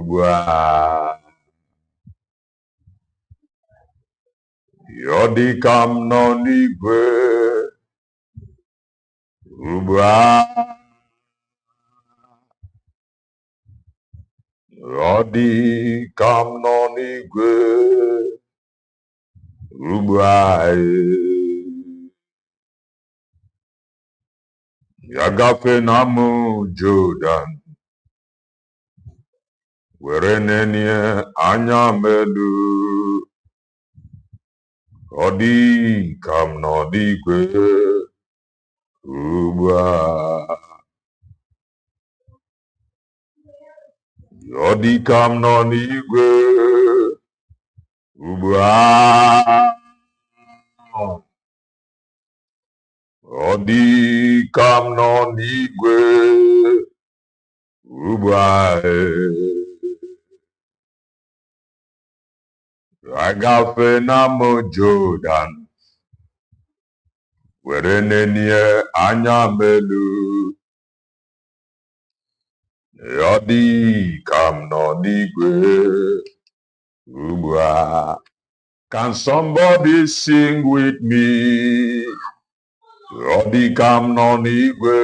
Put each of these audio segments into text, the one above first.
Ubwa Yodikam no nigwe Ubwa Yodikam no nigwe Ubwa Yagafe namu Jordan Werenenye anyamelu Yodikam no nigwe Ubwa Yodikam no nigwe Ubwa Yodikam no nigwe Ubwa Agafe namu Jordan Werenenye anyamelu Yodikam no nigwe Ubwa. Can somebody sing with me? Yodikam no nigwe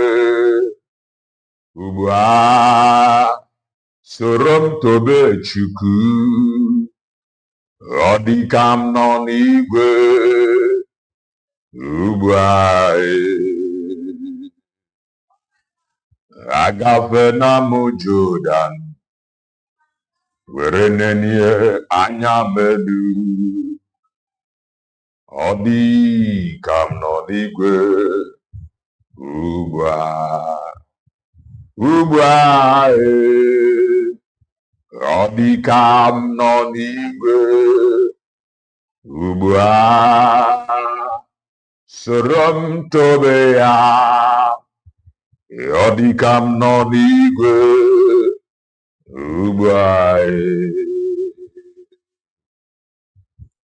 Ubwa. Sorom tobe chuku Yodikam no nigwe Ubwa. Agafe namu Jordan Werenenye anyamelu Yodikam no nigwe Ubwa. Ubwa Yodikam no nigwe Ubwa. Sorom tobe ya Yodikam no nigwe Ubwa.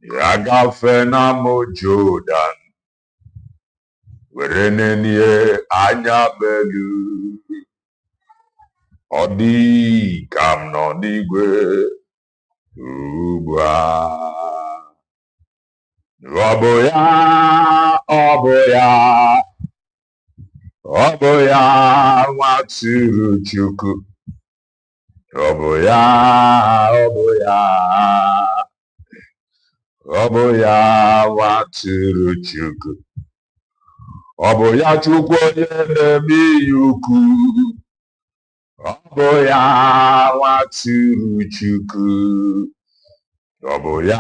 Yagafe namu Jordan Werenenye anyamelu Yodikam no nigwe Ubwa. Oboya waturu chuku Oboya waturu chuku Oboya chukwu onye na-eme ukwu Oboya waturu chuku Oboya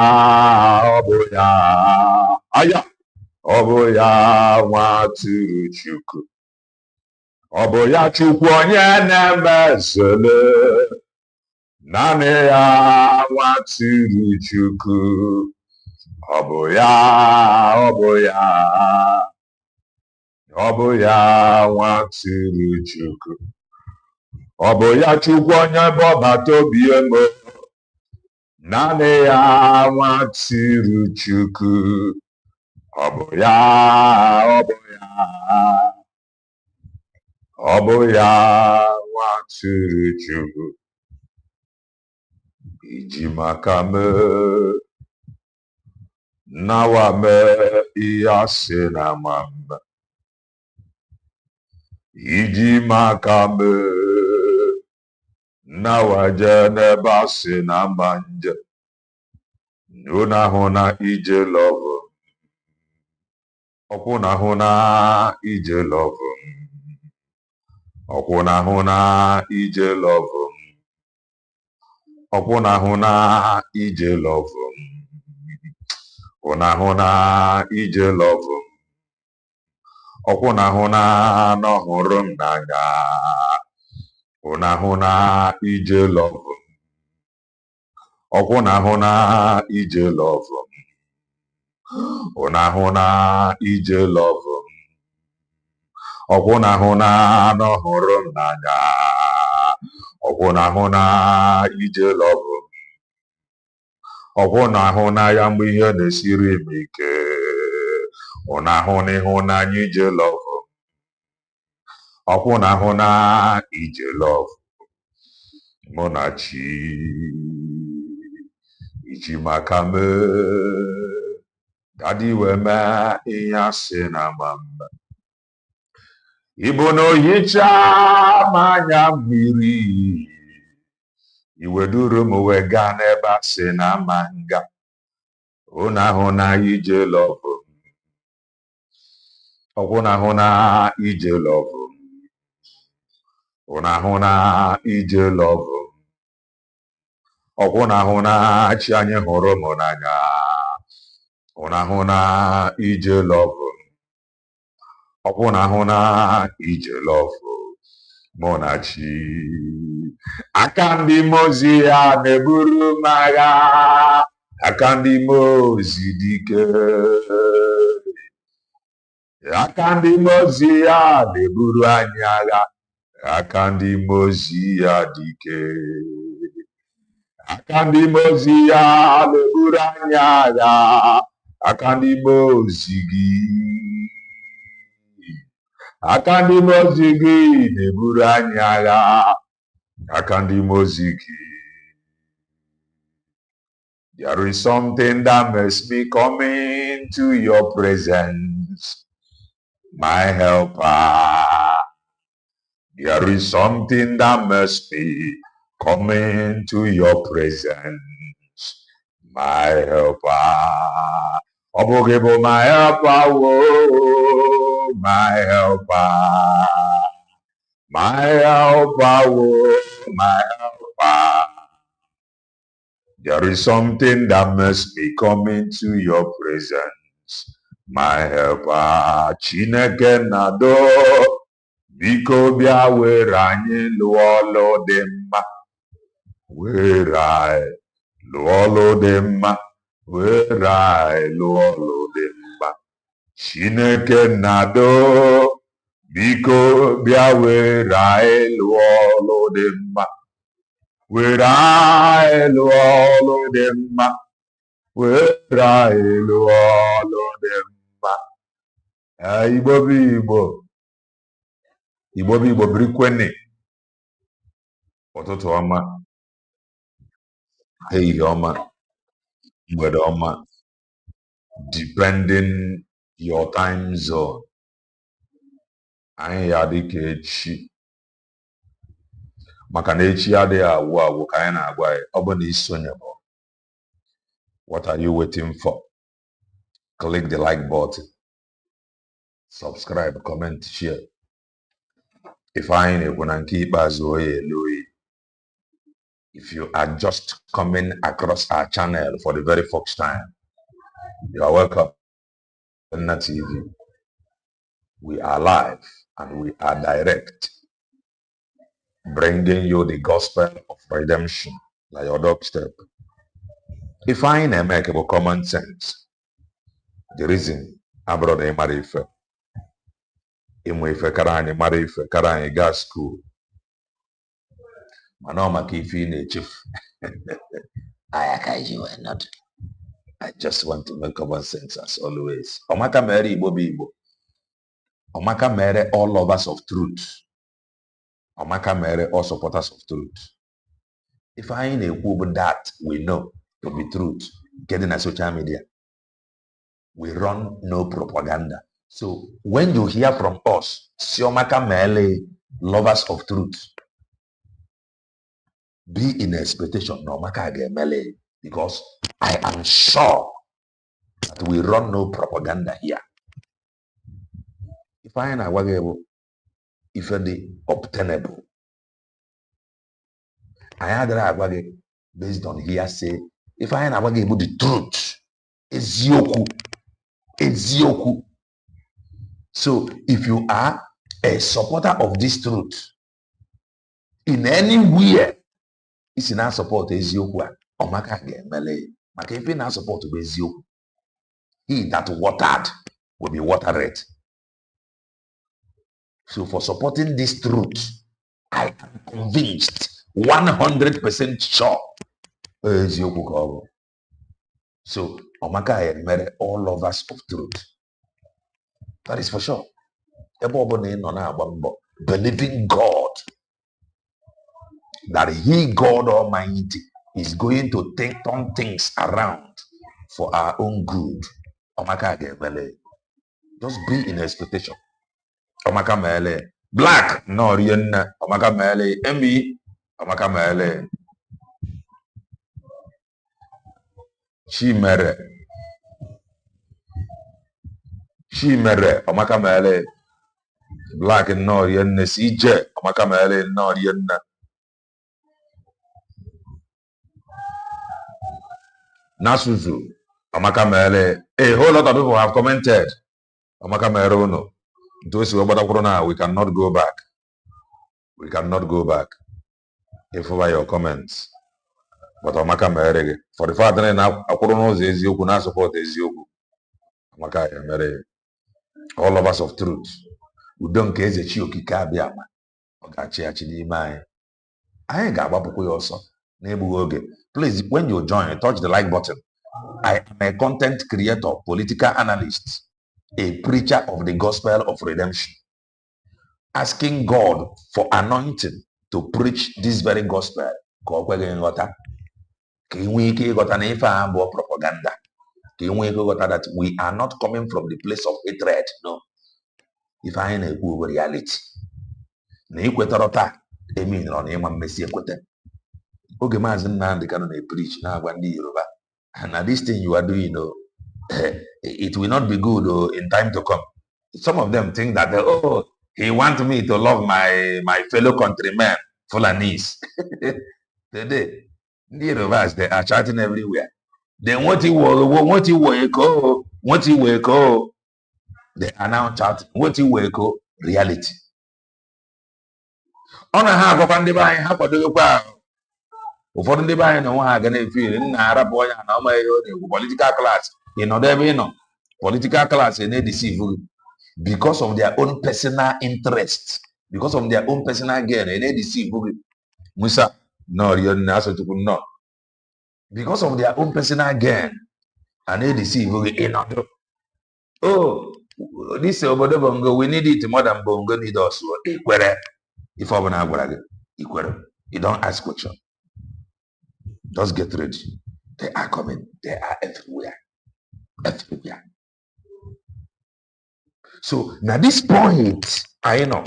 aya Oboya waturu chuku Oboya chukwu onye na-emezele Nani ya waturu chuku Oboya waturu chuku Oboya chukwu onye bọbata obi emo Nani ya waturu chuku Oboya waturu chuku Ijimakame Nawame iyase na mamba Ijimakame Nawaje nebase na manje Nuna huna ije love Okuna huna ije love Okuna huna ije love Okuna huna ije love Okuna huna ije love Okuna huna no hụrụ m n'anya Okuna huna ije love Okuna huna ije love Okuna huna ije love Okuna huna no hụrụ m n'anya Okuna huna ije love Okuna huna ya mgbe ihe na-esiri m ike Okuna huna ịhụnanya ije love Okuna huna ije love Monachi Ichimakame Daddy Wema Inyasinamamba Ibono Yicha Manya Miri Iweduru Muwega Neba Sinamanga Una Hona Ije Love Una Hona Ije Love Una Hona Ije Love Ọkwụna hụ na chi anyị hụrụ m n'anya ụna hụ na ije lọvụ ọkwụna hụ na ije lọvụ mụ na chi aka ndị mozi ya na-eburu m agha aka ndị mozi dike aka ndị mozi ya na-eburu anyị agha aka ndị mozi ya dike aka ndị mozi ya na-eburu anyị agha aka ndị mozi gị aka ndị mozi gị na-eburu anyị agha aka ndị mozi gị. There is something that makes me come into your presence, my helper. There is something that makes me come into your presence, my helper. Obogebo, my helper, oh, my helper. My helper, oh, my helper. There is something that makes me come into your presence, my helper. Chineke nado, biko bịa were anyị lụọ ọlụ dị mma. Were anyị lụọ ọlụ dị mma. Were anyị lụọ ọlụ dị mma. Chineke nado, biko bịa were anyị lụọ ọlụ dị mma. Were anyị lụọ ọlụ dị mma. Were anyị lụọ ọlụ dị mma. Igbo bụ Igbo. Igbo bụ Igbo birikweni. Ụtụtụ ọma. Ehihie ọma. Mgbede ọma. Depending your time zone. Anyị ya dịka echi. Maka na echi adịghị agwụ agwụ ka anyị na-agwa ya. Ọ bụ na isonye bụ. What are you waiting for? Click the like button. Subscribe, comment, share. If I ain't na nke ikpeazụ oye elu oyi. If you are just coming across our channel for the very first time, you are welcome. Nnamdi TV. We are live and we are direct, bringing you the gospel of redemption like your doorstep. If I ain't make a common sense, the reason I brought a marife, ife kara anyị mara ife kara anyị gaa school. Mana ọ maka ife ị na-echefu. I just want to make common sense as always. Ọmaka mere Igbo bụ Igbo. Ọmaka mere all lovers of truth. Ọmaka mere all supporters of truth. If I na-ekwu bụ that we know to be truth, get in a social media. We run no propaganda. So when you hear from us, si ọmaka mere lovers of truth, be in expectation na ọmaka ga-emele, because I am sure that we run no propaganda here. If I na-agwa gị bụ ife dị obtainable, anyị adịrị agwa gị based on hearsay. If I na-agwa gị bụ the truth, eziokwu, eziokwu. So if you are a supporter of this truth in anywhere, isi na support eziokwu a, ọmaka ga-emele. Maka ife na support bụ eziokwu. He that watered will be watered. So for supporting this truth, I am convinced, 100% sure, eziokwu ka ọ bụ. So ọmaka ga-emere all lovers of truth. That is for sure. Ebe ọ bụla ị nọ na-agba mbọ, believing God that he, God Almighty, is going to turn things around for our own good. Just be in expectation. Black, no, Emmy, Chimere, Black, no, CJ, no, Nasuzu, a whole lot of people have commented. Those who are now, we cannot go back. We cannot go back. If over your comments. But for the fact that now I support all of us of truth. We don't care the chioki kabiama. I ain't got also. Please, when you join, touch the like button. I am a content creator, political analyst, a preacher of the gospel of redemption, asking God for anointing to preach this very gospel. Propaganda. That we are not coming from the place of hatred. No. If I ain't a reality. Na ikwetara taa emi nọ na ịma mmesi ekwete. Oge Mazi Nnamdi Kanu na-preach na-agwa ndị Yoruba, and this thing you are doing, it will not be good in time to come. Some of them think that, he wants me to love my fellow countrymen, Fulanis. Today, the Yorubas, they are chatting everywhere. Then what he will go, they are now chatting. What he will go, reality. Ọ na ha agwakwa ndị be anyị ha kwadogokwa ahụ. Ụfọdụ ndị be anyị na onwe ha ga na-efiri nna arapụ onye na ọma ihe ọ na-ekwu political class. Ị nọdụ ebe ị nọ, political class na-edeceive because of their own personal interest, because of their own personal gain, na-edeceive Musa no no, because of their own personal gain, and na-edeceive ị nọdụ. Oh, this obodo bongo, we need it more than bongo need us. Ikwere. If I want you don't ask question. Just get ready. They are coming. They are everywhere. Everywhere. So now this point, I know.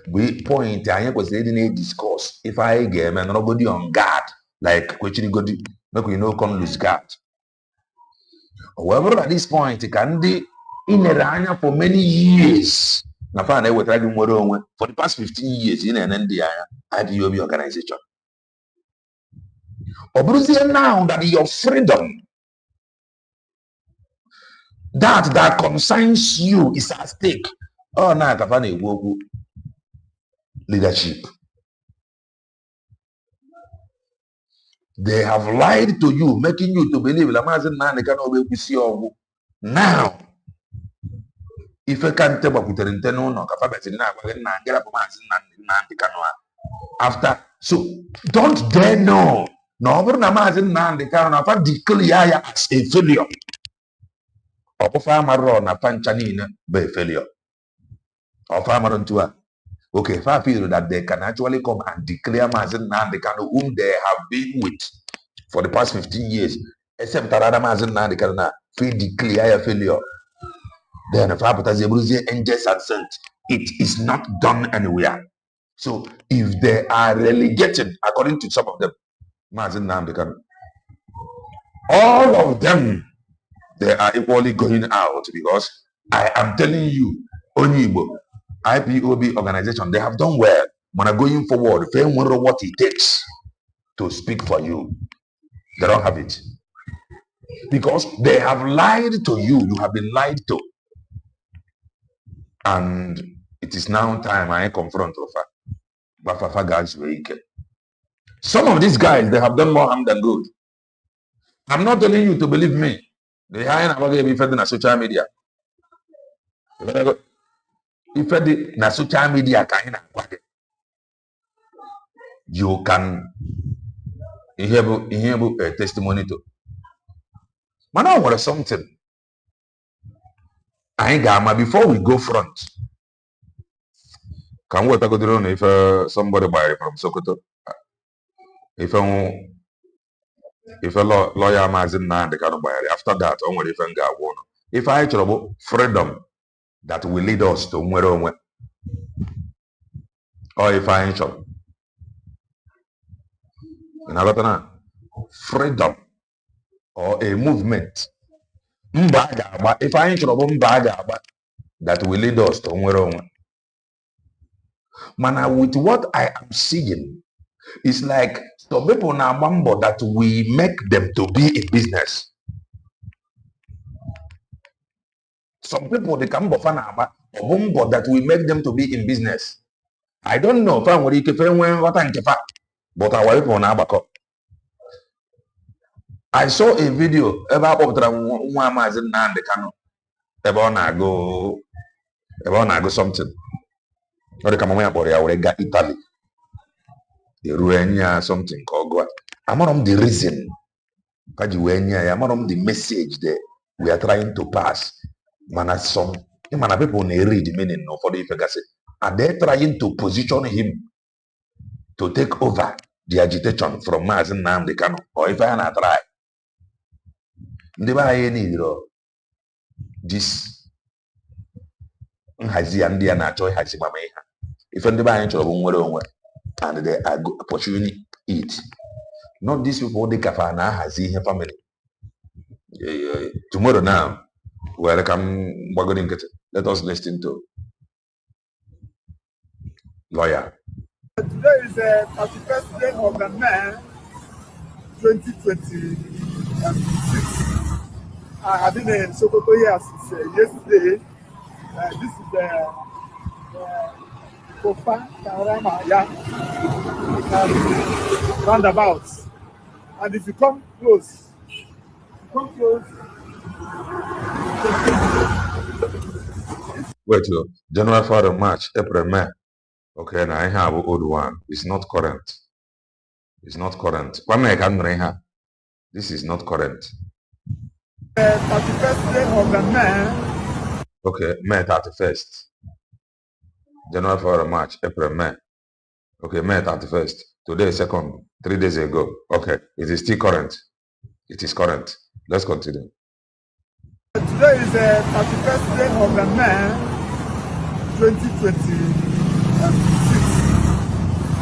We point, I was leading a discourse. If I get and nobody on guard, like question godi, make we know come lose guard. However, at this point, it can be in a for many years. For the past 15 years in an IPOB organization. Obviously now that your freedom that concerns you is at stake. Oh, now Kafani leadership. They have lied to you, making you to believe Mazi Nnamdi Kanu will see you now. If I can't tell what no after, so don't dare know. No, Mazi Nnamdi Kanu declare as a failure. Or farmer na panchanina be failure. Or farmer on tour. Okay, if I feel that they can actually come and declare Mazi Nnamdi Kanu, whom they have been with for the past 15 years, except that Mazi Nnamdi Kanu feel declare a failure. Then if I put as a Bruzian angels and sent, it is not done anywhere. So if they are relegated, according to some of them, Mazi Nnamdi Kanu, all of them, they are equally going out, because I am telling you, Onyibo, IPOB organization, they have done well. When I'm going forward, they wonder what it takes to speak for you. They don't have it. Because they have lied to you. You have been lied to. And it is now time I confront God's vehicle. Some of these guys, they have done more harm than good. I'm not telling you to believe me. They are in social media. If na social media you can hear a testimony to. Man, I want something. I ain't got before we go front. Can we talk if somebody buy from Sokoto? If a lawyer Mazi Nnamdi Kanu bayari, after that, only if nga won. If I trouble freedom that will lead us to nwere or if I trouble, in Abatana, freedom or a movement. If I trouble that will lead us to nwere. Man, with what I am seeing, it's like some people now remember that we make them to be in business. Some people they come that we make them to be in business. I don't know if I'm what I'm but our people now back up. I saw a video about Mazi Nnamdi Kanu about go something. Or the come about Italy. The Ruenia something called I'm on the reason. I'm on the message that we are trying to pass. Man, some people read the meaning of the efficacy. Are they trying to position him to take over the agitation from Mazi Nnamdi Kanu? Or if I try, they need this nhazi and they are not hazi mama ihe. If ndị be anyị chọrọ bụ nwere onwe and they are pursuing it. Not these people they kafa na hazi ihe family. Tomorrow now, welcome Bagodi Nkete. Let us listen to lawyer. Today is the 31st day of the May 2026. I have been in Sokoto here since yesterday. This is the Kofa Karama roundabout. And if you come close, Wait, January, February, March, April, May. Okay, now I have old one. It's not current. It's not current. This is not current. 31st day of the May. Okay, May 31st. January, February, March, April, May. Okay, May 31st. Today, 2nd, 3 days ago. Okay, it is still current. It is current. Let's continue. Today is the 31st day of the May 2026.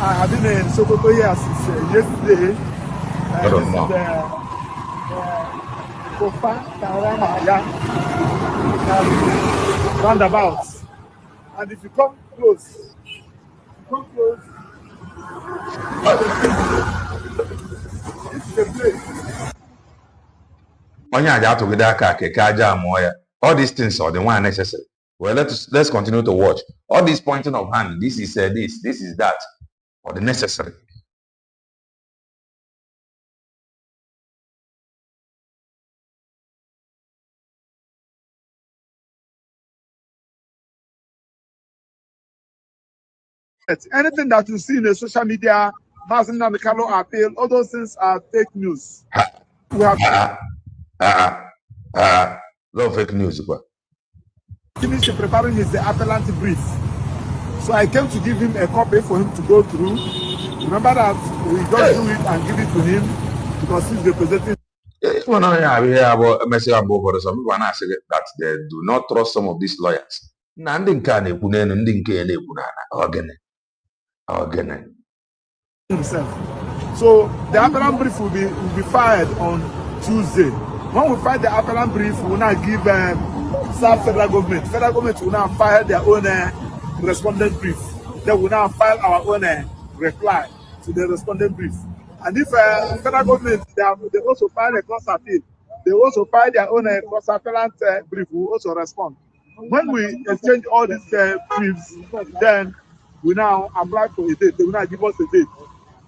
I have been in Sokoto here since yesterday. I don't know. This is the Kofa Karama roundabout. And if you come close, this is the place. All these things are the one necessary. Well, let's continue to watch. All this pointing of hand, this is this is that, or the necessary. Anything that you see in the social media, Mazi Nnamdi Kanu appeal, all those things are fake news. We have no fake news. finished preparing his appellant brief. So I came to give him a copy for him to go through. Remember that we just do it and give it to him because he's representing. Some people are saying that they do not trust some of these lawyers. Himself. So the appellant brief will be filed on Tuesday. When we file the appellant brief, we will now give South federal government. Federal government will now file their own respondent brief. They will now file our own reply to the respondent brief. And if federal government they also file a cross appeal, they also file their own cross appellant brief. We will also respond. When we exchange all these briefs, then we now apply for a date. They will now give us a date.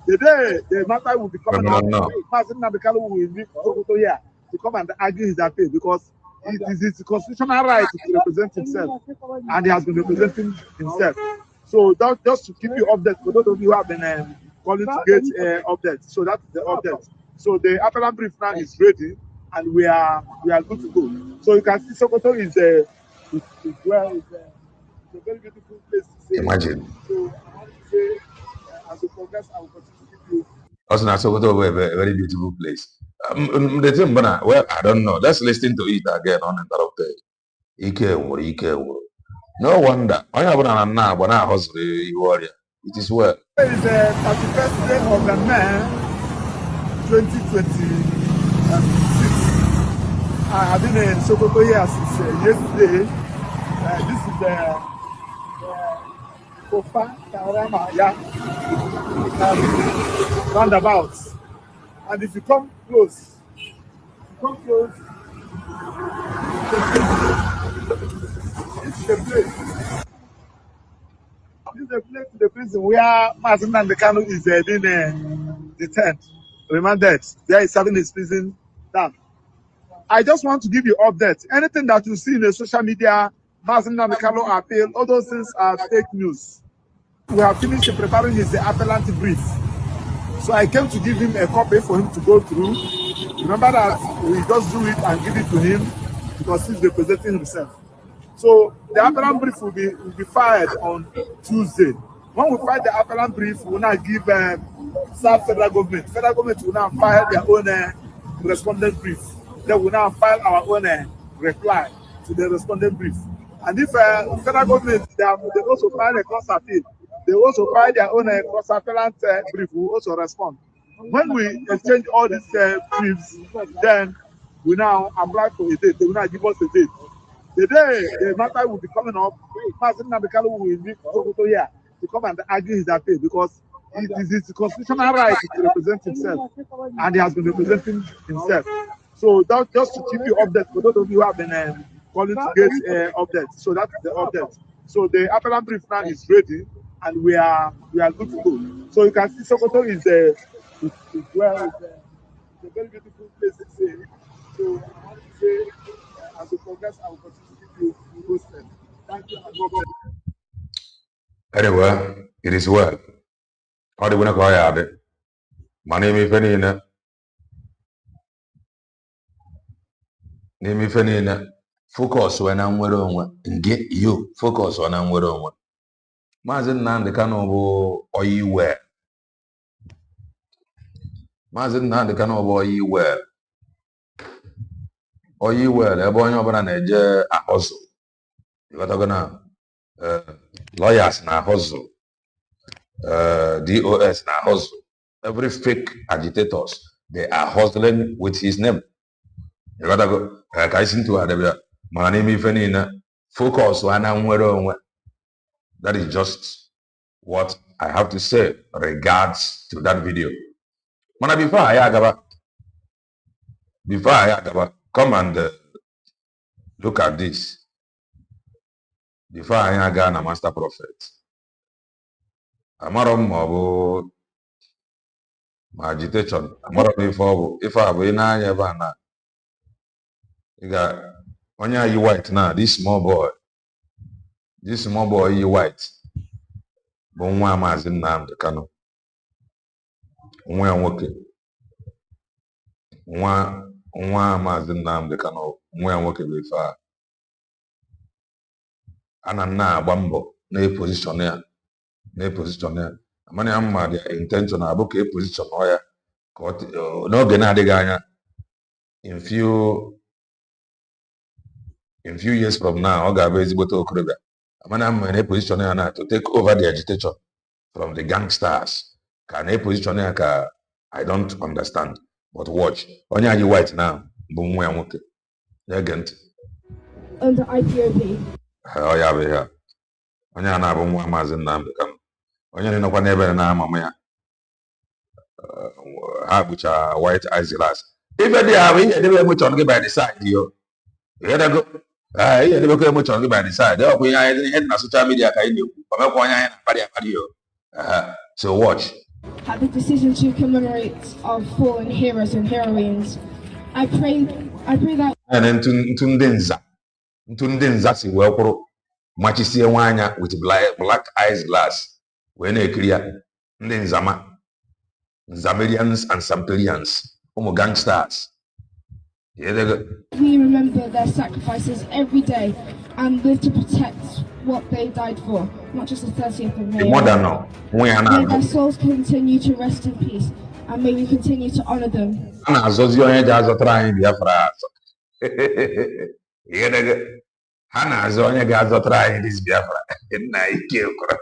The day the matter will be coming out, Mazi Nnamdi Kanu will leave Sokoto here to come and argue his appeal because it is his constitutional right to represent himself, and he has been representing himself. So that, just to keep you updated, for those of you who have been calling to get updates, so that's the update. So the appellant brief now is ready, and we are good to go. So you can see Sokoto is a very beautiful place to stay. Imagine. So I want to say, as we progress, I will continue to give you Also, not so a very beautiful place. The thing, but well, I don't know. Let's listen to it again uninterrupted. Ike. No wonder. I have an now, but now hustle you warrior. It is well. It is the 31st day of the May 2026. I've been in Sokoto here since yesterday. This is the Kofa Karama roundabout. And if you come close, this is the place. This is the prison where Mazi Nnamdi Kanu is being detained, remanded. There is serving his prison term. I just want to give you updates. Anything that you see in the social media, Mazi Nnamdi Kanu appeal, all those things are fake news. We have finished preparing his appellant brief. So I came to give him a copy for him to go through. Remember that we just do it and give it to him because he's representing himself. So the appellant brief will be filed on Tuesday. When we file the appellant brief, we will now give federal government. Federal government will now file their own respondent brief. Then we will now file our own reply to the respondent brief. And if federal government, they also file a cross appeal. They also file their own cross appellant brief. We will also respond. When we exchange all these briefs, then we now apply for a date. They will now give us a date. The day the matter will be coming up, Mazi Nnamdi Kanu will leave Sokoto here to come and argue his appeal because it is his constitutional right to represent himself, and he has been representing himself. So that just to keep you updated for those of you who have been calling to get updates. So that's the update. So the appellant brief now is ready, and we are good to go. So you can see Sokoto is a very beautiful place to say. So I want to say, as we progress, I will continue to keep you posted. Thank you and God bless. Very well. It is well. How do we not go ahead? My name is Fenina. Focus when I'm wearing and get you. Focus when I'm wearing one. Mazi Nnamdi Kanu bụ oyi well. Mazi Nnamdi Kanu bụ oyi well ebe onye ọbụla na-eje ahụzụ. Ịghọtago na lawyers na ahụzụ, DOS na ahụzụ. Every fake agitators, they are hustling with his name. Ịghọtago ka isi ntụ adịbịa mana n'ime ife niile focus ana nwere onwe. That is just what I have to say regards to that video. Mana before I agaba, come and look at this. Before I aga na master prophet. Amaro mo ma agitation. Amaro if I be na anya ba na. You got onya you white now. This small boy you white. Bụ nwa Mazi Nnamdi Kanu. Nwa nwoke. Nwa Mazi Nnamdi Kanu. Nwa nwoke bụ ife a. Ana na-agba mbọ na-position ya. Amana ya mma dị intention abụ ka position ya ka n'oge na-adịghị anya in few years from now ọ ga-abụ ezigbote okorobịa. Amana mma na-position ya na to take over the agitation from the gangsters. Ka na-position ya ka I don't understand, but watch. Onye anyị white now bụ nwa ya nwoke. Ya ge ntị. Under IPOB. Ọ ya bụ ya. Onye a na-abụ nwa Mazi Nnamdi Kanu. Onye na-enokwa n'ebe na-amama ya. Ha bụcha white eyes glass. Ife dị ahụ ihe edebe emotion gị by the side yo. Ịghọtago? Ihe edebe emotion gị by the side. Ọ bụ ihe anyị na social media ka anyị na-ekwu. Ọ mekwa onye anyị na-akparị yo. So watch. At the decision to commemorate our fallen heroes and heroines, I pray that. And ntụ ndị nza si wee kwụrụ machisie nwaanya with black eyes glass wee na-ekiri ya ndị nzamerians and samperians ụmụ gangsters. We remember their sacrifices every day and live to protect what they died for, not just the 30th of May. May their souls continue to rest in peace. and may we continue to honor them. Ana azozi onye ji azọtara anyị Biafra azọ. Ha na-azọ onye ga-azọtara anyị dis Biafra. Nna ike kwara.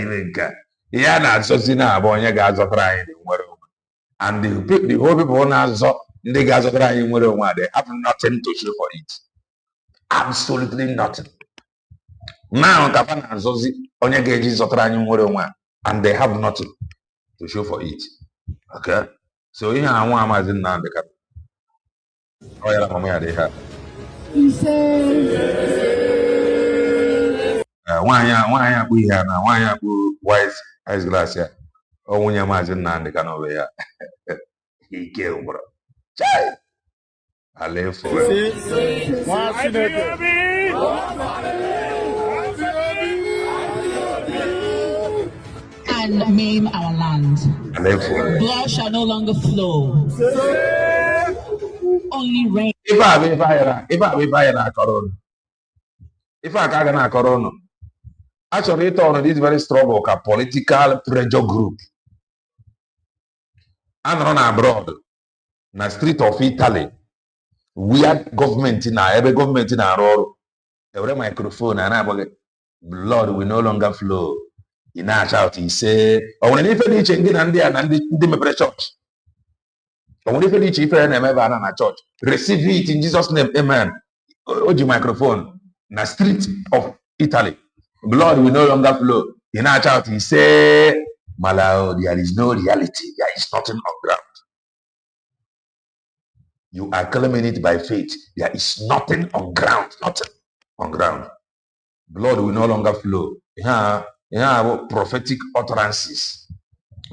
Ime nke a. Ihe a na-azọzi na-abụ onye ga-azọtara anyị nwere onwe. And the whole people na-azọ ndị ga-azọtara anyị nwere onwe, they have nothing to show for it. Absolutely nothing. Now ka fa na-azọzi onye ga-eji zọtara anyị nwere onwe, and they have nothing to show for it. Okay? So ihe a nwa Mazi Nnamdi Kanu. Oh yeah, mama ya dị ha. Nwaanyị akpụ ihe na nwaanyị akpụ wise glass ya. O nwunye Mazi Nnamdi Kanu bụ ya. Ike ụgbọrọ. Chai! Alefo. And maim our land. Blood shall no longer flow. Only rain. If I na corona. If I can't na corona. Actually, it on this very struggle ka political pressure group. And run abroad. Na street of Italy. We had government in every government in our role. Every microphone and blood will no longer flow. He now shout, he say, "Oh, when if any change and the me church. Oh, when if any chief and ever na church, receive it in Jesus' name, amen." Oji microphone, na street of Italy, blood will no longer flow. He now shout, he say, "Malao, there is no reality. There is nothing on ground. You are claiming it by faith. There is nothing on ground. Nothing on ground. Blood will no longer flow." Prophetic utterances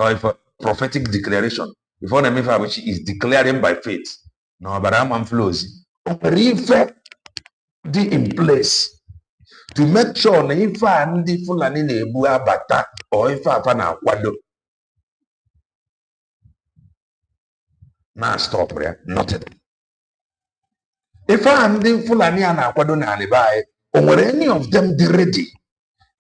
or if a prophetic declaration before the Mifa, which is declaring by faith. No, but I'm flows. River in place to make sure na ifa ndị Fulani na-ebu abata or ife afa na-akwado na stop ya nothing. Ife ndị Fulani a na-akwado na anyị o nwere any of them dey ready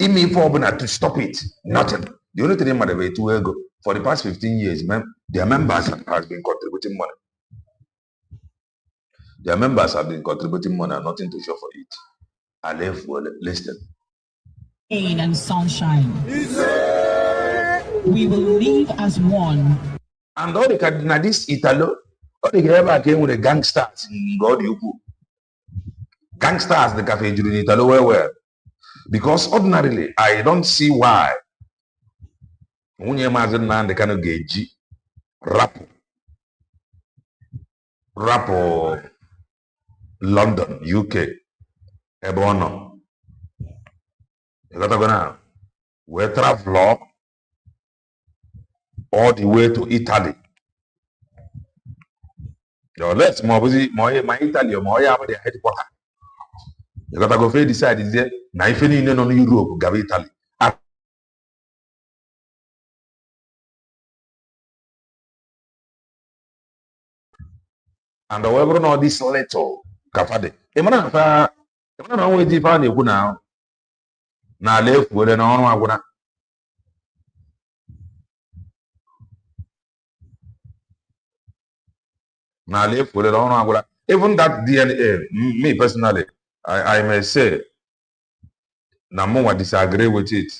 ime ife ọbụla to stop it? Nothing. The only thing they were to ego for the past 15 years, their members have been contributing money. Their members have been contributing money and nothing to show for it. I live well, listen. Rain and sunshine. We will live as one. And all the this Italo, all the ever came with the gangsters in God you. Gangsters, the cafe in Italo well. Because ordinarily, I don't see why Mazi Nnamdi Kanu geji rapo London, UK, Ebono. You got to go now. We travel all the way to Italy. Let's my Italy, my headquarters. You got to go for decide is there. Now if any in Europe, go Italy. And however, no this letter, kafade. Emana na onwe di fa na ekwu na ala efuole na ọrụ agwụna. Na ala efuole na ọrụ agwụna. Even that DNA, me personally, I may say, Namuwa disagree with it.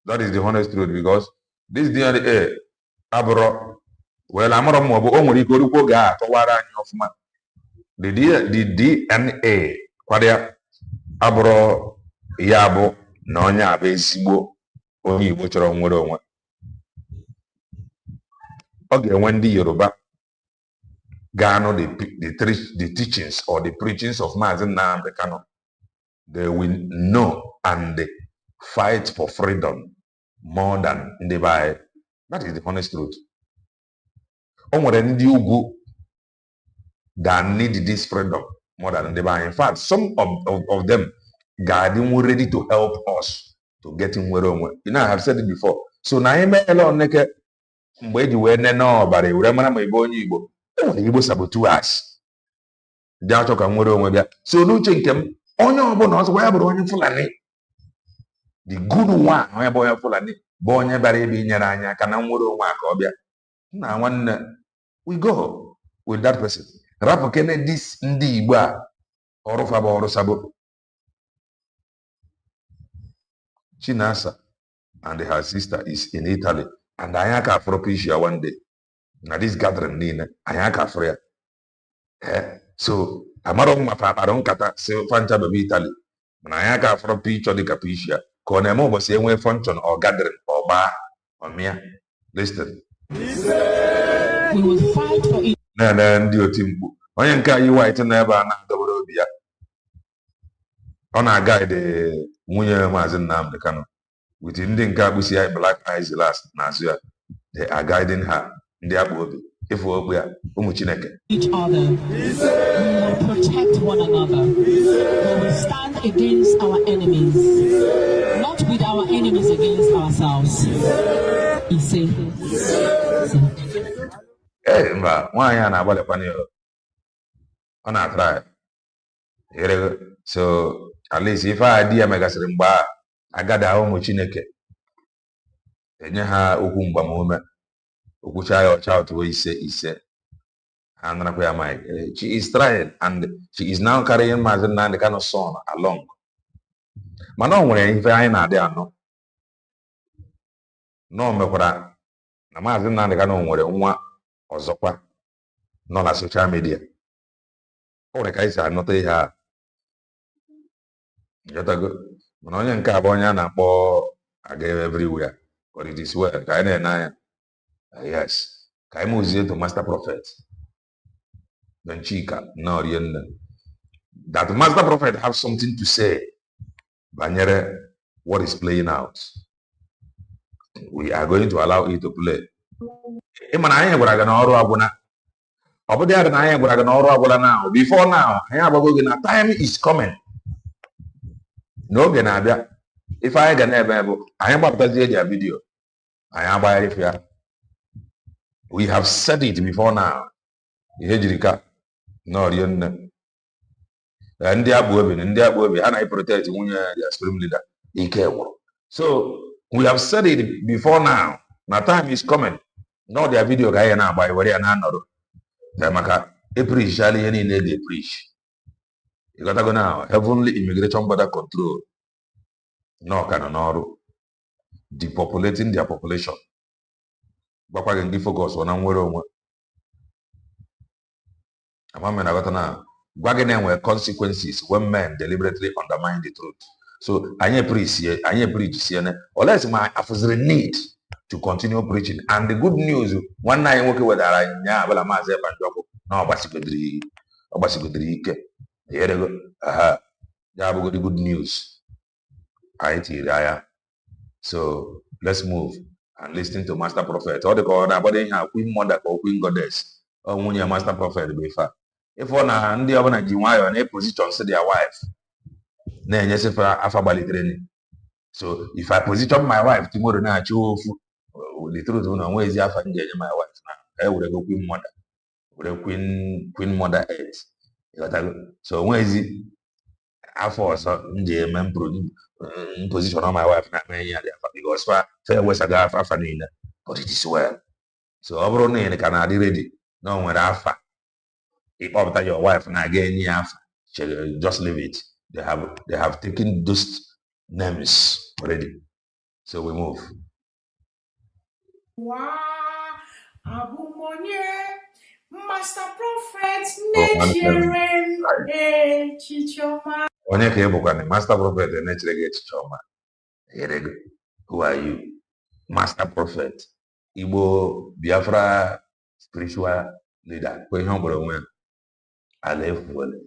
That is the honest truth, because this DNA, abro, well, I'm not more, but only go to ga towara of man. The DNA, kwadia, abro, yabo, nonya, besibo, only which are on one. Okay, when the Yoruba garner the teachings or the preachings of Mazi Nnamdi Kanu, they will know and they fight for freedom more than the Bible. That is the honest truth. That need this freedom more than the Bible. In fact, some of them guarding were ready to help us to get in where you know, I have said it before. So now I'm alone neke mgbe ji wee nene ọbara ewure mara ma ibe onye Igbo Igbo sabotu us dị achọ ka nwere onwe bịa. So n'uche nke m onye ọbụla ọzọ ya bụrụ onye Fulani, the good one onye bụ onye Fulani, bụ onye bara ebe inyere anyị aka na nwere onwe aka ọbịa na nwanne we go with that person. Rapụ kene dis ndị Igbo a ọrụ fa bụ ọrụ sabo. Chinasa and her sister is in Italy and anyị aka afro Prisha one day na this gathering niile anyị aka afro ya. So amaro mma fa akpara nkata si fancha bebe Italy mana anyị aka afro picture dịka Prisha ka ọ na-eme ụbọchị enwe function or gathering or gbaa ọmịa. Listen. We will fight for it. Na ndị oti mkpu onye nke anyị white na ebe a na-adọbara obi ya ọ na-agaide nwunye Mazi Nnamdi Kanu with ndị nke akpụsi ya black eyes last n'azụ ya. They are guiding her. Ndị akpụ obi efu okwu ya ụmụ Chineke. Each other. We will protect one another. We will stand against our enemies, not with our enemies against ourselves. He said. Mba nwaanyị a na-agbalịkwana ya ọ na-atara ya. So at least ife a di ya megasịrị mgbe agada ụmụ Chineke enye ha okwu mgbamume okwucha ya ọcha otuo ise ha narakwa ya Mike. She is trying and she is now carrying Mazi Nnamdi Kanu son along. Mana o nwere ife anyị na-adị anọ nọ mekwara na Mazi Nnamdi Kanu nwere nwa ọzọkwa nọ na social media. O nwere ka anyị si anọta ihe a mana onye nke abụ onye a na-akpọ aga everywhere but it is well ka anyị na-ene anya. Yes, ka anyị mụzie to master prophet then Chika na Orienne that master prophet have something to say banyere what is playing out. We are going to allow it to play. Ịmana anyị gwara gị na ọrụ agwụna ọ bụ dị na anyị gwara gị na ọrụ agwụla now before now anyị agbago gị na time is coming. N'oge na-abịa ife anyị ga na-ebe bụ anyị gbapụtazie dia vidio anyị agbagharịfe ya. We have said it before now. Ihe jiri ka na Orienne ndị akpụ obi ha na-protect nwunye their supreme leader ike gwụrụ. So we have said it before now. Na time is coming. No their video ga anyị na-agba were ya na-anọrọ maka eprichala ihe niile ga-eprich. You got to go now. Heavenly immigration border control. No kind of n'ọrụ. Depopulating their population. Gbakwa gị ndị focus na nwere onwe. Amame na got na gwa gị na-enwe consequences when men deliberately undermine the truth. So anyị preach sie na unless ma afụziri need to continue preaching. And the good news nwanne anyị nwoke wedara anyị nya abala Maazị Ebanjọkụ na ọgbasigodiri ike. Ya bụ the good news. So let's move and listen to master prophet. All the corner about ihe queen mother or queen goddess or nwunye master prophet be fa. If na ndị ọbụla ji nwayọ na position to their wife na-enye sefa afa gbalitere. So if I position my wife tomorrow na achọ ofu the truth na nwe ezi afa nje enye my wife na were go queen mother were queen mother eight. So nwe ezi afọ ọzọ nje eme position on my wife na me ya afa because fair wesaga afa niile but it is well. So ọ bụrụ na ị ka na-adị ready na nwere afa ịkpọpụta your wife na aga enye afa just leave it. They have taken those names already. So we move. Wow, Abumonye, Master Prophet, Chichoma. Onye ka ịbụkwa Master Prophet na-echere gị Chichoma. Who are you? Master Prophet. Igbo Biafra spiritual leader. Kwa ihe ọ gbara onwe ala efuole.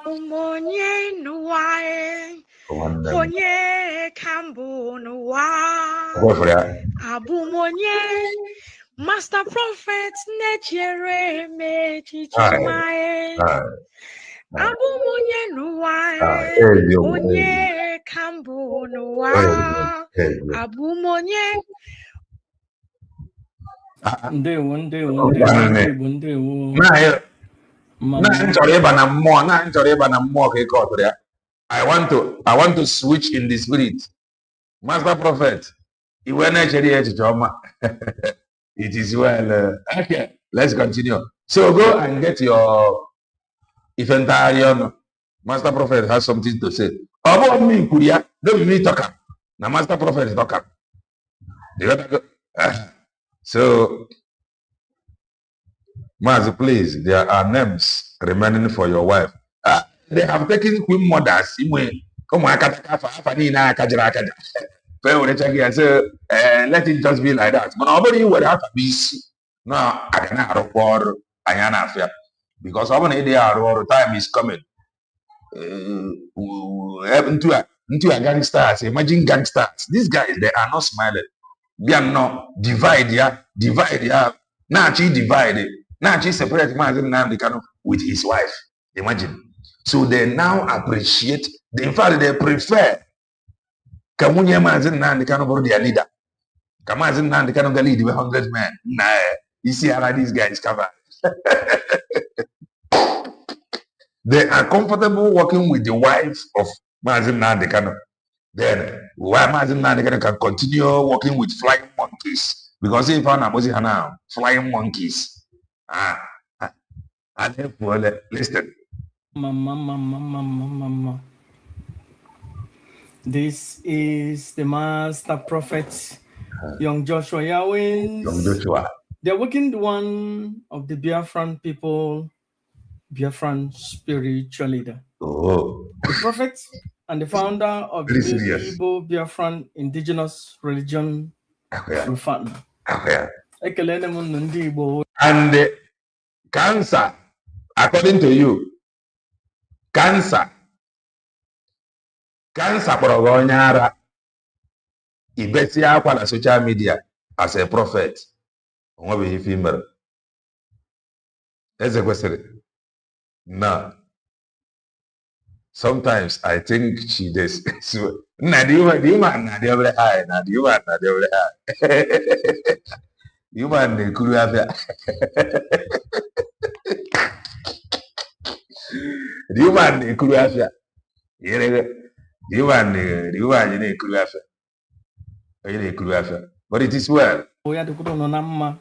Abumonye nuwae. Onye kambu nuwa. Abumonye. Master Prophet nechere me chichimae. Abumonye nuwae. Onye kambu nuwa. Abumonye. Ndewo. Na nchọrọ ịba na mmụọ ka ị kọtụrụ ya. I want to switch in the spirit. Master Prophet, you were naturally at Joma. It is well. Okay, let's continue. So go and get your Ifentarian. Master Prophet has something to say. About me, Kuya, don't me talk. Now, Master Prophet is talking. So, Mazi, please, there are names remaining for your wife. They have taken Queen Mothers. Come on, so let it just be like that. But nobody would have to be now. I can have a because our time is coming. Into a gangsters, imagine gangsters. These guys, they are not smiling. They are not divide, yeah, divide, yeah. Now she divide. Now she separate Mazi Nnamdi Kanu with his wife. Imagine. So they now appreciate. In fact, they prefer Kamunya Mazi Nnamdi Kanu for their leader. Mazi Nnamdi Kanu can lead with 100 men. Nah, you see how these guys cover. They are comfortable working with the wife of Mazi Nnamdi Kanu. Then why Mazi Nnamdi Kanu can continue working with flying monkeys? Because if I'm now flying monkeys. And therefore, listen. Mama. This is the Master Prophet, Young Joshua Yahweh. Young Joshua. The awakened one of the Biafran people, Biafran spiritual leader. Oh. The prophet and the founder of the Igbo Biafran indigenous religion, Rufan. And cancer, according to you, cancer Borogonyara, Ibetia kwa social media as a prophet. What will he female? That's a question. No. Sometimes I think she does. So, you man, high. You man, the crew affair. You man, the crew affair. You man, the crew affair. But it is well. We had to go on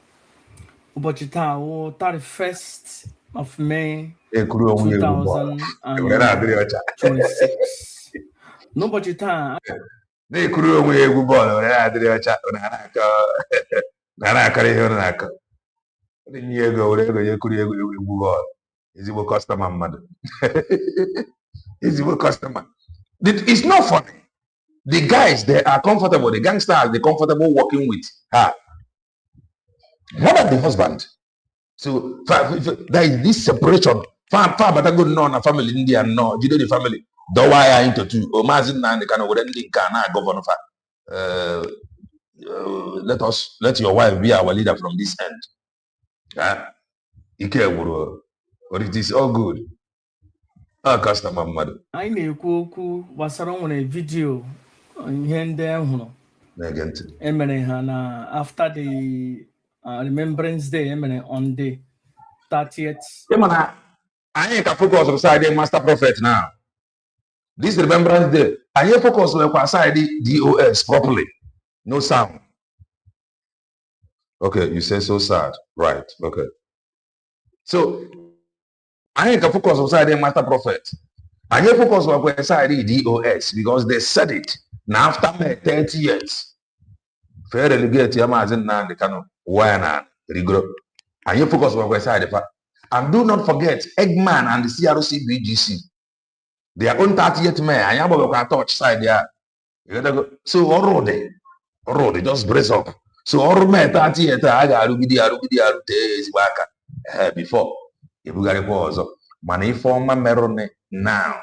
but 31st of May 2026. Nobody time. They crew away with ball or chat on Anaka. Then you go, you could ball. Is it a customer, mother? Is it a customer? It's not funny. The guys, they are comfortable. The gangsters, they're comfortable working with her. What about the husband? So there is this separation. Far better go no na family India no. You know the family. Don't wire into two. O Mazi Nnamdi Kanu would ending Ghana governor. Let your wife be our leader from this end. But it is all good. Our customer mother. I know was around a video in there. After the Remembrance Day, on the 30th. I ain't focus on side Master Prophet now. This Remembrance Day, I ain't focus on side DOS properly. No sound. Okay, you say so sad. Right, okay. So, I ain't focus on side Master Prophet. I ain't focus on side DOS because they said it. Now after 30 years, fair relegate Mazi Nnamdi Kanu. Why regroup? And you focus on side. And do not forget Eggman and the CRC BGC. Their own 30th man. I am going to touch side there. You gotta go. So already, just brace up. So already 30th. I got before. If we got a pause, money for my merone now.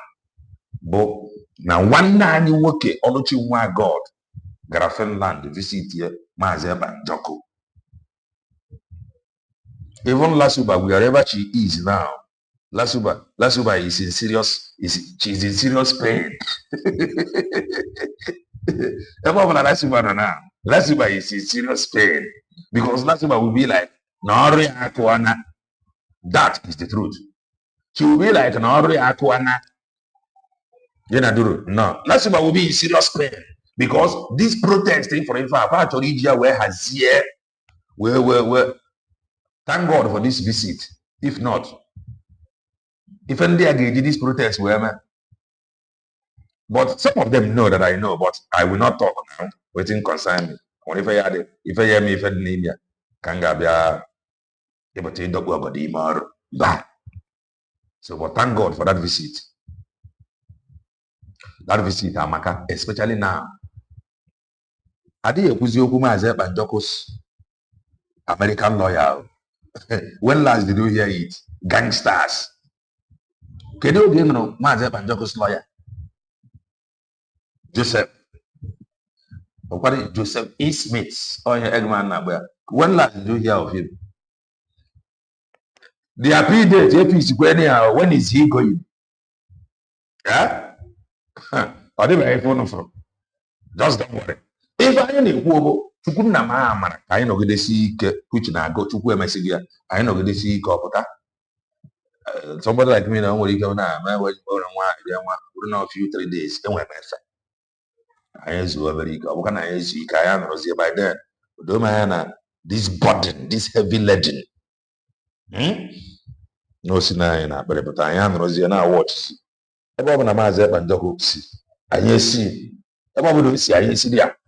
But now one night you work it. All you want God. Got a Finland visit here. Mazi Joko. Even Lasuba, wherever she is now, Lasuba is in serious, she's in serious pain. Lasuba is in serious pain because Lasuba will be like, Nori Akwana. That is the truth. She will be like Nori Akwana. No, Lasuba will be in serious pain Because this protest for India where has here, where thank God for this visit. If not, if India did this protest, but some of them know that I know, but I will not talk now. Waiting concern me. If I hear me, if I in India, Kangabia, so, but thank God for that visit. That visit, Amaka, especially now. Adi Ekuzi Mazi Banjoko's American lawyer. When last did you hear it? Gangsters. Can you give no Mazi Banjoko's lawyer? Joseph E. Smith. Oh, yeah, Eggman. When last did you hear of him? The appeal date, when is he going? Yeah? Or they very phone from. Just don't worry. If I any who Chukuna Mama, I know the see which now go to where Messiah, I know the see Copota. Somebody like me now, what you go now, man, what you want, a few 3 days, and when I am so very good. What can I see? I am Rosia by then. Domana, this burden, this heavy legend. No sinina, but I am Rosia now watch. About Mazi Banjoko see. I see. About see, I see there.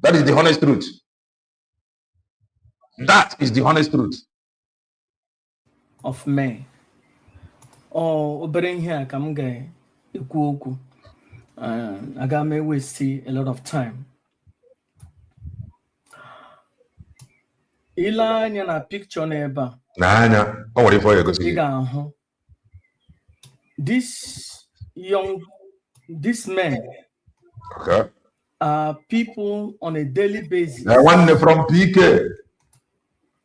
That is the honest truth. That is the honest truth. Of May. Oh, obering here, come gay. I got me waste a lot of time. Ila na picture neba. Nah. Oh, what for you go see? This man. Okay. People on a daily basis. The one from PK.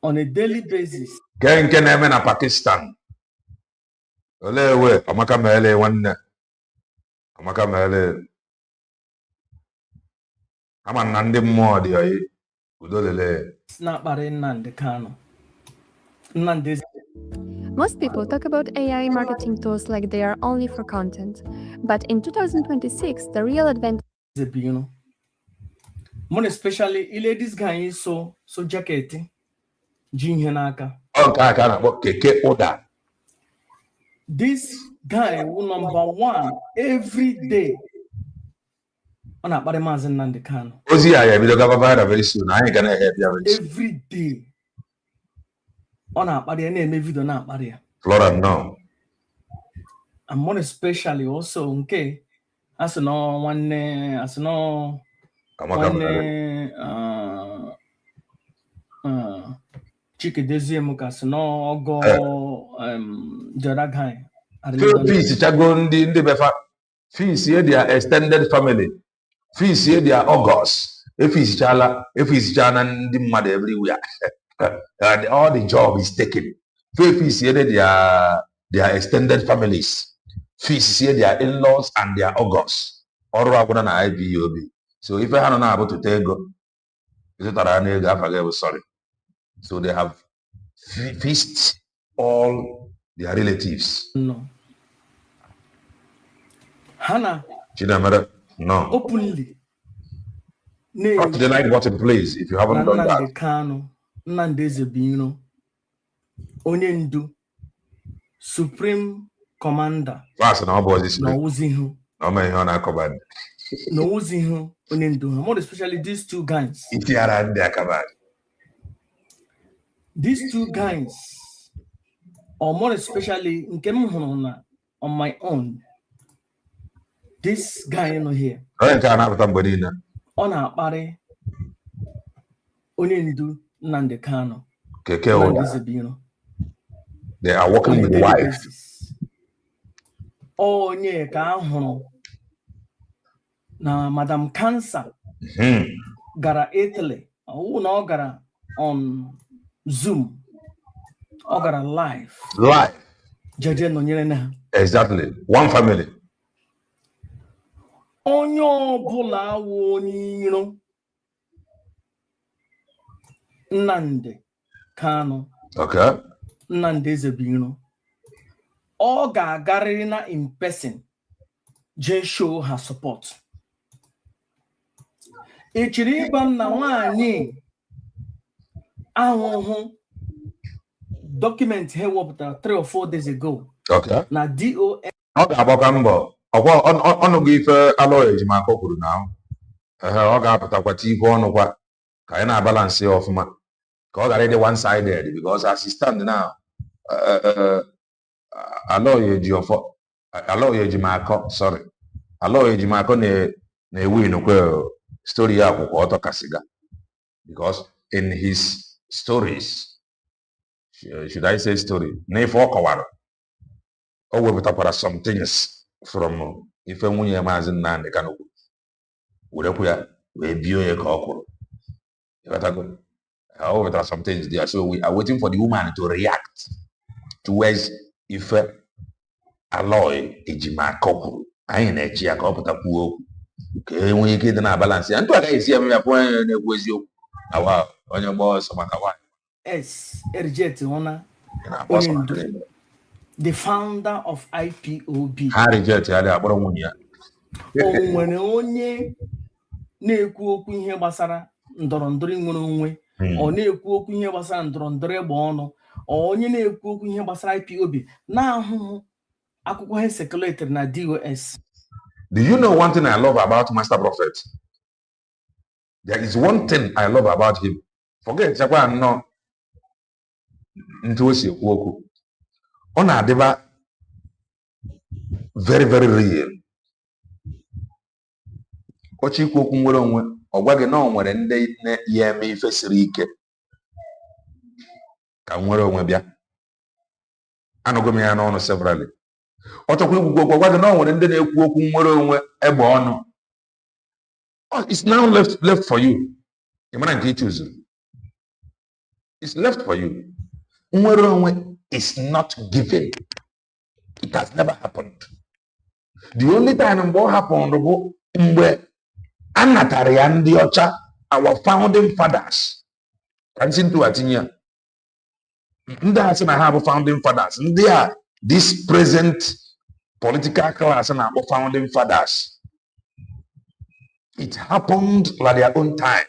On a daily basis. Can na Pakistan. Olewe, amaka mele one. Amaka mele. Ama nande mo di ayi. Udolele. Snap Mazi Nnamdi Kanu. Most people talk about AI marketing tools like they are only for content. But in 2026, the real advantage is more especially this guy is so jacket. Jinhenaka. Keke order. This guy will number one every day. On a Mazi Nnamdi Kanu. Ozi I will go very soon. I ain't gonna help you every day. On a name video na Flora no. And more especially also okay. As no one Chike Mukas no go Jaragai. Fees chagondi ndi befa. Fees here their extended family. Fees here their August. If it's chana ndi mad everywhere. All the job is taken. Fees here their extended families. Fees here their in-laws and their August. Or na IBOB. So if I don't know about to take go, sorry. So they have feast all their relatives. No. Hannah. Chinamara, no. Openly. Not the night button, please, if you haven't done that. Kanu, Nnamdi Onyendu, Supreme Commander. Fast now, boys. No Uzihu. No man, you're not covered. No Uzihu, Onyendu. More especially these two guys. If you are under covered. These two guys, or more especially on my own, this guy here. I can't have somebody now. On our party, Onyendu Nnamdi Kanu. They are working with wife. Oh, yeah, na Madam Cancer. Gara Italy. Oh, no, gara on Zoom. Or gara live. Exactly. One family. Onyo bula woni Nnamdi Kanu. Okay. Nnamdi all Garina in person just show her support. Ichiriba na nwanyị ahụhụ document he wepụtara 3 or 4 days ago. Okay. Na DOS. Ọ ga-agbaka mbọ ọnụ gị ife alụ ejimaka kwuru na ọ ga-apụtakwa ife ọnụ kwa ka anyị na-abalansị ya ọfụma ka ọ ghara ịdị one sided because as he stand now alụ ejimaka na-ewin kwe story ya akwụkwọ ọtọ kasiga because in his stories, should I say story, n'ife ọ kọwara o wepụtakwara some things from ife nwunye Mazi Nnamdi Kanu werekwu ya wee bio ya ka ọ kwuru. O wepụtara some things there, so we are waiting for the woman to react towards ife Aloy ejimaka kwuru. Anyị na-echi ya ka ọ pụtakwuo okwu ka e nwee ike ịdị na balansị ya. Ntụ agaghị esi eme ya pụọ na-ekwu eziokwu na onye gbaa ọsọ maka nwaanyị. Reject Hona, the founder of IPOB. Ha reject ya akpọrọ nwunye ya. O nwere onye na-ekwu okwu ihe gbasara ndọrọndọrọ nwere onwe, ọ na-ekwu okwu ihe gbasara ndọrọndọrọ egbe ọnụ, onye na-ekwu okwu ihe gbasara IPOB na-ahụhụ akwụkwọ ha circulated na DOS. Do you know one thing I love about Master Prophet? There is one thing I love about him. Forget chakwa no ntu o si ekwu okwu. Ọ na-adịba very very real. Ọchị ikwu okwu nwere onwe, ọ gwa gị na ọ nwere ndị ya eme ife siri ike ka nwere onwe bịa. Anụgo m ya n'ọnụ severally. Ọ chọkwa ikwu okwu, ọ gwa gị na ọ nwere ndị na-ekwu okwu nwere onwe egbe ọnụ. It's now left for you. You might get choose. It's left for you. Nwere onwe is not given. It has never happened. The only time mgbe ọ happened bụ mgbe anatara ya ndị ọcha, our founding fathers. Ka ntị ntụ atinye ndị a sị na ha bụ founding fathers. Ndị a this present political class na-akpọ founding fathers. It happened like their own time.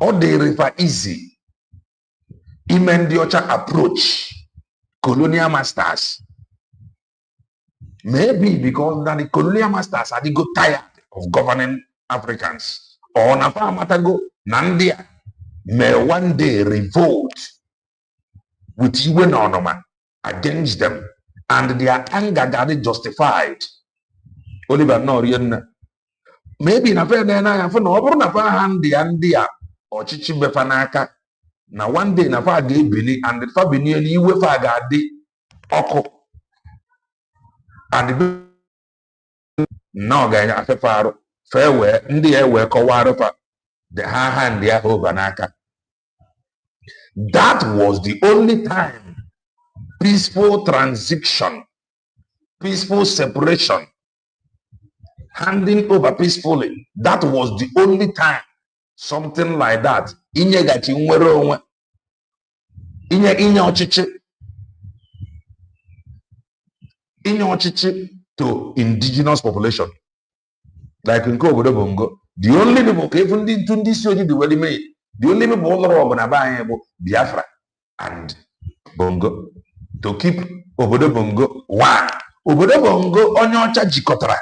Or they refer easy. Ime ndị ọcha approach colonial masters. Maybe because the colonial masters had got tired of governing Africans. Or na fa matago Nandia may one day revolt with iwe na ọnụma against them, and their anger got justified. Oliver Norian. Maybe na fe na ya fe na ọ bụrụ na fa ha ndị a ọchịchị befa n'aka na one day na fa ga-ebili and fa binie n'iwe fa ga-adị ọkụ and na ọ ga-enye afefe arụ fe wee ndị ya wee kọwara fa ha ndị ahụ over n'aka. That was the only time peaceful transition, peaceful separation, handing over peacefully. That was the only time something like that. Inyegachi nwere onwe. Inye ọchịchị to indigenous population. Like nke obodo Bongo. The only people even ndị isi ojii dị weli mee. The only people lụrụ ọgụ na be anyị bụ Biafra and Bongo. To keep obodo Bongo one. Obodo Bongo onye ọcha jikọtara.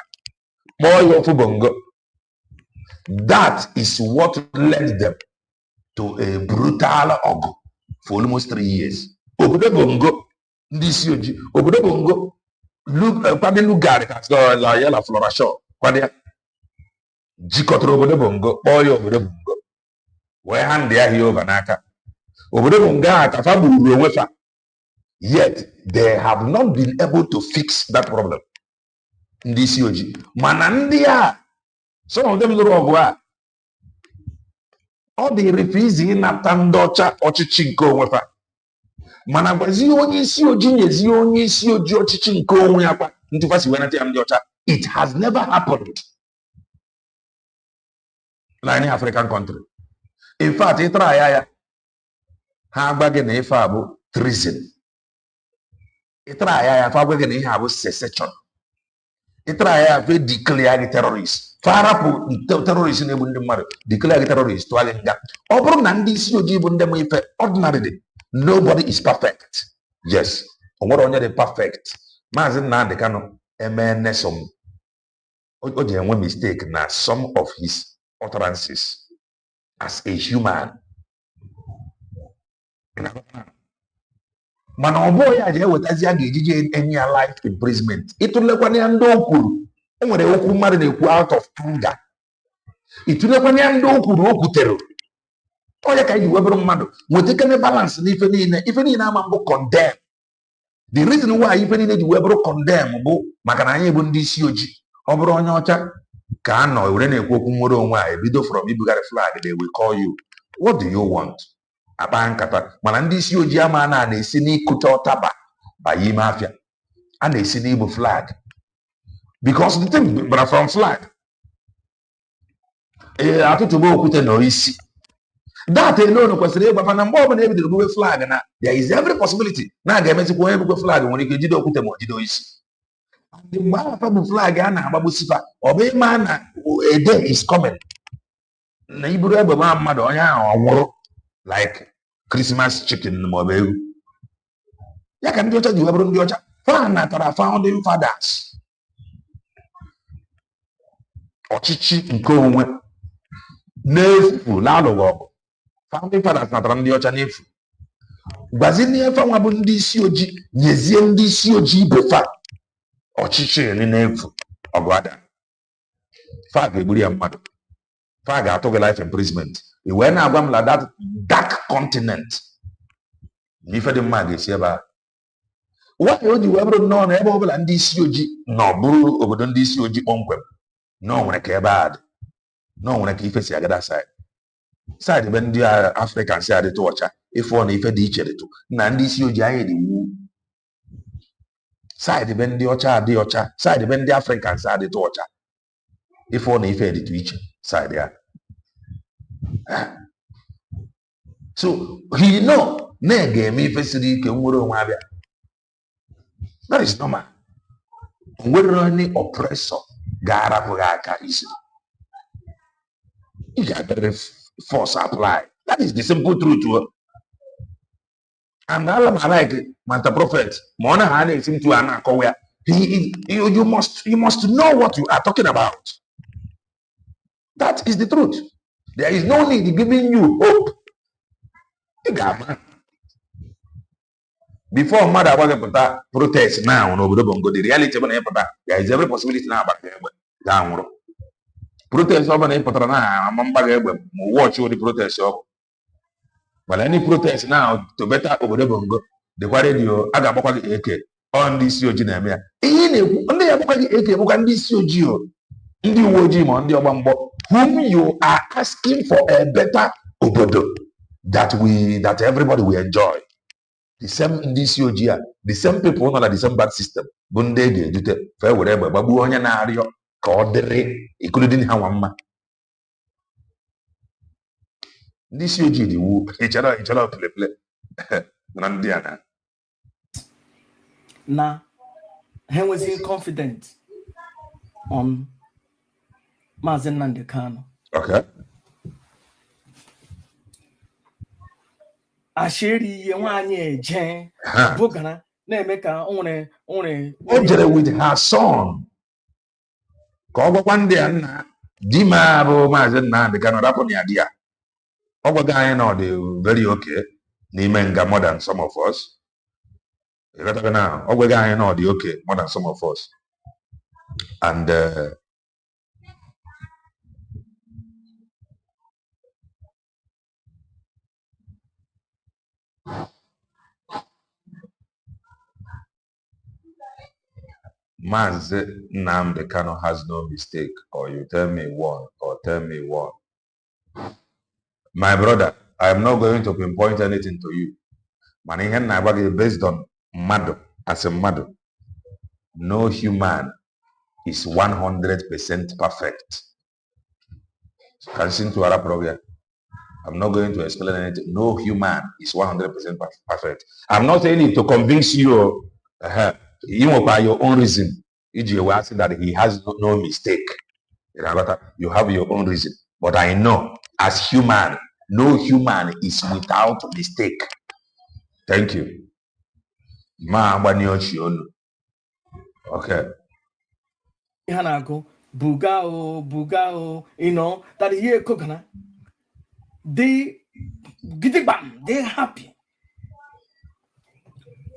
Bongo. That is what led them to a brutal ogu for almost 3 years. Obodo Bongo, this yoji, Obodo Bongo, look, kwade lugari la yela flora show, kwade jikotro Obodo Bongo, Obodo Bongo, where hand there he over naka. Obodo Bongo kafabu wefa. Yet they have not been able to fix that problem. This yoji, manandia. Some of them are all the refusing na tandocha ọchịchị nke onwe fa. Mana gwazi onye isi ojii nyezi onye isi ojii ọchịchị nke onwe ya kwa ntụfasi wenata ya ndị ọcha. It has never happened in any African country. In fact, ịtara ya ha agbaghị na ife a bụ treason. Ịtara ya fa agbaghị na ihe a bụ secession. try to declare terrorists. Farapu terrorists in Ebundimar, declare terrorists to Alinga. Obro Nandi Sioji Bundem ordinarily. Nobody is perfect. Yes. What only the perfect. Mazi Nnamdi Kanu, MNSM. Oje one mistake na some of his utterances as a human. Mana ọbọ ya je wetazi a ga-ejije enye ya life imprisonment. Ịtụlekwana ya ndị o kwuru. O nwere okwu mmadụ na-ekwu out of anger. Ịtụlekwana ya ndị o kwuru o kwutere. Ọ ya ka iji webere mmadụ nwetakene balance n'ife niile. Ife niile ama mbụ condemn. The reason why ife niile ji webere condemn bụ maka na anyị bụ ndị isi ojii. Ọ bụrụ onye ọcha ka a nọ were na-ekwu okwu nwere onwe a ebido from ibugharị flag they will call you. What do you want? Akpa nkata mana ndị isi ojii ama na-esi n'ịkụcha ọtaba banye ime afịa a na-esi n'igbo flag because the thing bara from flag atụtụba okwute na isi that alone kwesịrị ịgbafa na mgbe ọbụla ebidoro bugbe flag na there is every possibility na a ga-emezikwa onye bugbe flag nwere ike jide okwute ma o jide isi mgbe afa bụ flag a na-agbagbusifa ọ bụ ịma na a day is coming na iburu egbe ma mmadụ onye ahụ ọ nwụrụ like Christmas chicken maọbụ ewu ya ka ndị ọcha ji webụrụ ndị ọcha fa natara founding fathers ọchịchị nke onwe n'efu na-alụghị ọgụ founding fathers natara ndị ọcha n'efu gbazi n'ife nwa bụ ndị isi ojii nyezie ndị isi ojii ibe fa ọchịchị eri n'efu ọgụ ada fa ga-egburu ya mmadụ fa ga-atụ gị life imprisonment i wee na-agwa m la that dark continent n'ife dị mma ga-esi ebe a nwanyị o ji wee bụrụ nnọọ na ebe ọbụla ndị isi ojii nọ bụrụ obodo ndị isi ojii kpọmkwem nọọ nwere ka ebe a dị nọọ nwere ka ife si agada saịdị ebe ndị Afrịkan si adịtụ ọcha ịfụ na ife dị iche dịtụ na ndị isi ojii anyị dị wu saịdị ebe ndị ọcha adị ọcha saịdị ebe ndị Afrịkan si adịtụ ọcha ịfụ na ife dịtụ iche saịdị ya. So he know na ga-eme ife siri ike nwere onwe abịa. That is normal. Nwere onye oppressor ga-arapụ gị aka isi. You ga-adịrị force apply. That is the simple truth. And ala ma like Manta Prophet ma ọ na ha na-esi mtu a na-akọwa ya. You must know what you are talking about. That is the truth. There is no need giving you hope. Before mother was a protest now n'obodo Bongo, the reality bụ na ịpụta there is every possibility na agba egbe ga-anwụrụ. Protest ọ bụla ịpụtara na ama mgbaga egbe ma watch the protest ọkụ. But any protest now to better obodo Bongo dịkwa redio a ga-agbakwa gị eke ọ ndị isi ojii na-eme ya. Ihe na-ekwu ndị ya agbakwa gị eke bụkwa ndị isi ojii o ndị uwe ojii ma ndị ọgba mgbọ whom you are asking for a better obodo that everybody will enjoy. The same ndị isi ojii a the same people nọ na the same bad system bụ ndị ga-edute fee were egbe gbagbuo onye na-arịọ ka ọ dịrị including ha nwa mma. Ndị isi ojii dị wu ịchọrọ pelepele na ndị a na ha enweghị confident on Mazi Nnamdi Kanu. Okay. Asheri ihe nwaanyị eje bụgara na-eme ka o jere with her son ka ọ gwakwa ndị a nna di ma bụ Mazi Nnamdi Kanu rapụ na ya di ya ọ gwaga anyị na ọ dị very okay n'ime nga more than some of us. Ọ gwaga anyị na ọ dị okay more than some of us and Mazi Nnamdi Kanu has no mistake, or you tell me one, or tell me one. My brother, I am not going to pinpoint anything to you. But based on madu, as a madu, no human is 100% perfect. Can you sing to Arab program? I'm not going to explain anything. No human is 100% perfect. I'm not saying it to convince you. You by your own reason. EJ asking that he has no mistake. You have your own reason. But I know, as human, no human is without mistake. Thank you. Okay. Bugao, you know, that here coconut. They happy.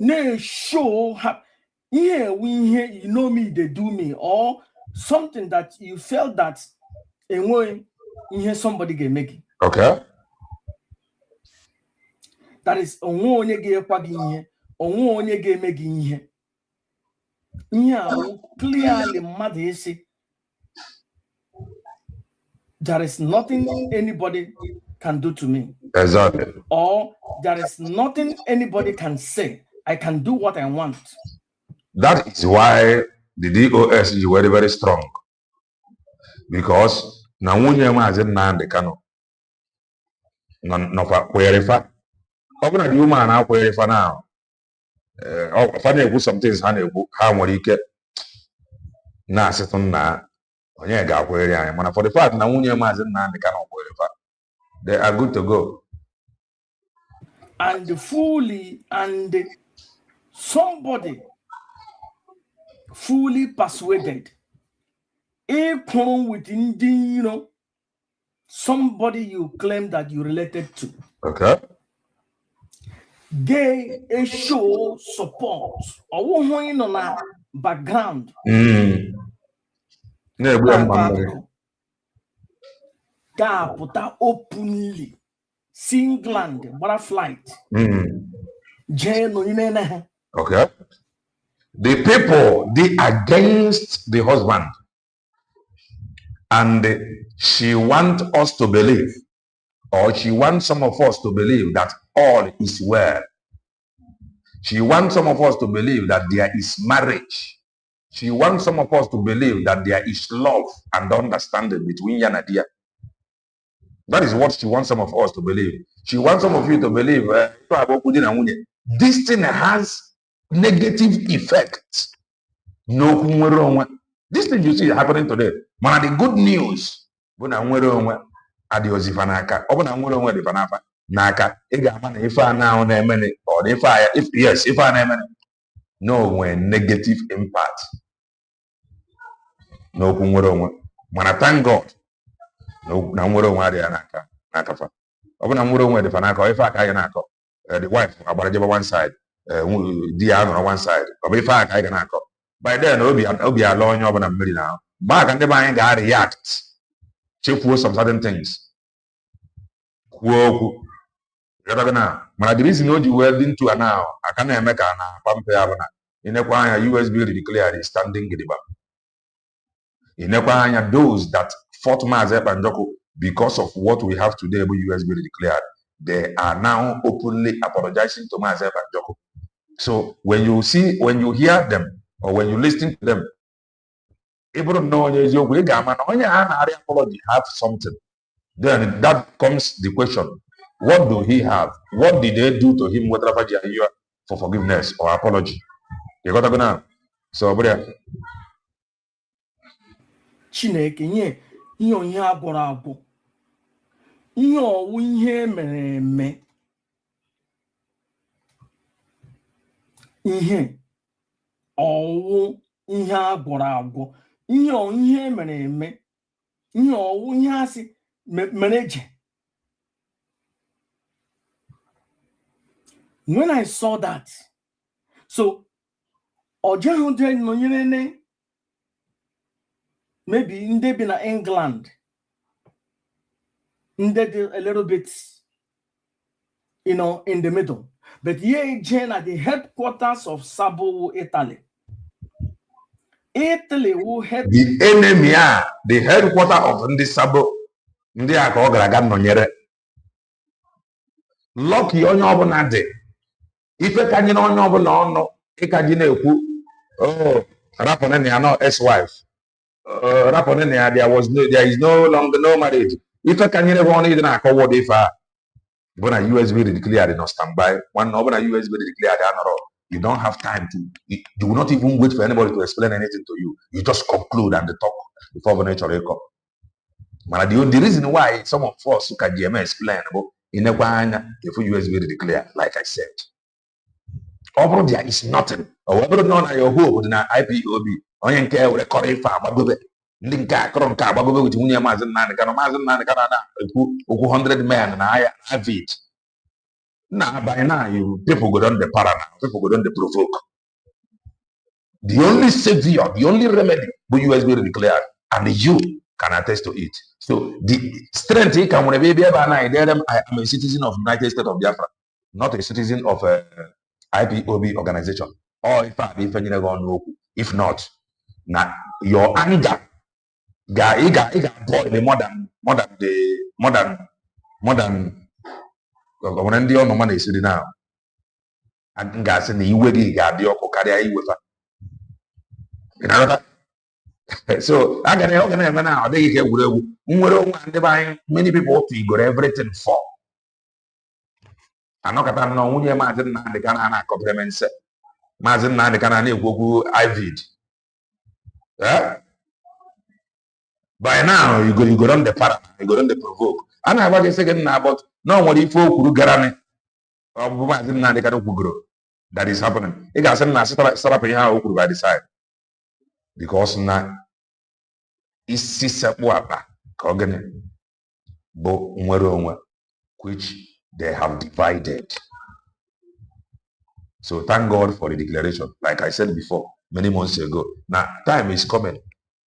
No show yeah, we hear you know me, they do me, or something that you felt that in way you hear somebody get making. Okay. That is onye get here, onye get making here. Yeah, clearly mother say there is nothing anybody can do to me. Exactly. Or there is nothing anybody can say. I can do what I want. That is why the DOS is very, very strong. Because now when you Mazi Nnamdi Kanu, no kwerifa. Open a human now kwerifa now. Funny put some things how ike na asitun na onye ga kweri anya. Mana for the fact na nwunye Mazi Nnamdi Kanu kwerifa, they are good to go. And somebody fully persuaded, within the, you know, somebody you claim that you related to. Okay. They show support or in on a background. That put that openly, singland, butterfly. Okay. The people, they against the husband. And she wants us to believe, or she wants some of us to believe that all is well. She wants some of us to believe that there is marriage. She wants some of us to believe that there is love and understanding between Yanadia. That is what she wants some of us to believe. She wants some of you to believe this thing has negative effects. No, this thing you see happening today. Man, the good news. No, when negative impact. No, man, thank God. No, the wife about one side, the other on one side. By then, I'll be alone over a million now. Back and the mind got react. Check for some certain things. Whoa, the reason you welding to now, I can't make a pump in a USB declared is standing gidiba. In a those that fought Mazi and Joko because of what we have today, USB declared, they are now openly apologizing to Mazi and Joko. So when you hear them or when you listen to them, even though apology have something, then that comes the question: what do he have? What did they do to him for forgiveness or apology? You got to go now. So, brother. Chineke nye ihe onye agwọrọ agwọ, ihe ọwụ ihe mere eme, ihe ọwụ ihe agwọrọ agwọ, ihe mere eme, ihe ọwụ ihe asị mere eje. When I saw that, so ojehude nonyere maybe in England, a little bit, you know, in the middle. But here Jane at the headquarters of Sabo, Italy. Italy will help the enemy, the headquarters of the Sabo. Lucky on your bonade. If you can on your bono, oh, Raponene, no ex-wife. Raponene, there is no longer no marriage. If I can never want to call if when a USB declared in standby, one over a USB declared another. You don't have time to, you will not even wait for anybody to explain anything to you. You just conclude and talk before the nature come. But the reason why some of us who can GM explain about in a if USB declare, like I said. Overall, there is nothing. However, none of your hope in an IPOB. Only care with a current farm. Linka, Kronka, Babu, with Munia Mazi Nnamdi Kanu, Mazi Nnamdi Kanu, 100 men, and I have it. Now, by now, people go down the para now, people go down the provoke. The only savior, the only remedy, will USB declared, and you can attest to it. So, the strength he can, when a baby, I am a citizen of the United States of Biafra, not a citizen of a IPOB organization. Or if not, now your anger. He got boil more than when the other man is now. I can gas in the way got the Okaria with so I can organize now. They get many people figure everything for. I'm not going to know when you're Mazi Nnamdi Kanu compliments Mazi Nnamdi Kanu go IVD. By now, you go on the para, you go on the provoke. And I was saying now, but no one if you garane that is happening. You guys are set up here by the side because now it's Sisapwapa Kogane Bo Mweronwa, which they have divided. So thank God for the declaration. Like I said before, many months ago. Now time is coming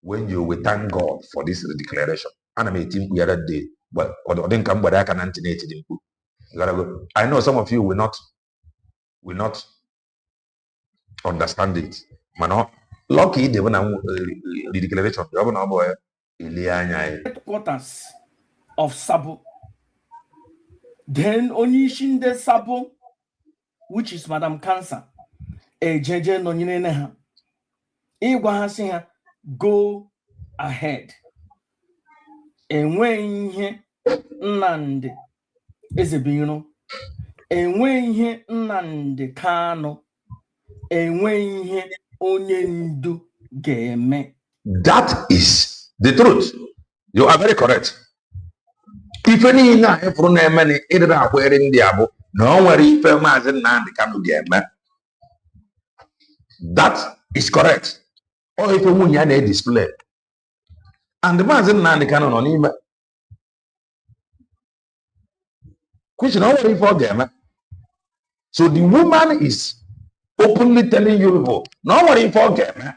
when you will thank God for this declaration. And I may think the other day, but I didn't come, but I can antinate it. I know some of you will not understand it. Man, lucky they want the declaration. Headquarters of Sabo. Then Onishinde Sabo, which is Madam Cancer, a JJ Nonyineha. Iwahasia, go ahead. And when he Nnamdi is a bino, and when he Nnamdi Kanu, and when he Onyendu Game. That is the truth. You are very correct. If any now from many either wearing the abo, no worry, Mazi Nnamdi Kanu game. That is correct. Or if you have a display. And the Mazi Nnamdi Kanu on him. Which no worry for game. So the woman is openly telling you, no worry for game.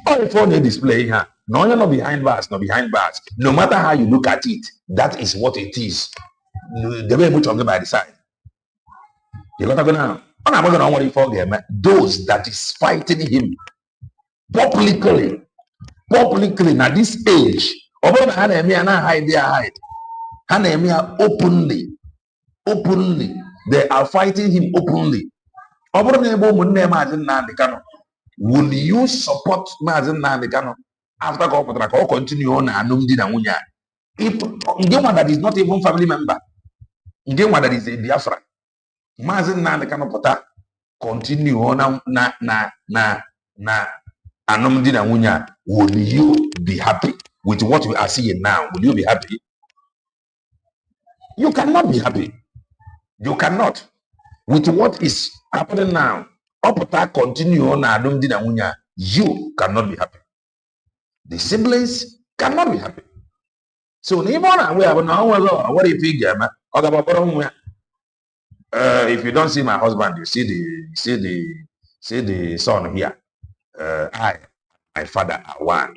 Or if you display here. No, you're not behind bars, not behind bars. No matter how you look at it, that is what it is. The way much of them by the side. You got to go now. I'm not going to forget those that is fighting him publicly now this age. Over hide. Openly. They are fighting him openly. Will you support Mazi Nnamdi Kanu after God continue on Anumdi na Munya? If one that is not even family member, one that is a Biafra, Mazi Nnamdi Kanu pota continue on na Anumdi na Munya, will you be happy with what we are seeing now? Will you be happy? You cannot be happy. You cannot. With what is happening now, continue on Anumdi na Munya, you cannot be happy. The siblings cannot be happy. So we have no what if you get if you don't see my husband, you see the son here. My father are one.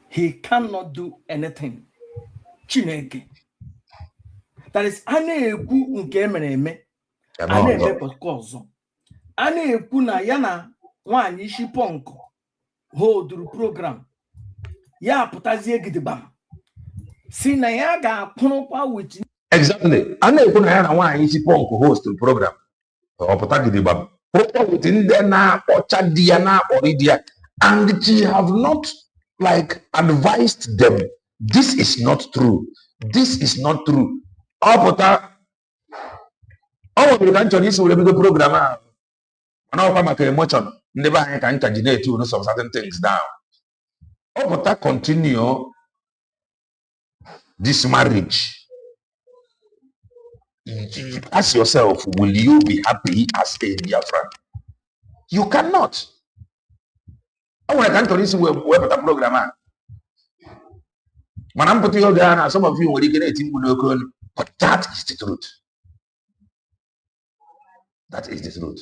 He cannot do anything. Chineke. That is ane-ekwu nke mere ane-eme podcast. Ane-ekwu na yana nwaanyị isi punk hold program. Ya pụtazie gidigba. Si na ya ga-akwụrụkwa with exactly. Ane-ekwu na yana nwaanyị isi punk host program. Ọ pụta gidigba. With ndị na-akpọcha di ya na-akpọrị di ya. And she have not like advised them. This is not true. This is not true. Ọ we can turn this with a program. And now I'm a emotion. Never can candidate to some certain things down. Oh, but that continue this marriage. Ask yourself, will you be happy as a Biafran? You cannot. I want to come to this web program. Man, I'm putting you down. Some of you will get it, but that is the truth. That is the truth.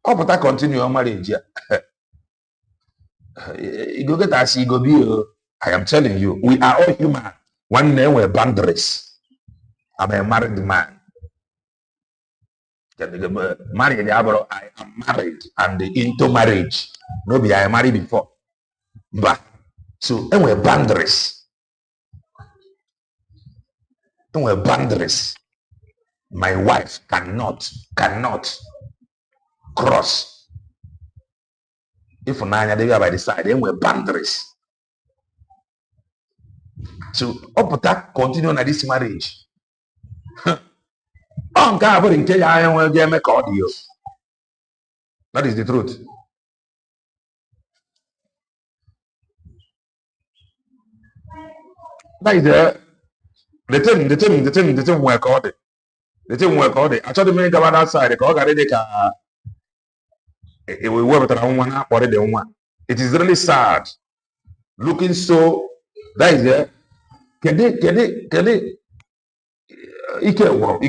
Oh, but I continue your marriage. You go get us, you go be. I am telling you, we are all human. One day we're boundaries. I'm a married man. Married, I am married and into marriage. Nobody I married before. But so and we're boundaries. And we're boundaries. My wife cannot cross. If Nanya they are by the side, then we're boundaries. So up that continue on this marriage. On covering tell I will get make audio. That is the truth. That is the thing work all day. The thing work all day. I told the man go outside, the call it will work with one. It is really sad. Looking so that is there. Can they Ike woro.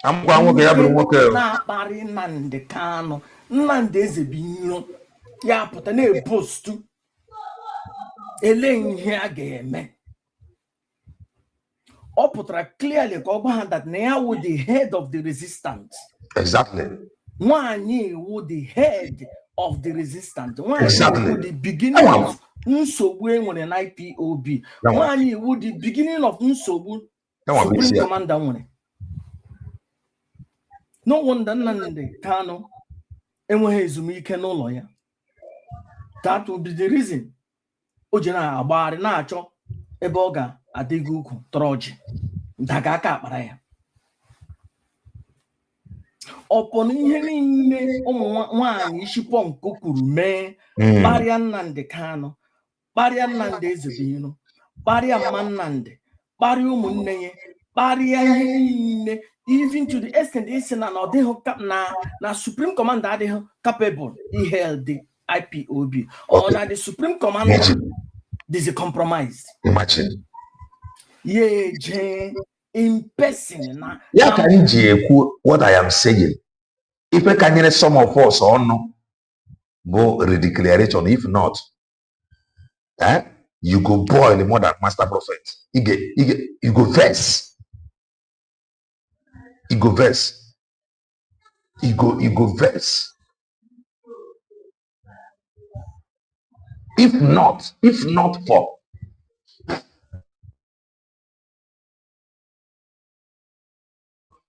I'm going to get a na-akparị Nnamdi Kanu. Nnamdi Ezebiro ya pụta na-epostu ele ihe a ga-eme. Ọ pụtara clearly ka ọ gwa ha that na ya wụ the head of the resistance. Exactly. Nwanyị wụ the head of the resistance. Nwanyị wụ the beginning of nsogbu enwere na IPOB. Nwanyị wụ the beginning of nsogbu Supreme Commander nwere. No wonder Nnamdi Kanu enweghị ezumike n'ụlọ ya. That will be the reason o ji na-agbagharị na-achọ ebe ọ ga-adịghị ukwu tọrọ ọjị daga aka akpara ya. Ọpọnụ ihe niile ụmụ nwaanyị isi pọnkụ kwuru mee kparịa Nnamdi Kanu, kparịa Nnamdi Ezebiro, kparịa mma Nnamdi, kparịa ụmụnne ya, kparịa ihe niile, even to the extent is na na Supreme Commander adịghị capable iheld the IPOB or na the Supreme Commander is compromised. Imagine. Yeah, in person na. Yeah, can you what I am saying? If I can get some of us or no, go redeclaration. If not, you go boil more than Master Prophet. You go verse. You go verse. You go verse. If not for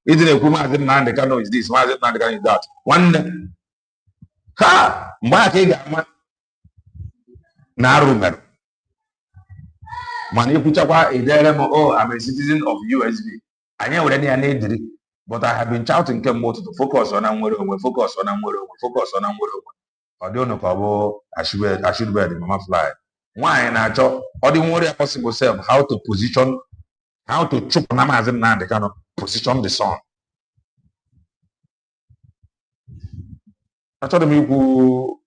isn't a woman Mazi Nnamdi Kanu is this, Mazi Nnamdi Kanu is that. One ha Mbaka Narumer. Man, you put up I'm a citizen of USB. I know already an age, but I have been shouting more to focus on focus on I don't know I should wear the mama fly. Why and I thought or the more possible self how to position, how to chop Mazi Nnamdi Kanu position the song. I told him you go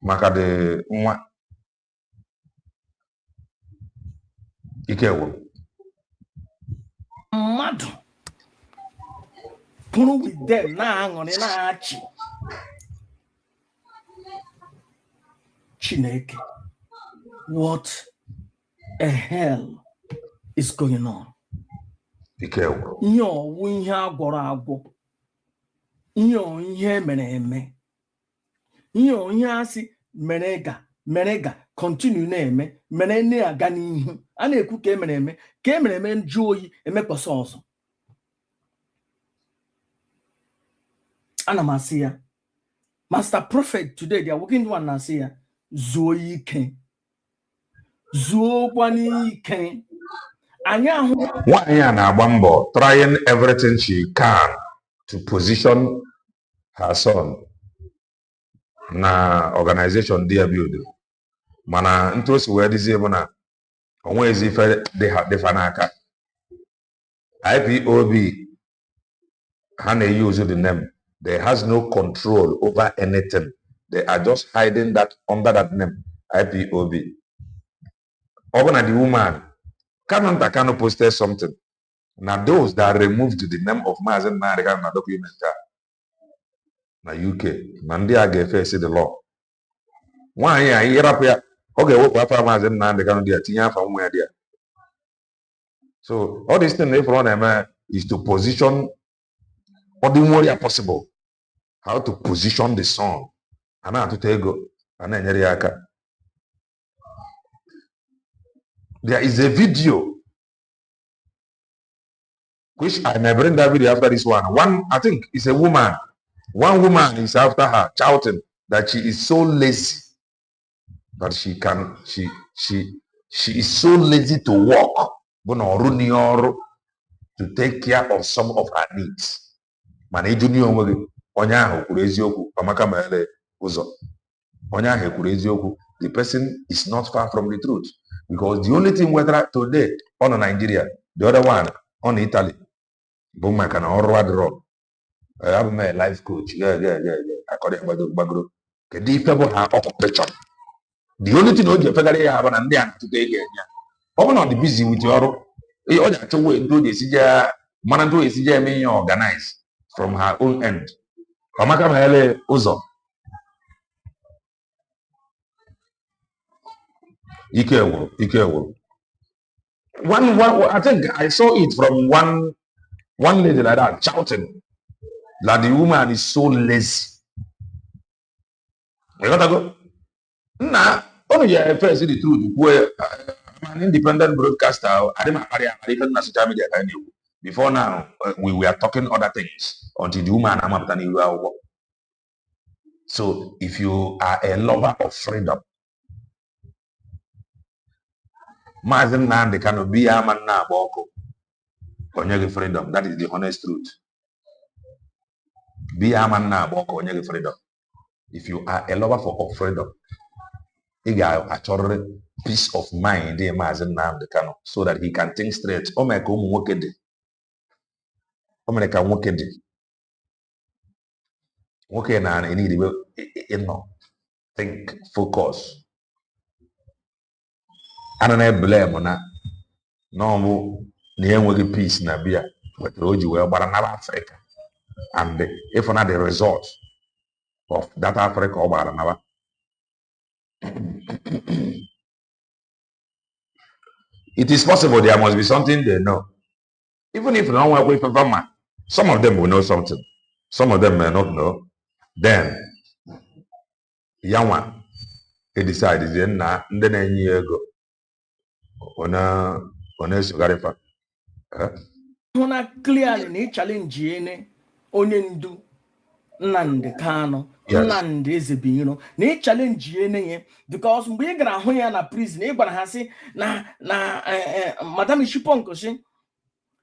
maka de nwa ike wo mmadụ pụrụ with them na-aṅụrị na-achị Chineke. What a hell is going on? Ike wo ihe ọwụ ihe agwọrọ agwọ, ihe mere eme, ihe asị mere ga continue na-eme mere na-aga n'ihu. A na-ekwu ka emere eme njụ oyi emekpọsa ọzọ. Anamasia. Master Prophet today, they are working one Nasia. Zoe Ken. Zoe Ken. Anya Bambo trying everything she can to position her son na organization dia build. Mana ntosi wee dizie bụ na onwe ezi ife dị fa n'aka. IPOB ha na-use the name. They has no control over anything. They are just hiding that under that name, IPOB. Over the woman, Kanu posted something. Now those that removed the name of Mazi Nnamdi Kanu na document na UK, na ndị a ga-efesi the law. Nwaanyị a ịrapụ ya, ọ ga-ewepụ afa Mazi Nnamdi Kanu dị ya, tinye afa nwa ya dị ya. So all this thing if one is to position all the more possible. How to position the son. And how to take go. There is a video which I may bring that video after this one. I think it's a woman. One woman is after her shouting that she is so lazy that she is so lazy to walk to take care of some of her needs. The person is not far from the truth, because the only thing whether today on Nigeria, the other one on Italy, I have my life coach. According to occupation. The only thing you have to take care. Open not busy with your organize from her own end. One, I think I saw it from one lady like that shouting that the woman is so lazy. You gotta go. Nah, only you first see the truth. Where I'm an independent broadcaster. I didn't even social media. Before now, we were talking other things until the woman I'm up to. So if you are a lover of freedom, Mazi Nnamdi Kanu be a man na boko. Onyege freedom. That is the honest truth. Be a man na boko onyege freedom. If you are a lover of freedom, you got a peace of mind in Mazi Nnamdi Kanu so that he can think straight. Oh my God, okay, now I need to think, focus. I don't blame on no near peace na beer, but Roji well, but another Africa. And if not the result of that Africa or another. It is possible there must be something they know. Even if no one way from man, some of them will know something. Some of them may not know. Then, young one, he decided then then year ago. On a sugarifa. Clearly, challenge Onyendu Nnamdi Kanu. Nnamdi Ezebino. Ne challenge because we gonna hold na prison. We gonna say na Madam Ishiponko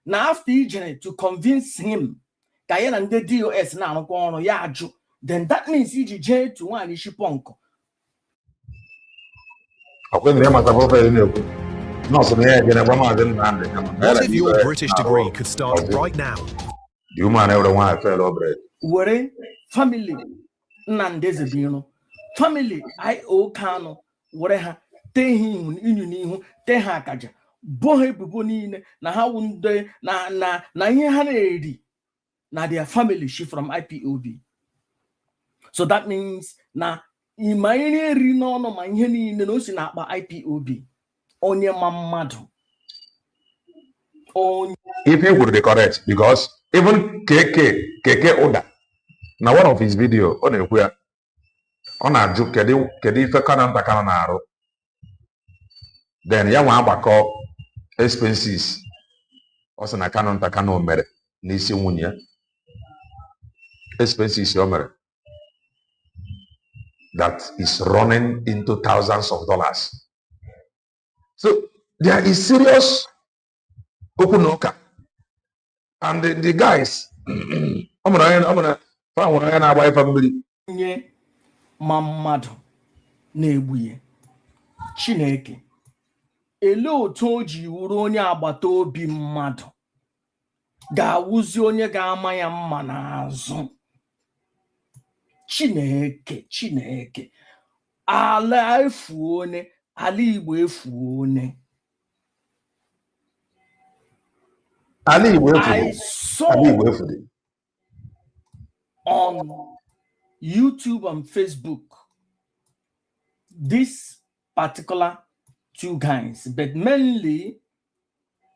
na after ijene to convince him Kaya and the DOS na no yaju. Then that means EJ to one Ishiponko. What if your British degree could start right now? You man ever want to fail over it. Were family Nnamdi Ezebino. Family I.O. Kanu. Were ha te him in te ha kaja. Bohe bubonine na ha wunde na ihe ha na-eri na their family she from IPOB. So that means na ima ihe eri n'ọnụ ma ihe niile na o si na akpa IPOB. Onye mamadu. If he would be correct, because even KK Oda, now one of his video on a where on a joke kedi fe kanan takanaro. Then ya wa bako expenses also na kanan takano mere nisi wunya. expenses that is running into thousands of dollars. So there is serious okunoka, and the guys, I'm gonna find family. Mamadu na-egbuye Chineke ele otu o ji wuru onye agbata obi mmadụ ga-awụzi onye ga-ama ya mma n'azụ. Chineke ala efuone, ala Igbo efuone. I saw on YouTube and Facebook this particular two guys, but mainly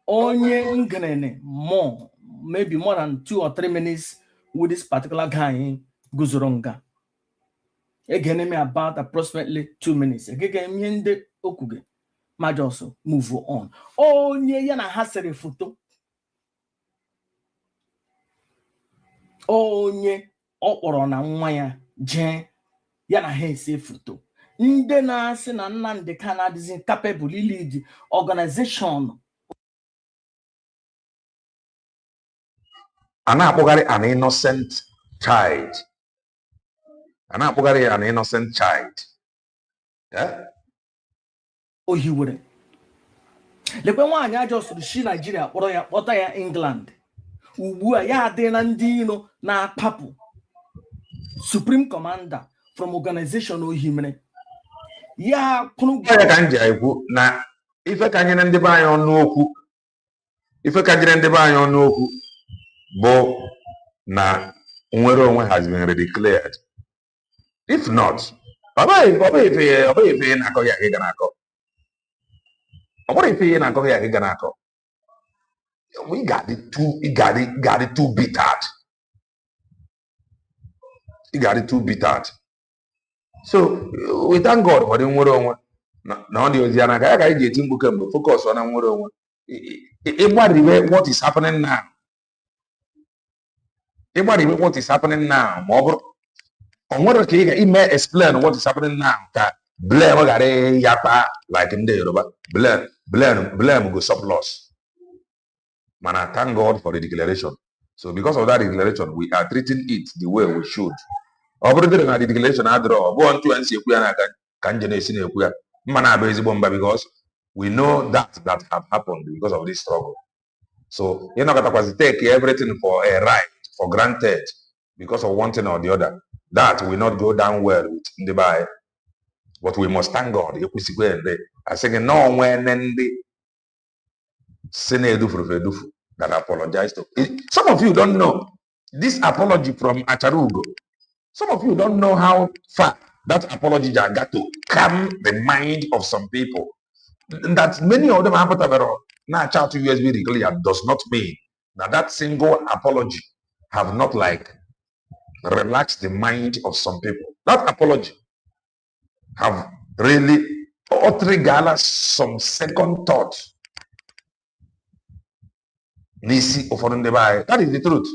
onye ngrene more, maybe more than 2 or 3 minutes with this particular guy Guzoronga. Again, me about approximately 2 minutes. Again, me okuge. Majoso move on. Onye yana hasere photo. Onye okporo na nwa ya je yana ha ese foto. Nde na-asị na Nnamdi Kanu adịghị capable lead organization. Ana-akpọgharị an innocent child. Ana-akpọgharị an innocent child. Yeah? Ohiwere. Lekwe nwaanyị ajọ sụrụ shi Nigeria kpọta ya England. Ugbu a ya adị na ndị ino na-akpapụ Supreme Commander from organization Ohimere. Ya kwuru ya ka nji ekwu na ife ka nyere ndị be anyị ọnụ okwu. Ife ka nyere ndị be anyị ọnụ okwu bụ na nwere onwe has been declared. If not, ọ bụghị ife na-akọ ya ka ị ga na-akọ. Ọ bụrụ ife ihe na-akọ ya ka ị ga na-akọ. We got it too bittered. He got it too bittered. So we thank God for the nwere onwe na ọ dị ozi ya n'aka ya ka anyị ji eti mkpu kemgbe focus on nwere onwe. Ịgbariwe what is happening now. Ịgbariwe what is happening now ma ọ bụrụ o nwere ka ị ga-ime explain what is happening now ka blame ghara yakpa like ndị Yoruba blame go surplus. Man, thank God for the declaration. So because of that declaration, we are treating it the way we should. The declaration because we know that have happened because of this struggle. So you're not going to take everything for a right, for granted, because of one thing or the other. That will not go down well with Ndibai. But we must thank God. I say no when that apologize to. Some of you don't know this apology from Acharugo. Some of you don't know how far that apology got to calm the mind of some people. That many of them have now chat to USB declare does not mean that single apology have not like relaxed the mind of some people. That apology have really triggered some second thought. Nisi ofodundebai. That is the truth.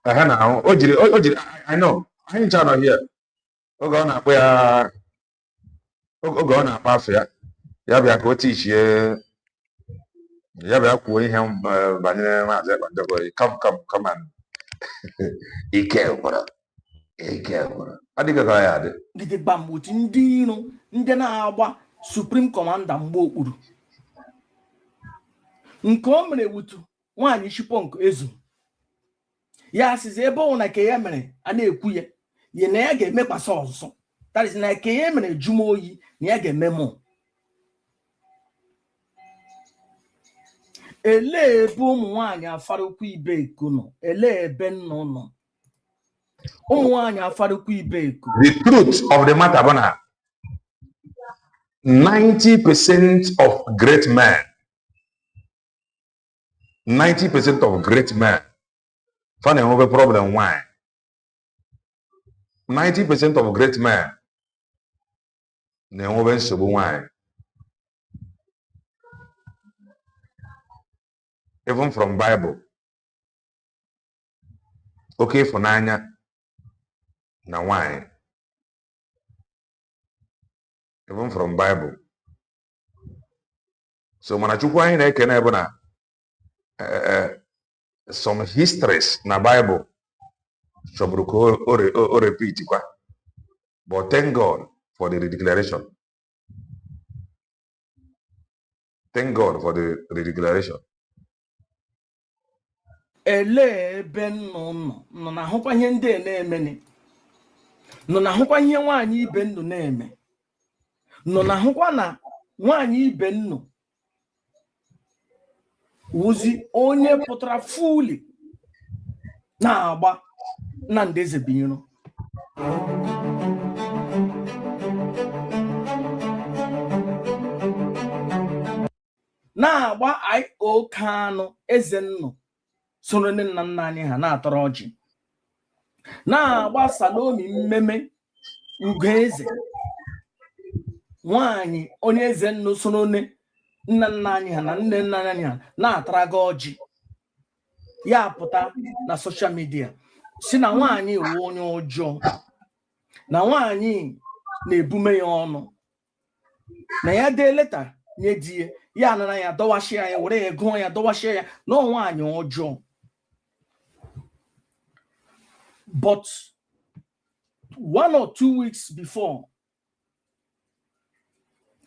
Now, I know. I ain't trying to hear. Ogona where Ogona Mafia. Yabia go teach ye. Yabia go him come and Did bamboo Indino, Indena Supreme Commander Mbo Nkomre wutu nwanyị shipong ezu. Ya size ebe ọ na ke ya mere ana ekwuye. Ye na ya ga-eme kwasa ọzọ. That is na ke ya mere juma oyi na ya ga-eme mo. Ele ebe ụmụ nwanyị afarukwu ibe eko no. Ele ebe nno no. Ụmụ nwanyị afarukwu ibe eko. The truth of the matter bana 90% of great men 90% of great men find a problem. Why? 90% of great men na-enwebe nsogbu nwanyị. Even from Bible, oke ịfụnanya na nwanyị. Even from Bible. So mana Chukwu anyị na-ekene bụ na some histories na Bible chọburu ka o repeat kwa. But thank God for the redeclaration. Thank God for the redeclaration. Ele ebe nọ na ahụkwa ihe ndị na-emeni, nọ na ahụkwa ihe nwaanyị ibe nnụ na-eme, nọ na ahụkwa na nwaanyị ibe nnụ wụzi onye pụtara fuli na-agba Nnamdi Ezebinyo. Na-agba I.O. Kanu Ezenno soro nne na nna anyị ha na-atọrọ ọjị, na-agba Salomi Mmeme Ugeze nwaanyị onye Ezenno soro nne nna anyị ha na nne nna anyị ha na-ataraga ọjị. Ya pụta na social media si na nwaanyị wụ onye ọjọọ, na nwaanyị na-ebume ya ọnụ, na ya dee leta nye di ya nana ya dọwashia ya, were ya gụọ ya dọwashia ya na nwaanyị ọjọọ. But 1 or 2 weeks before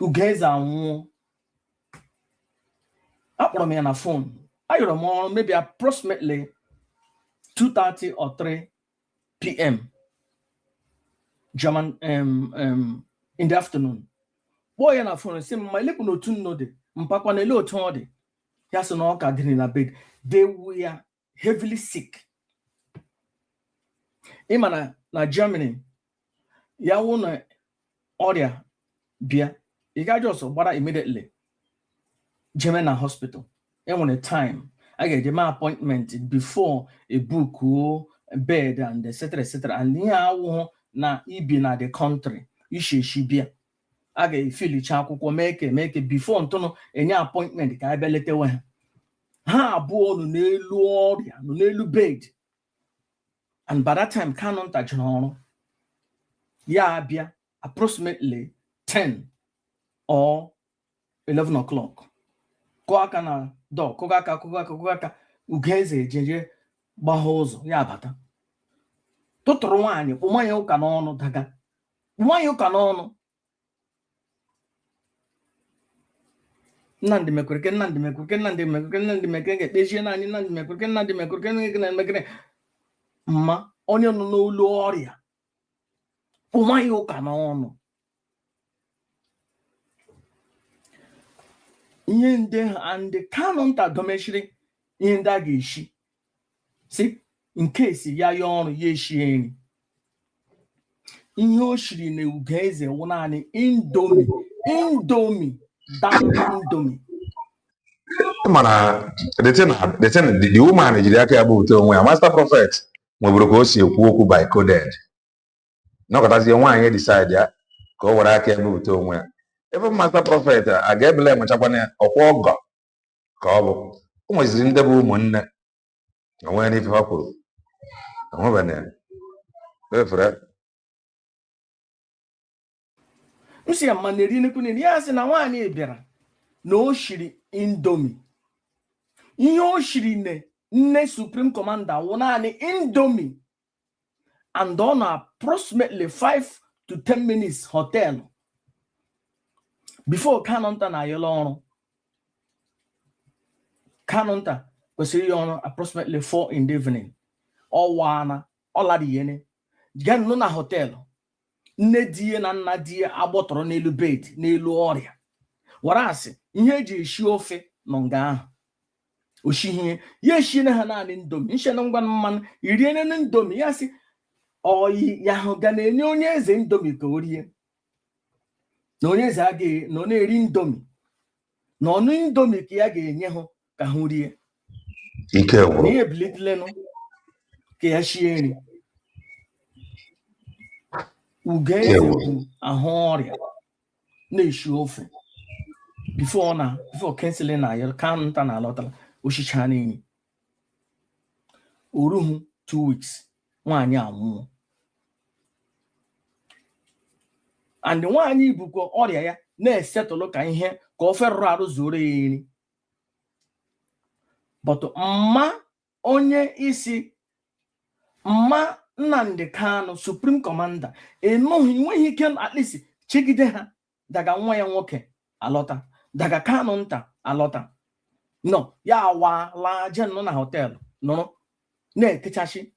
Ugeze anwụọ, akpọrọ m ya na phone. Ayọrọ m ọrụ maybe approximately 2:30 or 3 p.m. German in the afternoon. Boy ya na phone sị m ma ilepụ n'otu nno dị mpakwa na ele otu ọ dị. Ya sị na ọ ka dịrị na bed. They were heavily sick. Ịma na Germany ya wụ na ọrịa bịa, ị gaghị ọsọ gbara immediately jeme na hospital. Enwere time I get my appointment before a book or a bed and etc. And here na ibi na the country ishi bia I get feel akwụkwọ make it before ntono enye appointment ka abelete we ha abụọ no n'elu ọrịa no n'elu bed. And by that time Kanu ntajiri ọrụ ya abịa approximately 10 or 11 o'clock. Kụaka na door, kụaka Ugeze ejeje gbagha ụzọ ya abata, tụtụrụ nwaanyị kpụmanya ụka n'ọnụ daga, kpụmanya ụka n'ọnụ. Nnamdi mekwere ga-ekpezie naanị Nnamdi mekwere mma onye nọ n'olu ọrịa kpụmanya ụka n'ọnụ. Ihe ndị and Kanu nta domeshiri ihe ndị a ga-eshi si nke si ya ya ọrụ ya eshi nri. Ihe o shiri na Ugeze wụ naanị indomie mana the woman jiri aka ya bụte onwe ya. Master Prophet nweburu ka o si ekwu okwu by coded nọkọtazie nwaanyị decide ya ka o were aka ya bụte onwe ya. Ebe Master Prophet a ga-ebele enwechakwana ya ọkwa ọgọ ka ọ bụ. O nweziri ndị bụ ụmụnne onwe n'ife ha kwuru onwebene efere nsi ya mana eri nekwu ya sị na nwaanyị bịara na o shiri indomie. Ihe o shiri nne Supreme Commander wụ naanị indomie, and ọ na approximately 5 to 10 minutes hotel before Kanu nta na ayọla ọrụ. Kanu nta kwesịrị ya ọrụ approximately 4 in the evening. Ọwana ọladiyene gan nọ na hotel. Nne die na nna die agbọtọrọ n'elu bed n'elu ọrịa. Warasị ihe eji eshi ofe nọ nga ahụ. Oshihe ya eshine ha naanị indomie. Nshena ngwa mmanụ iriene na indomie ya sị oyi ya hụ ga na-enye onye eze indomie ka o rie. Na onye eze agaghị na ọ na-eri indomie. Na ọnụ indomie ka ya ga-enye hụ ka ha rie. Ike gwụrụ. Na ihe bilitilenụ ka ya shie nri. Ugeze bụ ahụ ọrịa. na-eshi ofe before canceling na ya Kanu nta na alọtala oshicha n'enyi oruhu 2 weeks nwaanyị anwụọ and nwaanyị bukwa ọrịa ya na-esetụlụ ka ihe ka ofe rụrụ arụ zuoro ya eri but onye isi Nnamdi Kanu Supreme Commander enweghị ike at least chigide ha daga nwa ya nwoke alọta daga Kanu nta alọta no ya awala je nọ na hotel nọrọ na-etechachi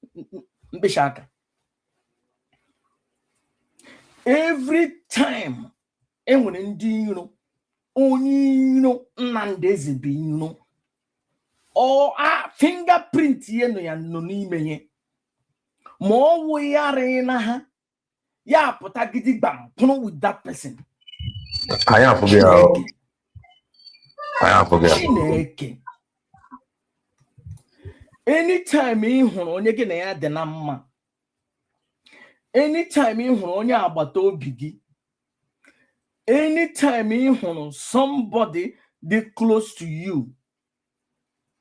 mkpịsị aka every time enwere ndị iro onye iro Nnamdi Eze bụ iro fingerprint ya nọ n'ime ihe ma ọ wụ ya rịna ha ya pụta gidigbam pụrụ with that person Chineke anytime ị hụrụ onye gị na ya dị na mma anytime ị hụrụ onye agbata obi gị anytime ị hụrụ somebody dị close to you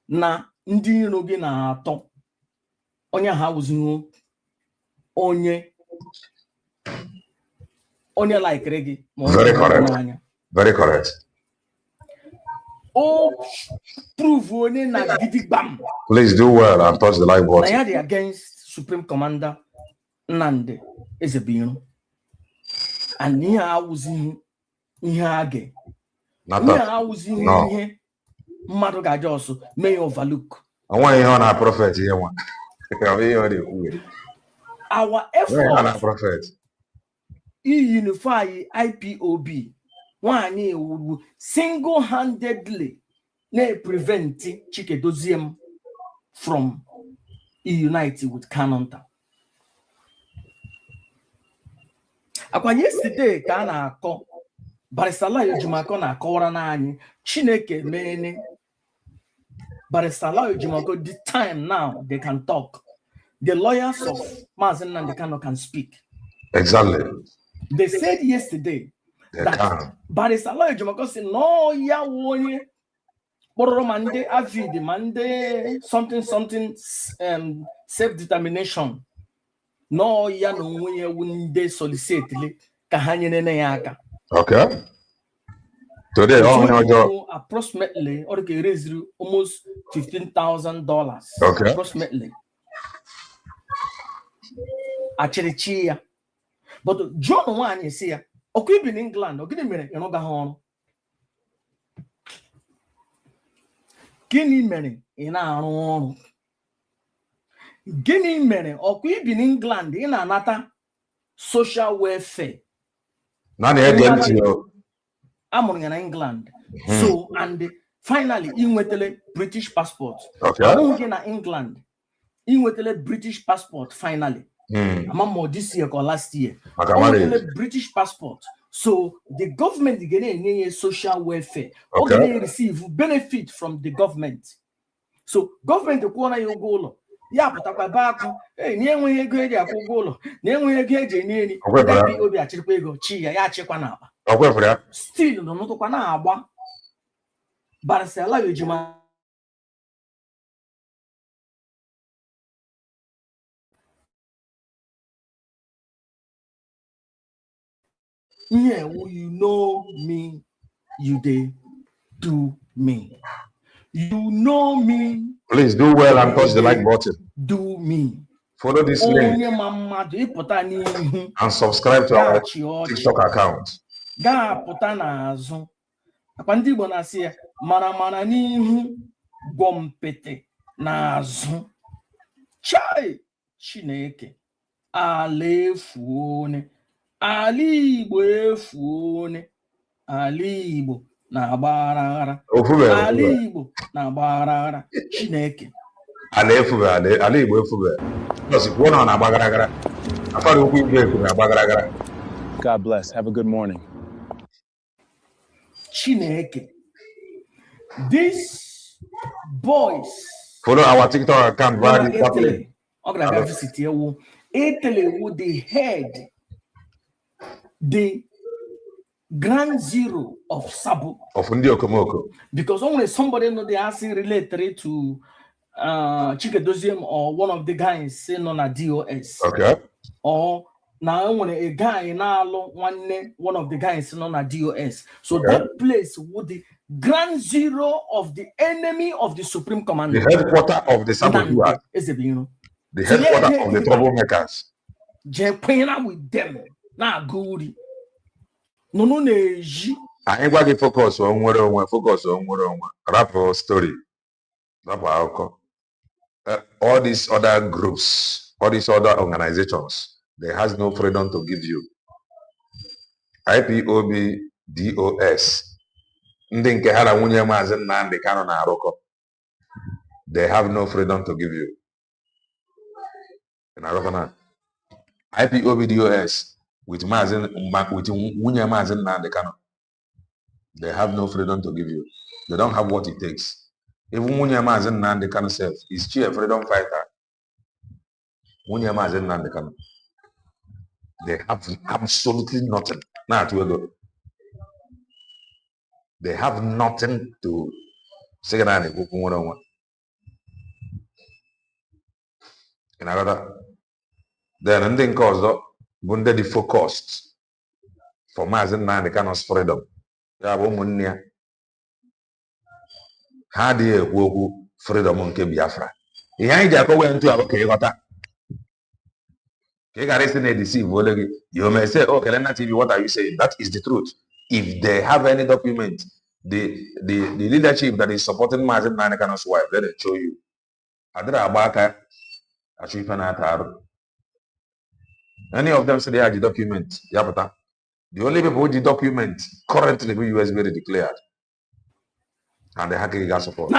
na ndị iro gị na-atọ onye ha wụzighị onye likere gị very correct. Very correct. Prove onye na gidigbam. Please do well and touch the like button. I had against Supreme Commander Nnamdi Eze and ihe awụzighị ihe age ihe awụzighị ihe mmadụ ga-aja ọsọ may overlook. Nwa ihe ọ na prophet ihe nwa. Our effort unify IPOB nwanyị ewu single-handedly na-prevent Chikedoziem from unite with Kanu nta. Akwa yesterday ka a na-akọ Barrister Ejimako na-akọwara n'anyị Chineke meene Barrister Ejimako the time now they can talk. The lawyers of Mazi Nnamdi Kanu can speak. Exactly. They said yesterday that Barrister Ejimako said no ya wonye bororo mande avid mande something self-determination no ya no wonye wunde solicitly ka ha nyere na ya aka. Okay. Today approximately or they raise almost $15,000. Okay. Approximately. Achirichi ya. But John one is here. Okay, in England, or getting minute, you know, Gahon. Guinea many in our own. Guinea many, or in England, in another social welfare. I'm in England. So, and finally, in with the British passport. Okay. I'm in England. In with the British passport, finally. I'm more this year or last year. The British passport. So the government getting social welfare. Okay. They receive benefit from the government. So government the corner you go. Yeah, but I back. Hey, near when you go, you go. Near when you get any. Obi achipego chi ya chekwa na aba. Still no to kwa na agba. Barrister Ejimako. Yeah, well, you know me, you they do me. You know me. Please do well and touch the like button. Do me. Follow this link and subscribe to our TikTok account. Ga pụta n'azụ. Akwa ndị Igbo na-asị ya mara n'ihu gwompete n'azụ. Chai Chineke ala efuone. Ali Igbo efuone. Ali Igbo na-agbara. Ali Igbo na-agbara. Chineke. Ali Igbo efube. God bless. Have a good morning. Chineke. These boys. Follow our TikTok account. Italy would the head. The ground zero of Sabu. Of Ndi Okomoko. Because only somebody know they are related to Chikedozium or one of the guys saying on a DOS. Okay. Or now when a guy now one of the guys on a DOS. So Okay. that place would the ground zero of the enemy of the Supreme Commander. The headquarter of the saboteurs. The headquarter of the troublemakers. Jequena with them. Now good. No. I ain't going to focus on what I want. Focus on what I want. Rap story. All these other groups, all these other organizations, they has no freedom to give you. IPOB, DOS. Ndị nke ha na nwunye Mazi Nnamdi Kanu na-arụkọ. They have no freedom to give you. IPOB, DOS with nwunye Mazi Nnamdi Kanu. They have no freedom to give you. They don't have what it takes. Even nwunye Mazi Nnamdi Kanu self is she a freedom fighter. Nwunye Mazi Nnamdi Kanu. They have absolutely nothing. Now to go. They have nothing to say. Then anything cause bunde the focused for Mazi Nnamdi Kanu's freedom. Ya bụ ụmụnne ya. Ha adịghị ekwu okwu freedom nke Biafra. Ihe anyị ji akọwa ntụ abụ ka ịghọta. You may say, oh, Kelena TV, what are you saying? That is the truth. If they have any document, the leadership that is supporting Mazi Nnamdi Kanu's wife, let it show you. Any of them say they have the document. The only people with the document currently be USB declared. And the hacking gas support.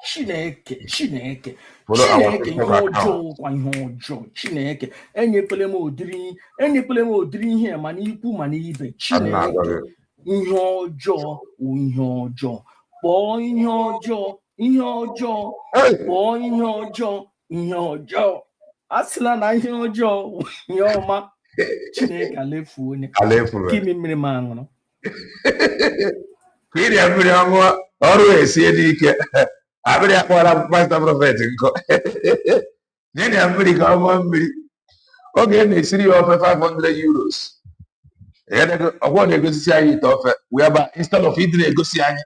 Chineke ihe ọjọọ kwa ihe ọjọọ Chineke enyekwele m odiri ihe ma n'ikwu ma n'ibe Chineke ihe ọjọọ ihe ọjọọ kpọọ ihe ọjọọ kpọọ ihe ọjọọ ihe ọjọọ asịla na ihe ọjọọ ihe ọma Chineke alefu onye kimi mmiri m aṅụrụ Kiri mmiri ọṅụọ ọrụ esie n'ike abịrị akpọrọ Master Prophet nkọ nye na mmiri ka ọṅụọ mmiri oge na-esiri ya ofe 500 euros ọgwọ na-egosisi anyị ite ofe whereby instead of ịdị na-egosi anyị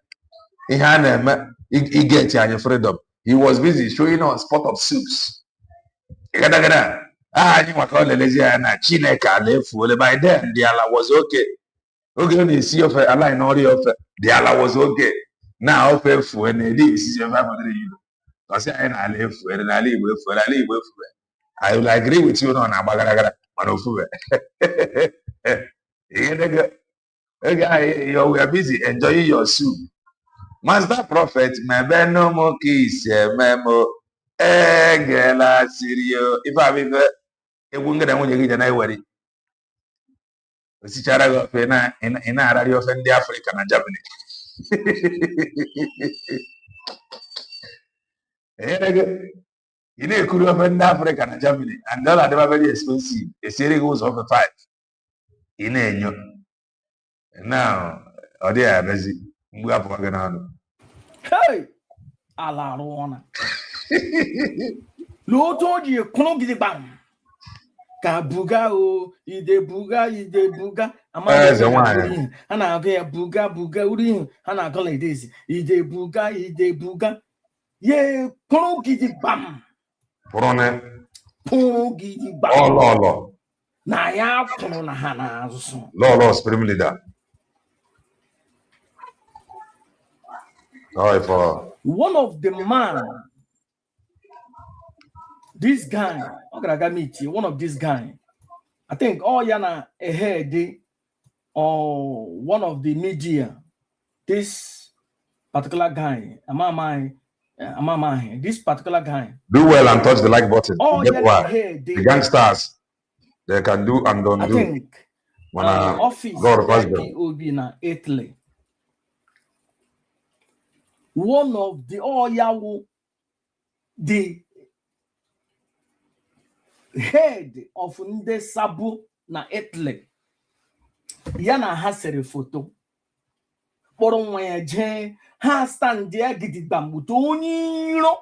ihe a na-eme igeti anyị freedom, he was busy showing us pot of soups. Aha anyị maka ọ lelezi ya na Chineke ala efuole. By then the ala was okay. Oge na-esi ofe ala ị n'ọrịa ofe the ala was okay. Na ofe efuole na-edi esi 500 euro. Kasi anyị na ala efuole na ala Igbo efuole. I will agree with you na agbagara mana ofuwe. We are busy enjoying your soup. Master Prophet, mebe no mo kiss memo egela sirio. If I be ebunga na nwunye gị na iwere. Osichara go fe na ina arari ofe ndị Africa na Germany. You know, could ofe ndị Africa na Germany and all are very expensive. A series goes over 5. In enyo. Now, ọ dị ya bezi mgbe afọ gị n'ọnụ. Hey! Ala arụ ọna. N'otu o ji ekwuru gị gbam. Ka buga o, ide buga. Eze nwanyị. Ha na-agụ ya buga uri ha na-agụ like this. Ide buga. Ye kwuru gị gbam. Kwuru gị gbam. Ọlọ. Na ya kwuru na ha na-azụ. Lọlọ supreme leader. One of the man, this guy, one of this guy, I think yana ahead or one of the media, this particular guy, this particular guy. Do well and touch the like button. Get why. The gangsters, they can do and don't do. I think office IPOB na Italy. One of the the head of Nde Sabu na Italy ya na ha sere foto kpọrọ nwa ya jee ha stand ya gidigba mgbute onye iro.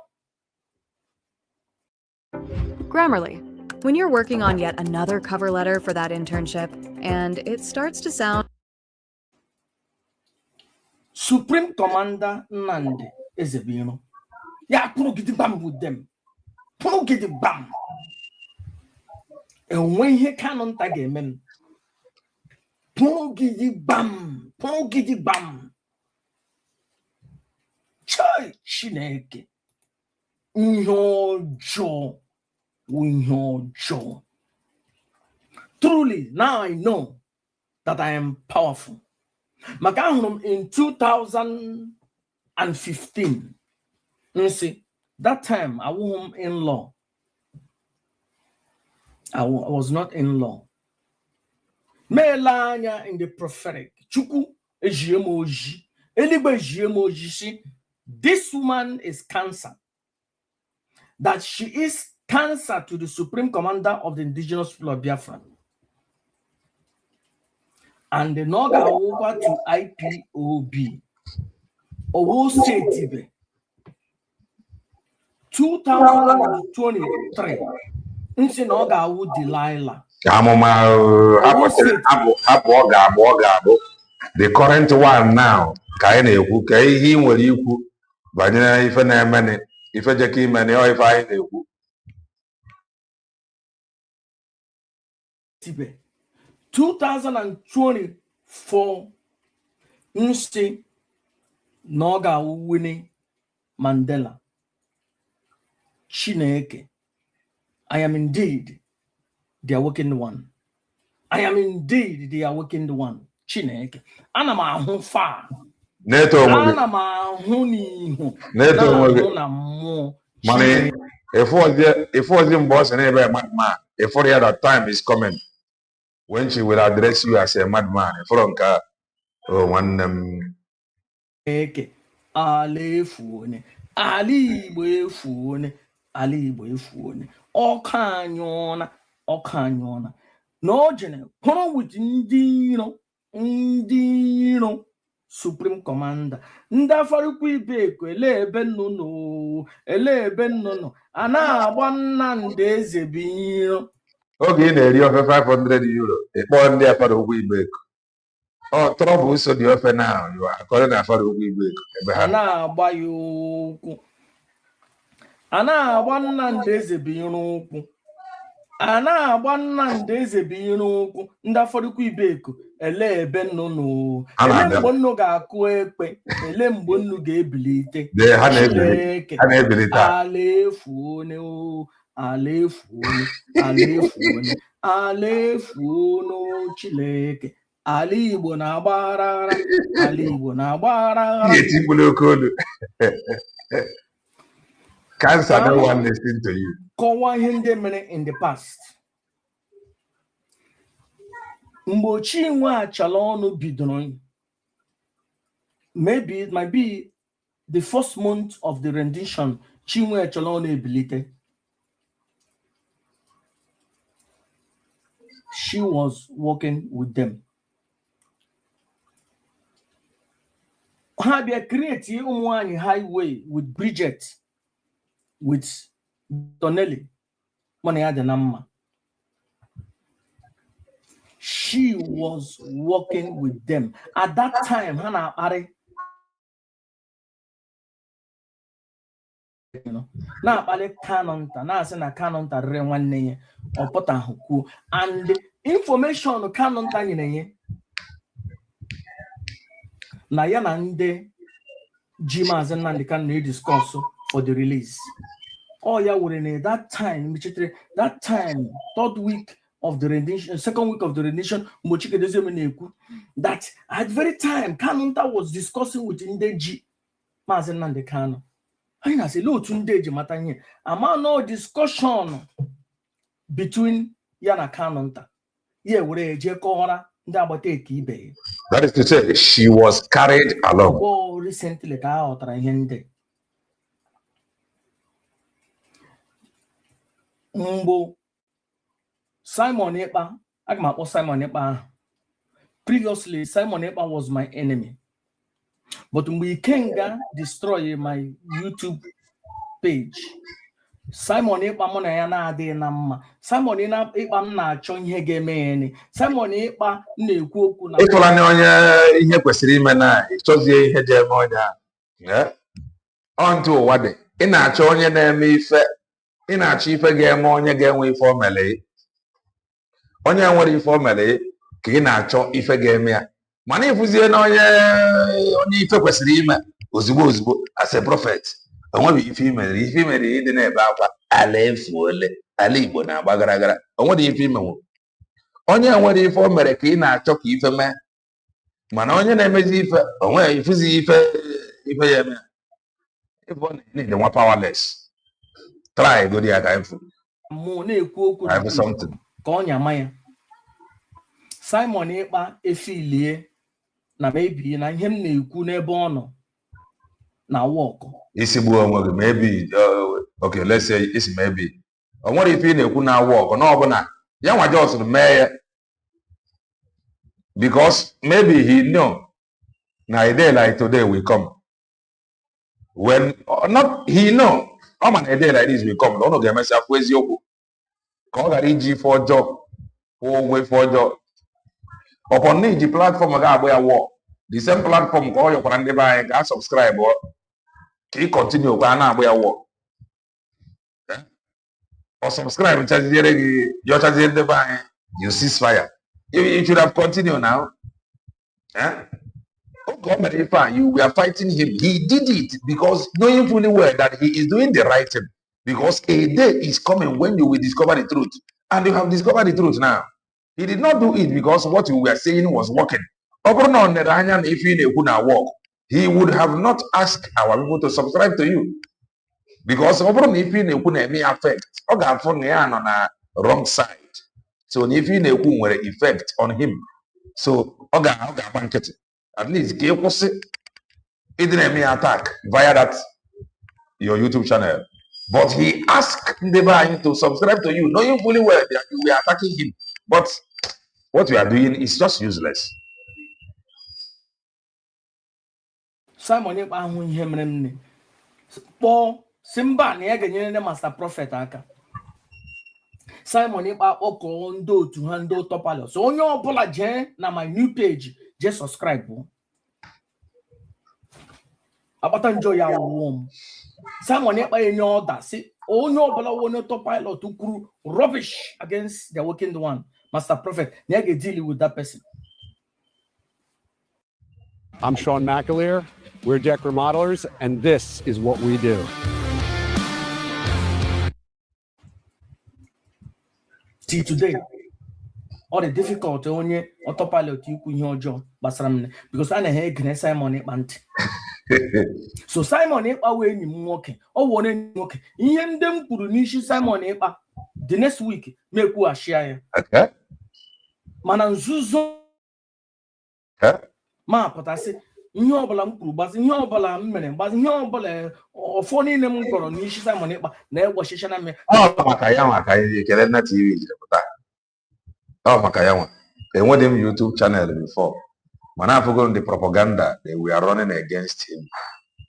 Grammarly. When you're working on yet another cover letter for that internship and it starts to sound Supreme Commander Nnamdi Ezebiro. Ya pụrụ gidigbam with them. Pụrụ gidigbam. Enwe ihe Kanu nta ga-eme m. Pụrụ gidigbam. Chai Chineke. Ihe ọjọọ. Truly, now I know that I am powerful. Maka ahụrụ m in 2015. See, that time I wasn't in law. I was not in law. Melania in the prophetic. Chuku ejiemoji. Eligbe ejiemoji. See, this woman is cancer. That she is cancer to the Supreme Commander of the Indigenous People of Biafra. And the Noga over to IPOB. Owo State 2023. Nsi Noga wu Delilah. The current one now, kaine ekwu ka ihe nwere ikwu banyere ife na-emeni ife jeka imeni o ife anyị na-ekwu. 2024 nsi Noga wu Winnie Mandela. Chineke. I am indeed the awakened one. I am indeed the awakened one. Chineke. Ana m ahụ fa. Neto onwe. Ana m ahụ n'ihu. Neto onwe. Na mmụọ. Money. If was in boss and every madman, if for the other time is coming when she will address you as a madman. Eke. Ala efuone. Ala Igbo efuone. Ala Igbo efuone. Ọka anyona. No jene. Come with ndị iro. Supreme Commander. Nda farukwu ibeko ele ebe nnụnụ. Ana agba Nnamdi Ezebiro. Oge ị na-eri ofe 500 euro. Ịkpọ ndị afara ụgwọ ibeko. Oh, trouble so the ofe now. You are calling afara ụgwọ ibeko. Ana agba ya okwu. Ana agba Nnamdi Ezebiro okwu. Ana agba Nnamdi Ezebiro okwu. Nda farukwu ibeko ele ebe nnụnụ. Ele mgbe nnu ga-akụ ekpe. Ele mgbe nnu ga-ebilite. Ha na-ebilite. Ala efuone o. Ala efuone Chineke. Ala Igbo na-agbara. Cancer no one listen to you. Kọwaa ihe ndị mere in the past. Mgbe Chinwe Achala ọnụ bidoro, maybe it might be the first month of the rendition, Chinwe Achala ọnụ ebilite. She was working with them. Ha bịa create ụmụnwaanyị highway with Bridget, with Donnelly. Mana ya dị na mma. She was working with them. At that time, ha na-akparị. Na-akparị Kanu nta, na-asị na Kanu nta rere nwanne ya. Ọ pụtahụ kwuo. And the information Kanu nta nyere ya na ya na ndị ji Mazi Nnamdi Kanu na-discuss for the release. Oh, ya were na that time, third week of the rendition, second week of the rendition, that at the very time Kanu nta was discussing with ndị ji Mazi Nnamdi Kanu. I na say lo tun dey ji mata nye. Ama no discussion between ya na Kanu nta. Ye were eje kọwara ndị agbata eke ibe. That is to say, she was carried along. Oh, recently ka ha ghọtara ihe ndị. Mgbo Simon Ekpa Agma Simon Ekpa. Previously, Simon Ekpa was my enemy. But we can destroy my YouTube page. Simon Ekpa mona ya na adi na mma. Simon Ekpa m na-achọ ihe ga-eme ene. Simon Ekpa na-ekwu okwu na ịtụla na onye ihe kwesịrị ime na ịchọzie ihe je eme onye ahụ. Onto ụwa dị. Ị na-achọ onye na-eme ife. Ị na-achọ ife ga-eme onye ga-enwe ife o mere. Onye nwere ife o mere ka ị na-achọ ife ga-eme ya. Mana ịfụzie na onye ife kwesịrị ime ozugbo as a prophet. Onweghị ife imere ịdị na-ebe akwa ala efuole ala Igbo na-agba gara onweghị ife imenwu. Onye nwere ife o mere ka ị na-achọ ka ife mee, mana onye na-emezi ife onweghị ifuzi ife ya eme. Ife ọ na-enide nwa powerless. Try go there ka ifu. Mụ na-ekwu okwu ka ọ nyama ya. Simon Ekpa efilie na maybe na ihe m na-ekwu n'ebe ọ nọ na work. Isi gbuo onwe gị maybe okay, let's say isi maybe o nwere ife ị na-ekwu na work na ọbụna ya nwa just mee ya because maybe he know na a day like today will come when not he know ọ ma na a day like this will come na ọ ga-emesi afọ eziokwu ka ọ ghara iji ife ọjọọ kwụọ ụgwọ ife ọjọọ upon n'iji platform ga-agba ya work the same platform ka ọ yọkwara ndị be anyị ga subscribe ka ị continue kwa na-agba ya work or subscribe chaziere gị yọchazie ndị be anyị you ceasefire. You should have continued now. You were fighting him. He did it because knowing fully well that he is doing the right thing. Because a day is coming when you will discover the truth. And you have discovered the truth now. He did not do it because what you were saying was working. If you work, he would have not asked our people to subscribe to you. Because if you affect, on the wrong side. So if you know effect on him, so at least it didn't attack via that your YouTube channel. But he asked the to subscribe to you, knowing fully well that you were attacking him. But what you are doing is just useless. Simon Ekpa ahụ ihe mere nne. Kpọọ Simba na ya ga-enyere ndị Master Prophet aka. Simon Ekpa ọkọ ndị otu ha ndị ụtọ palọ. So onye ọbụla jee na my new page jee subscribe. Akpata njọ ya wụọ. Simon Ekpa enye ọda si onye ọbụla onye ụtọ pilot kwuru rubbish against the working one, Master Prophet, na ya ga-deal with that person. I'm Sean McAleer. We're Deck Remodelers, and this is what we do. See today, all the difficult onye autopilot ikwu ihe ọjọọ gbasara m because I na-egene Simon Ekpa ntị. So Simon Ekpa wee enyi m nwoke, ọ wụ onye nwoke. Ihe ndị m kwuru n'isi Simon Ekpa the next week mekwu ashia ya. Okay. Mana nzuzo ma pụtasị ihe ọbụla m kwuru gbazi ihe ọbụla m mere gbazi ihe ọbụla ọfọ niile m kọrọ n'isi Simon Ekpa na-egwọchicha na mme. Maka ya nwa ka ekele na TV jiri pụta. Maka ya nwa enweghị m YouTube channel before. When I forgot the propaganda that we are running against him,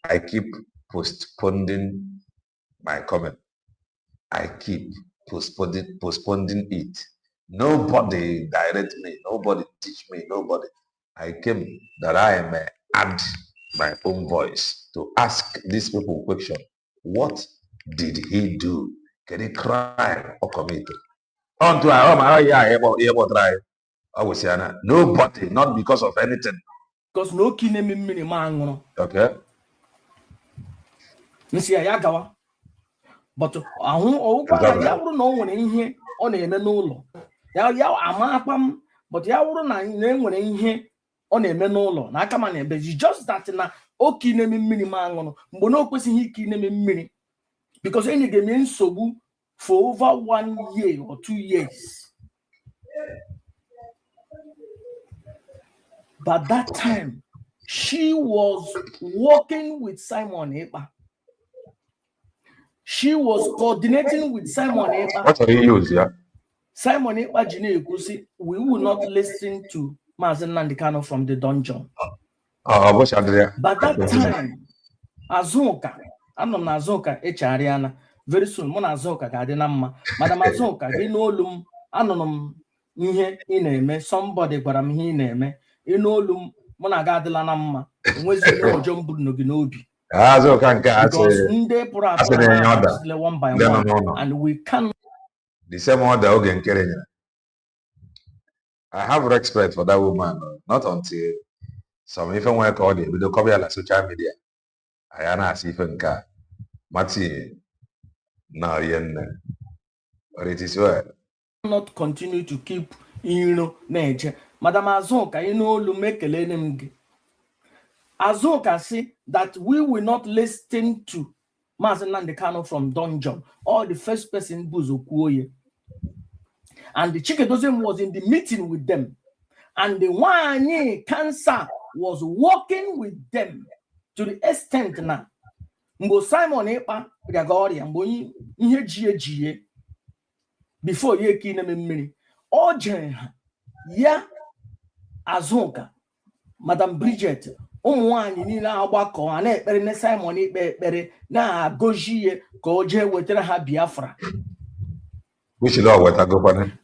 I keep postponing my comment. I keep postponing it. Nobody direct me, nobody teach me, nobody. I came that I may add my own voice to ask these people question. What did he do? Can he crime or commit? I will say nobody, not because of anything. Because no kinemi mini mangono. Okay. Nisi ya gawa. But ahụ ọgwa ya wụrụ na o nwere ihe ọ na-eme n'ụlọ. Ya ama akpam, but ya wụrụ na enwere ihe ọ na-eme n'ụlọ na aka ma na-ebe. Just that na o kinemi mmiri mangono. Mgbe na o kwesịghị ikinemi mmiri. Because enyi ga-eme nsogbu for over 1 year or 2 years. But that time, she was working with Simon Ekpa. She was coordinating with Simon Ekpa. What are you using? Yeah? Simon Ekpa, we will not listen to Mazi Nnamdi Kanu from the dungeon. But that time, Azuka, I'm not Azuka, Echariana. Very soon, Mona Azuka, Gardenama, Madam Azuka, Ginolum, Anonym, Ineme, somebody, but I'm Hineme, Inolum, Mona Gardelanama, and was no John Bunoginobi. Because Nde Pura one by one, and we can. The same order again, Kenya. I have respect for that woman, not until some even work all day, we don't cover la social media. I am as even car. Mati, now yen. But it is well. Not continue to keep, nature. Madam Azoka, Lumekelenimgi. Azoka say that we will not listen to Mazi Nnamdi Kanu from dungeon or the first person Buzokuoye. And the Chikedozem was in the meeting with them. And the one cancer was working with them to the extent now. Mbo Simon Ekpa Gagori and Boyi Ihe before ye kine mmiri. Ojen ya Azoka, Madam Bridget, ụmụnwaanyị niile agbakọ a na-ekpere na Simon ikpe ekpere na-agọzie ka o jee wetara ha Biafra.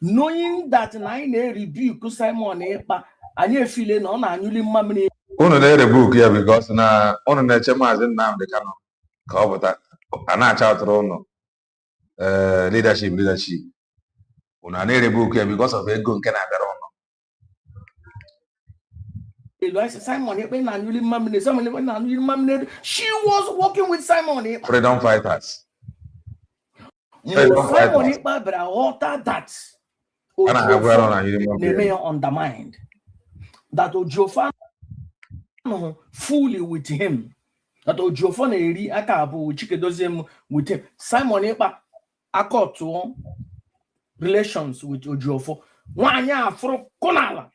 Knowing that na anyị na-rebuke Simon Ekpa, anyị efile na ọ na-anyụli mmamịrị. Unu na-rebuke ya because na unu na-eche Mazi Nnamdi Kanu ka ọ pụta a na-acha atụrụ unu leadership. Unu na-rebuke ya because of ego nke na-abịara unu. She was working with Simon Ekpa. Freedom fighters. Simon Ekpa but alter that. Undermined. That Ojiofa fully with him. That Ojiofa eri akabu Chikedozem with him. Simon Ekpa accord to relations with Ojiofa. Wanya afro konala.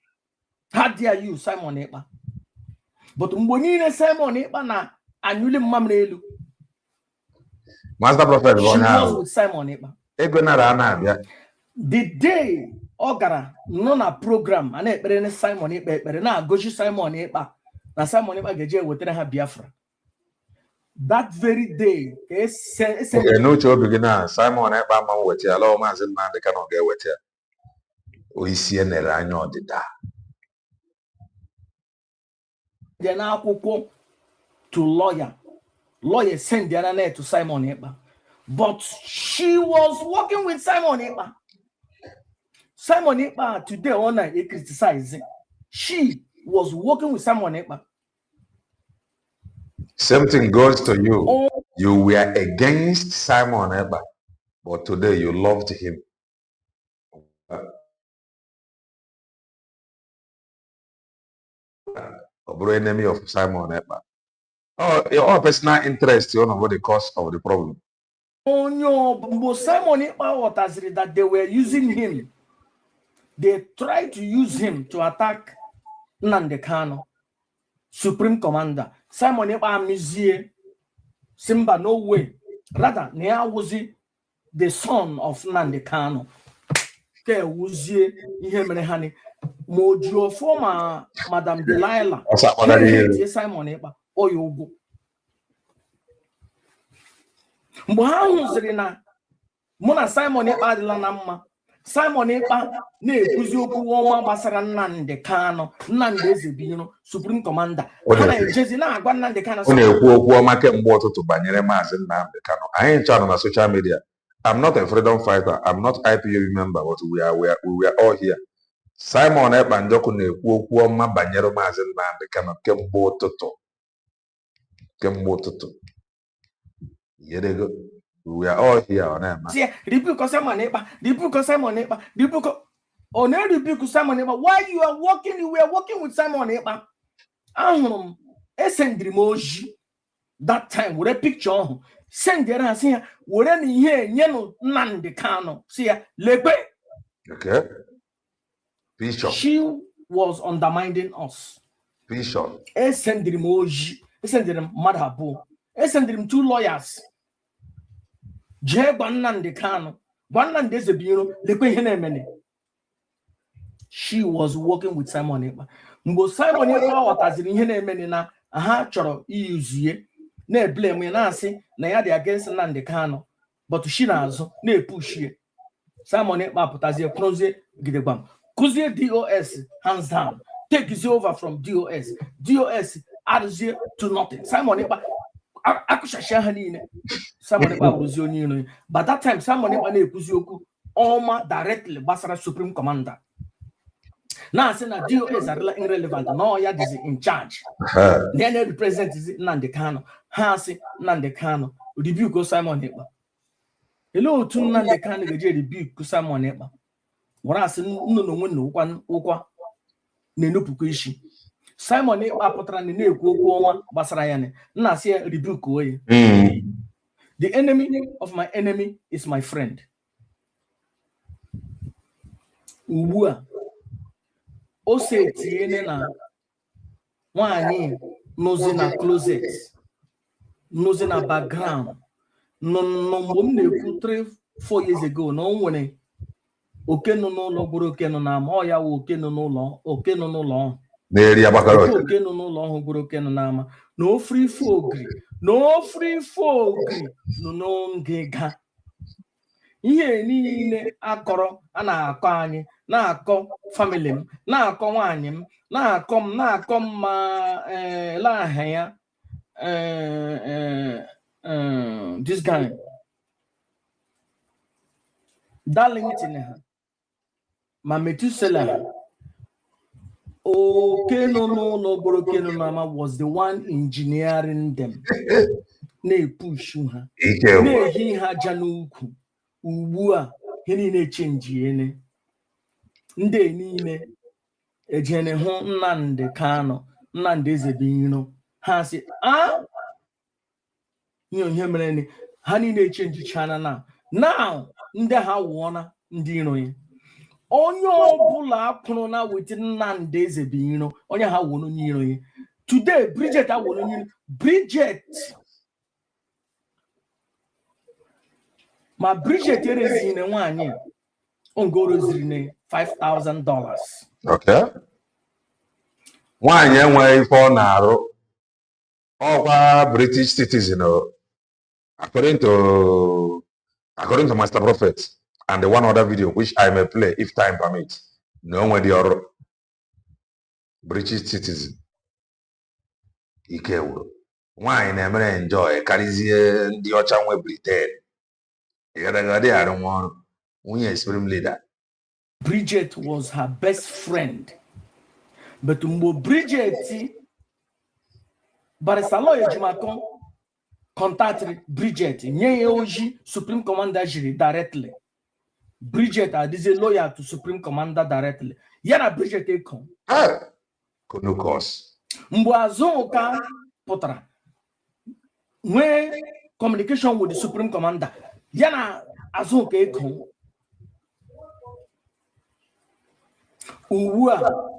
How dare you, Simon Ekpa? But Mbonine Simon Ekpa na anyuli mamrelu. Master Prophet, she was with Simon Ekpa. The day Ogara nona program and ekpere Simon Ekpa ekpere na goji Simon Ekpa na Simon Ekpa geje wetere ha Biafra. That very day, no cho begin Simon Ekpa ma wete ala Mazi Nnamdi Kanu ga wete. O isi enere anya odida. Then akwụkwọ to lawyer send the other to Simon Ekpa, but she was working with Simon Ekpa. Simon Ekpa today on night they criticizing. She was working with Simon Ekpa. Same thing goes to you. You were against Simon Ekpa, but today you loved him. Enemy of Simon Ekpa. Oh, your personal interest, you know what the cause of the problem. Oh no, but Simon Ekpa was that they were using him. They tried to use him to attack Nnamdi Kanu, Supreme Commander. Simon Ekpa Mizie, Simba, no way. Rather, Nia was the son of Nnamdi Kanu. Ke wuzie ihe mere ha ni mojuo former Madam Delilah. Simon Ekpa oyogo. Mgbe ha hụziri na mụ na Simon Ekpa adịla na mma. Simon Ekpa na-ekwuzi okwu ọma gbasara Nnamdi Kanu, Nnamdi Ezebiro, Supreme Commander. Ha na-ejezi na-agwa Nnamdi Kanu. Ọ na-ekwu okwu ọma kemgbe ụtụtụ banyere Mazi Nnamdi Kanu. Anyị ncha nọ na social media. I'm not a freedom fighter. I'm not IPOB member, but we were all here. Simon Ekpa Njoku na-ekwu okwu ọma banyere Mazi Nnamdi Kanu kemgbe ụtụtụ. We are all here on them. See, rebuke Simon Ekpa, rebuke Simon Ekpa, rebuke. Oh, no, rebuke Simon Ekpa. Why you are working? You were working with Simon Ekpa. Send emoji. That time, with a picture. Send the other say, "What any here? You Nnamdi Kanu." See, lebe. Okay. Bishop. She was undermining us. Bishop. Send the emoji. Send them madhabu. Send them two lawyers. Nnamdi Kanu Nnamdi Ezebiro lekwe ihe na-emene. She was working with Simon Ekpa. Mgbe Simon Ekpa ghọtaziri ihe na-emene na ha chọrọ iyuzie na-eblame na-asị na ya dị against Nnamdi Kanu, but she na-azụ na-epushie. Simon Ekpa pụtazie kwuzie gidegbam kụzie DOS hands down, take over from DOS adụzie to nothing. Simon Ekpa akụchachi ha niile. Simon Ekpa bụrụzi onye iro. But that time Simon Ekpa na-ekwuzi okwu ọma directly gbasara Supreme Commander. Na-asị na DOS adịla irrelevant, na ya dịzi in charge. Then they represent Nnamdi Kanu. Ha asị Nnamdi Kanu rebuke Simon Ekpa. Hello otu Nnamdi Kanu ga-eji rebuke Simon Ekpa. Wara asị nnụnụ nwe ụkwa na-enupụkwa isi. Simon Ekpa pụtara na na-ekwu okwu ọnwa gbasara ya na asị ya rebuke oye. The enemy of my enemy is my friend. Ugbu a o se tiene na nwaanyị nọzi na closet, nọzi na background. No mgbe m na-ekwu 3-4 years ago na o nwere oke nọ n'ụlọ gburu oke nọ n'ama. Ọ ya wụ oke nọ n'ụlọ ọhụ n'eri agbakara oke nọ n'ụlọ ọhụ gburu oke nọ n'ama. Na ofri ife ogiri nọ n'ngịga. Ihe niile akọrọ a na-akọ anyị, na-akọ family m, na-akọ nwaanyị m, na-akọ m ma laha ya this guy Darlington ha ma Metusela ha. Oke nọ n'ụlọ gburu oke nọ n'ama was the one engineering them, na-epushu ha, na-ehi ha aja n'ukwu. Ugbu a ihe niile chenjiene. Ndị niile ejene hụ Nnamdi Kanu, Nnamdi Ezebiro, ha sị ihe mere ni ha niile chenjichana na now ndị ha wụọna ndị iro ya. Onye ọbụla akwụrụ na wete Nnamdi Ezebiro, onye ha wụrụ onye iro ya. Today Bridget awụrụ onye iro. Bridget ma Bridget erezine nwaanyị ongoroziri ne $5,000. Okay. Nwaanyị enweghị ife ọ na-arụ. Ọkwa British citizen according to Master Prophet and the one other video which I may play if time permits. No nwere dị ọrụ. British citizen. Ike wuru. Nwaanyị na-emere enjoy karịzie ndị ọcha nwe Britain. Bridget was her best friend. But mgbe Bridget Barrister Lawyer Ejimakor contacted Bridget, nye ya oji Supreme Commander jiri directly. Bridget adịzi lawyer to Supreme Commander directly. Yana Bridget ekon. Mgbe Azụka pụtara nwee communication with the Supreme Commander, yana Azụka ekon. Ugbu a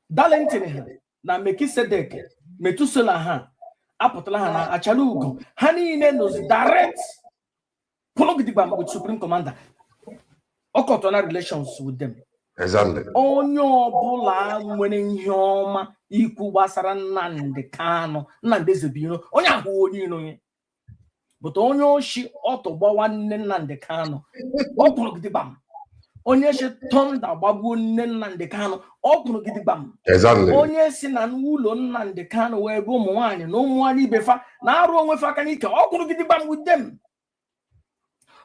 Darlington ha na Mekisedek Metusela ha apụtala ha na achala ugo. Ha niile nọzi direct pologdigba with Supreme Commander. Okotona relations with them. Exactly. Onye ọbụla nwere ihe ọma ikwu gbasara Nnamdi Kanu, Nnamdi Ezebiro, onye ahụ onye iro ya. But onye oshi ọtọ gbawa nne Nnamdi Kanu, ọ kwuru gidigbam. Onye shi tonda gbagbuo nne Nnamdi Kanu, ọ kwuru gidigbam. Exactly. Onye si na ụlọ Nnamdi Kanu wee bụ ụmụ nwaanyị na ụmụ nwaanyị ibefa na-arụ onwe fa aka n'ike, ọ kwuru gidigbam with them.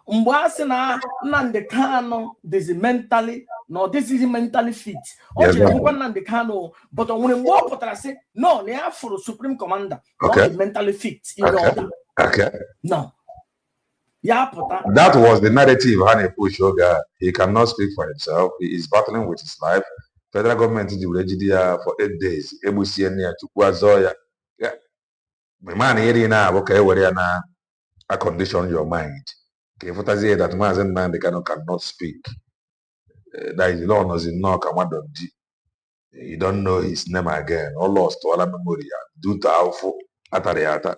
Mgbe a sị na Nnamdi Kanu dịzi mentally, no, this is mentally fit. Nnamdi Kanu, but when more pụtara sị no, na ya fụrụ Supreme Commander, not mentally fit in order. Okay. No. Yeah, that was the narrative Hane push Oga. He cannot speak for himself. He is battling with his life. Federal government is the for 8 days. Ebusienia Chukwazoya. Yeah. My man here now, okay, where na I condition your mind. Okay, if I that Mazi Nnamdi Kanu cannot speak. That is law knows in no Kamadonji. You don't know his name again. Or lost to all memory. Due to Alpha Atariata.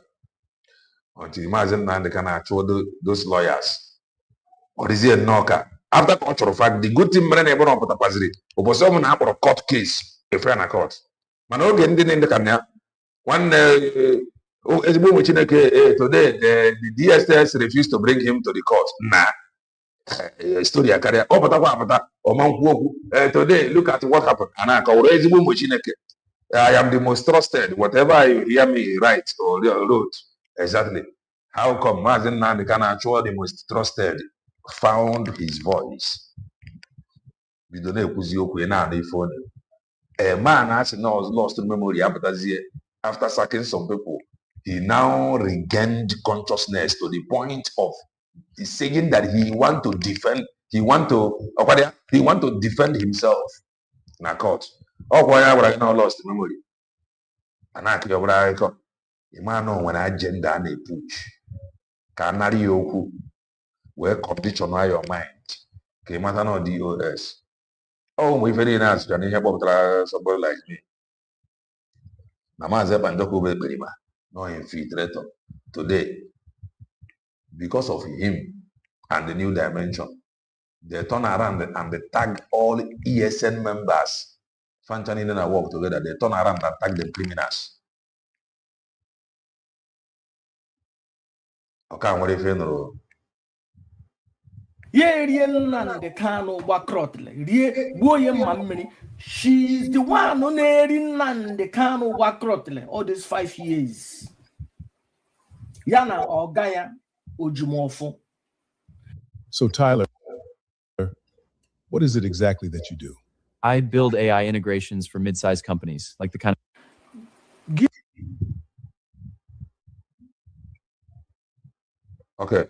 Until Mazi Nnamdi Kanu told those lawyers Or is it knocker? After cultural fact, the good thing man ever on Potapazri, or someone up for a court case, a friend of court. Man, again, in the Kanya. One today, the DSS refused to bring him to the court. Nah, story a career. Oh, today, look at what happened. And I am the most trusted. Whatever you hear me write or wrote, exactly. How come Mazi Nnamdi Kanu actually the most trusted found his voice? We don't know phone. A man has lost memory after sacking some people. He now regained consciousness to the point of saying that he want to defend himself in a court. Oh, why I now lost memory? And I could have man when agenda and a push. Canary yoku where condition your mind. Came out no DOS. Oh, we very nice. Can you help somebody like me? Nama Zebandoko Berima, no infiltrator. Today, because of him and the new dimension, they turn around and they tag all ESN members. Functioning and work together, they turn around and tag them criminals. Okay, what if you know? Nnamdi Kanu wakrotle. She's the one who Nnamdi Kanu wakrotle all these 5 years. Yana Ogaya Ojumofo. So Tyler, what is it exactly that you do? I build AI integrations for mid-sized companies, like the kind of... Okay.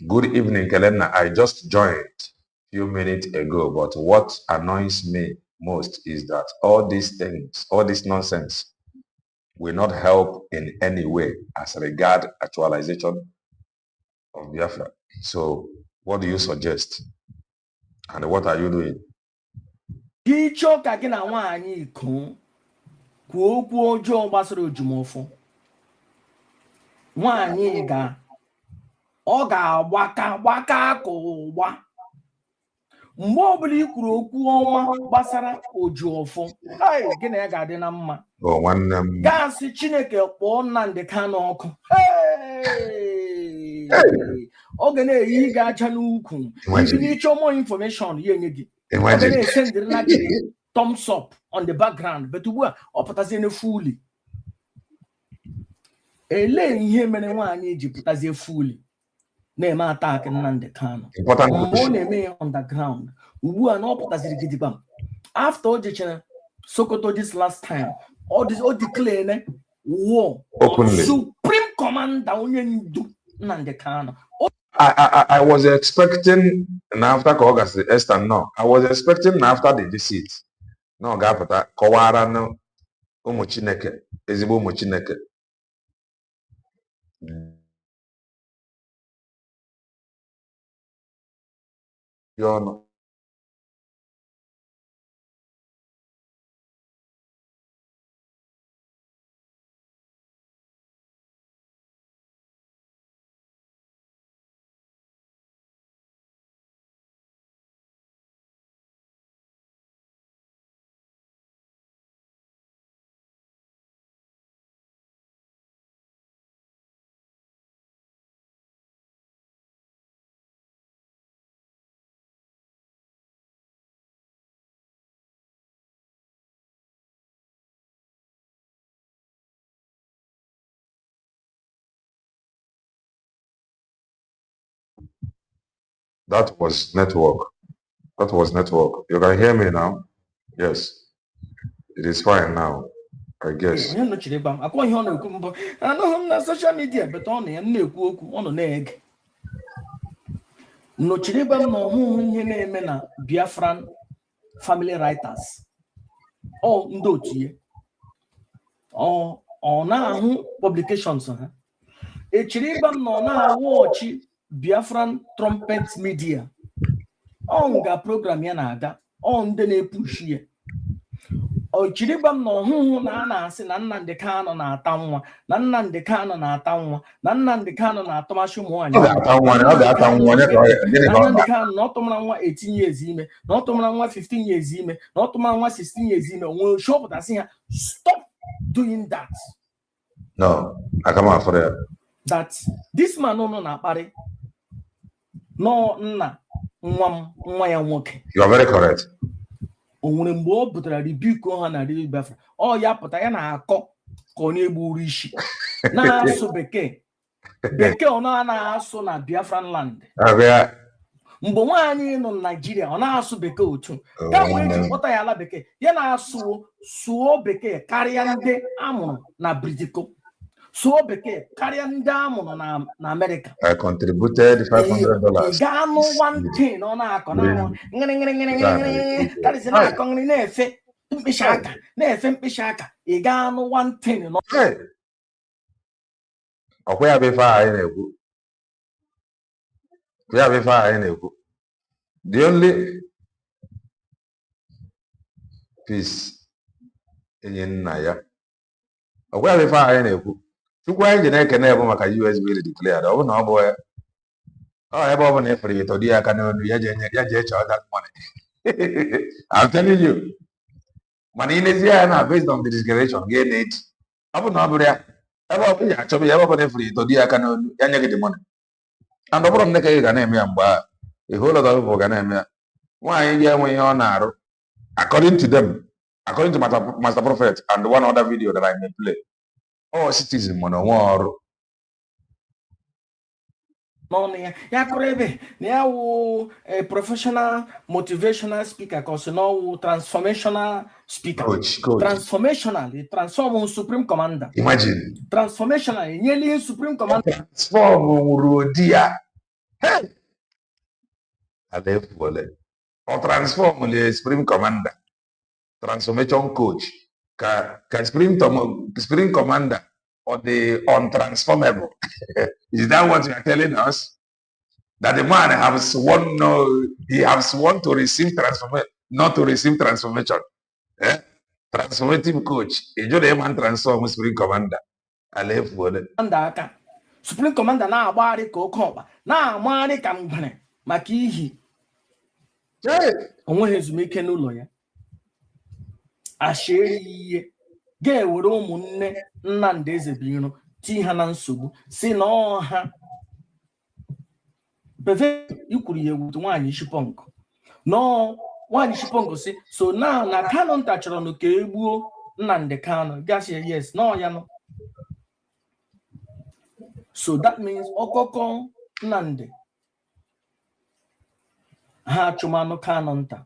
Good evening, Kelena. I just joined a few minutes ago, but what annoys me most is that all these things, all this nonsense will not help in any way as regard actualization of Biafra. So what do you suggest? And what are you doing? Gicho kagina wanyi ku okwu ọjọọ gbasara Ojumọfọ. Nwanyi ga ọ ga-agbaka ka ụgba. Mgbe ọbụla i kwuru okwu ọma gbasara Ojumọfọ, gịnị ya ga-adị na mma. Gaasị Chineke kpọọ Nnamdi Kanu ọkụ. Ọ ga na-eyi ga-acha n'ukwu. Ibi n'ịchọ more information ya enye gị. Ọ ga na-esendịrị na gị thumbs up on the background, but ugbu a ọ pụtazie n'efuli. Ele ihe mere nwaanyị ji pụtazie efuli na-eme attack Nnamdi Kanu. Mgbe ọ na-eme underground, ugbu a na ọ pụtaziri gidigba. After o jechara Sokoto this last time, o declare war on Supreme Commander onye ndu Nnamdi Kanu. I was expecting after August Esther no. I was expecting after the visit. No gapụta kọwara na ụmụ Chineke, ezigbo ụmụ Chineke. Ọnụ. That was network. That was network. You can hear me now? Yes. It is fine now, I guess. I know him on social media, but on the no chiribam no hum na Biafran family writers. Oh, ndotie. Oh, na publications. E chiribam no na watch Biafran trumpet media. On ga program ya na aga. On the ne push ye. Ochiribam no hu na na-asị na Nnamdi Kanu na-ata nwa, na Nnamdi Kanu na-ata nwa, na Nnamdi Kanu na-atụmashi ụmụ nwaanyị, na Nnamdi Kanu na ọtụmara nwa 18 years ime, na ọtụmara nwa 15 years ime, na ọtụmara nwa 16 years ime. When shopụtasị ha, stop doing that. No, I come out for that. That this man no na-akparị no nna nwa ya nwoke. You are very correct. O nwere mgbe ọ pụtara rebuke ha na real Biafra. Ọ ya pụta ya na-akọ ka ọ na-egburu isi na-asụ bekee ọ na-asụ na Biafran land. Mgbe nwaanyị nọ na Nigeria ọ na-asụ bekee otu ka wee ji kpọta ya ala bekee ya na-asụ sụọ bekee karịa ndị amụrụ na Britiko, sụọ bekee karịa ndị amụrụ na America. I contributed $500. Ị ga-anụ one thing ọ na-akọ na na-akọ nri na-efe mkpịsị aka ị ga-anụ one thing nọ. Ọkwa ya bụ ife anyị na-ekwu. The only peace enye nna ya. Ọkwa ya bụ ife anyị na-ekwu. Chukwu anyị ji na-ekene bụ maka USB declared. Ọ bụ na ọ bụ ya. Ebe ọ bụ na efere ito dị aka n'onu ya je chọọ that money. I'm telling you. Mana ilezi ya na based on the declaration ga-eneti. Ọ bụ na ọ bụrụ ya. Ebe ọ bụ ya achọbụ ya ebe ọ bụ na efere ito dị aka n'onu ya nye gị the money. And ọ bụrụ m neke gị ga na-eme ya mgbe a whole lot of people ga na-eme ya. Nwaanyị ga-enwe ihe ọ na-arụ. According to them, according to Master Prophet and one other video that I may play. All citizen mana onwe ọrụ. Ya kụrụ ebe na ya wụ professional motivational speaker ka ọ sị na ọ wụ transformational speaker. Coach. Transformational, transform Supreme Commander. Imagine. Transformational, enyela Supreme Commander. Transform nwụrụ di ya. Hey! Adefole. Or transform the Supreme Commander. Transformation coach. Ka Supreme Commander or the untransformable. Is that what you are telling us? That the man has sworn to receive transformation, not to receive transformation. Transformative coach. Enjoy the man transform Supreme Commander. Supreme Commander na-agbagharị ka oke ọkpa, na-amagharị ka mgbere maka ihi onweghị ezumike n'ụlọ ya. Asheri ihe ga-ewere ụmụnne Nnamdi Ezebiro ti ha na nsogbu si na ọha beve ikwuru ya ewutu nwaanyị Shipong no nwaanyị Shipong si so na Kanu nta chọrọ no ka egbuo Nnamdi Kanu gasị yes no ya no. So that means okoko Nnamdi ha chụmanụ Kanu nta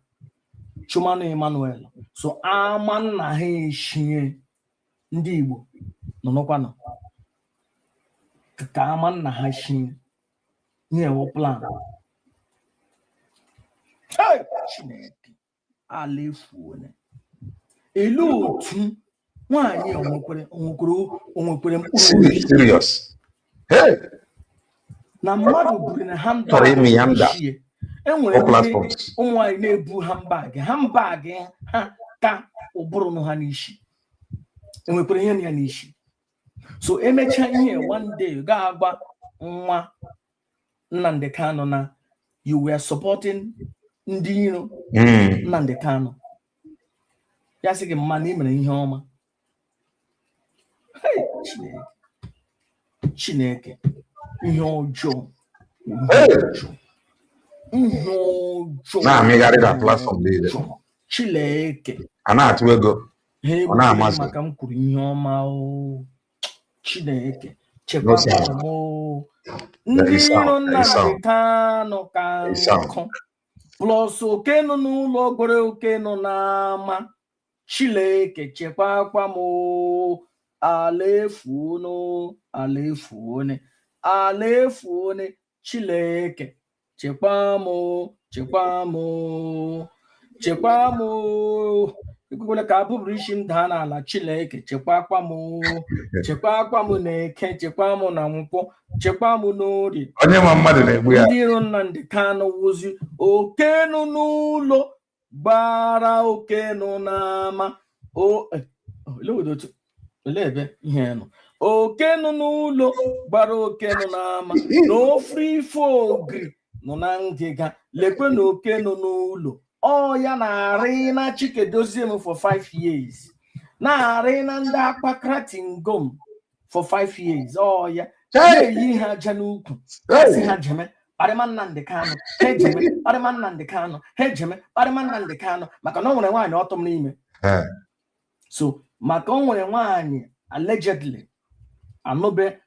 chụmanụ Emmanuel so ama nna ha eshie ndị Igbo nọ n'ọkwanụ ka ama nna ha shie nye wo plan. Hey, Chineke alefuone elu otu nwaanyị onwekwere mkpụrụ serious. Hey! Na mmadụ buru na handbag enwere ụmụ nwaanyị na-ebu handbag ha ka ụbụrụ ha n'isi enwekwara ihe ya n'isi. So emechaa ihe one day ga-agba nwa Nnamdi Kanu na you were supporting ndị iro Nnamdi Kanu ya sị gị mma na imere ihe ọma. Chineke ihe ọjọọ na-amịgharị na platform niile. Chineke a na-atụ ego ọ na-amasị maka m kwuru ihe ọma o. Chineke chekwaba m ndị iro Nnamdi Kanu ka nkụ plus oke nọ n'ụlọ gwere oke nọ n'ama. Chineke chekwakwa m alefuone Chineke chekwa m ekwukwala ka abụbụrụ isi m daa n'ala. Chineke chekwakwa m na-eke, chekwa m na nkwọ, chekwa m n'orie. Onye ma mmadụ na-egbu ya. Ndị iro Nnamdi Kanu wụzi oke nọ n'ụlọ gbara oke nọ n'ama. ebe ihe nọ oke nọ n'ụlọ gbara oke nọ n'ama na ofe ife ogiri nọ na ngịga lekwe na oke nọ n'ụlọ ya na-arị na Chikedozie for 5 years na-arị na ndị akpakratingom for 5 years ya na-eyi ha aja n'ukwu asị ha jeme kparịma Nnamdi Kanu ha ejeme kparịma Nnamdi Kanu ha ejeme kparịma Nnamdi Kanu maka na o nwere nwaanyị ọtọ m n'ime so maka o nwere nwaanyị allegedly anụbe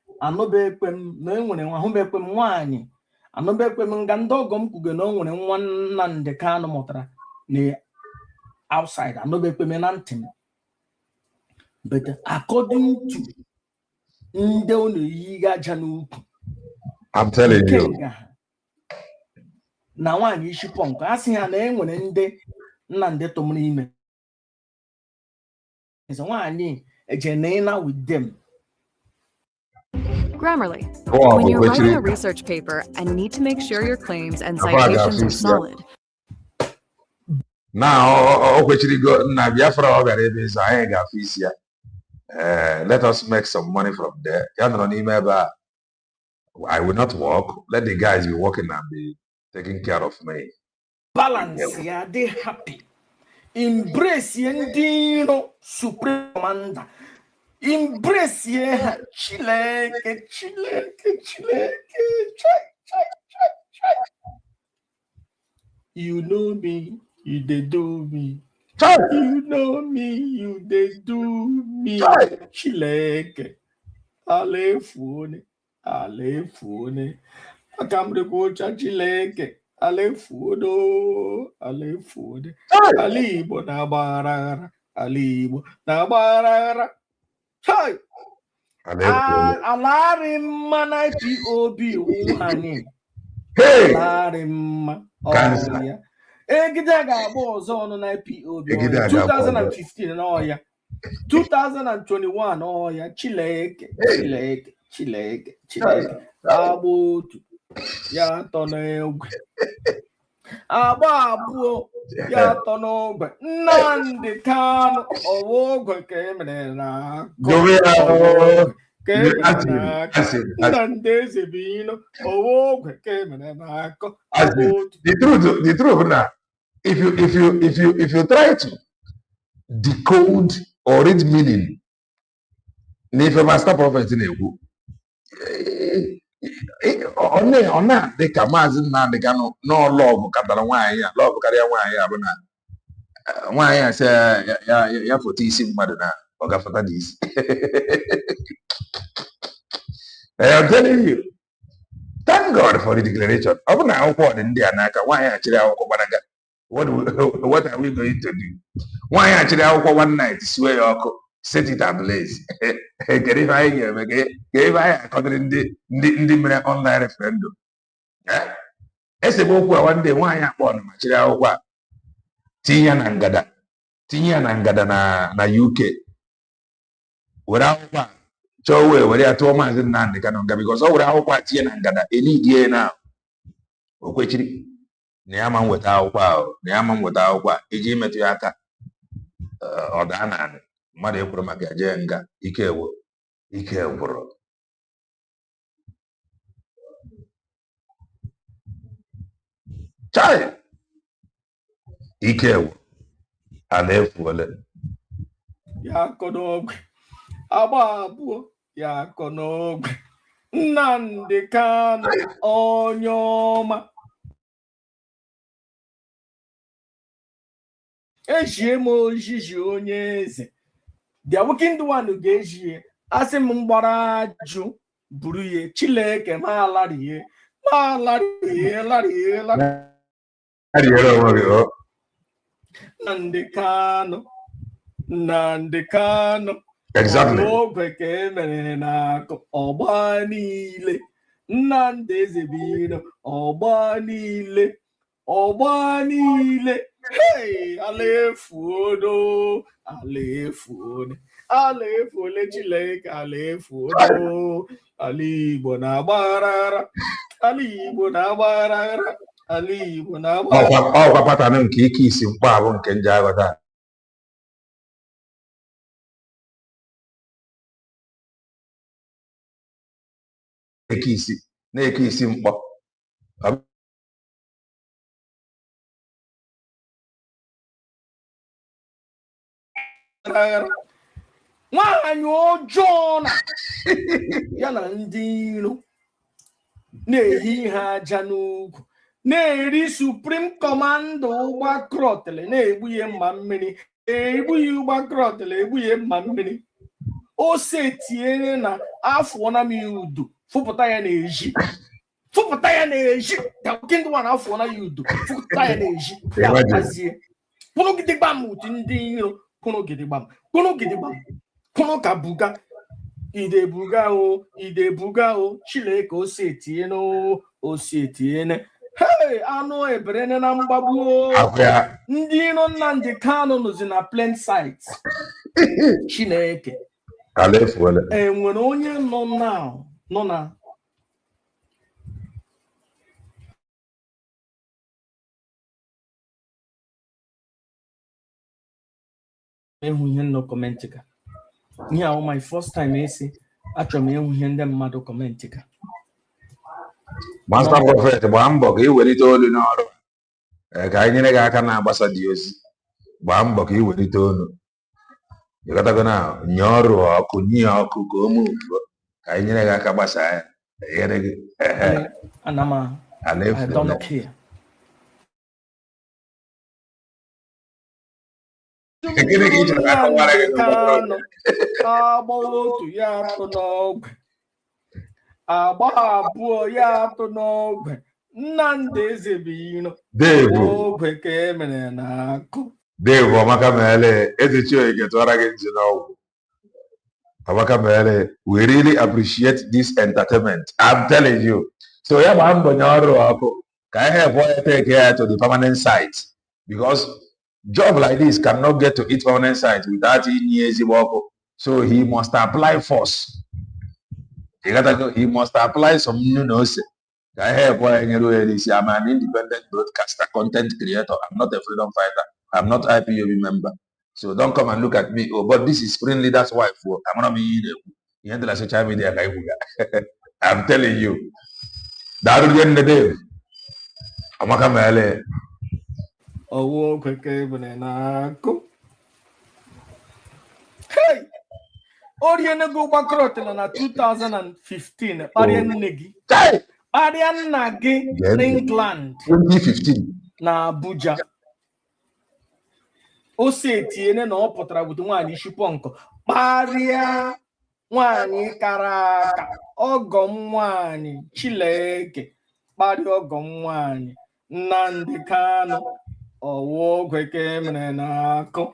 ekwe m na enwere nwa ahụbe ekwe m nwaanyị anụbe ekwe m nga ndị ọgọ m kwugo na o nwere nwa Nnamdi Kanu mụtara na outside anụbe ekwe m na ntị m but according to ndị ọ na-eyi aja n'ukwu I'm telling you na nwaanyị isi pọnkụ a sị ha na enwere ndị Nnamdi tụmụrụ ime nwaanyị ejenena with them. Grammarly. When you're writing a research paper and need to make sure your claims and citations are solid. Now, let us make some money from there. I will not work. Let the guys be working and be taking care of me. Balance, yeah, they happy. Embrace Yendino Supreme Commander. Embrace ye chileke. You know me, you they do me. You know me, you they do me. Chileke. Alefune. Akamre kocha chileke. Alefudo. Alibo na barara. Hey! Alari mana POB uhani. Hey! Alari ma. Ya. Egide ga-agba ọzọ ọnụ na POB. 2015 n'ọya. 2021 n'ọya. Chileke. Agba otu. Ya atọ n'egwe. Agba abụọ. Ya atọ n'ogwe. Nnamdi Kanu ogwe ka emere na Nnamdi Ezebino ogwe ka emere na akọ. The truth now, if you try to decode or read meaning, if master prophet na-ekwu ona dị ka Mazi Nnamdi Kanu n'ọlọgụ katara nwaanyị a lọgụ karịa nwaanyị a bụ na nwaanyị a sị ya foto isi mmadụ na ọ gafeta n'isi. I'm telling you, thank God for the declaration. Ọ bụ na akwụkwọ dị ndị a n'aka nwaanyị a chịrị akwụkwọ gbanaga. What are we going to do? Nwaanyị a chịrị akwụkwọ one night siwe ya ọkụ set it ablaze. Kedu ife anyị ga-eme ka ebe anyị akọdịrị ndị mere online referendum. Esemokwu a nwanne nwaanyị akpọ ma chịrị akwụkwọ a tinye ya na ngada na UK were akwụkwọ a chọọ were ya tụọ Mazi Nnamdi Kanu nga because ọ were akwụkwọ a tinye na ngada elidie na o kwechiri na ya ma nweta akwụkwọ a iji metụ ya aka ọ daa naanị mmadụ ekwuru maka jee nga ike gwụrụ. Chai ike gwụ ala efuole ya akọ n'ogwe agba abụọ ya akọ n'ogwe Nnamdi Kanu onye ọma ejie m ojiji onye eze the wicked one ga-ejie asị m mgbara ajụ buru ya Chileke ma alarie Nnamdi Kanu ogwe ka emere na ọgba niile Nnamdi Ezebino ọgba niile hey alefuodo Chileke alefuodo ala Igbo na-agbarara ọkwa patana nke ike isi mkpa abụ nke nje aghọta na-eke isi mkpọ. nwaanyị ọjọọ na ya na ndị iro na-ehi ihe aja n'ugwu na-eri Supreme Commando ụgbakrọtele na-egbuye mma mmiri egbuye ụgbakrọtele egbuye mma mmiri ose tinyere na afọ na m udu fụpụta ya na-eji ndị nwa na afọ na ya udu fụpụta ya na-eji ya gbazie kwụrụ gidigbam utu ndị iro kwụrụ ka buga idebuga o Chileke ose tiene hey anụ eberene na mgbagbu ndị iro Nnamdi Kanu nọzi na plain sight Chineke enwere onye nọ na ehu ihe nọ kọmentị ka ihe ahụ my first time esi achọrọ m ehu ihe ndị mmadụ kọmentị ka Master Prophet gbaa mbọ ka ị welite olu n'ọrụ ka anyị nyere gị aka na-agbasa dị ozi gbaa mbọ ka ị welite olu ịghọtago na nye ọrụ ọkụ nye ọkụ ka o mee ugbo ka anyị nyere gị aka gbasaa ya nyere gị gịnị ka ị chọrọ ka akọwara gị agba otu ya atụ n'ogwe agba abụọ ya atụ n'ogwe Nnamdi Ezebiro ogwe ka emere na-akụ Dave Amaka Mele Ezechioke tụọra gị ntị n'ọgwụ Amaka Mele we really appreciate this entertainment I'm telling you so ya gbaa mbọ nye ọrụ ọkụ ka anyị help ya take care to the permanent site because job like this cannot get to its permanent site without inye ezigbo ọkụ so he must apply force he must apply some nnu na ose ka anyị help ya nyere onye n'isi I'm an independent broadcaster content creator I'm not a freedom fighter I'm not IPOB member so don't come and look at me oh but this is Spring Leader's wife oh amara m ihe na-ekwu ihe dị na social media ka ikwu ga I'm telling you daru nne Dave Amaka Mele ọwụ ogwe ka ebere na-akụ hey orienego ụgbakọrọtela na 2015 kparịa nne gị kparịa nna gị n'England 2015 na Abuja ose etiene na ọ pụtara bute nwaanyị isi pọnkọ kparịa nwaanyị kara aka ọgọ m nwaanyị Chileke kparịa ọgọ m nwaanyị Nnamdi Kanu ọwụ ogwe ka emere na-akụ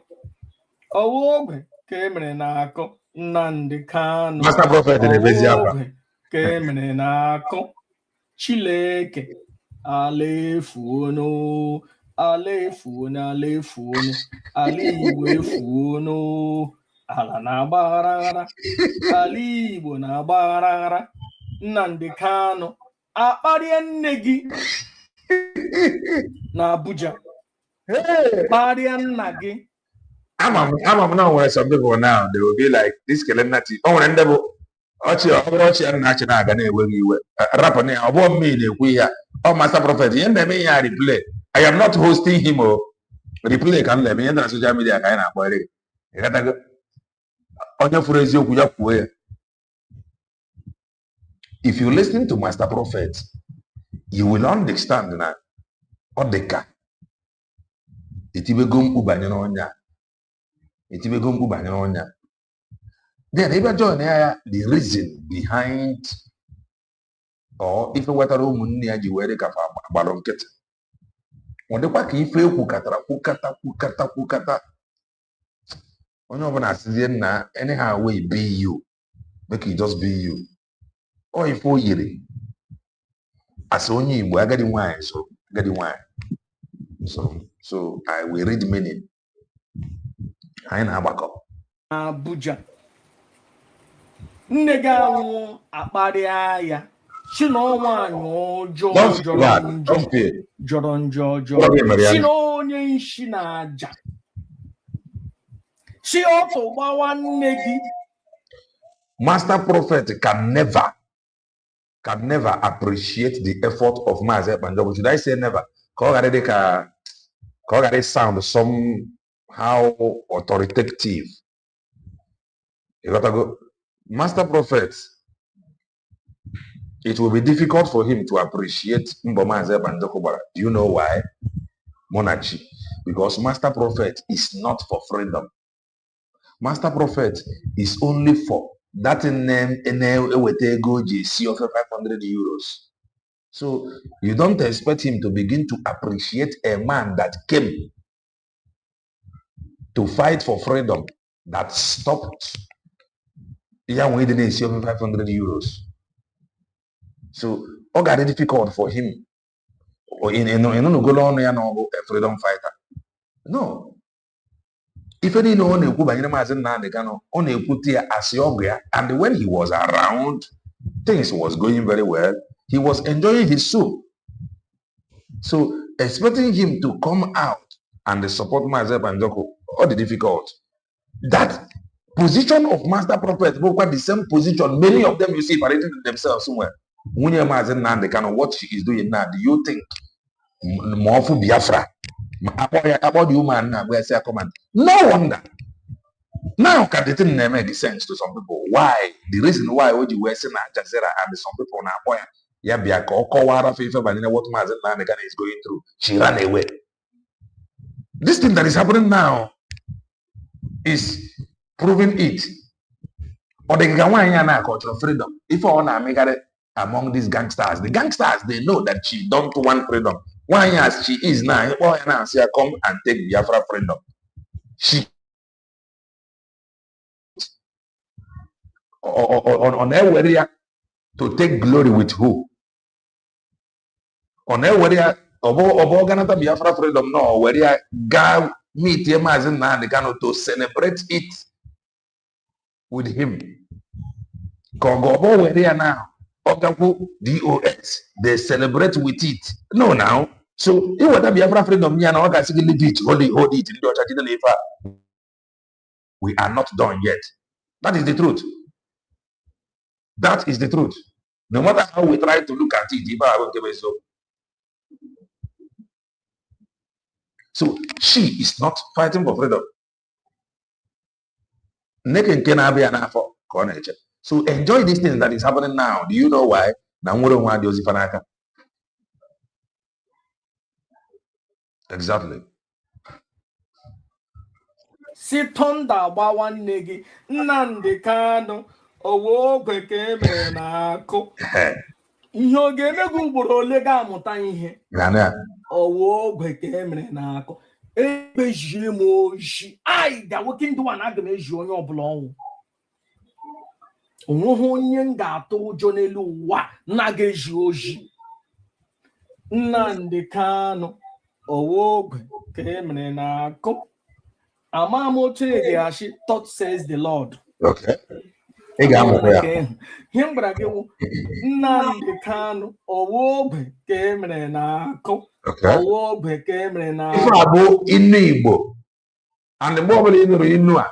ọwụ ogwe ka emere na-akụ Nnamdi Kanu Master Prophet na-ebezi akwa ogwe ka emere na-akụ Chileke alaefuono ala Igbo efuono ala na-agba aghara ala Igbo na-agba aghara Nnamdi Kanu akparịa nne gị na Abuja kparịa nna gị ama m na nwere some people now they will be like this kelenati o nwere ndị bụ ọchị ọbụrụ ọchị ya na-achị na-aga na-enweghị iwe rapụ na ya ọ bụghị mmiri na-ekwu ihe ọ Master Prophet ihe na-eme ihe ya replay I am not hosting him o replay ka m na-eme ihe na social media ka anyị na-akpọrị gị onye furu eziokwu ya kwuo ya if you listen to Master Prophet you will understand na ọ dị ka etibego mkpu banyere ọnya then ebe join ya the reason behind or ife wetara ụmụnne ya ji were ka agbalụ nkịtị ọ dịkwa ka ife ekwukatara kwukata onye ọbụla asịzie nna anyhow way be you make it just be you ọ ife o yiri asị onye Igbo agadi nwanyị so I will read meaning anyị na-agbakọ Abuja nne gị anwụ akparịa ya si na nwaanyị ọjọọ jọrọ njọ si na onye nshi na aja si ọtụ gbawa nne gị Master Prophet can never can never appreciate the effort of Mazi Nnamdi. Should I say never? Because sound somehow authoritative. You gotta go. Master Prophet, it will be difficult for him to appreciate Mazi Nnamdi. Do you know why? Monarchy. Because Master Prophet is not for freedom. Master Prophet is only for that name of 500 euros. So you don't expect him to begin to appreciate a man that came to fight for freedom, that stopped we didn't see over 500 euros. So it got difficult for him. Or in a freedom fighter. No. If any no one Mazi Nnamdi Kanu on a put here as Yogya, and when he was around, things was going very well. He was enjoying his soup. So expecting him to come out and support Mazi Nnamdi, all the difficult. That position of Master Prophet, the same position, many of them you see parading themselves somewhere. When you're Mazi Nnamdi Kanu, what she is doing now, do you think more for Biafra? About the woman now, where say command? No wonder. Now can the thing make sense to some people? Why? The reason why would you wear Sena Jazera and some people now boy, yeah, be a Kowara favor, but what Mazi Nnamdi Kanu is going through. She ran away. This thing that is happening now is proving it. Or the Gawanya culture freedom. If I want to among these gangsters, the gangsters they know that she don't want freedom. Why as she is now, she come and take Biafra freedom. She on her area to take glory with who? On her area of Ganata Biafra freedom, no, where God meet him as in Nnamdi to celebrate it with him. Kongobo where they are now. Okaku DOS. They celebrate with it. No now. So it would be a freedom. Hold it. We are not done yet. That is the truth. That is the truth. No matter how we try to look at it, so she is not fighting for freedom. So enjoy these things that is happening now. Do you know why? Exactly. Si thunder gba nwanne gị Nnamdi Kanu owo ogwe ka emere na-akụ ihe ọ ga-eme gị ugboro ole ga-amụta ihe owo ogwe ka emere na-akụ ebejiri m oji ai ga nwoke ndị nwa na-aga m eji onye ọbụla ọnwụ onweghị onye m ga-atụ ụjọ n'elu ụwa na-aga eji oji Nnamdi Kanu owo ogwe ka emere na-akụ thought says the Lord. Okay. Nnamdi Kanu owogbe ka emere na-akụ owogbe ka emere na-akụ inu Igbo and the more inu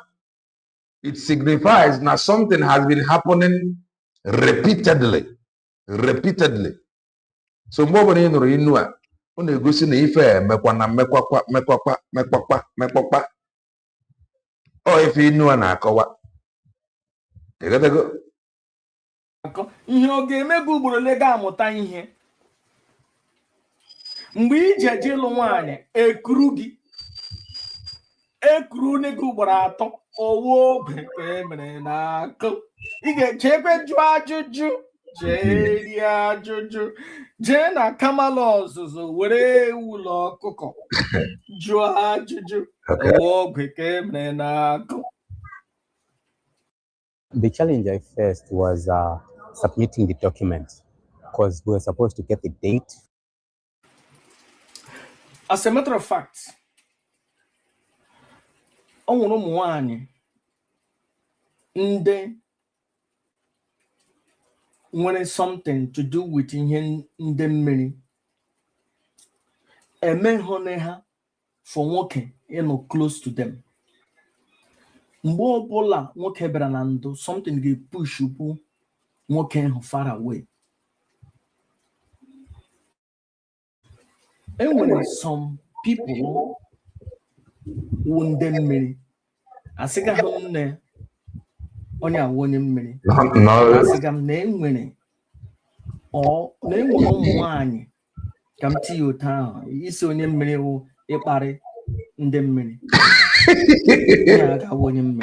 it signifies that something has been happening repeatedly. So more inu a ọ na-egosi na ife mekwa oh, if you know an akawa. You gotta go. Ihe ọ ga-eme gị ugboro ole ga-amụta ihe. Mgbe ije je ịlụ nwaanyị ekuru gị. Ekuru ne gị ugboro atọ owo ogwe ka emere na-akụ. Ị ga-echekwe jụọ ajụjụ. Jee rie ajụjụ. Jee na kamala ọzụzụ were ụlọ ọkụkọ. Jụọ ajụjụ. The challenge I faced was submitting the document because we were supposed to get the date. As a matter of fact, when something to do with in the many, a man for working close to them. Something they push you working far away. And when some people wound them many, I say, on your one many, I say, I'm name winning. Or name one come to your town. It's on your many, a party in them many. Yeah, I want him.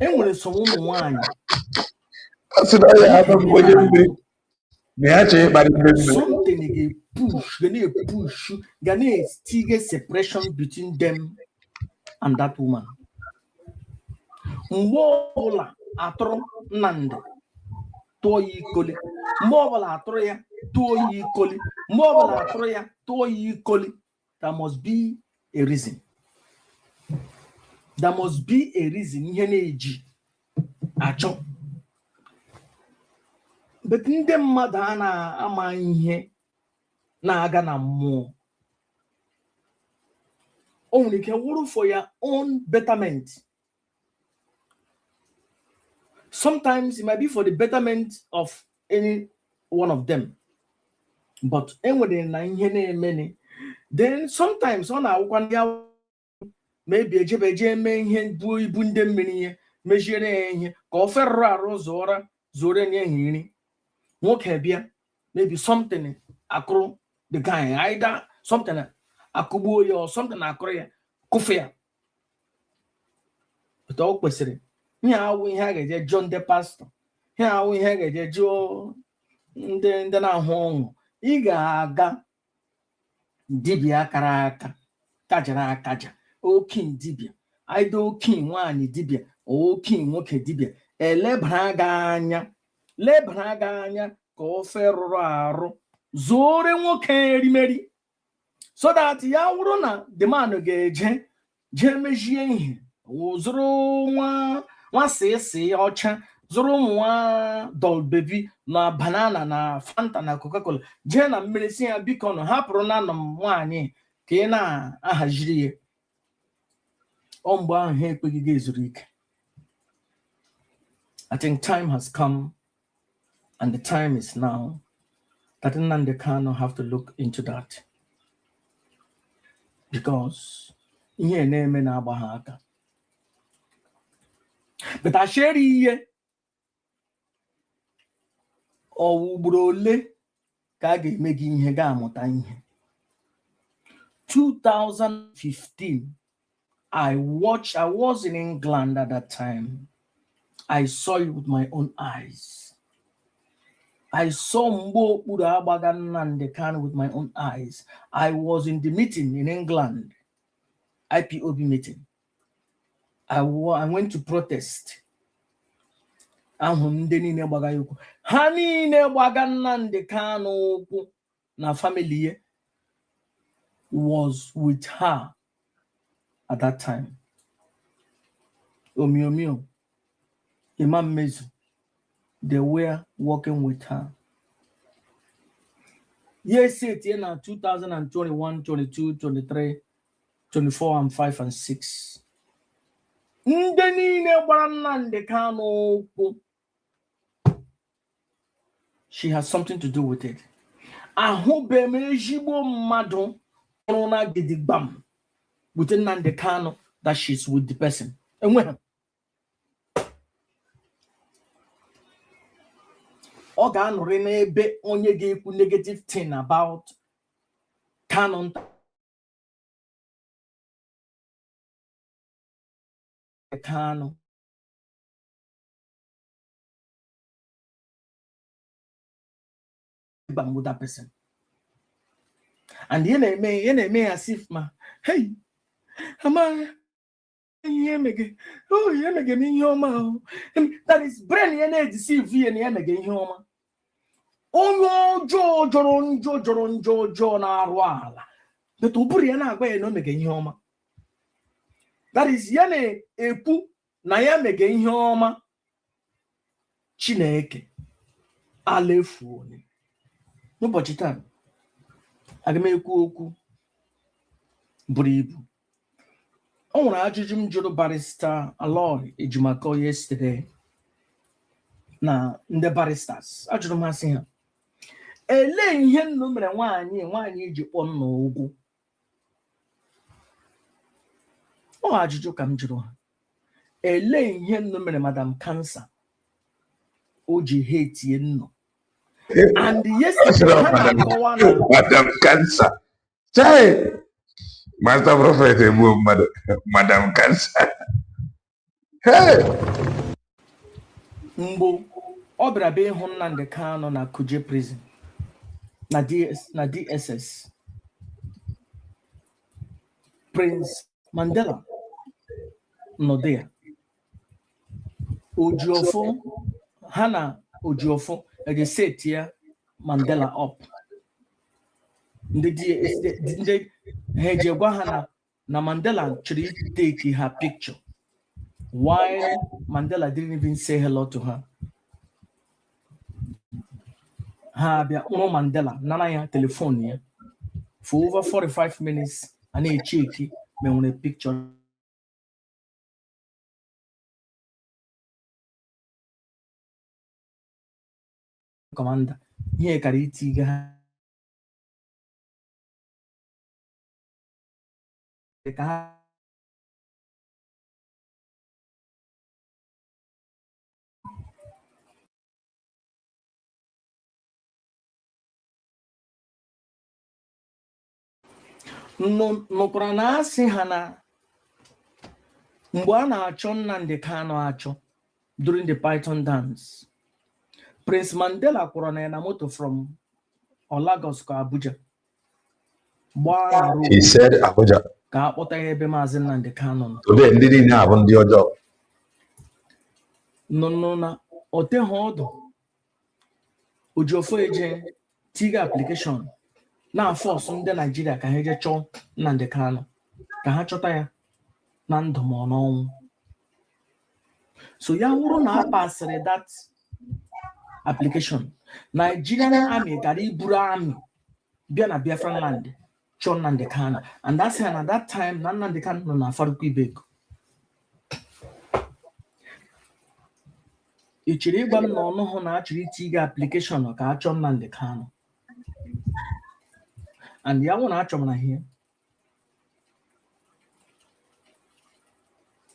And when it's someone one, something they push, gonna still separation between them and that woman. Mwola atro nande to equally. Mwola atro ya to equally. Mwola atro ya to equally. There must be a reason. There must be a reason. Yeneji acho. But in them madana ama ihe na aga na mmụọ. Only can work for your own betterment. Sometimes it might be for the betterment of any one of them. But then sometimes on our maybe a jebe bundem mini measure coferra rosora zoreni maybe something acro the guy either something akubu or something akroya kufia. But all question. Here we have a John the pastor. Here we have a Joe. Then I home. Iga dibia karaka. Kajara kaja. O king dibia. I do king one dibia. O king okay dibia. Lebraganya. Lebraganya. Go ferraro. Zore woke meri. So that ya urona the man gauge. Jemejien. Zoro one say ocha zoro one doll baby na banana na Fanta na Coca-Cola jena mmesi ya biko no hapụrụ na no nwanyị ka ị na ahajiri omgbe ahụ ha ekweghị ezuru ike. I think time has come and the time is now that Nnamdi Kanu have to look into that, because ihe na-eme na-agba ha aka. But I share here or brole kage making hegamota. 2015, I was in England at that time. I saw it with my own eyes. I saw Mbo Nnamdi Kanu with my own eyes. I was in the meeting in England, IPOB meeting. I went to protest. Hani ne baga Nnamdi Kanu na family was with her at that time. Omiomio, Imam Mezu, they were working with her. Yes, it in 2021, 22, 23, 24, and 5 and 6. She has something to do with it. I hope within Nnamdi Kanu that she's with the person. And when organ renebe onye ga-ekwu negative thing about Kanu Kanu with that person. And may as if hey, Amara, that is brain deceive you and again home. Oh, Joe, na arwala. The Tuburiana way no again home. That is Yane Epu Nayam again home. Chineke Alefuni. No budgetan. Agameku Bribu. Oh, I judged Jodo barrister Aloy Ejimako yesterday. Now, the barristers, I don't know. ele ihe nnu mere nwaanyị ji kpọ nna ụgwụ. Ọ ajụjụ ka m jụrụ ha. Ele ihe nnu mere Madam Cancer o ji hate nnu. And yesterday ha na-akọwa na Madam Cancer. Chai, Master Prophet ebu Madam Cancer. Hey! Mgbo ọ bịara be ịhụ Nnamdi Kanu na Kuje prison na DSS. Prince Mandela nọ there. Ojiofo ha na Ojiofo eji set ya Mandela up. Ndị ha eji gwa ha na Mandela chọrọ take her picture while Mandela didn't even say hello to her. Ha bịa kpọrọ Mandela nana ya telephone ya for over 45 minutes and a check me nwere picture. Commander ihe kara itiga ha ka ha nụkwara na asị ha na mgbe a na-achọ Nnamdi Kanu achọ during the Python dance, Prince Mandela kwụrụ na ya na moto from Lagos ka Abuja. He said Abuja. Ka akpọta ya ebe Mazi Nnamdi Kanu nọ. Today ndị niile abụ ndị ọjọọ. Nọ na oteghị ọdụ Ojiofo eje tiga application na force ndị Nigeria ka ha eje chọọ Nnamdi Kanu ka ha chọta ya na ndụ ma n'ọnwụ. So ya wụrụ na pasịrị that application, Nigerian army gara iburu army bịa na Biafran land chọọ Nnamdi Kanu, and that's how at that time na Nnamdi Kanu nọ na Farukwu Ibeko. Ị chere ịgwa m na ọnụ hụ na achọrọ itiga application ka a chọọ Nnamdi Kanu, and ya wụ na achọrọ na here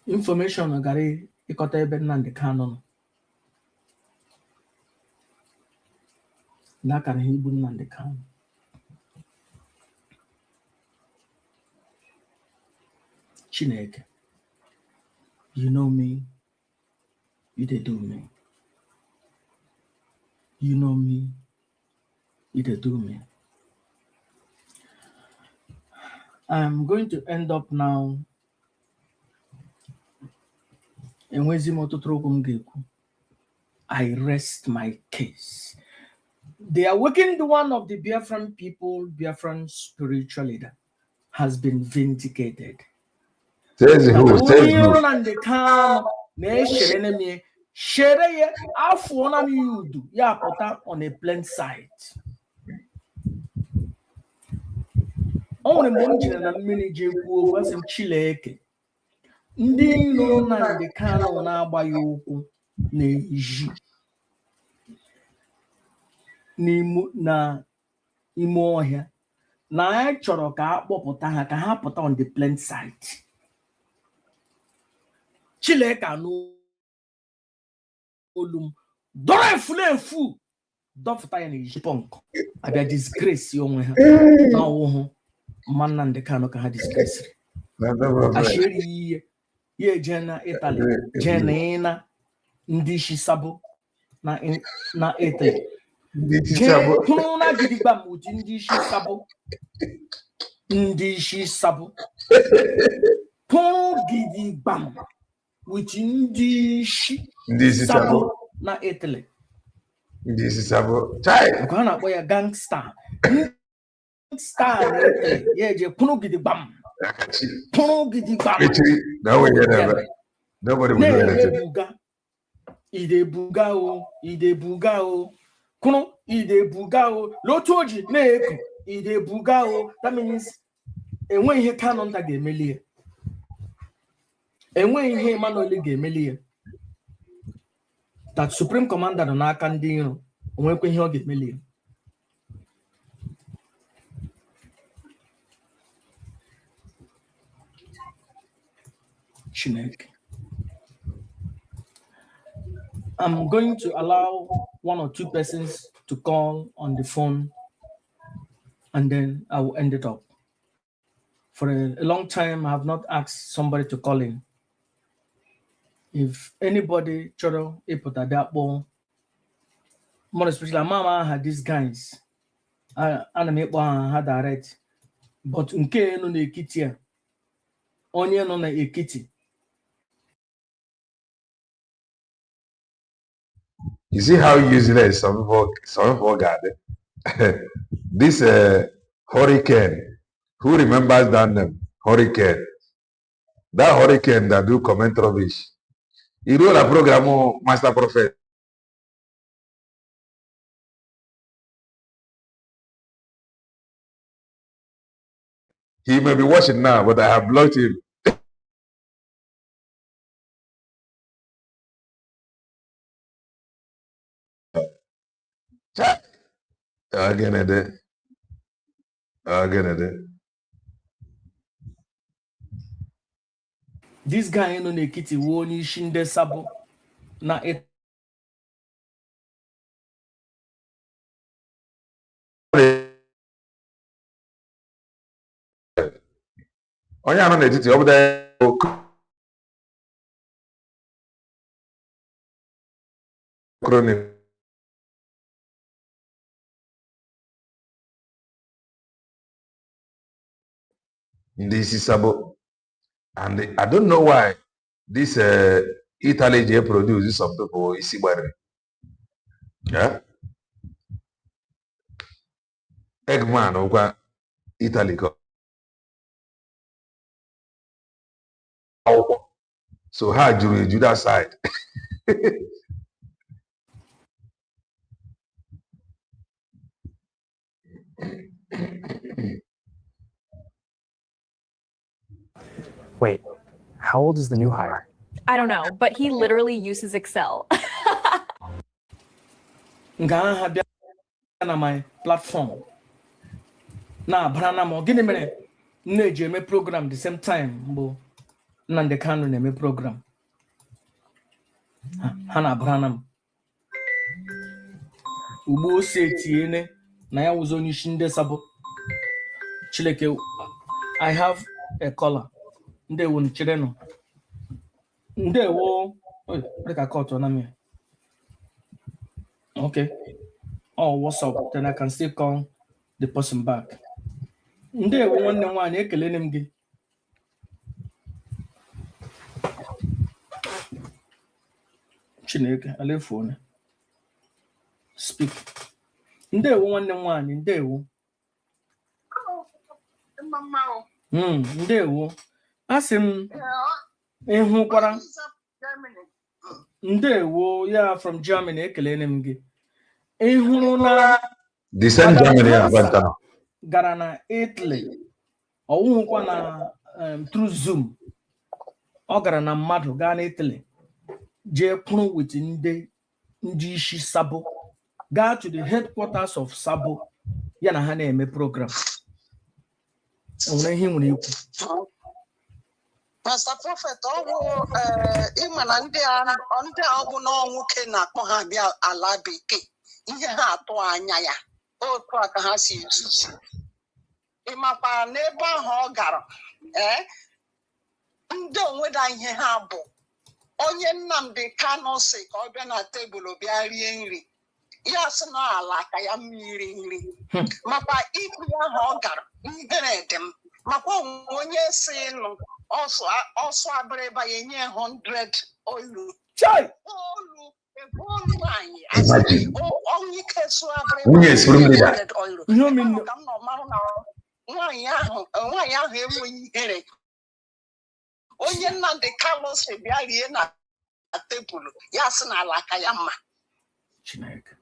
information gara ịkọta ebe Nnamdi Kanu nọ. Na kara ha igbu Nnamdi Kanu. Chineke, you know me, you dey do me. You know me, you dey do me. I'm going to end up now. Enwezi m ọtụtụ okwu m ga-ekwu. I rest my case. The awakened one of the Biafran people, Biafran spiritual leader, has been vindicated. Says who? Says who? Nnamdi Kanu na-eshere n'ime shere ya afọ na yudu ya pụta on a plain sight. O nwere mgbe m jiri na mmiri ji ekwu okwu asị m Chineke, ndị iro Nnamdi Kanu na-agba ya ụkwụ na-eji n'ime ọhịa na anyị chọrọ ka a kpọpụta ha ka ha pụta on the plain sight. Chineke anụ olu m dọrọ efu dọpụta ya na eji pọnkụ abịa disgrace onwe ha na ọwụhụ mma Nnamdi Kanu ka ha disgrace ashiri ihe ya eje na Italy jee na ịna ndị isi sabo na Italy jee kwuru na gidigba m ụdị ndị isi sabo kwuru gidigba m with ndị isi sabo na Italy. Ndị isi sabo chai ka na akpọ ya gangster na Italy ya eje kwuru gidigba m nobody will do anything. Idebuga o kwuru idebuga o lotu oji na-eku idebuga o. That means enwe ihe Kanu nta ga-emeli ya. Enwe ihe Emmanuel ga-emeli ya. That supreme commander nọ n'aka ndị iro onwekwa ihe ọ ga-emeli ya. Chineke. I'm going to allow 1 or 2 persons to call on the phone, and then I will end it up. For a long time, I have not asked somebody to call in. If anybody choro ipota that ball, more especially mama had these guys, anime had direct, but nke no na ekiti a, onye no na ekiti. You see how useless some people got it. This hurricane, who remembers that name? Hurricane. That hurricane that do comment rubbish. He wrote a program on Master Prophet. He may be watching now, but I have blocked him. Again at it. Again at it. This guy no nekiti woni shinde sabo na it. Onye anọ n'etiti ọ bụ kronik ndị isi sabo, and I don't know why this Italy ji produce some people isi gbara. Yeah? Eggman ọkwa Italy ka akwụkwọ, so ha juru eju that side. Wait, how old is the new hire? I don't know, but he literally uses Excel. Nga ha bịa na my platform. Na brana mo gịnị mere na-eji eme program the same time bụ Nnamdi Kanu na-eme program. Ha na brana m. Ugbo ose tiene na ya wuzo onye isi ndị sabo. Chileke, I have a caller. Ndewo nchireno. Ndewo. Break a call to Nami. Okay. Oh, what's up? Then I can still call the person back. Ndewo nwanne nwaanyị ekelene m gị. Chineke, alefone. Speak. Ndewo nwanne nwaanyị, ndewo. Ndewo. Asị m ịhụkwara. Ndewo, ya from Germany, ekelene m gị. Ịhụrụ na the same Germany abantana. Gara na Italy. Ọwụhụkwa na through Zoom. Ọ gara na mmadụ gaa na Italy. Jee kwuru with ndị isi Sabo. Go to the headquarters of Sabo. Ya na ha na-eme program. Onwe ihe nwere ikwu. Master Prophet, ịma na ndị a ọ bụ na nwoke na-akpọ ha bịa ala bekee, ihe ha atụ anya ya, otu a ka ha si ezuzu. Ịmakwa n'ebe ahụ ọ gara, ndị onweda ihe ha bụ. Onye Nnamdi Kanu si ka ọ bịa na tebụl bịa rie nri, ya sị na ala ka ya mmiri nri. Makwa ikwu ahụ ọ gara, ihere dị m. Makwa onye si nụ ọsọ abịrịba ya enye 100 olu. Olu anyị asị onye ike sụ abịrịba 100 olu. Ka m nọ marụ na nwaanyị ahụ enweghị ihere. Onye Nnamdi Kanu si bịa rie na tebụl ya sị na ala ka ya mma. Chineke.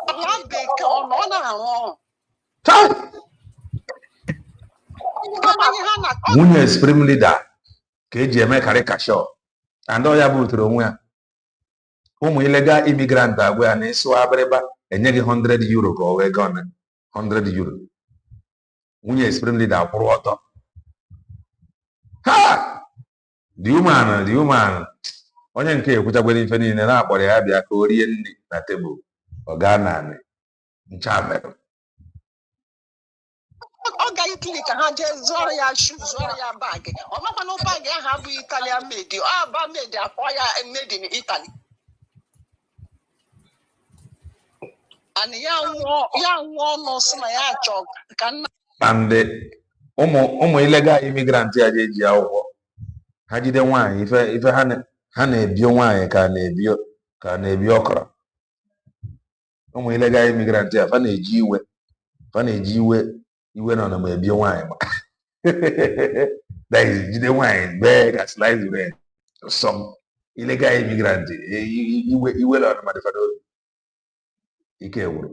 Ala bekee ọ na-arụ ọrụ. Nwunye supreme leader ka eji eme karikashọ, and ọ ya butere onwe ya. Ụmụ illegal immigrant agwa ya na ịsụ abịrịba enye gị 100 euro ka ọ wee gaa 100 euro. Nwunye supreme leader kwụrụ ọtọ. Ha! The woman. Onye nke ekwuchakwara ife niile na-akpọrọ ya bịa ka o rie nri na tebụl. Ọ gaa naanị. Ncha mere. Ọ ga Italy ka ha jee zụọrọ ya shoe, zụọrọ ya bag. Ọ makwa na bag ahụ abụ Italian made. Ọ aba made akpọ ya made in Italy. And ya nwụọ n'ọsụ na ya achọ ka nna. And ụmụ illegal immigrant ya eji akwụkwọ. Ha jide nwaanyị ife ha na-ebio nwaanyị ka na-ebi ọkọrọ. Ụmụ illegal immigrant ya fa na-eji iwe nọ na ma ebio nwaanyị ma. That is jide nwaanyị bee ka slice bread. Some illegal immigrant iwe nọ na ma dị fado ike gwụrụ.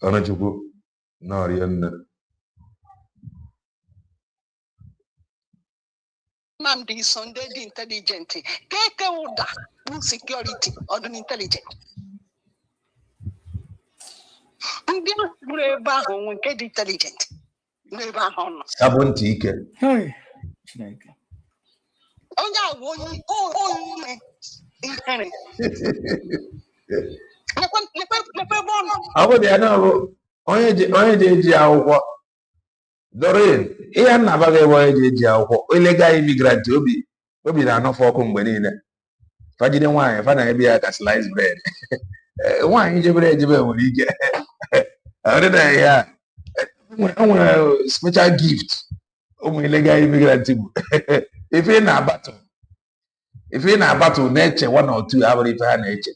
Ọnụchukwu n'ọrịa nne. Nnamdi so ndị dị intelligent. Keke ụda security ọdụ intelligent. Ndị gburu ebe ahụ onwe nke dị intelligent n'ebe ahụ nọ. Sabụ ntị ike. Onye agwụ onye ihere. Ọ bụ ya na ọ bụ onye ji eji akwụkwọ. Doreen, ihe nna-abaghị ebe onye eji akwụkwọ illegal immigrant obi na-anọfọ ọkụ mgbe niile. Fajide nwaanyị fa na-ebe ya ka slice bread. Nwaanyị jebere ejebe nwere ike. O nwere special gift ụmụ illegal immigrant bụ. Ife ị na-abatụ na-eche one or two abụrụ ife ha na-eche.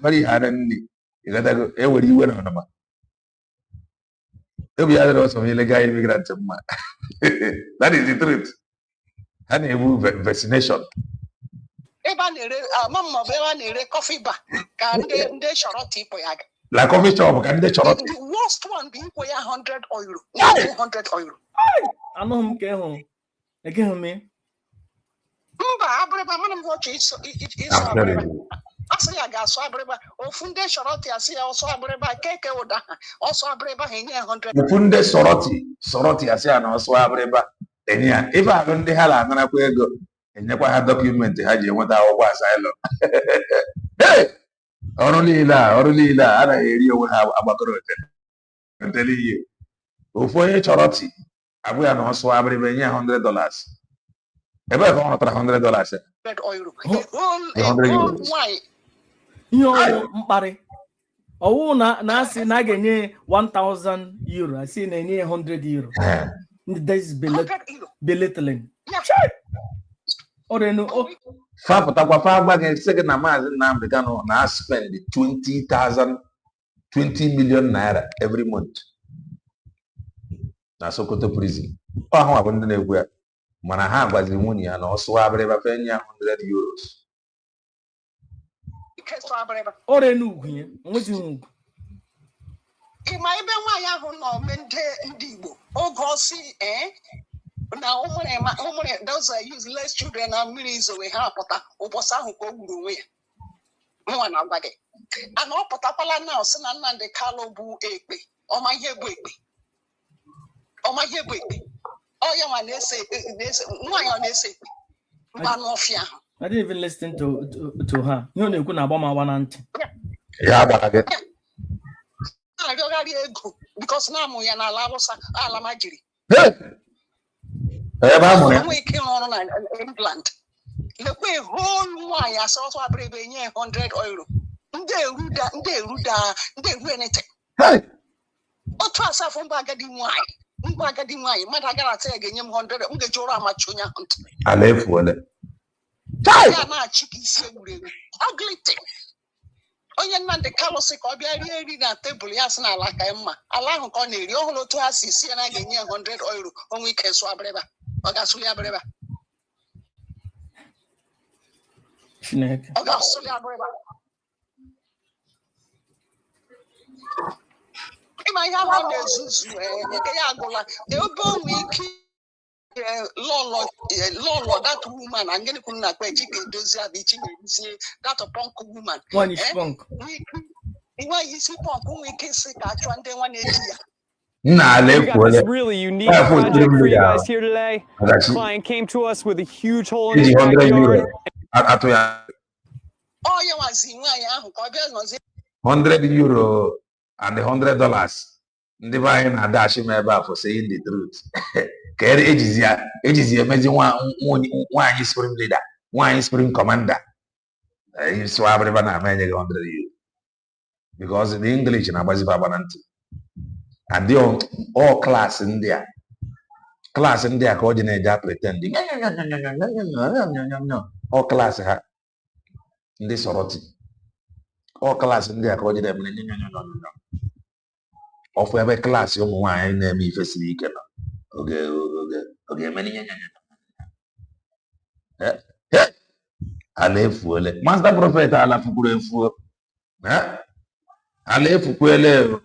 Mara ihe ana nri ewere iwe na ọnụma. Obi ya dịrị ọsọ illegal immigrant mma. That is the truth. Ha na-ebu vaccination. Ebe a na-ere mamma bụ ebe a na-ere coffee bar ka ndị chọrọ tipụ ya. La coffee shop ka ndị chọrọ. The worst one bụ ikwe ya 100 euro. 100 euro. Anụghị m ka ịhụ. Egeghị m. Mba, abịrịba mana m ọchị ịsọ abịrịba. Asị ya ga-asụ abịrịba. Ofu ndị shọrọtị asị ya ọsọ abịrịba keke ụda ha. Ọsọ abịrịba ha enye 100. Ofu ndị sọrọtị asị ya na ọsọ abịrịba enye ya. Ife ahụ ndị ha na-anarakwa ego enyekwa ha dọkụmentị ha ji enweta akwụkwọ asylum. Ọrụ niile a anaghị eri onwe ha agbakọrọ hotelu ihe. Ofu onye chọrọtị abụ ya na ọsọ abịrịba enye ya $100. Ebe ka ọ nọtara $100 ya? Ihe ọwụ mkparị. Ọwụ na-asị na a ga-enye 1,000 euro, asị na-enye ya 100 euro. That is belittling. Fa pụtakwa fa agba ga-esi gị na Mazi Nnamdi Kanu na-spend 20 million naira every month na Sokoto prison. Ọ ahụ abụ ndị na-ekwu ya. Mana ha gwaziri nwunye ya na ọ sụwa abịrịba fe nye ya 100 euros. Ọrịa n'ugwu ya, onwezi ugwu. Ịma ebe nwaanyị ahụ nọ ndị Igbo oge ọsị na ụmụrụ those useless children na mmiri izowe ha apụta ụbọchị ahụ ka o gburu onwe ya. Nwa na-agwa gị. Ana ọ pụtakwala na ọ sị na Nnamdi Kanu bụ ekpe. Ọma ihe bụ ekpe. Oh, yeah, man, why on this? I didn't even listen to her. You know, you na yeah, but I get. I don't go because now we are not allowed to alamajiri. I'm waking on an implant. The way whole why I saw a brave 100 euro. They ruda, anything. Hey, what was I from Bagadi wine? Bagadi wine, Madagara say again, 100, Ungejora Machunya hunt. I live for it. Ugly thing. Onye Nnamdi Kanu sị ka ọ bịa rie nri na tebụl ya sị na ala ka mma. Ala ahụ ka ọ na-eri ọhụrụ otu ha si sie na ga-enye 100 euro onwe ike sụ abịrịba. Ọ ga-asụ ya abịrịba. Ọ ga-asụ ya abịrịba. Ịma ihe ahụ na-ezuzu nke ya agụla. Ebe onwe ike Lolo, that woman, I'm going to na kweji dozi abichi nyezie that punk woman. One is punk. Why is he punk? We can see that one day one idea. We've got this really unique project for you guys here today. The client came to us with a huge hole in his backyard. 100 euro and $100. Ndị be anyị na-adachi m ebe a for saying the truth. Ka ejizi emezi nwaanyị spring leader, nwaanyị spring commander. So abịrịba na amenye gị 100 euro. Because the English na-agbaziba agba na ntị. And all class ndị a ka ọ dị na-eje pretend. All class ha ndị soroti. All class ndị a ka ọ dị na-eme ọfụ ebe klaasị ụmụ nwaanyị na-eme ife siri ike nọ oge eme ala efuole Master Prophet ala fukwuru efuo ala efukwele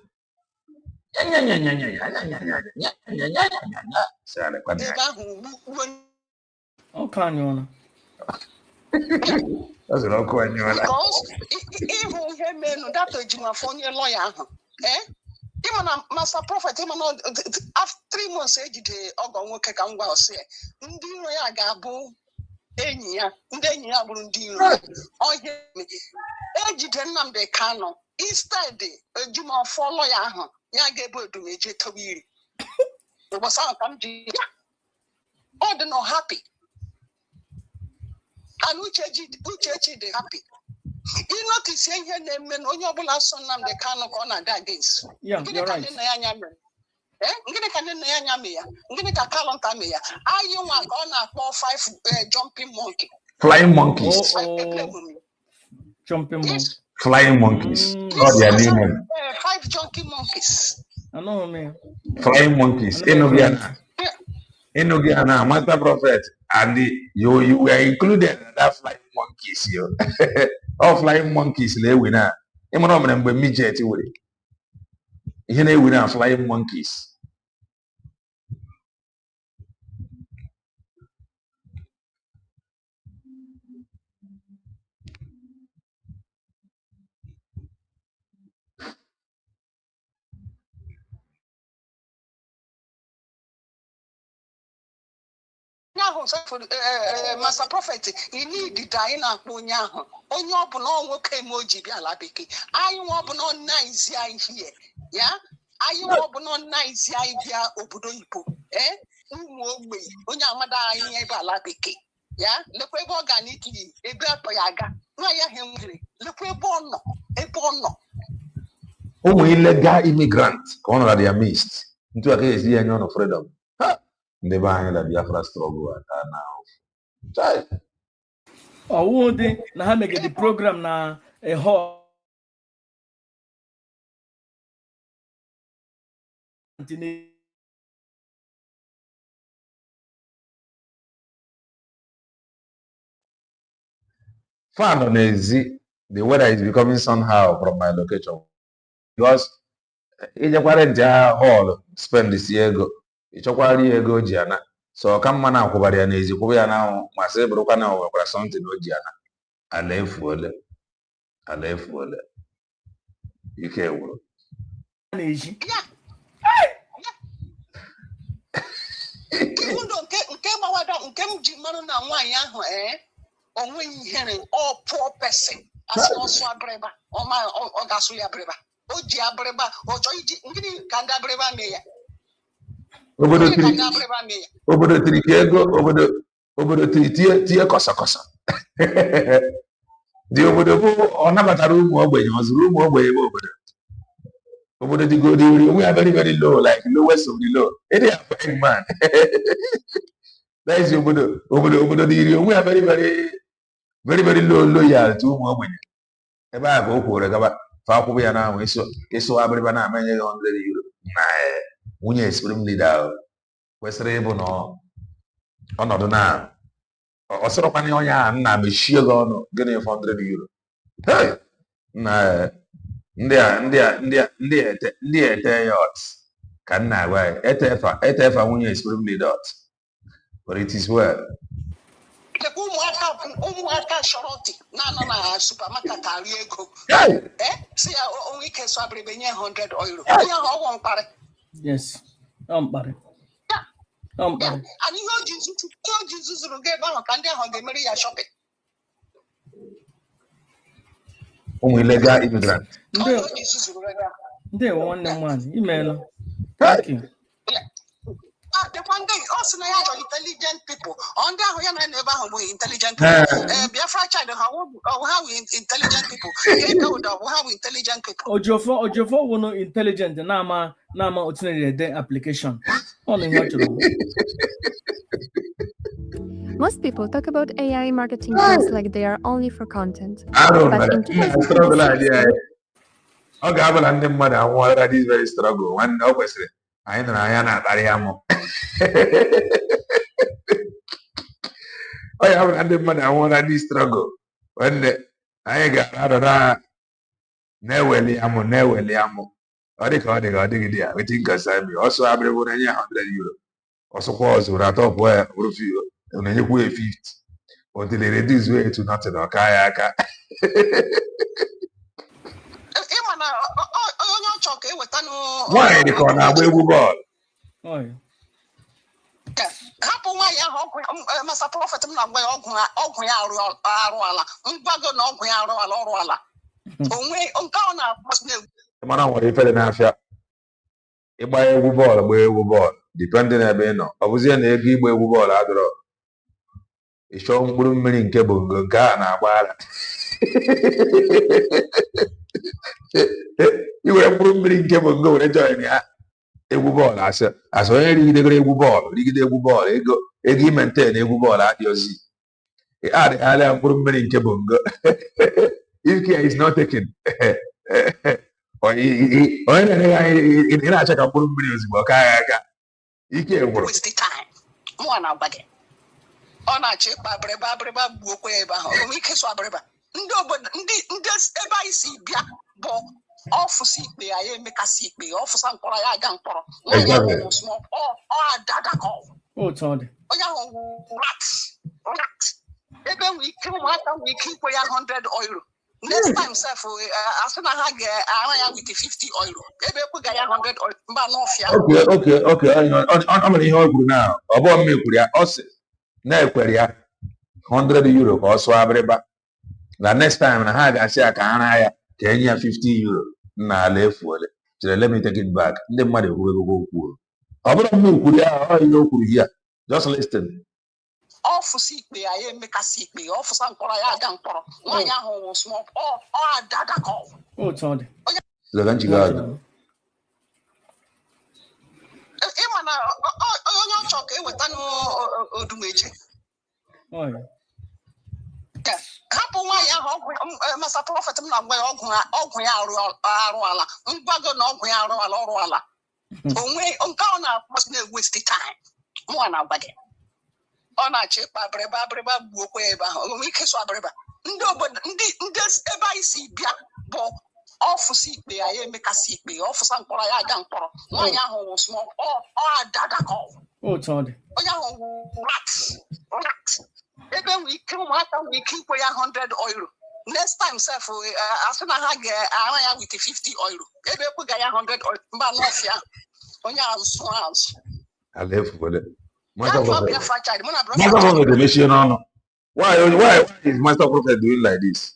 Even Master Prophet, even after 3 months, ejide ogo nwoke ka ngwa ose ndị iro ya ga-abụ enyi ya ndị enyi ya bụrụ ndị iro ohe ejide Nnamdi Kanu instead ejima follow ya ahụ ya ga-ebe odumeje tobe iri ụbọchị ahụ ka m ji ya ọ dị no happy and uchechi dị happy. You notice ihe na-eme na onye ọbụla so Nnamdi Kanu ka ọ na-ada against. Gịnị ka ndị nna ya anya mere? Gịnị ka ndị nna ya anya mee ya? Gịnị ka Kalonta mee ya? Anyị nwa ka ọ na-akpọ 5 jumping monkey. Flying monkeys. Jumping monkeys. Flying monkeys. God, their name. 5 jumping monkeys. I know, man. Flying monkeys. Enogiana, Master Prophet, and you were included in that flying monkeys. All flying monkeys, they win. I'm not going to be midget. You know, we are flying monkeys. Master Prophet, you need the Diana Punyaho. On your Bono came Moji Bialabiki. I want on nice here. Yeah, I want on nice idea Obudoipo. Unyamada Balabiki. Yeah, look organically, a black poyaga. No, I am hungry. Look a bono, a bono. Oh, illegal immigrant, corner at their midst. Into a case, the union of freedom. The buying the Biafra struggle now. Oh, would they now make the program now a hall? Fun on easy. The weather is becoming somehow from my location because in the quarantine hall spend this year ago. Ichokwari ego jiana so ka mma na akwụbara ya n'ezi kwụba ya na ma sị bụrụkwa na nwekwara something o jiana ala efuole ike gwụrụ na-eji nke gbawada nke m ji mmanụ na nwaanyị ahụ onwe ihere ọ poor person asị ọsụ abịrịba ọ ga-asụ ya abịrịba o ji abịrịba ọ chọọ iji ngịnị ka ndị abịrịba mee ya obodo tiri ka ego obodo tiri tie kọsọ dị obodo bụ ọ nabatara ụmụ ogbenye ọ zụrụ ụmụ ogbenye ebe obodo dịgodi uri we are very very low like lowest of the low it is a man that is obodo dị iri we are very very very loyal to ụmụ ogbenye ebe a ka o kwuru gaba fa akwụkwọ ya na ahụ eso abịrịba na amenye gị 100 euro na nwunye spring leader kwesịrị ịbụ na ọnọdụ na ọ sịrọkwana onye a nna mechie gị ọnụ gịnị 100 euro na ndị ete yacht ka nna agwa ya etefa nwunye spring leader but it is well. Ụmụaka shọrọtị na-anọ na supermarket arị ego si ya onwe ike so abịrịba nye 100 euro onye ahụ ọgwọ mkparị Yes. And you Jesus will get back and then the Maria shopping. Illegal immigrant. They want them one. Email. Thank you. The one day also intelligent people. On that we never have intelligent people. Biafra child how intelligent people. How intelligent people. Ojofo will know intelligent nama ordinary application. Only here to Most people talk about AI marketing tools like they are only for content. I don't know. But in Struggle 2026, idea. Okay, I will hand them money. I want that is very struggle. One no question. I know I am not. I am. I will hand them money. I want that is struggle. When I got out of that, never am. Or they call it. We think I say me. Also, I will $100. Also, cause we are top where review. And then you pay 50 until they reduce way to nothing. Okay. Why they call now we ball? Hapo nwa ya Master Prophet m na gwa ọgwụ ya arụ ala mgbago na ọgwụ ya arụ ala onwe nke ọ na-akpọ Mana nwere ife dị n'afịa ịgba egwu bọọlụ depending ebe ị nọ ọ bụzie na ego ịgba egwu bọọlụ adịrọ ịchọ mkpụrụ mmiri nke bongo nke a na-agbara iwere mkpụrụ mmiri nke bongo were join ya egwu bọọlụ asị onye rigidegoro egwu bọọlụ ego imente na egwu bọọlụ adịghịzi adịgharịa mkpụrụ mmiri nke bongo if care is not taken onye na-enye anyị ị na-acha ka mkpụrụ mmiri ozugbo ka agha aka ike gwụrụ ọ na-achọ ịkpa abịrịba gbuokwa ebe ahụ onwe ike sụ abịrịba ndị obodo ndị ebe anyị si bịa bụ ọfụsị ikpe ya emekasị ikpe ọfụsa mkpọrọ ya aga mkpọrọ onye ahụ rat ebe nwee ike ụmụaka nwee ike ikwe ya €100 next time sef asị na ha ga-ara ya with €50 ebe ekwega ya €100 mba n'ọfịa okay ọ mere ihe ọ kwuru na ọ bụghị mma ekwuru ya ọ sị na-ekwere ya €100 ka ọ sụọ abịrịba na next time na ha ga-asị ya ka ha ra ya ka enye ya €50 na ala efuole chere let me take it back ndị mmadụ ekwuwe ego kwuru ọ bụrụ mma ekwuru ya ọ ihe o kwuru ya just listen ọfụsị ikpe ya emekasị ikpe ọfụsa mkpọrọ ya aga mkpọrọ nwaanyị ahụ wụ small ọ adada ka ịma na onye ọ chọrọ ka eweta n'odumeje hapụ nwaanyị ahụ Master Prophet m na-agwa ya ọgwụ ya arụ ala mgbago na ọgwụ ya ọrụ ala onwe nke ọ na-akpọsị na-ewesti time mụnwa na-agwa gị ọ na-achọ ịkpa abịrịba gbuokwa ebe ahụ onwe ike sụ abịrịba ndị obodo ndị ebe anyị si bịa bụ ọfụsị ikpe ya emekasị ikpe ọfụsa mkpọrọ ya aga mkpọrọ nwaanyị ahụ wụ small ọ adada ka onye ahụ wụ rat ebe nwee ike ụmụaka nwee ike ikwe ya €100 next time sef asị na ha ga-ara ya with €50 ebe ekwega ya €100 mba n'ọfịa onye azụ Master Prophet why is Master Prophet doing like this?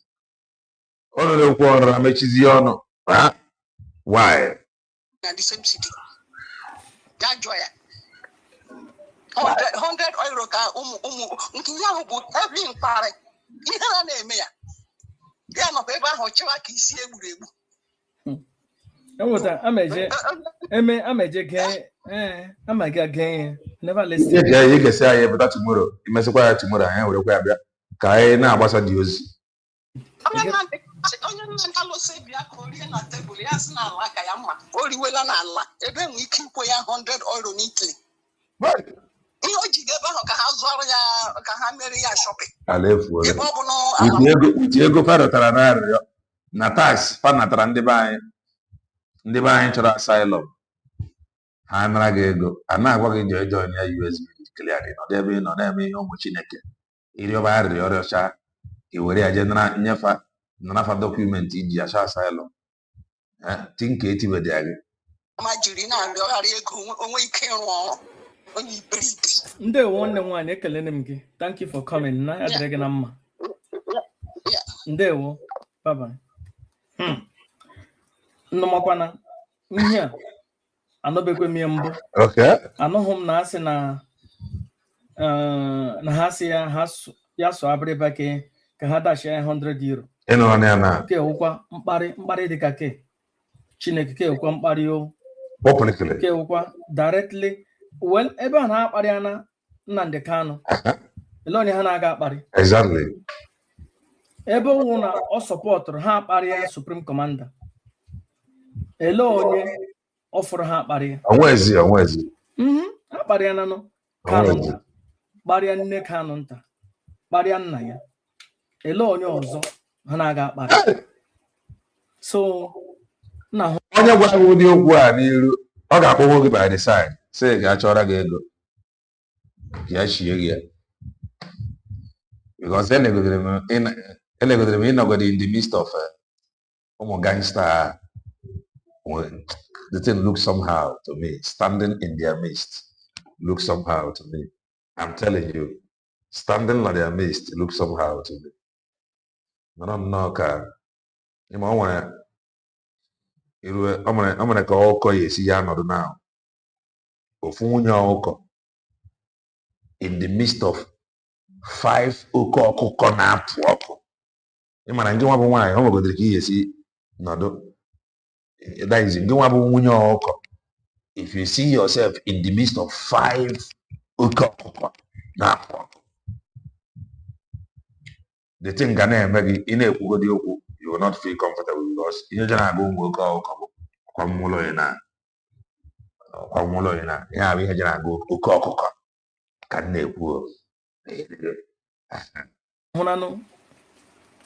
Ono na-ekwu ọrụ amechizi ọnụ why? Na the same city ya jụọ ya €100 ka ụmụ nke ihe ahụ bụ heavy mkparị ihe a na-eme ya nọkwa ebe ahụ chịwa ka isi egwuregwu never listen. You can say but tomorrow. You must require tomorrow. I will require ka anyị na-agbasa dị ozi. Onye na-alụ sebia ka orie na tebụl ya sị na ala ka ya mma o riwela n'ala ebe nwee ike ikwe ya €100 n'Italy. Ihe o ji ebe ahụ ka ha zụọrọ ya ka ha mere ya shopping. Ebe ọ bụ na ego fadatara n'arịrịọ na tax fanatara ndị be anyị chọrọ asylum. Ha nara gị ego a na-agwa gị jee join ya USB clear gị nọdụ ebe ị nọ na-eme ihe ụmụ Chineke ịrịọba arịrịọ ọrịọcha iwere ya jee narafa dọkụmentị iji acha asylum tinka etibedị gị majiri na ndị ọghara ego onwe ike ịrụ ọrụ onye iberibe. Ndewo nwanne m nwaanyị ekelene m gị. Thank you for coming. Na ya dịrị gị na mma. Ndewo. Bye bye. Nnọmakwana ihe a anọbekwe m ya mbụ. Okay. Anụghị m na asị na ha sị ya so abịrịba ka ha dachia ya 100 euro. Ịnọ na ya na. Ke wụkwa mkparị dịka ke. Chineke ke wụkwa mkparị o. Publicly. Ke wụkwa directly. Well, ebe a na-akparị ya na Nnamdi Kanu. Ele onye ha na-aga akparị. Exactly. Ebe wụ na ọ sọpọtụrụ ha akparị ya Supreme Commander. Ele onye ọ fụrụ ha akparị ya. Onwezi. Akparị ya nanụ. Kanu nta. Kparịa nne Kanu nta. Kparịa nna ya. Ele onye ọzọ ha na-aga akparị. So na onye gwara gị ụdị okwu a n'iru ọ ga-akpọgbu gị by the side sị ga-achọrọ gị ego ya chie gị ya because elegodere m ịnọgode in the midst of ụmụ gangster. The thing looks somehow to me. Standing in their midst looks somehow to me. I'm telling you, standing in their midst looks somehow to me. No, ka ọ mere ka ọkọ ya esi ya nọdụ na ofu nwunye ọkụkọ in the midst of 5 oke ọkụkọ na-apụ ọkụ. Ị mara nke nwa bụ nwaanyị ọ nwegodere ka ihe esi nọdụ. That is nke nwa bụ nwunye ọkụkọ. If you see yourself in the midst of 5 oke ọkụkọ na-apụ ọkụ, the thing ga na-eme gị ị na-ekwugodi okwu, you will not feel comfortable because ihe jere agụ ụmụ oke ọkụkọ bụ ọkwamụlọ ya na ya bụ ihe jere agụ oke ọkụkọ ka na-ekwu.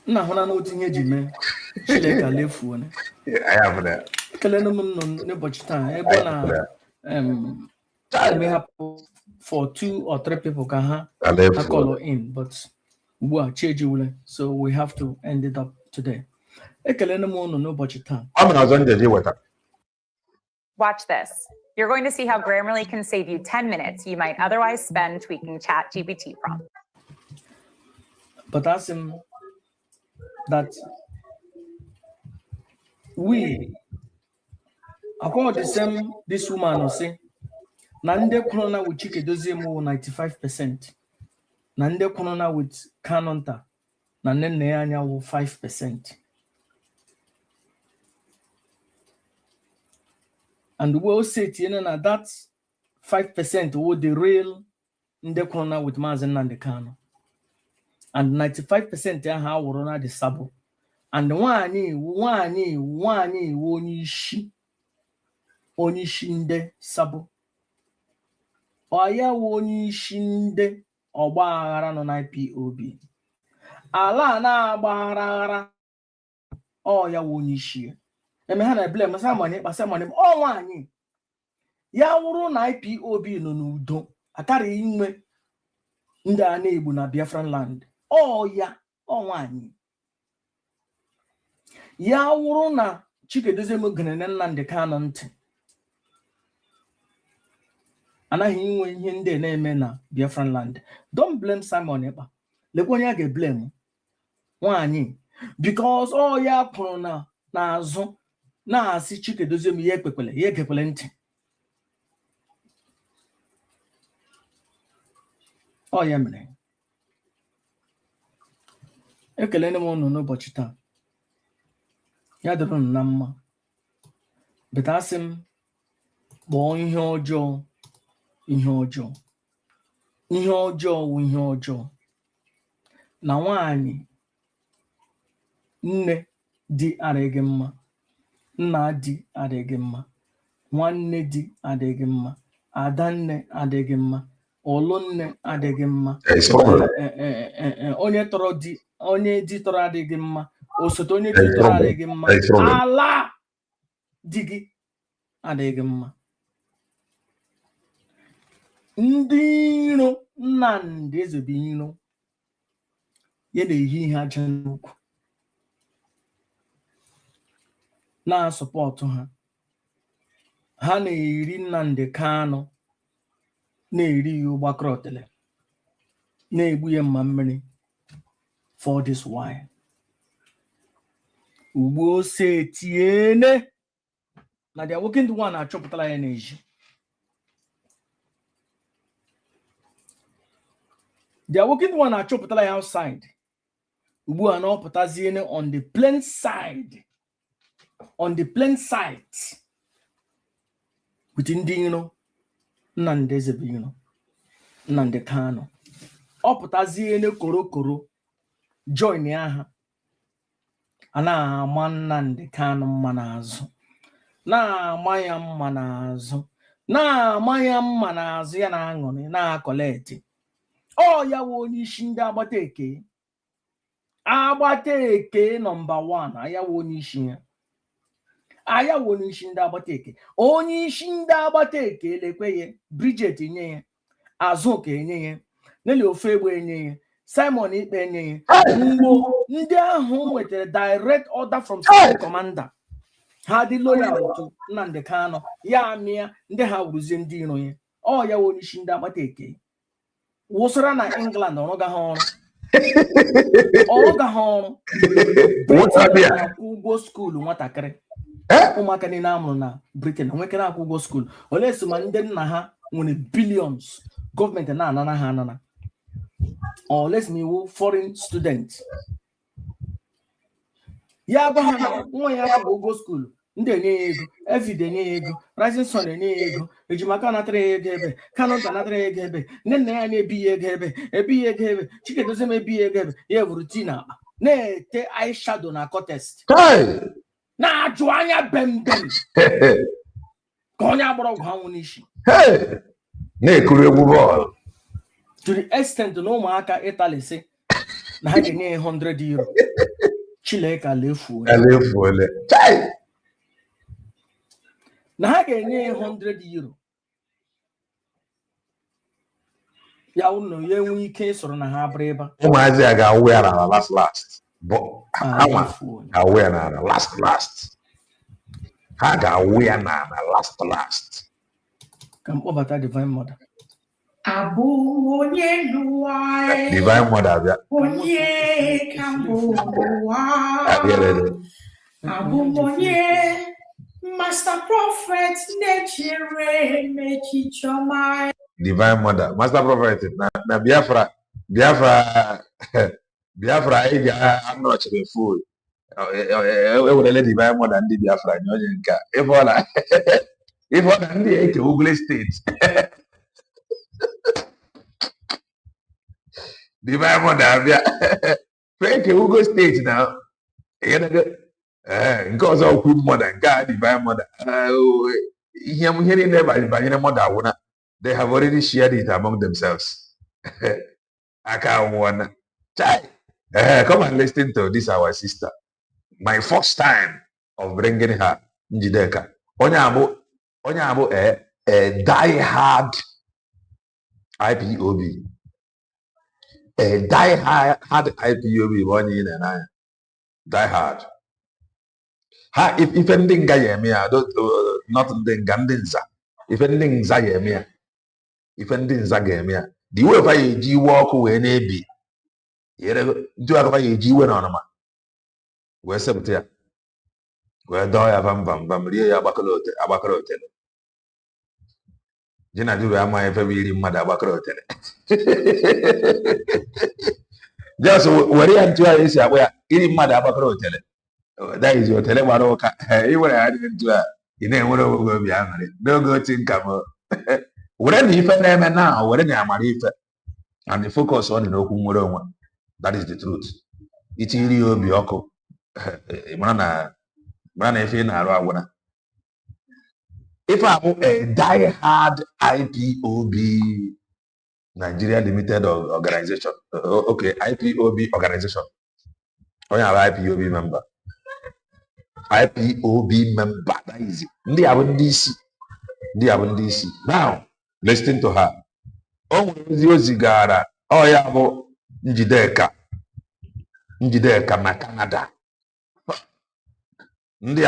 Nna hụna n'otu ihe ji mee Chineke lefuo na ekele m nọ n'ụbọchị taa ebe na eme hapụ for 2 or 3 people ka ha call in, but ugbu a cheji wule, so we have to end it up today. Ekele m unu n'ụbọchị taa. Watch this. You're going to see how Grammarly can save you 10 minutes you might otherwise spend tweaking ChatGPT prompts. But ask him that according to the same, this woman will say, Nande corona with Chikedozie mo 95%. Nande corona with Kanonta. Nande Neanya 5%. And we'll say that 5% will the real Nde corona with Mazi Nnamdi Kanu. And 95% ya ha wụrụ na the sabo. And nwanyị onye isi nde sabo. Oya onye isi nde ọgba aghara nọ na IPOB. Ala na-agba aghara oya onye isi. Eme ha na blame money ọ nwanyị. Ya wụrụ na IPOB nọ n'udo. Akara inwe ndị a na-egbu na Biafran land. Ya nwanyị. Ya wụrụ na Chikedozie gere Nnamdi Kanu ntị. Anaghị inwe ihe ndị na-eme na Biafran land. Don't blame Simon Ekpa. Lekwa onye a ga-blame nwanyị. Because ya kwuru n'azụ na-asị Chikedozie ya ekpekwele ntị. Ya mere. Ekelene m unu n'ụbọchị taa. Ya dịrị unu na mma. Beta asị m kpọọ ihe ọjọọ. Ihe ọjọọ na nwanyị nne di adịghị mma, nna di adịghị mma, nwanne di adịghị mma, adanne adịghị mma, ọlụnne adịghị mma, onye di tọrọ adịghị mma, osote onye di tọrọ adịghị mma, ala di gị adịghị mma. Ndị iro Nnamdi Ezebe iro ya na-eyi ihe aja n'ukwu na-asọpọtụ ha ha na-eri Nnamdi Kanu na-eri ya ụgbakọrọtele na-egbu ya mma mmiri for this wine. Ugbo ose tiene na they are working to one achọpụtara ya n'eji. They are working to one achọpụtara ya outside. Ugbu a na ọpụtaziene on the plain side. On the plain side. With ndị Nnamdi Ezebiro, Nnamdi Kanu. Ọpụtaziene korokoro join ya ha. Na-ama Nnamdi Kanu mma n'azụ. Na-ama ya mma n'azụ. Na-ama ya mma n'azụ ya na aṅụrị na-akọleti. Ọ ya wụ onye isi ndị agbata eke. Agbata eke nọmba 1 ayawo onye isi ya. Ayawo onye isi ndị agbata eke. Onye isi ndị agbata eke elekwe ya. Bridget enye ya. Azụka enye ya. Neli Ofegbe enye ya. Simon Ikpe enye ya. Mgbo ndị ahụ nwetara direct order from second commander. Ha dị loyal to Nnamdi Kanu. Ya mịa ndị ha wuruzie ndị iro ya. Ọ ya onye isi ndị agbata eke. Wụsara na England ọrụga ha ọrụ. Ọrụga ha ọrụ. Britain na-akwụ ụgwọ skuulu nwatakịrị. Ụmụaka niile amụrụ na Britain nwekere akwụ ụgwọ skuulu. Olee so ma ndị nna ha nwere billions gọọmenti na-anana ha anana. Olee ma iwu foreign student. Ya gwa ha na nwa ya akwụ ụgwọ skuulu. Ndị enye ya ego, Evide enye ya ego, Rising Sun enye ya ego, Ejimaka natara ya ego ebe, Kanu natara ya ego ebe, nne nna ya na-ebi ya ego ebe, ebi ya ego ebe, Chikedozie ebi ya ego ebe, ya bụrụ tii na akpa, na-ete eyeshadow na contest. Na-ajụ anya bembem. Ka onye agbara ọgwụ anwụ n'isi. Na-ekuru egwu bọọlụ. To the extent na ụmụaka Italy si na ha ga-enye ya €100. Chileke alefuole. Na ha ga-enye ya €100. Ya ụnụ ya enwe ike ịsọrọ na ha bụrụ ebe. Ụmụazị a ga-awụ ya na last. Ga-awụ ya na last. Ha ga-awụ ya na last. Ka m kpọbata Divine Mother. Abụ onye n'ụwa. Divine Mother abịa. Onye ka mbụ n'ụwa. Abụ onye Master Prophet Nechere Mechichoma. Divine Mother, Master Prophet na Biafra ị ga-anọchiri food. Ewerele Divine Mother ndị Biafra nye onye nke ife ọ na ndị eke Ugwu steeti. Divine Mother abịa eke Ugwu steeti na nke ọzọ Queen Mother nke a Divine Mother. Ihe niile banyere mother awụna. They have already shared it among themselves. Come and listen to this, our sister. My first time of bringing her, Njideka. Onye abu a die-hard IPOB. A die-hard IPOB, one in and I. Die-hard. If anything, not the Gandinza. If anything, Zayemia. If anything Zagamia, the way by a G walk away, maybe. Do I a G went on a man? Where Septia? Where do I have Maria Abacalote? Jenna, do I my very mother Abacalote? Just where you are to is where eating mother Abacalote. That is your telephone. You were adding to her. You never will be angry. No good thing come. Whatever if I am now, whatever I'm and the focus on the Okumuro. That is the truth. It's really Bioko. Mana if you know, if I'm a die-hard IPOB Nigeria Limited Organization, okay, IPOB organization. Oh, yeah, IPOB member. IPOB member. That is it. They have DC. Now, listen to her. Oh, Zigara. Oh, yeah, Njideka na Canada. Ndị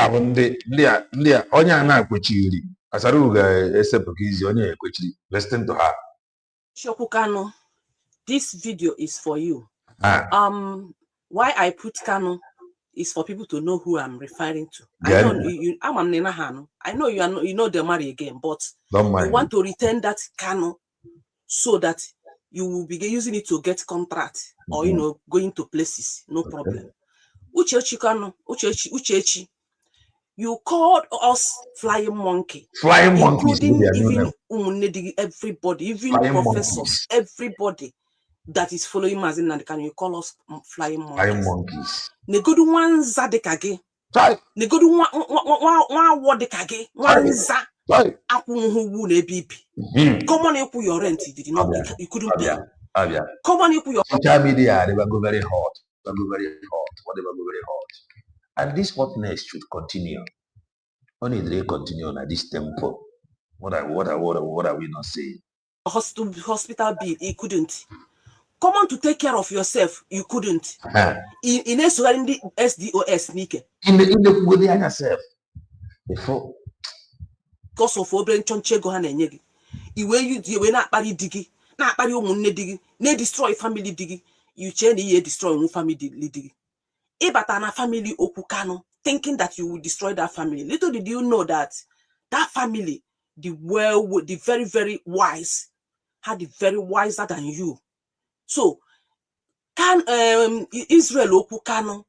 onye a na-akwechi iri Asaruga Esepukizi onye kwechiri. Listen to her. Kanu, this video is for you. Ah. Why I put Kanu is for people to know who I'm referring to. Good. I know you. I'm Nina Hanu. I know you are. You know they're married again, but Don't mind you want to return that Kanu so that you will be using it to get contract or going to places. No problem. Uchechi Kanu, Uchechi. You called us flying monkey. Flying including monkeys. Even everybody, even flying professors, monkeys. everybody that is following Mazi Nnamdi Kanu, you call us flying monkeys. Flying monkeys. Negodu wanza dekage. Negodu one word dekage. Wanza. Akunhu ne bibi. Come on, you your rent. Did not you couldn't pay. Come on, you your social media. They will go very hot. They will go very hot. Whatever go very hot. And this hotness should continue. Only they continue at this tempo. What are we not saying? Hospital bill, he couldn't. Come on to take care of yourself, you couldn't. In a surrounding SDOS, Nike. In the good yourself. Before. Because of Oben Chonchego Hanegi. You were not body diggy, not body woman diggy, ne destroy family diggy. You change ye destroy one family diggy. Ebatana family Okukano, thinking that you will destroy that family. Little did you know that that family, the very, very wise, had the very wiser than you. So, can Israel Okukano,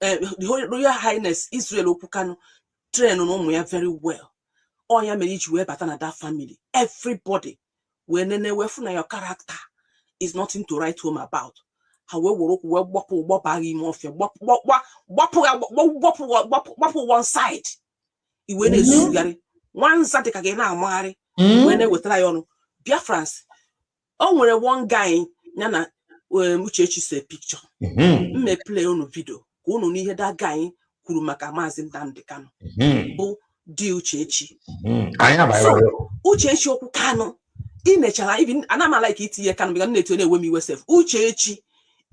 the Royal Highness Israel Okukano, train on me very well. All your marriage were better than that family. Everybody, when they were from your character, is nothing to write home about. However, one side. When is one side again now, Mari, when they were trying on Biafrans. Oh, when one guy, Nana, Muchechi say picture. Me play on a video. Go no near that guy, Kurumaka Mazi Nnamdi Kanu. Bo di Uchechi. So, Uchechi Okukano. In nature, even and I'm like it here can be a net when we were safe. Uchechi.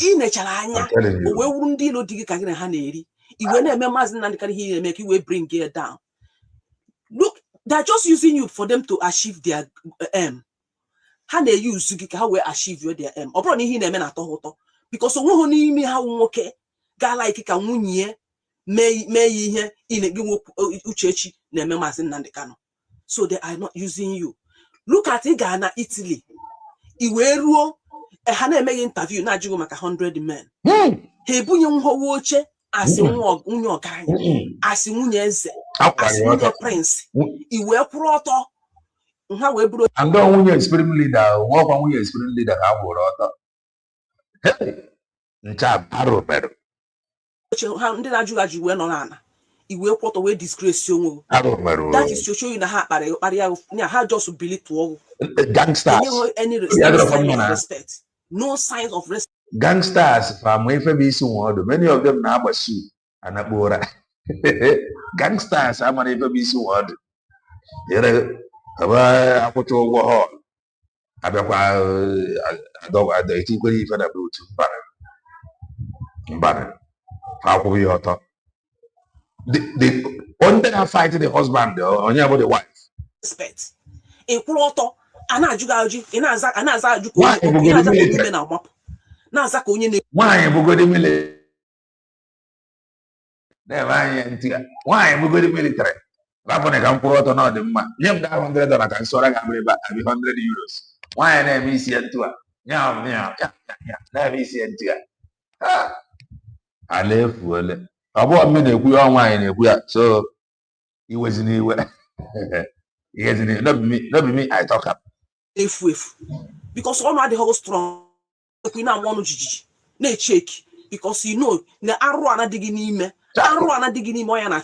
In nature, we wouldn't deal with the Kagina Haneri. When a Mazi Nnamdi Kanu here make you bring gear down. Look, they're just using you for them to achieve their aim. How they use how we achieve their aim. Or probably him at all. Because so who me how okay, guy like it can win ye, may here in a Uchechi, name Mazi Nnamdi Kanu. So they are not using you. Look at Ghana, Italy. Iweruo, a Hana make interview, not you like 100 men. He bunyum ho woche, as in unyo gang, as in unyeze, as in your prince. Iwe proto. How we bro. And don't when you're spirit leader, walk on when you're spirit leader, I would hey, Nchab, arrow better. How did I do when on? Iwe proto we disgrace you. That is to show you the heart, but how just believe to all. Gangsters. Any sign of respect. No signs of respect. Gangsters from Wefe many of them now but sue and Abora. Gangsters, I'm an FBC word. Here, I put over hall. I don't think we even about Bannon. How could we author? The one that I fight the husband or about the wife. Respect. A quarter. Why we go to military? Rapone can put on all the man. Yam $100 can sort of €100. Why name is here to yeah. Let me see it. I live well. About a minute, we are wine. So he was in the he has in not me, I talk up. If because all the whole strong, we now want to ne check because you know the arrow digging me, arrow digging more than a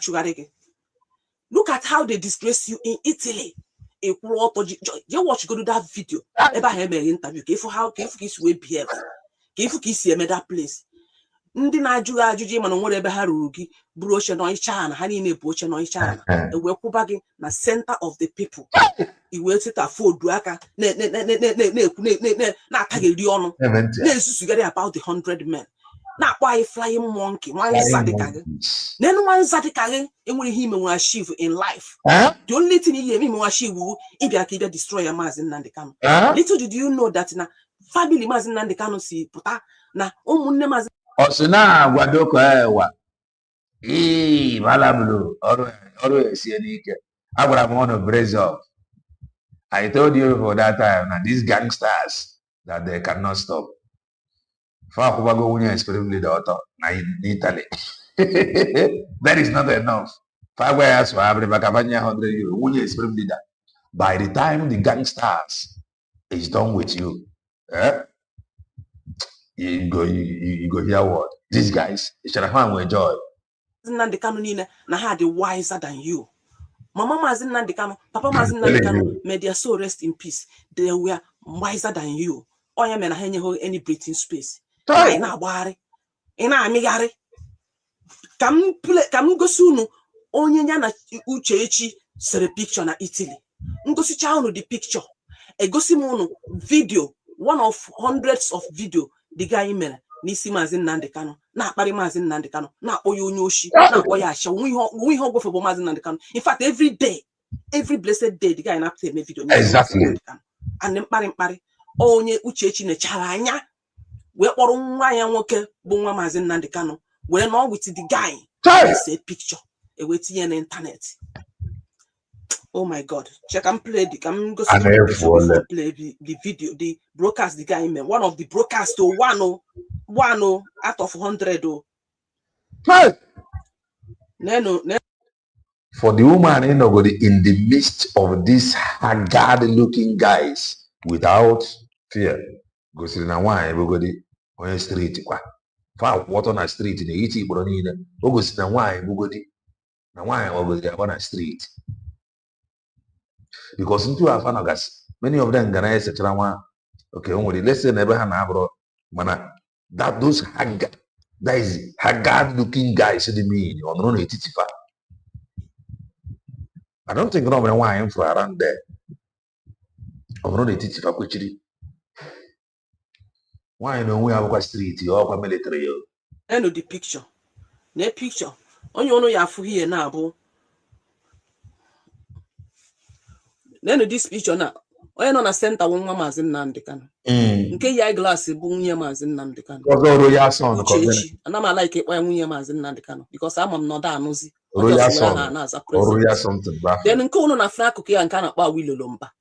look at how they disgrace you in Italy. You watch go to that video. Ever have an interview? How kiss will behave? Kiss that place. Ndi na-ajụghị ajụjụ ịma na nwere ebe ha ruru gị buru oche n'ọhịcha na ha niile bụ oche n'ọhịcha na ewee kwụba gị na center of the people iwee sita fodu aka na-atagheri ọnụ na-esusugharị about the 100 men na akpọ flying monkey one sadikage then one sadikage enwere him we achieve in life. The only thing he me achieve if you can destroy Mazi Nnamdi Kanu. Little did you know that na family Mazi Nnamdi Kanu si puta na umunne Mazi Osina gwadoko ewa malablu oru esienike agwara m ono brace up. I told you for that time that these gangsters that they cannot stop. Fakubago Wunya is probably the author in Italy. That is not enough. Fagwayas for Abrebakabanya 100 euro. Wunya is probably that. By the time the gangsters is done with you, you go hear what? These guys, will enjoy. Nnamdi Kanu nina na had wiser than you. Mama Mazi Nnamdi Kanu, Papa Mazi Nnamdi Kanu, may their soul rest in peace. They were wiser than you. Oya mena henye ho any breathing space. Na wari. Ina amigari. Kam gosi unu onye nya na Uchechi sere picture na Italy. Ngosi cha unu the picture. Egosi unu video, one of hundreds of video the guy mere n'isi Mazi Nnamdi Kanu na akpari Mazi Nnamdi Kanu na akpọ ya onye oshi na akpọ ya asha onwe ihe ogwefe bụ Mazi Nnamdi Kanu. In fact, every day, every blessed day the guy na apụta eme video exactly. And mkparị onye Uchechi nechara anya wee kpọrọ nwa ya nwoke bụ nwa Mazi Nnamdi Kanu were nọ with the guy say picture wee tinye na internet. Oh my God! Check and play the go see the picture play the video, the broadcast the guy made. One of the broadcasts to one out of 100. For the woman in the midst of these haggard-looking guys without fear, go see na why everybody on the street. Far what on the street in the iti bronina. Go see na why everybody na why over there on the street. Because into our fanagas, many of them gonna say okay, only let's say never have bro, mana that those haggard, that is haggard-looking guys the mean on no titifa. I don't think no one why I'm for around there. I'm not a titifa kuchiri. Why no we have a street or military? End of the picture. The picture. On you know you have here now, bro. Then this picture now. Onye nọ na center nwa Mazi Nnamdi Kanu. Nke ya glass bụ nwunye Mazi Nnamdi Kanu. Royal son Uchechi. Ana m like ịkpọ ya nwunye Mazi Nnamdi Kanu because ama m nọda anụzi. Royal something. Then nke unu na fra akụkụ ya nke a na-akpọ Awilolomba.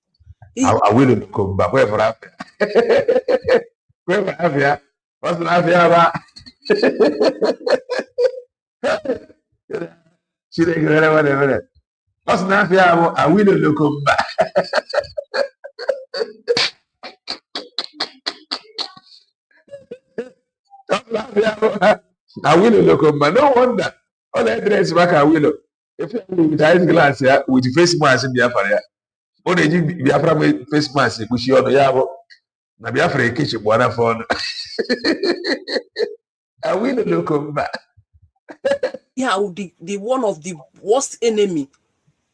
Awilolomba kwe for Africa. Kwe for Africa. What's an Africa ba? Chile gere whatever. What's an Africa Awilolomba? I will look but no wonder. All that dress back I will. If you with eyes glass here with the face mask in Biafra, only Biafra face mask, which you on the Yabo. Na Biafra kitchen one phone. I will look back. Yeah, the one of the worst enemy,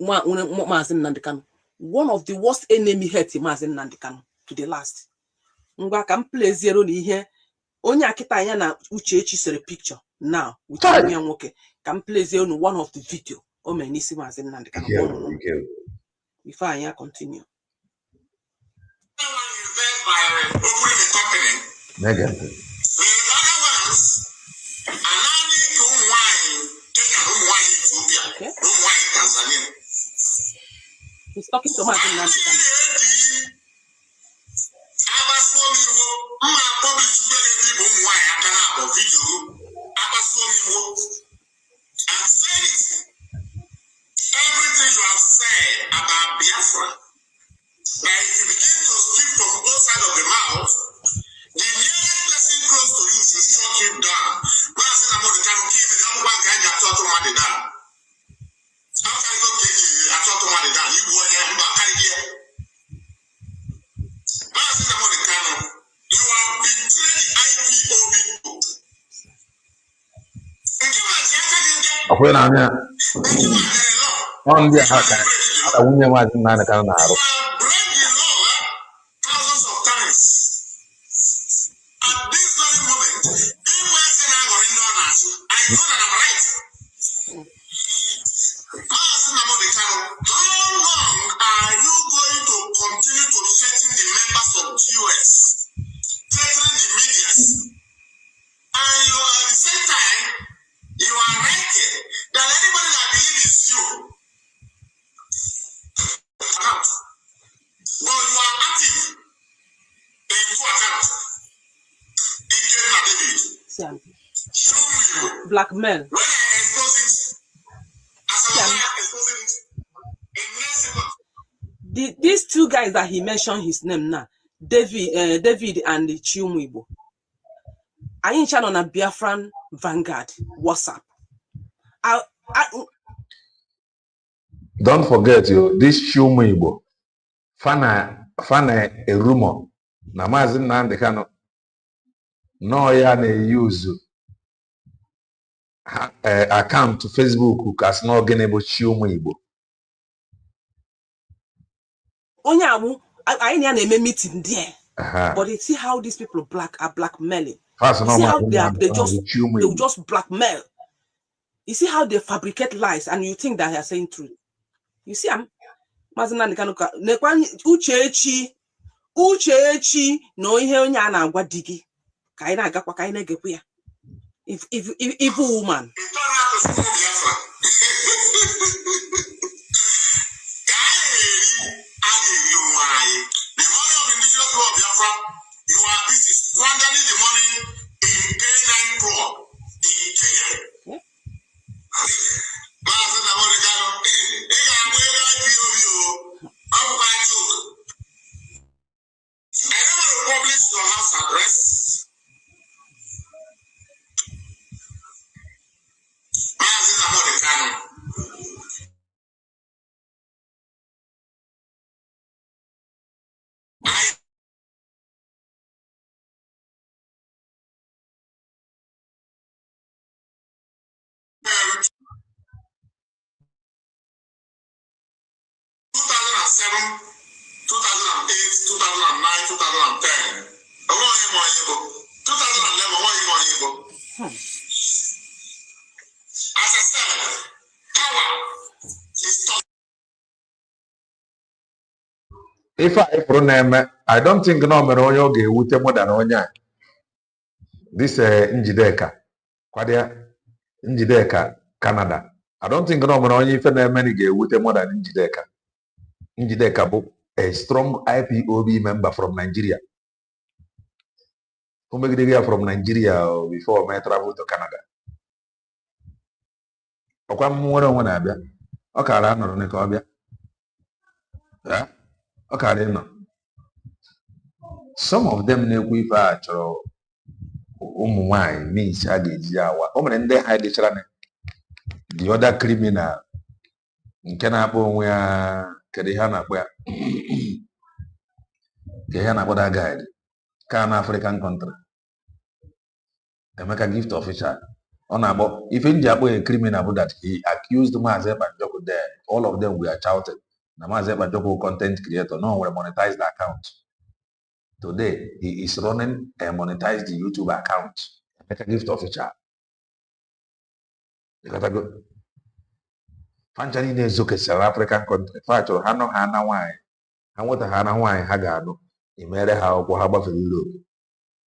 Mazi Nnamdi Kanu. One of the worst enemy hurt Mazi Nnamdi Kanu to the last. Ngwa ka m play zero n'ihe onye akita anya na Uchechi sere picture now with onye nwoke ka m play zero one of the video o me n'isi Mazi Nnamdi Kanu. Before I continue. Negative. Okay. He's talking to Mazi Nnamdi Kanu. Everything you have said about Biafra, that if you begin to speak from both sides of the mouth, the nearest person close to you should shut you down. When I say I'm going to give it, I'm going to get you to money down. How can you get you to money down? You go ahead and back idea. When I say I'm going to Kanu, you have betrayed the IPOB people. When I'm on the haka, I wouldn't imagine Nana Kanu. Thousands of times. At this very moment, people are saying how long are you going to continue to threaten the members of GOS, threatening the media, and you are at the same time you are writing that anybody that believes you account, but you are active in two accounts. Blackmail. When I expose it, as I expose it in next second. These two guys that he mentioned his name now, David and Chiumuibo. I in channel on a Biafran Vanguard WhatsApp. Don't forget this Chiumuibo. Fana a rumor. Na Mazi Nnamdi Kanu. No ya na use account to Facebook kas no genebo Chiumuibo. Onye amu I na meeting there. But you see how these people are blackmailing. You see how they just blackmail. You see how they fabricate lies and you think that they are saying truth. You see, Mazi Nnamdi Kanu Uchechi no ihe onye a na-agwa di gị ka anyị na-agakwa ka anyị na-egekwa ya. Evil woman. You are busy squandering the money in K9 club in Kenya. Mazi Nnamdi Kanu, ị ga-agba ego IPOB I'm quite joke. I never publish your house address. Mazi Nnamdi Kanu. If I proname, I don't think no mere onye oge ewute more than onye. This Njideka, Kwadia Njideka, Canada. I don't think no mere onye ife na-eme ni ga-ewute more than Njideka. Njideka bụ a strong IPOB member from Nigeria. Who make the from Nigeria before I travel to Canada. Ọkwa nwere onwe na-abịa. Ọ kara anọrọ n'ike ọbịa. Ọ kara ịnọ. Some of them na-ekwu ife a chọrọ ụmụ nwanyị means a ga-eji awa. O mere ndị ha dịchara the other criminal nke na-akpọ onwe ya kedu ihe a na-akpọ ya ke ihe na-akpọ that guy ka na African country Emeka gift official ọ na-akpọ ife ndị akpọ a criminal bụ that he accused Mazi Nnamdi there. All of them were shouted na Mazi Nnamdi content creator no were monetized the account. Today he is running a monetized YouTube account. Emeka gift official. You gotta go. Fanchani na-ezoke South African country. Fachọ ha nọ ha na nwanyị. Ha nweta ha na nwanyị ha ga-anụ. Imere ha ọkwụ ha gbafere Europe.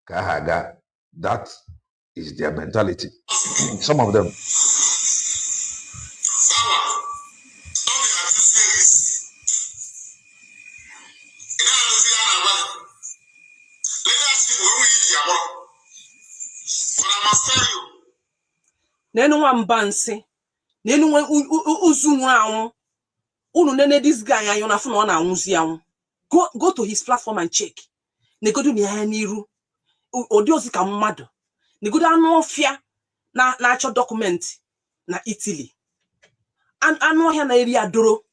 Ka ha ga. That is their mentality. Some of them. Nenu nwamba nsị nenu nwe uzu nwụrụ anwụ unu nene this guy anyị na afụ na ọ na-anwụzi anwụ go to his platform and check negodu na ya n'iru ụdị ozi ka mmadụ negodu anụ ọfịa na-achọ dọkụmentị na Italy anụ ọhịa na-eri adoro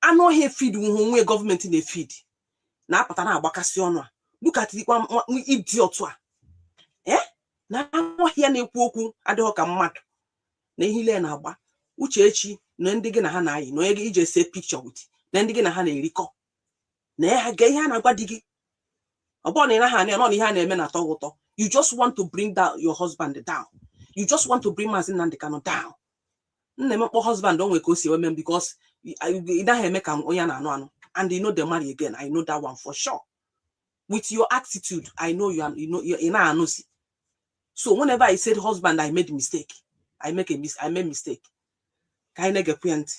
anụ ọhịa feed onwe gọọmenti na-efeed na-apụta na-agbakasị ọnụ a lukatịkwa idiot a na anụ ọhịa na-ekwu okwu adịghị ka mmadụ na ihile na-agba Uchechi na ndị gị na ha na-ayị na onye ije see picture with na ndị gị na ha na-erikọ na ya ga ihe a na-agwa di gị ọ bụrụ na ị naghị anya nọ na ihe a na-eme na atọ ụtọ. You just want to bring down your husband down. You just want to bring Mazi Nnamdi Kanu down. Nne m kpọ husband onwe ka o si eme because and you know they marry again. I know that one for sure. With your attitude, I know you're in. So whenever I said husband, I made a mistake. I made mistake. Kind of get point.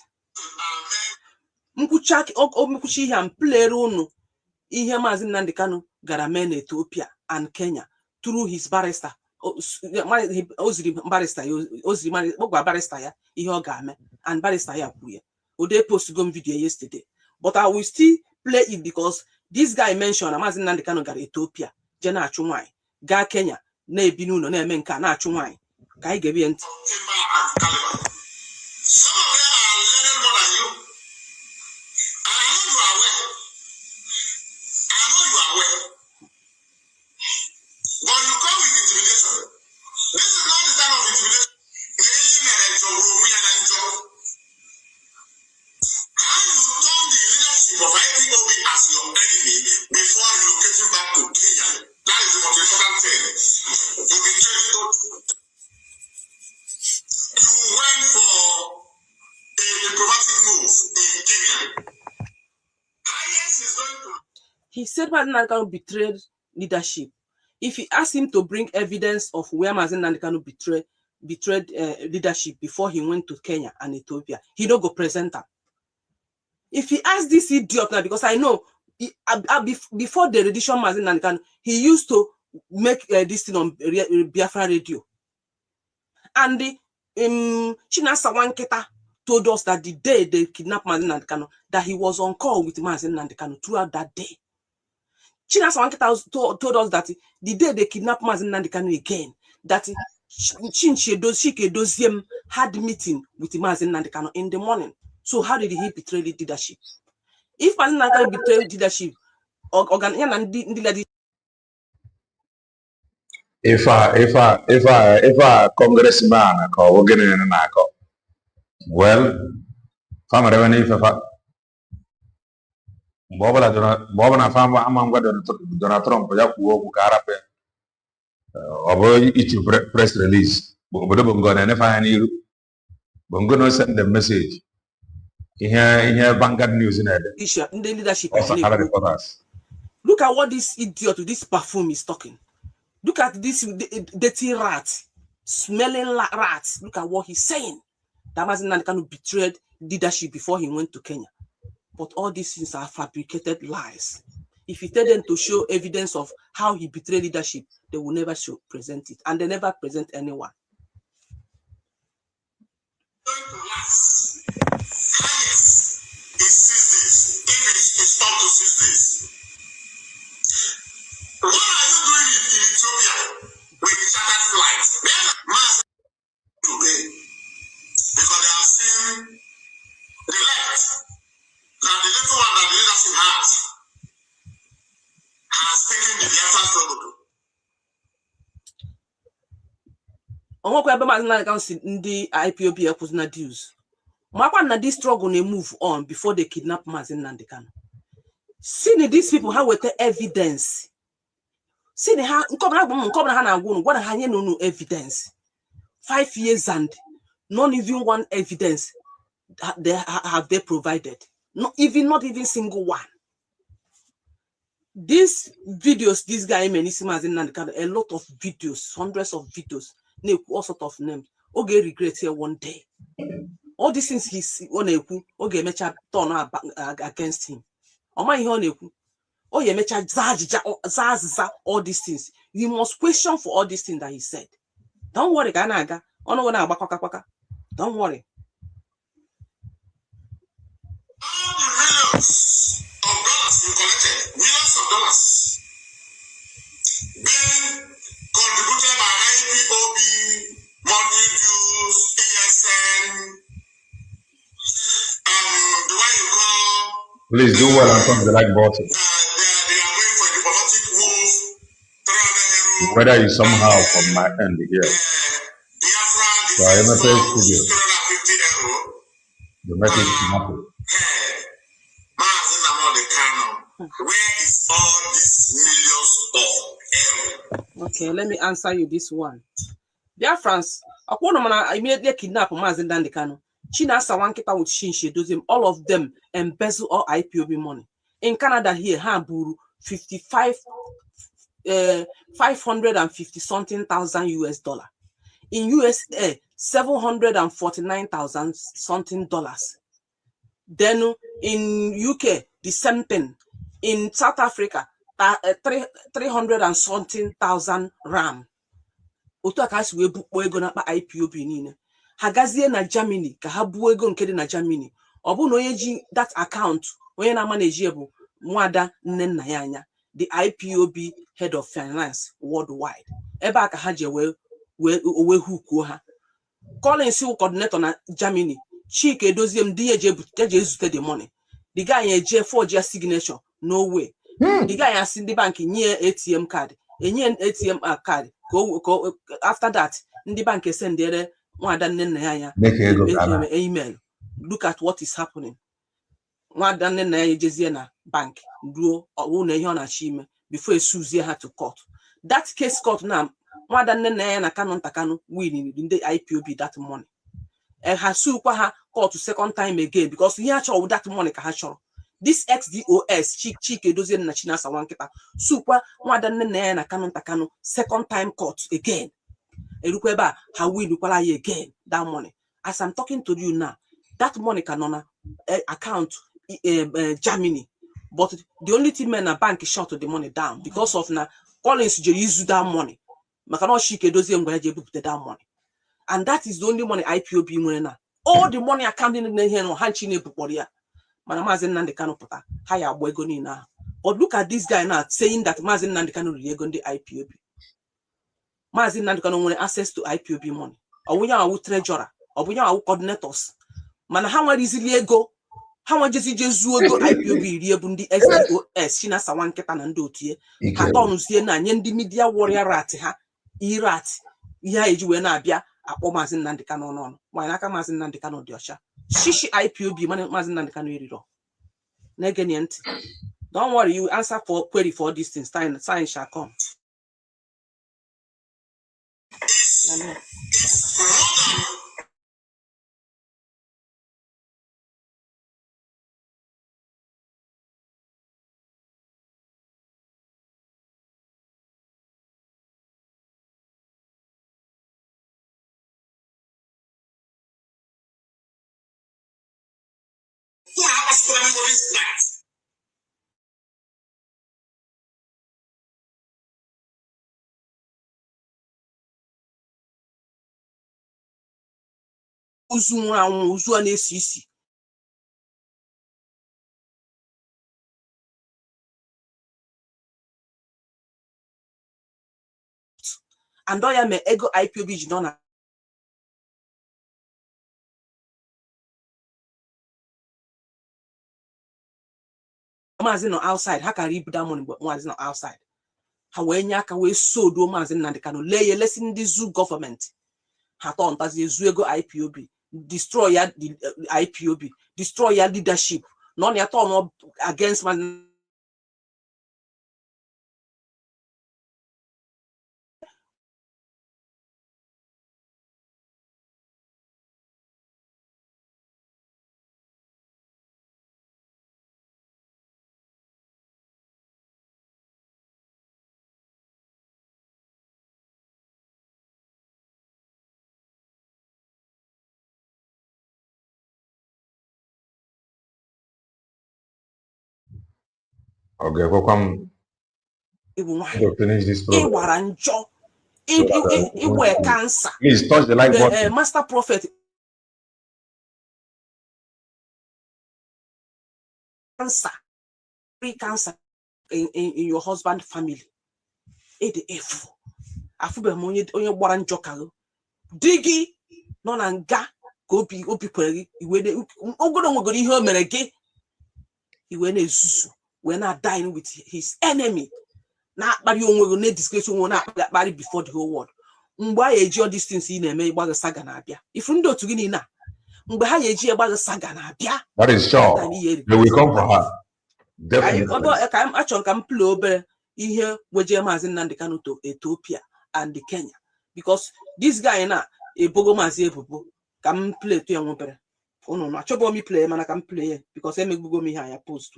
Mkuchi ihe play unu ihe Mazi Nnamdi Kanu gara mee Ethiopia and Kenya through his barrister. Oziri barrister ya ihe ọ ga-ame and barrister ya kwuye. Ode post go video yesterday. But I will still play it because this guy mentioned Mazi Nnamdi Kanu gara Ethiopia, je na-achụ nwanyị, gaa Kenya, na-ebi n'ụlọ na-eme nke a na-achụ nwanyị. Ka anyị ga-ebi ntị. He said Mazi Nnamdi Kanu betrayed leadership. If he asked him to bring evidence of where Mazi Nnamdi Kanu betrayed leadership before he went to Kenya and Ethiopia, he don't go present them. If he asked this idiot now, because I know before the edition Mazi Nnamdi Kanu, he used to make this thing on Biafra radio. And the Chinasa Wanketa told us that the day they kidnapped Mazi Nnamdi Kanu, that he was on call with Mazi Nnamdi Kanu throughout that day. Chinasa Wanketa told us that the day they kidnapped Mazi Nnamdi Kanu again, that Chike Doziem had meeting with Mazi Nnamdi Kanu in the morning. So how did he betray the leadership? If Mazi Nnamdi Kanu betrayed leadership, if a congressman ko wogene na ko, well, fama rewane if boba na fama amangwa Donald Trump ya kuwo ku karape obo iti press release bodo bongo na fa ni bongo no send the message here Vanguard News in the leadership. Look at what this idiot, this perfume is talking. Look at this dirty rat, smelling like rats. Look at what he's saying. That Mazi Nnamdi Kanu betrayed leadership before he went to Kenya. But all these things are fabricated lies. If you tell them to show evidence of how he betrayed leadership, they will never present it. And they never present anyone. What are you doing in Ethiopia with the chartered flights? Today, because they have seen the left, that the little one that the leadership has taken the Biafra struggle. The IPOB was not dues. This struggle they move on before they kidnap Mazi Nnamdi Kanu. See these people how with the evidence. See the what no evidence. 5 years and not even one evidence have they provided. Not even single one. These videos, this guy Mazi Nnamdi Kanu, a lot of videos, hundreds of videos, all sort of names. Okay, regret here one day. All these things he's on a okay, make a turn against him. Oh my honey. Oh, yeah, all these things. You must question for all these things that he said. Don't worry, Ganaga. Don't worry. All the millions of dollars you collected, millions of dollars, being contributed by IPOB, monthly dues, ESN, the one you call. Please do well and press the like button. Whether you somehow from my end here. So I am a studio. The message is nothing. Where is all these millions of euros? Okay, let me answer you this one. Dear friends, I immediately kidnap Mazi Nnamdi Kanu. Chinasa Wankita with Shinshi Dozim, all of them embezzle all IPOB money. In Canada here, Hamburu 550 something thousand US dollar. In USA, 749,000 something dollars. Then in UK, the same thing. In South Africa, 300 and something thousand rand. Otu aka si wee bukpo ego na akpa IPOB niile. Ha gazie na Germany ka ha buo ego nke dị na Germany. Ọ bụ na onye ji that account, onye na-manage bụ Nwada Nnenna Anya, the IPOB head of finance worldwide. Ebe aka ha je wee hukuo ha. Collins coordinator na Germany, Chike Doziem di eje ezute the money. The guy eje forge your signature, no way. The guy has in the bank nye ATM card, enye ATM card. After that, the bank send there Nwada Nnenna Anya email. Look at what is happening. Nwada Nnenna Anya jezie na bank duo owu na ihe ọ na-achị ime before esuzie ha to court. That case court now, Nwada Nnenna Anya na Kanu winning in the IPOB that money. Ha sukwa ha court second time again because he achọ that money ka ha chọrọ. This XDOS Chike Doziem na Chinasa Wankita sukwa Nwada Nnenna Anya na Kanu second time court again. Erukweba ha win kwala again that money. As I'm talking to you now, that money can on account Germany, but the only thing men a bank is short the money down because of na Collins je use that money. Makano Chike Doziem go je book that money. And that is the only money IPOB money now. All the money accounting in here no hanchine bukoria. Mana Mazi Nnamdi Kanu puta haya abwego ni na. But look at this guy now saying that Mazi Nnamdi Kanu really the IPOB. Mazi Nnamdi Kanu want access to IPOB money. Or we are treasurer, or we are coordinators. Mana how easily ego, how just go IPOB rebundi SDOS, Chinasa Wankita and Dotie. Haton Siena, Yendi media warrior rat ha, irat, ya ejuena bia. Mazi Nnamdi Kanu non. Why naka Mazi Nnamdi Kanu diosha? Shishi IPOB Mazi Nnamdi Kanu irido. Negenient. Don't worry, you answer for query for this thing. Sign shall come. Uzu na-esi and oya me ego IPOB ji no na Mazi no outside ha ka rip that money but Mazi no outside ha wee nye aka wee so do Mazi Nnamdi Kanu lay lesson the zoo government ha to ntazi ezu ego IPOB destroy ya the IPOB destroy ya leadership no na turn up against man Okay, welcome. Finish this program. Cancer. Please touch the like button. Master Prophet. Cancer. Free cancer in your husband family. ADF. Afube monye onye gbara njọ ka digi no na nga ka obi kwere iwe ne ogodo nwegoro ihe o mere gị iwe na esusu we na dying with his enemy na akpari onwe go na disgrace onwe na akpari before the whole world mgbe a eji all these things na-eme igbaga saga na abịa ifu ndị otu gị ni na mgbe ha eji igbaga saga na abịa that is sure they will come for her definitely ka achọ ka m play obere ihe weje Mazi Nnamdi Kanu to Ethiopia and Kenya because this guy na ebogo Mazi ebubo ka m play to ya nwobere no no achọbọ mi play mana ka m play because emegbugo m ihe anya post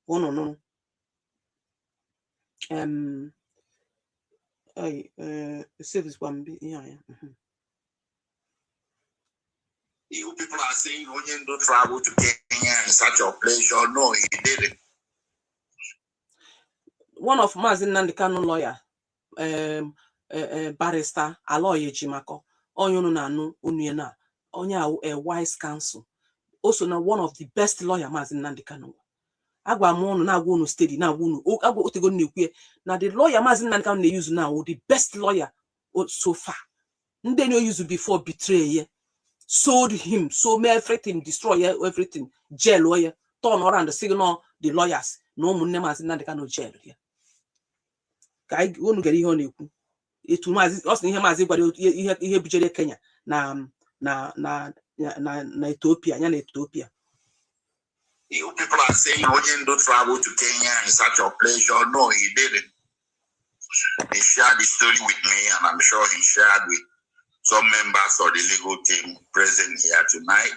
no no service kwa mbi ihe anya You people are saying Onyen don't travel to Kenya in such a pleasure. No, he didn't. One of Mazi Nnamdi Kanu lawyer, barrister Aloye Jimako, Onyonu Nanu Unyena, Onya a wise counsel. Also now one of the best lawyer Mazi Nnamdi Kanu. Agwa mono na wonu steady na wonu. Agwa otego nekwe. Now the lawyer Mazi Nnamdi Kanu they use now the best lawyer so far. They no use before betray. Sold him, so everything, destroy everything, jail lawyer, turn around the signal, the lawyers, no money Mazi Nnamdi Kanu jail here. Guy, won't get on you. It was us in him as if he had Kenya, na Ethiopia, Ethiopia. You people are saying Onyen don't travel to Kenya in such a pleasure. No, he didn't. He shared the story with me, and I'm sure he shared with some members of the legal team present here tonight.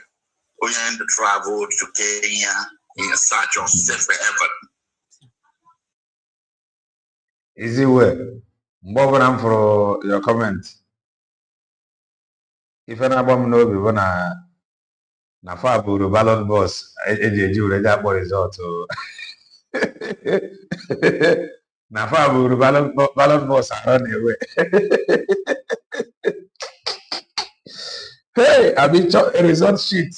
Onyen traveled to Kenya in search of safe heaven. Easy way. Mbobram for your comment. If an album no be na fa buru ballot boss ejeji ureja boy result o. Na fa buru ballot boss around the way. Hey, I mean result sheet.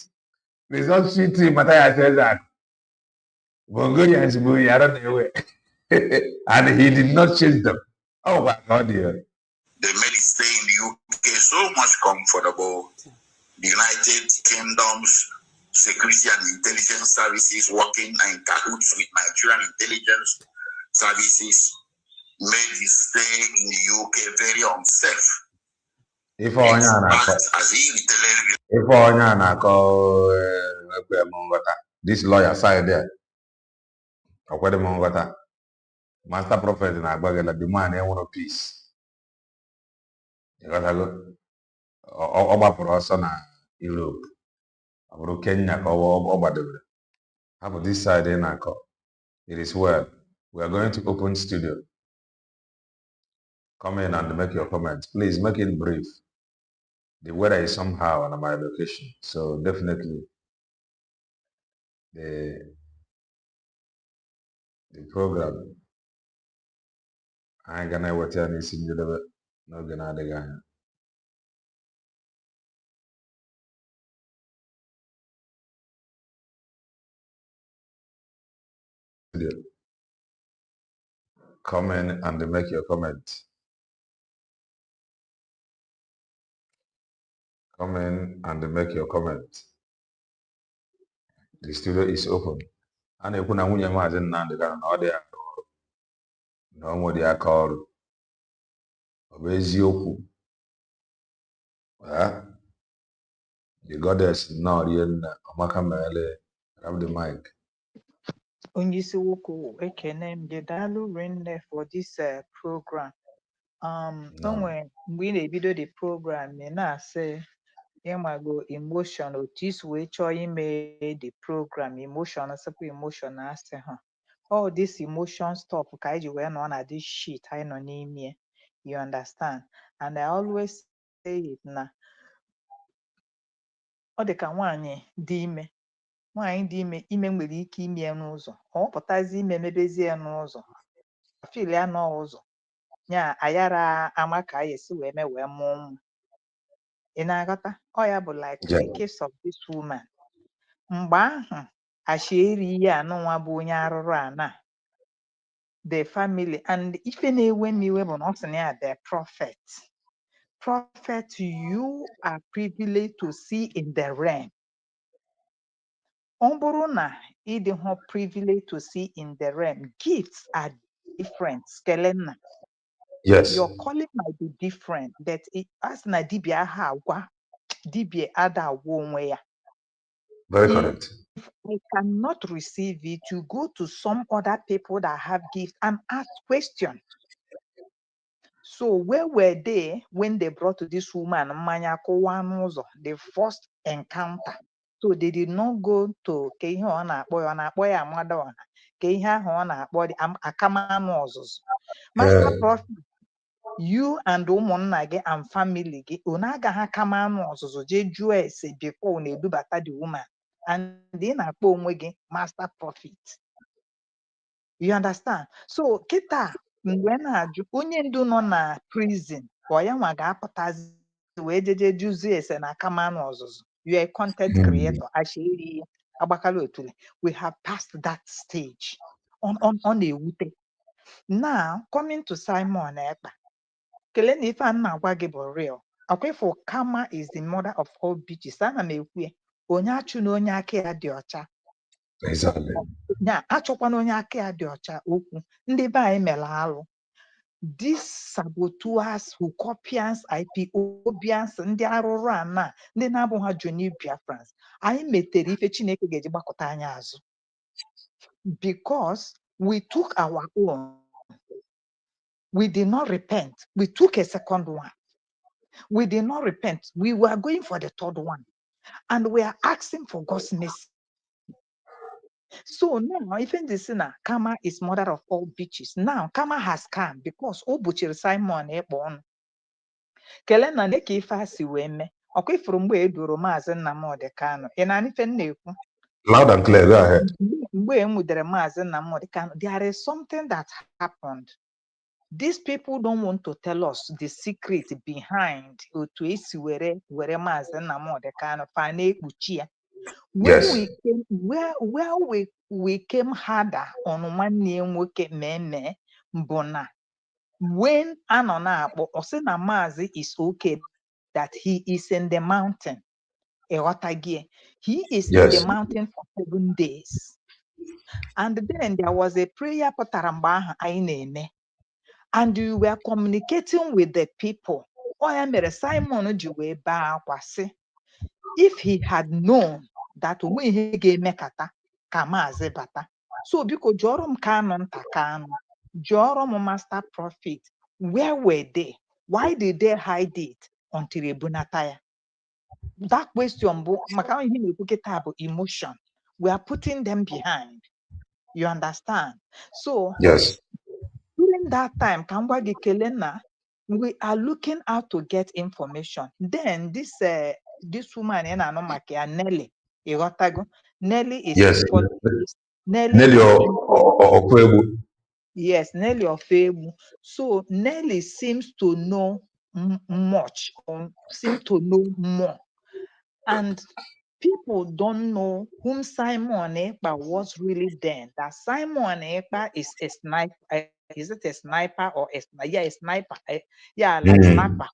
Result sheet Mataya says that Mongolians will around the way. And he did not chase them. Oh my God, dear. They made it stay in the UK so much comfortable. The United Kingdom's security and intelligence services working in cahoots with Nigerian intelligence services made his stay in the UK very unsafe. If this lawyer side there, Master Prophet in Agbagela, the man ain't want peace. Because I go over for us on Europe. I go Kenya over the how about this side in Ako? It is well. We are going to open studio. Come in and make your comments. Please make it brief. The weather is somehow on my location. So definitely the program I ain't gonna wait any single no gonna the guy. Come in and make your comment. Come in and make your comment. The studio is open. And if you want to Mazi Nnamdi Kanu na ọ dị aka ọrụ na ọ nwere aka ọrụ ọ bụ eziokwu the goddess nọ rie nne Amaka Mele have the mic. Onyeisi nwoke ekene m gị daalụ rinne for this program. Onwe mgbe ị na-ebido the program ị na-asị ịmago emotion otu isi wee chọọ ime the program emotion sịkwa emotion asị ha all this emotion stuff ka anyị ji wee nọ na this shit anyị nọ n'ime you understand and I always say it na ọ dị ka nwaanyị dị ime ime nwere ike ime ya n'ụzọ ọ pụtazi ime mebezie ya n'ụzọ afili ya n'ụzọ nya ayara ama ka anyị esi wee mee wee mụọ nwa ị na-aghọta ọ ya bụ like the case of this woman mgbe ahụ ashieri ihe anụnwa bụ onye arụrụ ana the family and ife na-ewe m iwe bụ na ọ sị na ya the prophet you are privileged to see in the realm. Ọ bụrụ na ị dị hụ privileged to see in the realm, gifts are different. Skelenna. Yes. Your calling might be different, but as na dibia ha agwa, dibia ada agwa onwe ya. Very correct. If I cannot receive it, you go to some other people that have gifts and ask questions. So where were they when they brought to this woman mmanya kụwa n'ụzọ, the first encounter? So they did not go to ke ihe ọ na-akpọ ya Amadioha, ke ihe ahụ ọ na-akpọ akamanụ ọzụzụ. Master Prophet, you and ụmụnna gị and family gị, unu agaghị akamanụ ọzụzụ jee jụọ ese before unu edubata the woman, and ị na-akpọ onwe gị Master Prophet. You understand? So kịta mgbe na-ajụ onye ndu nọ na prison ọ ya nwa ga-apụtazi wee jeje jụzie ese na akamanụ ọzụzụ. You are a content creator. Ashiri agbakala otule. We have passed that stage on a wute. Now coming to Simon Ekpa. Kele na ife a na-agwa gị bụ real. Akwefo karma is the mother of all bitches. Ana m ekwu onye achụ na onye aka ya dị ọcha. Exactly. Ya achọkwa na onye aka ya dị ọcha okwu. Ndị be anyị mere alụ. These saboteurs, Hukopians, IPObians, ndị arụrụ ana, ndị na-abụ ha Johnny Biafrans, anyị metere ife Chineke ga-eji gbakọta anyị azụ. Because we took our own. We did not repent. We took a second one. We did not repent. We were going for the third one. And we are asking for God's mercy. So now, even the sinner, karma is mother of all bitches. Now, karma has come because Obuchir Simon Ebon. Kelena neke ife asi wee mee. Ọkwa ifuru mgbe eduru Mazi Nnamdi Kanu. Ị na ife na-ekwu? Loud and clear, go ahead. Mgbe enwudere Mazi Nnamdi Kanu, there is something that happened. These people don't want to tell us the secret behind otu esi were Mazi Nnamdi Kanu fa na-ekpuchi ya. When we came harder on nwanne nwoke mmemme bụ na when anọ na-akpọ ọ sị na Mazi is okay that he is in the mountain. He is in the mountain for 7 days. And then there was a prayer pụtara mgbe ahụ anyị na-eme. And we were communicating with the people. Ọ ya mere Simon ji wee bee akwa sị, if he had known that onwe ihe ga-emekata ka Mazi bata. So biko jụọrọ m Kanu nta Kanu, jụọrọ m Master Prophet, where were they? Why did they hide it until ebunata ya? That question bụ maka ihe na-ekwu kịta bụ emotion. We are putting them behind. You understand? So yes, during that time, Kangwa Gikelena, we are looking out to get information. Then this woman in Anomakia, Nelly, Nelly is yes. a politics. Nelly or yes, Nelly Ofebu. So Nelly seems to know much, or seem to know more. And people don't know whom Simon Ekpa was really then. That Simon Ekpa is a sniper. Is it a sniper or a sniper? Like sniper.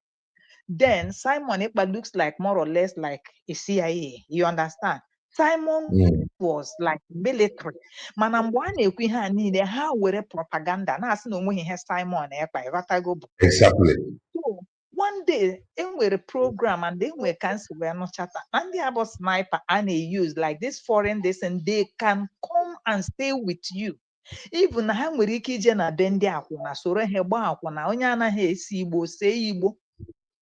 Then Simon Ekpa looks like more or less like a CIA. You understand? Simon was like military. How were propaganda? Simon Ekpa. Exactly. So one day, in a program and then we cancel no chatter. And they have a sniper and they use like this foreign this and they can come and stay with you. Even ha nwere ike ije na be ndị akwụna soro ha gba akwụna onye anaghị esi Igbo see Igbo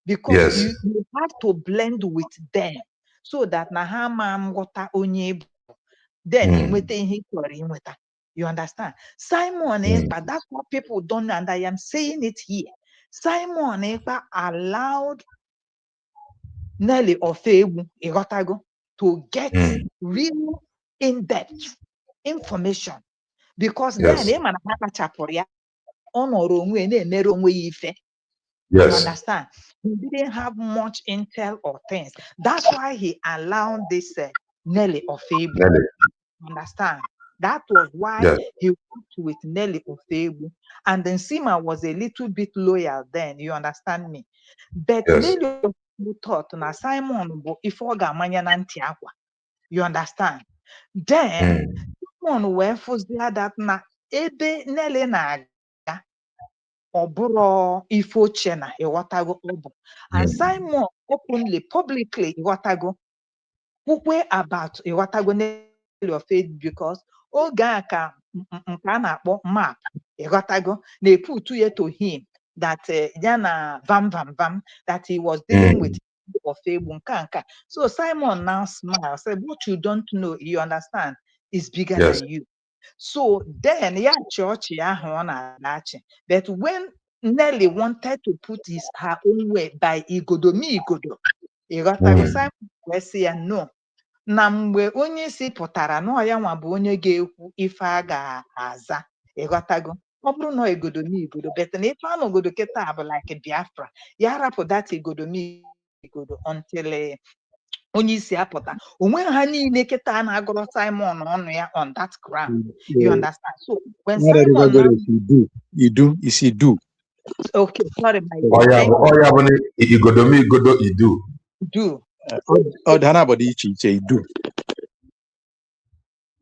because you have to blend with them so that na ha ma nghọta onye Igbo then inweta ihe chọrọ inweta. You understand? Simon Ekpa, that's what people don't know, and I am saying it here. Simon Ekpa allowed Nelly Ofebu to get real in-depth information because then you understand? He didn't have much intel or things. That's why he allowed this Nelly Ofebu. Understand? That was why he worked with Nelly Ofebu. And then Sima was a little bit loyal then, you understand me? But Nelly Ofebu thought, na Simon, if you understand? Then, Simon were forced that na ebe Nelly na oburo ifoche na iwatago obu. And Simon openly, publicly iwatago, about iwatago Nelly Ofebu because oge a ka nke a na-akpọ map ịghọtago na-eputu ya to him that ya na vam that he was dealing with of Ebunkanka. So Simon now smiles, said, what you don't know, you understand, is bigger Yes. than you. So then, yeah, church, yeah, but when Nelly wanted to put her own way by Igodo, he got to go, Simon, let's say, no. Na mgbe onye isi pụtara na ya nwa bụ onye ga-ekwu ife a ga-aza, ịghọtago, ọ bụrụ na igodo bet na ife anụ ogodo kịta bụ like Biafra, ya rapụ that igodo until onye isi apụta. Onwe ha niile kịta na-agụrụ Simon ọnụ ya on that ground. You understand? So when Simon now, you do. Okay, sorry, my igodo idu. Do. Dana body iche do.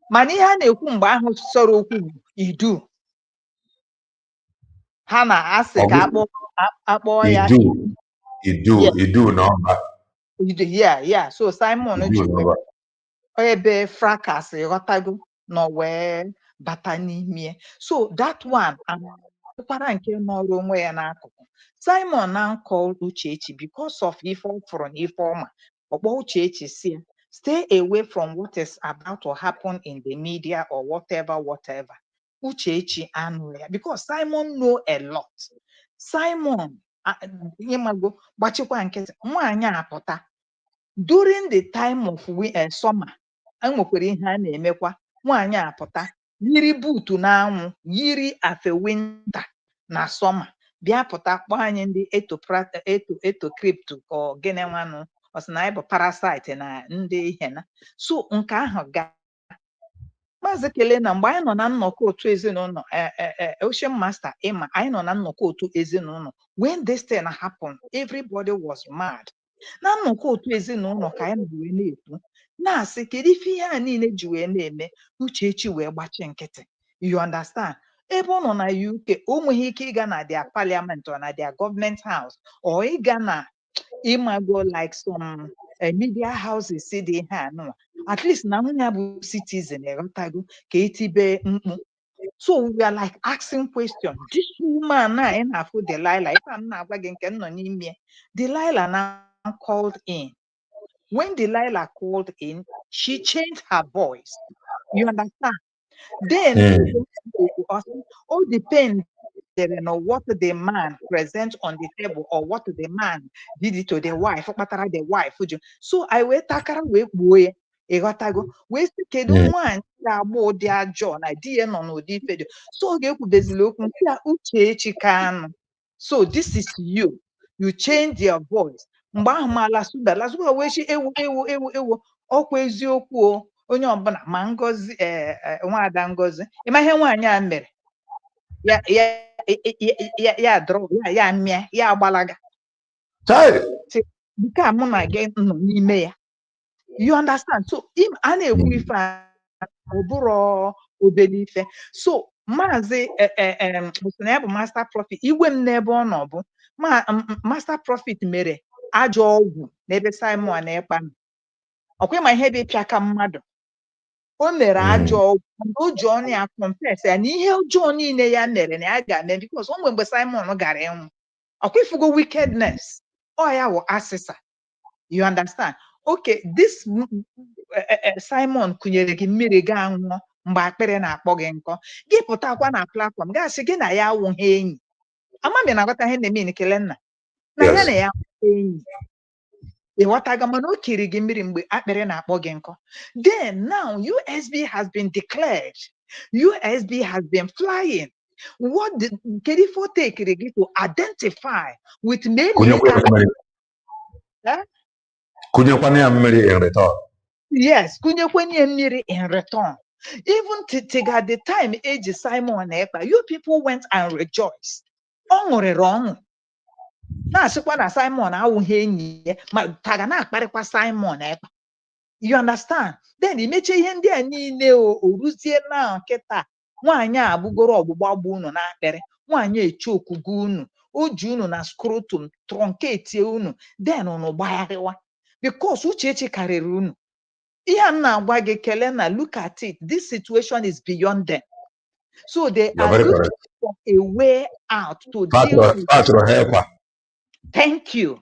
Mana ihe a na-ekwu mgbe ahụ sọrọ okwu idu. Ha na-asị ka akpọ ya idu number. Yeah. So Simon ebe fracas ghọtago no wee bata n'ime. So that one akwara nke nọrọ onwe ya n'akụkụ. Simon now called Uchechi because of ife ọfụrụ na ife ọma. Ọkpọ Uchechi si ya, stay away from what is about to happen in the media or whatever. Uchechi anụ ya because Simon know a lot. Simon ịmago gbachikwa nkịtị, nwaanyị apụta during the time of summer. Enwekwara ihe a na-emekwa, nwaanyị apụta yiri buutu n'anwụ, yiri afe winter na summer, bịa pụta kpọọ anyị ndị eto crypto ka gịnị nwanụ, ọ sị na anyị bụ parasite na ndị ihe na. So nke ahụ ga Maazị Kele na mgbe anyị nọ na nnọkọ otu ezinụlọ Ocean Master ịma, anyị nọ na nnọkọ otu ezinụlọ, when this thing happened, everybody was mad. Na nnọkọ otu ezinụlọ ka anyị wee na-ekwu na-asị kedu ife ihe a niile ji wee na-eme. Uchechi wee gbachi nkịtị. You understand? Ebe ọ nọ na UK, o nweghị ike ịga na their parliament or na their government house or ịga na imago like some media houses si dị ihe anụwa. At least na nwunye bụ citizen ịghọtago ka etibe mkpu. So we are like asking questions. This woman na anyị na-afụ Delilah, ife m na-agwa gị nke nọ n'ime. Delilah now called in. When Delilah called in, she changed her voice. You understand? Then all depends on what the man presents on the table or what the man did it to the wife. The wife. So I wait takara we ịghọtago wee sị kedu nwaanyị ga-agba ụdị ajọ na di ya nọ n'ụdị ife dị. So ọ ga-ekwubezili okwu nke a Uchechi Kanu. So this is you change your voice. Mgbe ahụ ma Lasuba wee chi ewu ọkwa eziokwu o, onye ọbụla ma Ngozi nwaada Ngozi ịma ihe nwaanyị a mere ya drọ ya mịa ya agbalaga nke a mụ na gị nọ n'ime ya. You understand? So a na-ekwu ife a ọ bụrụ obere ife. So Maazị na ya bụ Master Prophet, igwe m n'ebe ọ nọ bụ Master Prophet mere ajọ ọgwụ n'ebe Simon na-ekpa m. Ọkwa ma ihe dị ịpịa ka mmadụ. O mere ajọ ọgwụ, o ji ọnụ ya confess ya na ihe ọjọọ niile ya mere na ya ga-eme because o nwere mgbe Simon gara ịnwụ. Ọkwa ifugo wickedness, ọ ya wụ asịsa. You understand? Okay, this Simon kụnyere gị mmiri gị anwụọ mgbe akpịrị na-akpọ gị nkọ, gị pụtakwa na platform gasị gị na ya awụghị enyi. Amami na-aghọta ihe na-eme Nikele nna na ya na ya enyi. Ịghọtaga mana o kiri gị mmiri mgbe akpịrị na-akpọ gị nkọ. Then now USB has been declared. USB has been flying. What kedu ife o tekiri gị to identify with many Kunyekwana mmiri in return. Yes, kunyekwana mmiri in return. Even at the time age Simon Ekpa, you people went and rejoiced. Ọ ṅụrịrị ọṅụ. Na-asịkwa na Simon awụghị enyi ya ma taga na-akparịkwa Simon Ekpa. You understand? Then imeche ihe ndị a niile oruzie na nkịta nwaanyị a abụgoro ọgbụgba gbu unu n'akpịrị, nwaanyị echokugo unu, o ji unu na scrotum truncate unu, then unu gbagharịwa because Uchechi karịrị unu. Ihe a na-agwa gị Kele na look at it, this situation is beyond them. So they are looking for a way out to deal with it. Thank you.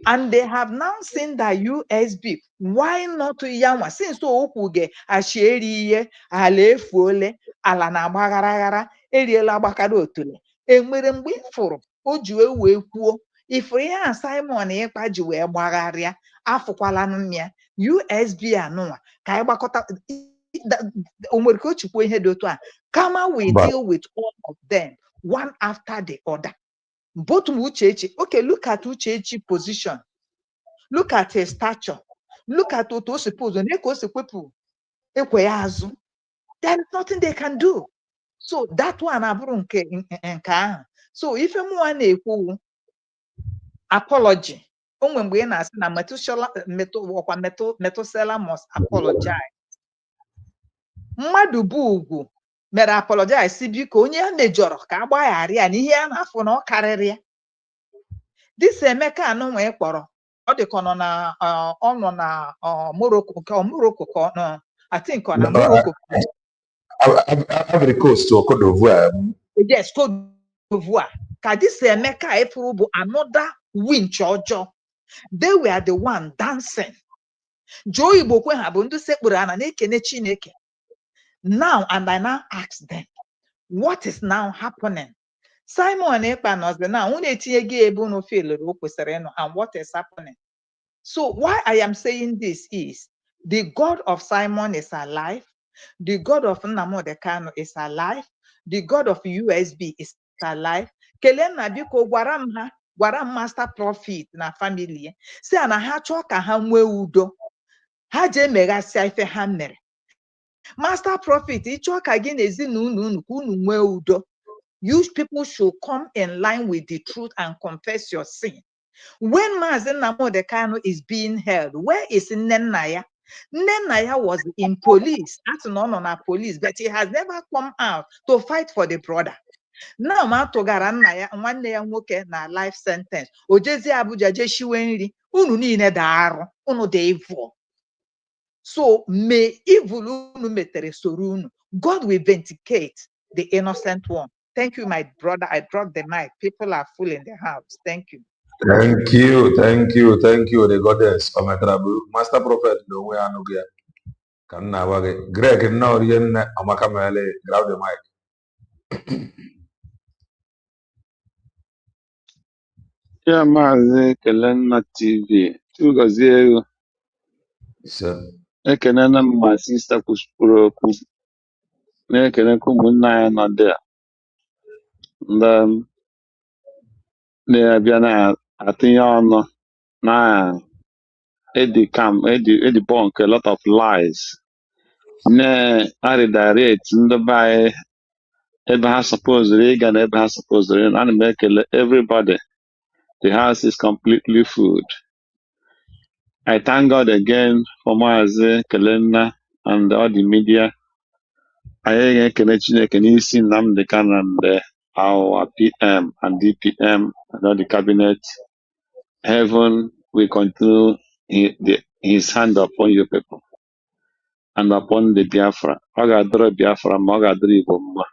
And they have now seen that USB. Why not Yanwa? Since Okuge, Asheri, Alefuole, Alana Bagaragara, Eriela Bacadotule, Emerembi for Ojue Wekuo. If we are Simon Epajuwe Bagaria, Afukwalanumia, USB Anoa, Kaibakota, Umurkochukwe Hedotwa, Kama we deal with all of them, one after the other. Both Uchechi, okay, look at Uchechi position. Look at his stature. Look at what was supposed to people. There is nothing they can do. So that one so if you want a apology, when we na Methuselah must apologize. Mmadu bụ mere apologize si biko onye mejọrọ ka agbaghara ya n'ihe a na-afụ na ọ karịrị ya. This Emeka anụnwa kpọrọ ọ dịka nọ na ọ nọ na Morocco ka Morocco ka no I think on a Morocco. Ivory Coast or Cote d'Ivoire. Yes, Cote d'Ivoire. Ka this Emeka efuru bụ another winch ọjọọ. They were the one dancing. Joe Igbo kwe ha bụ ndị sekpuru ana na-ekene Chineke. Now, and I now ask them, what is now happening? Simon Ekpa knows the now, and what is happening? So why I am saying this is, the God of Simon is alive, the God of Nnamdi Kanu is alive, the God of USB is alive. Kelena biko gwaram master prophet na family. Si ana ha chọ ka ha nwee udo. Ha je megasịa ife ha mere. Master prophet, you people should come in line with the truth and confess your sin. When Mazi Nnamdi Kanu is being held, where is Nnennaya? Nnennaya was in police, that's not on our police, but he has never come out to fight for the brother. Now, Matogara Nnaya, one day na life sentence. Ojezi Abuja Jeshiwenri, unu niile daaro, unu de evil. So may evil God will vindicate the innocent one. Thank you, my brother. I dropped the mic. People are full in the house. Thank you. Thank you, thank you, thank you, the goddess. Master Prophet, no way I know here. Can now Greg now Amakamele, grab the mic. Ya Mazi Kelena TV. Tugozie ekene na my sister kwuspuru okwu na-ekenekwa ụmụnne anyị nọ dị ndị na-abịa na-atụnye ọnụ na edebunk a lot of lies na-redirect ndị be anyị ebe ha supposed ịga na ebe ha supposed ana m ekele everybody. The house is completely full. I thank God again for Mazi Kelena and all the media. Anyị ga-ekele Chineke n'isi Nnamdi Kanu and our PM and DPM and all the cabinet. Heaven will continue his hand upon you people and upon the Biafra. Ọ ga-adọrọ Biafra ma ọ ga-adọrọ Igbo mma.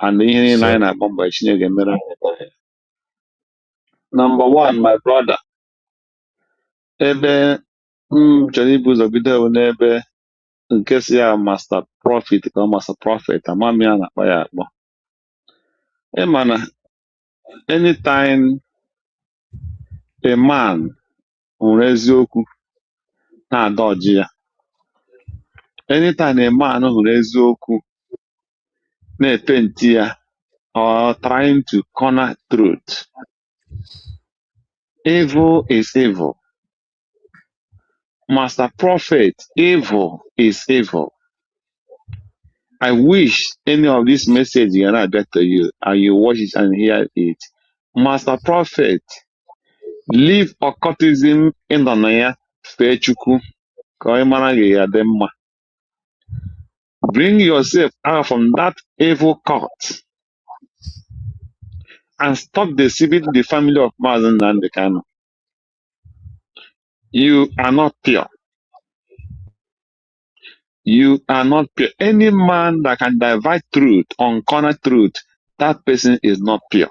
And ihe niile anyị na-agba mbọ Chineke mere anyị. Number one, my brother. Ebe chọrọ ibu ụzọ bido n'ebe nke si ya master prophet ka ọ master prophet amami a na-akpa ya akpọ. Ịma na anytime a man hụrụ eziokwu na-adọji ya, anytime a man hụrụ eziokwu na-epenti ya or trying to corner truth, evil is evil. Master prophet, evil is evil. I wish any of this message can get to you and you watch it and hear it. Master prophet, leave occultism in the naya fechukwu ka onye mara gị ya dị mma. Bring yourself out from that evil cult and stop deceiving the family of Mazi Nnamdi Kanu. You are not pure. You are not pure. Any man that can divide truth, uncorner truth, that person is not pure.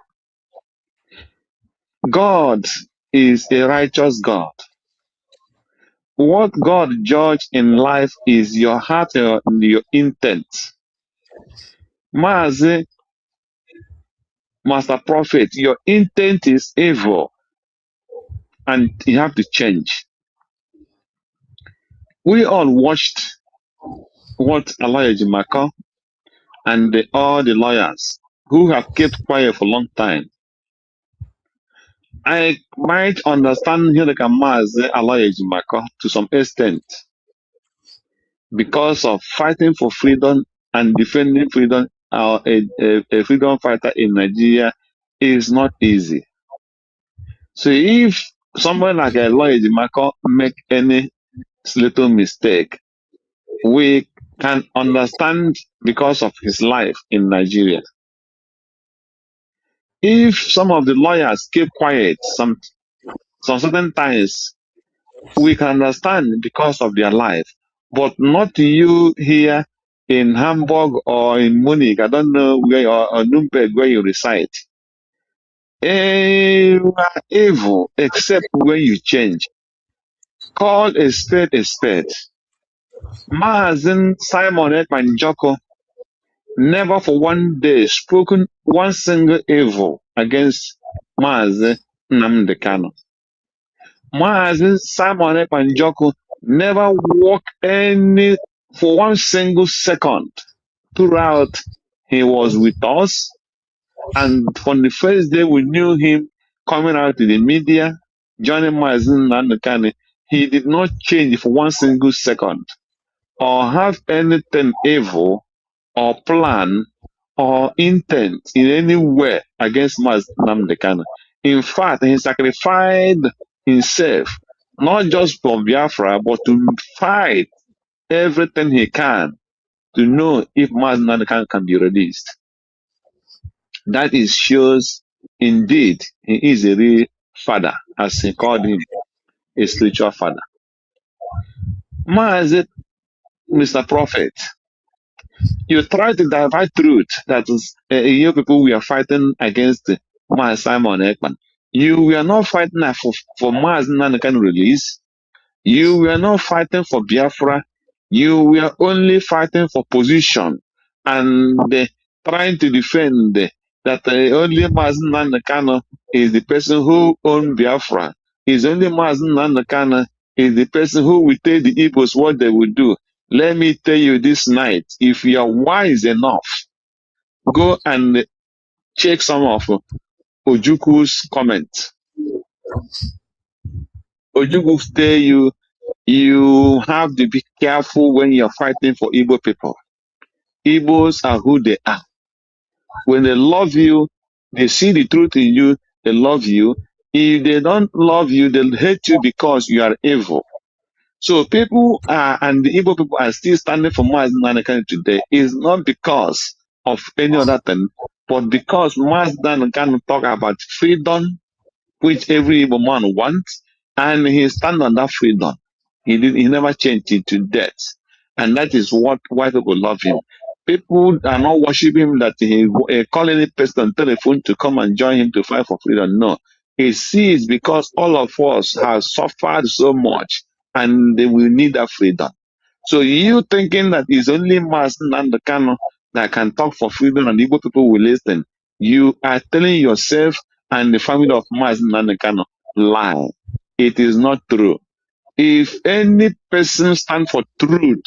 God is a righteous God. What God judges in life is your heart and your intent. Mazi, Master Prophet, your intent is evil and you have to change. We all watched what Elijah Maka and all the lawyers who have kept quiet for a long time. I might understand here the Mazi Elijah Maka to some extent because of fighting for freedom and defending freedom. A freedom fighter in Nigeria is not easy. So if someone like Elijah Maka make any little mistake, we can understand because of his life in Nigeria. If some of the lawyers keep quiet some certain times, we can understand because of their life, but not you here in Hamburg or in Munich. I don't know where or Nuremberg where you reside. You are evil except when you change. Call a spade a spade. Mazi Simon Ekman Joko never for one day spoken one single evil against Mazi Nnamdi Kanu. Mazi Simon Ekman Joko never walked any for one single second throughout he was with us, and from the first day we knew him coming out in the media, joining Mazi Nnamdi Kanu, he did not change for one single second or have anything evil or plan or intent in any way against Mazi Nnamdi Kanu. In fact, he sacrificed himself not just for Biafra, but to fight everything he can to know if Mazi Nnamdi Kanu can be released. That is shows indeed he is a real father, as he called him, a spiritual father. Mazi, Mr. Prophet, you try to divide truth that is, you people we are fighting against Mazi Simon Ekman. You were not fighting for Mazi Nnamdi Kanu release. You were not fighting for Biafra. You were only fighting for position and trying to defend that only Mazi Nnamdi Kanu is the person who owns Biafra. Is only Mazi Nnamdi Kanu is the person who will tell the Igbos what they will do. Let me tell you this night, if you are wise enough, go and check some of Ojuku's comments. Ojuku tell you, you have to be careful when you're fighting for Igbo people. Igbos are who they are. When they love you, they see the truth in you, they love you. If they don't love you, they'll hate you because you are evil. So people are, and the Igbo people are still standing for Mazi Nnamdi Kanu today is not because of any other thing, but because Mazi Nnamdi Kanu talk about freedom, which every Igbo man wants, and he stand on that freedom. He never changed it to death. And that is what why people love him. People are not worshiping him that he call any person on telephone to come and join him to fight for freedom. No. He sees because all of us have suffered so much and they will need that freedom. So you thinking that it's only Mazi Nnamdi Kanu that can talk for freedom and Igbo people will listen. You are telling yourself and the family of Mazi Nnamdi Kanu lie. It is not true. If any person stand for truth,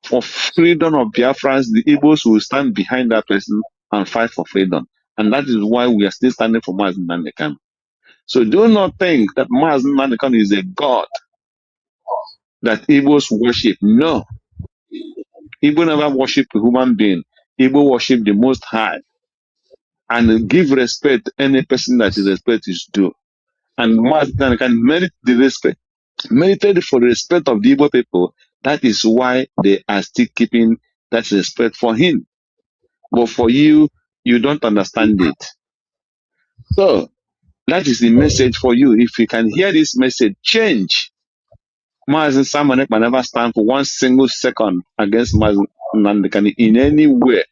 for freedom of Biafrans, the Igbos will stand behind that person and fight for freedom. And that is why we are still standing for Mazi Nnamdi Kanu. So do not think that Mazi Nnamdi Kanu is a god that Igbos worship. No. Igbo never worship a human being. Igbo worship the Most High and give respect to any person that his respect is due. And Mazi Nnamdi Kanu merit the respect. Merited for the respect of the Igbo people. That is why they are still keeping that respect for him. But for you, you don't understand it. So that is the message for you. If you can hear this message, change. Mazi Simon Ekman never stand for one single second against Mazi Nnamdi Kanu in any way,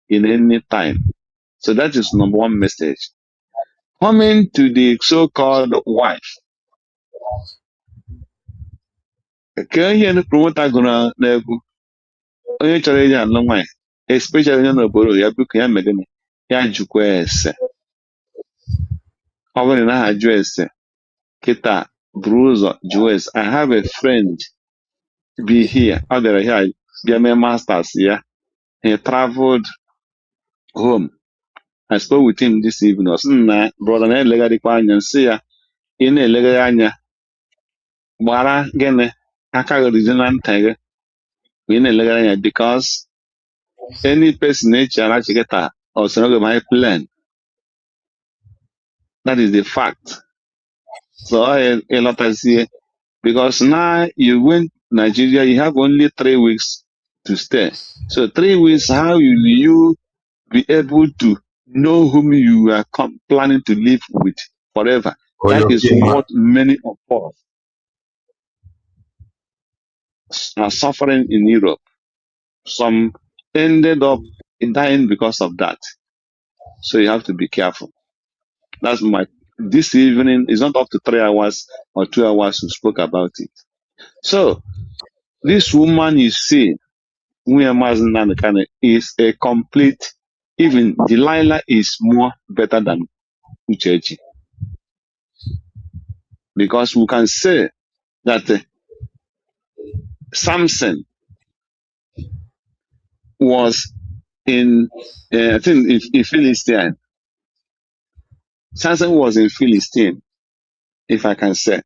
in any time. So that is number one message. Coming to the so-called wife. Ka ihe ndị promota gụrụ n'egwu onye chọrọ ịja anụ nwaanyị especially onye n'obodo ya biko ya mere gịnị ya jụkwa ese ọ bụrụ na ha jụ ese kịta buru ụzọ jụọ ese. I have a friend be here ọ bịara here bịa mee masters ya. He traveled home. I spoke with him this evening. Ọ sị na brother na-elegharịkwa anya nsị ya ị na-elegharị anya gbara gịnị aka gị na ntị gị ị na-elegharị anya because any person echi anachi kịta ọ sị na my plan. That is the fact. So I see because now you went Nigeria, you have only 3 weeks to stay. So 3 weeks, how will you be able to know whom you are planning to live with forever? That is what many of us are suffering in Europe. Some ended up dying because of that. So you have to be careful. That's this evening is not up to 3 hours or 2 hours we spoke about it. So this woman you see, Mazi Nnamdi Kanu, is a complete, even Delilah is more better than Uchechi. Because we can say that Samson was in, I think, in Philistine. Samson was in Philistine, if I can say.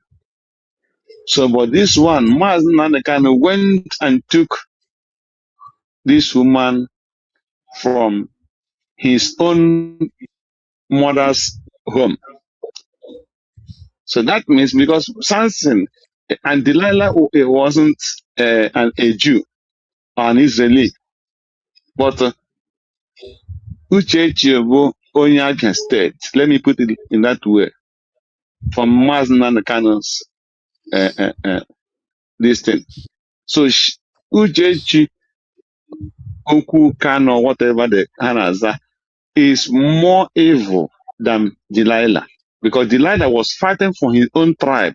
So, but this one, Mazi Nnamdi Kanu, went and took this woman from his own mother's home. So that means because Samson and Delilah wasn't a Jew or an Israeli, but Uchechi Onyaga State, let me put it in that way, from Mazi Nnamdi Kanu's this thing. So Uchechi Oku Kano, whatever the Hanaza, is more evil than Delilah, because Delilah was fighting for his own tribe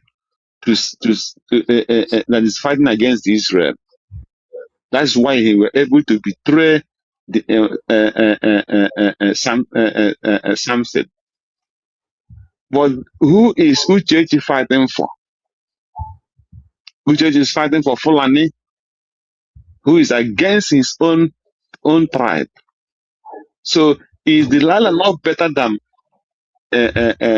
that is fighting against Israel. That's why he was able to betray Samson. But who is Uchechi fighting for? Uchechi is fighting for Fulani, who is against his own tribe. So is Delilah not better than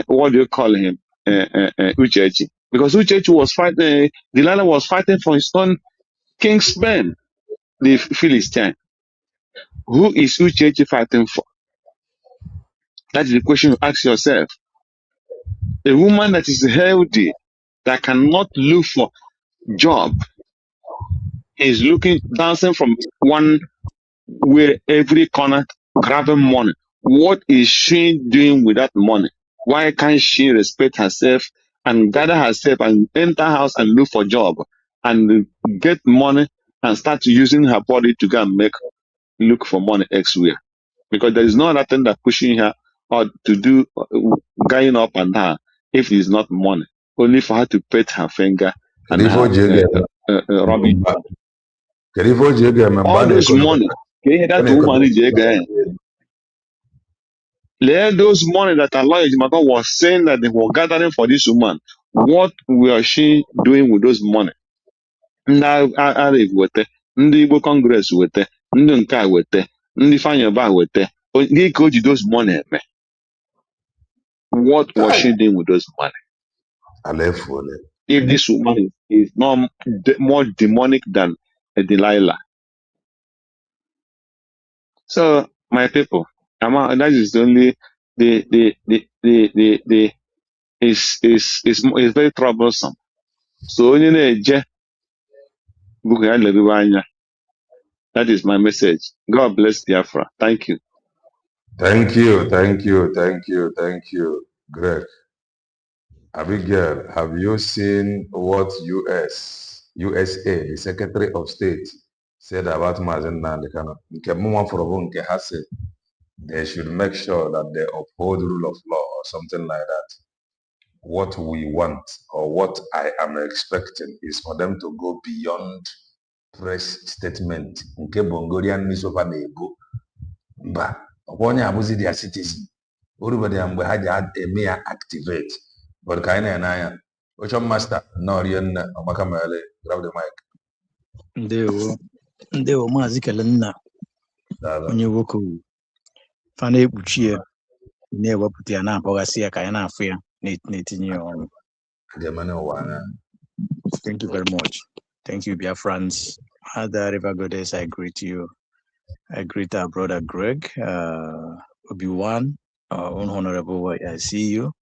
what do you call him, Uchechi? Because Uchechi was fighting, Delilah was fighting for his own kingsman, the Philistine. Who is Uchechi fighting for? That is the question you ask yourself. A woman that is healthy, that cannot look for job, is dancing from one way every corner, grabbing money. What is she doing with that money? Why can't she respect herself and gather herself and enter house and look for job and get money and start using her body to go and look for money elsewhere? Because there is no other thing that pushing her or to do going up and down if it is not money. Only for her to pet her finger and rub it. All those money, that woman is again. Those money that Aloy Ejimakor was saying that they were gathering for this woman, what was she doing with those money? Ndị Arab wete, ndị Igbo Congress wete, ndị nke a wete, ndị Fanyoba wete, gị ka o ji those money eme. What was she doing with those money? If this woman is more demonic than a Delilah. So, my people, that is only is very troublesome. So, that is my message. God bless Biafra. Thank you. Thank you, Greg. Abigail, have you seen what USA, the Secretary of State, said about Mazi Nnamdi Kanu? They should make sure that they uphold rule of law or something like that. what we want or what I am expecting is for them to go beyond press statement. Nke Bongorian newspaper na-ebu mba ọkwa onye abụzi their citizen. Orubedi mgbe ha ji eme ya activate. But ka anyị na-ene anya, Ocean Master nọ rie nne Ọmaka Mele, grab the mic. Ndewo Maazị Kelenna onye nwoke fa na-ekpuchi ya na-ewepụta ya na-akpọghasị ya ka anyị na-afụ ya na-etinye ya ọnụ. Thank you very much. Thank you, Biafrans. Other River Goddess, I greet you. I greet our brother Greg, Obi-Wan, Honorable, I see you,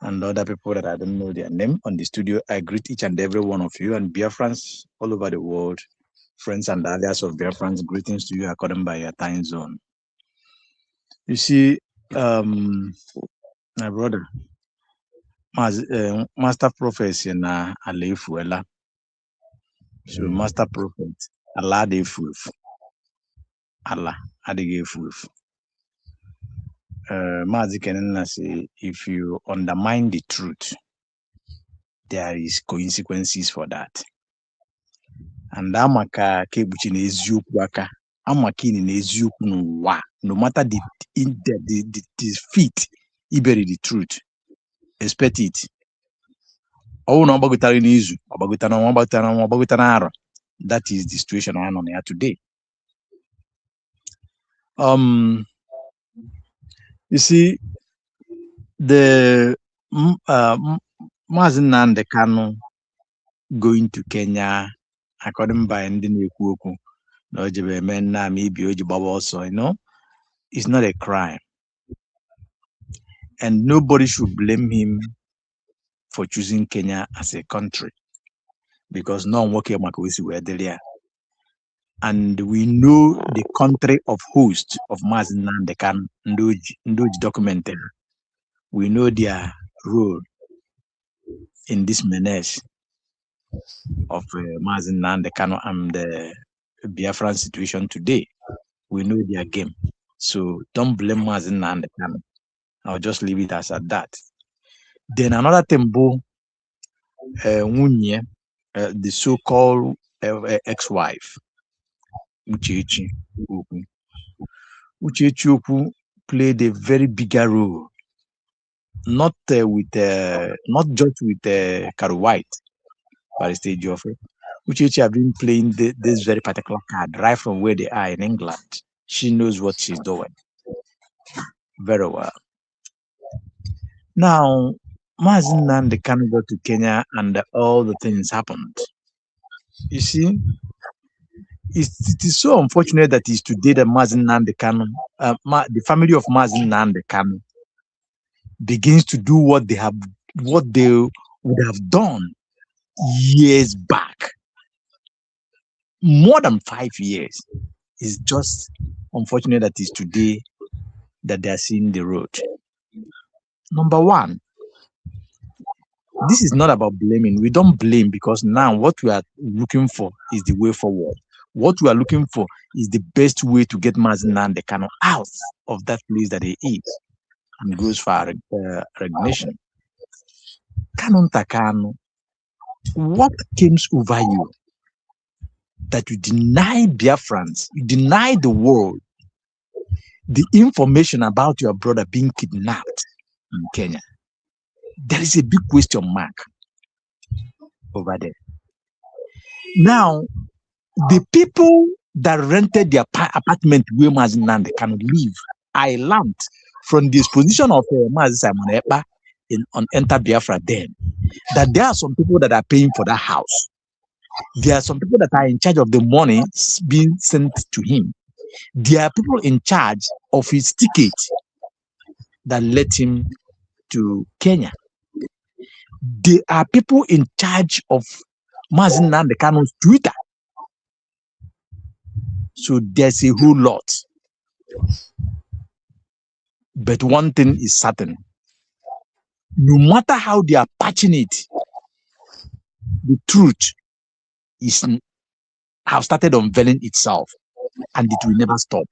and other people that I don't know their name on the studio. I greet each and every one of you, and Biafrans all over the world, friends and allies of Biafrans, greetings to you according by your time zone. You see, my brother, Master Prophet in Alefuela. So Master Prophet, Allah de Fuf. Allah Adige Fuf. Mazi Kenena say, if you undermine the truth, there is consequences for that. And amaka kebuchi na eziokwu aka, amaka ni na eziokwu n'ụwa, no matter the feet, he bury the truth. Expect it. Oh no, that is the situation I am on here today. You see, the Mazi Nnamdi Kanu going to Kenya, according by Ndini Okuoku, you know, it's not a crime. And nobody should blame him for choosing Kenya as a country, because no one came were there. And we know the country of host of Mazi Nnamdi Kanu, Ndoji documented. We know their role in this menace of Mazi Nnamdi Kanu and the Biafran situation today. We know their game. So don't blame Mazi Nnamdi Kanu. I'll just leave it as at that. Then another tembo, the so-called ex-wife, Uchechi Okwu played a very bigger role, not just with Karu White, Barrister Geoffrey. Uchechi have been playing this very particular card right from where they are in England. She knows what she's doing very well. Now, Mazi Nnamdi Kanu go to Kenya and all the things happened. You see, it is so unfortunate that it's today that Mazi Nnamdi Kanu, the family of Mazi Nnamdi Kanu, begins to do what they would have done years back. More than 5 years. It's just unfortunate that it's today that they are seeing the road. Number one, this is not about blaming. We don't blame, because now what we are looking for is the way forward. What we are looking for is the best way to get Mazi Nnamdi Kanu out of that place that he is and goes for recognition. Kanu Takanu, what came over you that you deny Biafrans, you deny the world the information about your brother being kidnapped in Kenya? There is a big question mark over there. Now, the people that rented their apartment where Mazi Nnamdi Kanu live, I learned from the exposition of Mazi Simon Ekpa on Enter Biafra then, that there are some people that are paying for that house. There are some people that are in charge of the money being sent to him. There are people in charge of his ticket that led him to Kenya. There are people in charge of Mazi Nnamdi Kanu's Twitter. So there's a whole lot. But one thing is certain. No matter how they are patching it, the truth has started unveiling itself, and it will never stop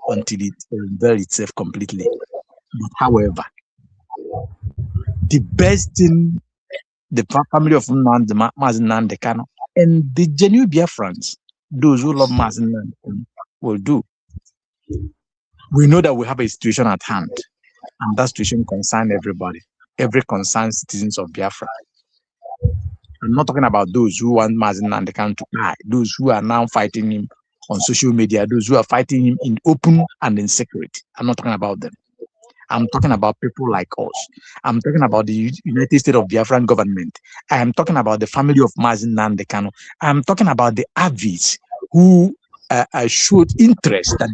until it unveils itself completely. But however, the best thing the family of Mazi Nnamdi Kanu and the genuine Biafrans, those who love Mazi Nnamdi Kanu, will do. We know that we have a situation at hand, and that situation concerns everybody, every concerned citizens of Biafra. I'm not talking about those who want Mazi Nnamdi Kanu to die, those who are now fighting him on social media, those who are fighting him in open and in secret. I'm not talking about them. I'm talking about people like us. I'm talking about the United States of Biafran government. I am talking about the family of Mazi Nnamdi Kanu. I'm talking about the avids who showed interest that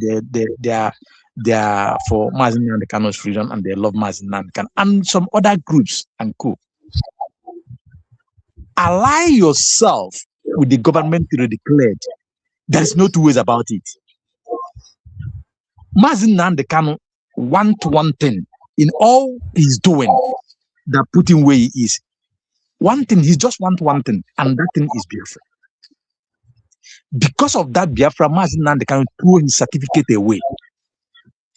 they are for Mazi Nnamdi Kanu's freedom and they love Mazi Nnamdi Kanu and some other groups and co. Ally yourself with the government to declared. There's no two ways about it. Mazi Nnamdi Kanu want one thing in all he's doing that put him where he is. One thing, he just want one thing, and that thing is Biafra. Because of that Biafra, Mazi Nnamdi Kanu threw his certificate away,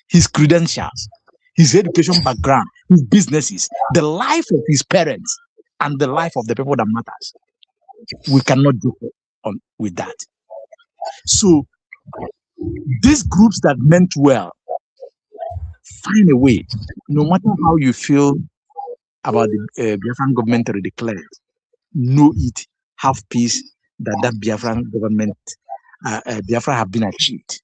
his credentials, his education background, his businesses, the life of his parents, and the life of the people that matters. We cannot do on with that. So these groups that meant well, find a way, no matter how you feel about the Biafran government declared, know it, have peace, that Biafran government, Biafra have been achieved.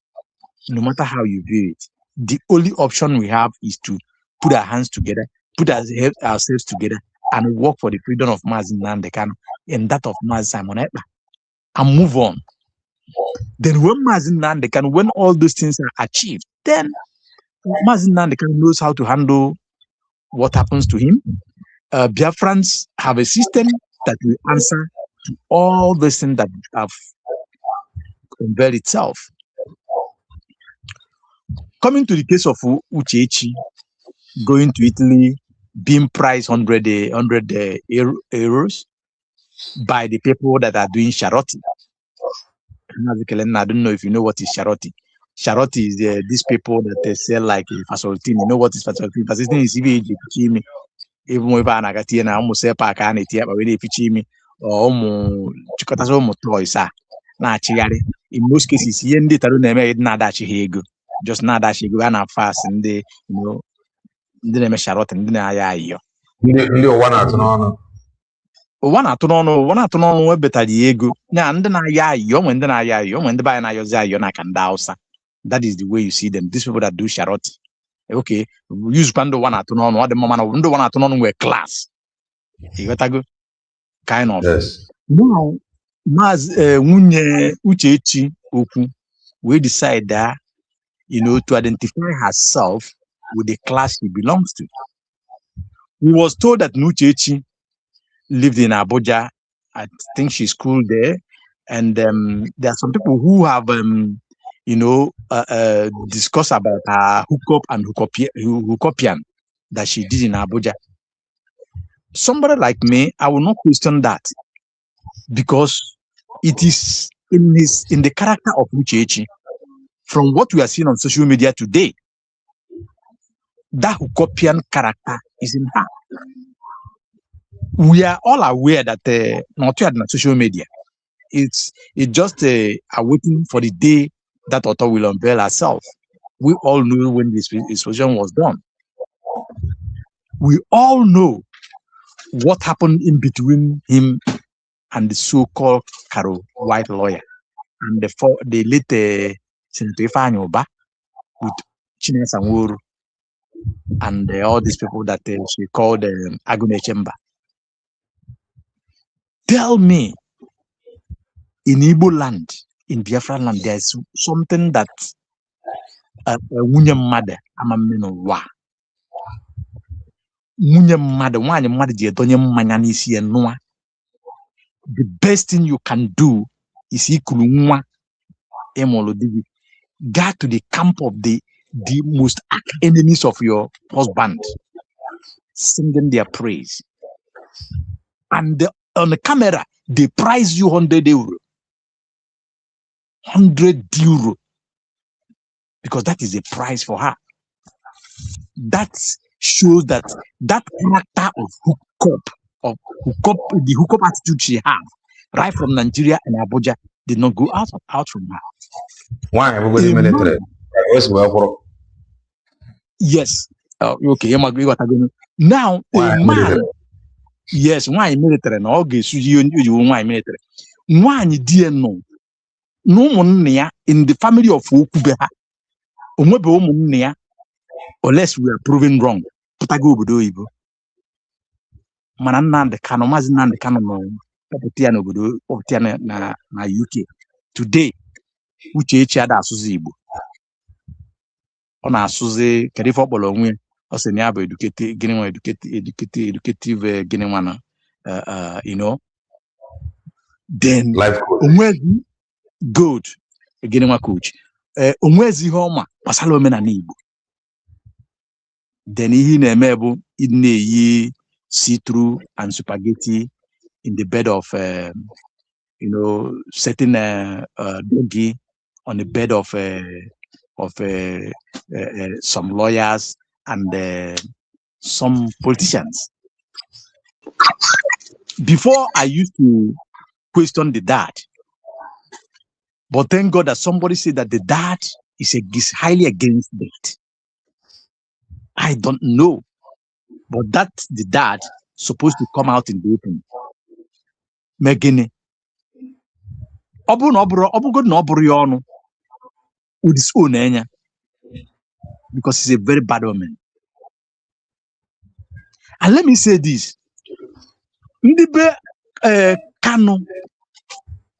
No matter how you view it, the only option we have is to put our hands together, put ourselves together, and work for the freedom of Mazi Nnamdi Kanu and that of Mazi Simon Ekpa, and move on. Then when Mazi Nnamdi Kanu, when all those things are achieved, then Mazi Nnamdi Kanu knows how to handle what happens to him. Biafrans have a system that will answer to all the things that have unveiled itself. Coming to the case of Uchechi going to Italy, being priced 100 euros by the people that are doing charity. I don't know if you know what is charity. Charity is these people that they sell like fasoltine. You know what is fasoltine? Fasoltine is even if I na almost say park and it but really me or toys na in most cases here ndị taro na-eme na-adachi ha ego just na-adachi ego na fast ndị ndị na-eme charlotte ndị na-aya ayo ndị ụwa na-atụ n'ọnụ ụwa na-atụ n'ọnụ webetara ya ego na ndị na-aya ayo onwe ndị na-aya ayo onwe ndị baya na-ayozi ayo na ka ndị Hausa. That is the way you see them, these people that do charlotte. Okay, use kwando ụwa na-atụ n'ọnụ ọ dị mma mana ndị ụwa na-atụ n'ọnụ nwere class. You got to go kind of. Yes. Now nwunye Uchechi Okwu we decide that to identify herself with the class she belongs to. We was told that Uchechi lived in Abuja. I think she schooled there, and there are some people who have discussed about her hookup and hookupian that she did in Abuja. Somebody like me, I will not question that, because it is in the character of Uchechi. From what we are seeing on social media today, that hookupian character is in her. We are all aware that not on social media, it's just waiting for the day that author will unveil herself. We all know when this exposition was done. We all know what happened in between him and the so-called Karo white lawyer and the late Senator Ifeanyi Uba with Chinese Sanwo-Olu and all these people that she called Agune Chemba. Tell me, in Igbo land, in Biafra land, there's something that Nwunye mmadụ amamme n'ụwa. Nwunye mmadụ, nwaanyị mmadụ ji edonye mmanya n'isi ya nụa. The best thing you can do is ikulu nwa ịmụrụ di gị. Go to the camp of the most arch enemies of your husband, singing their praise. And on the camera, they price you 100 euro. 100 euro. Because that is a price for her. That's shows that character of the hookup attitude she had, right from Nigeria and Abuja, did not go out from her. Why? Everybody military. Yes. Okay. Now, a man. Yes, why military? No, okay. So you why military? Why no? No money in the family of Okubeha. Unless we are proven wrong. Putago obodo Igbo. Mana Nnamdi Kanu, Mazi Nnamdi Kanu no ọpụta n'obodo ọpụta na UK. Today, uche echi ada asụsụ Igbo. Ọ na-asụzi kedu ife ọ kpọrọ onwe ọ sị na ya bụ educative gịnị nwa na you know. Then onwezi good gịnị nwa coach. Onwezi ihe ọma gbasara omenala Igbo. Then ihe na-eme bụ na-eyi see-through and spaghetti in the bed of you know, setting doggy on the bed of some lawyers and some politicians. Before, I used to question the dad, but thank God that somebody said that the dad is highly against that. I don't know, but that's the dad supposed to come out in the open. Megini. With his own enya, because he's a very bad woman. And let me say this: Ndibe Kanu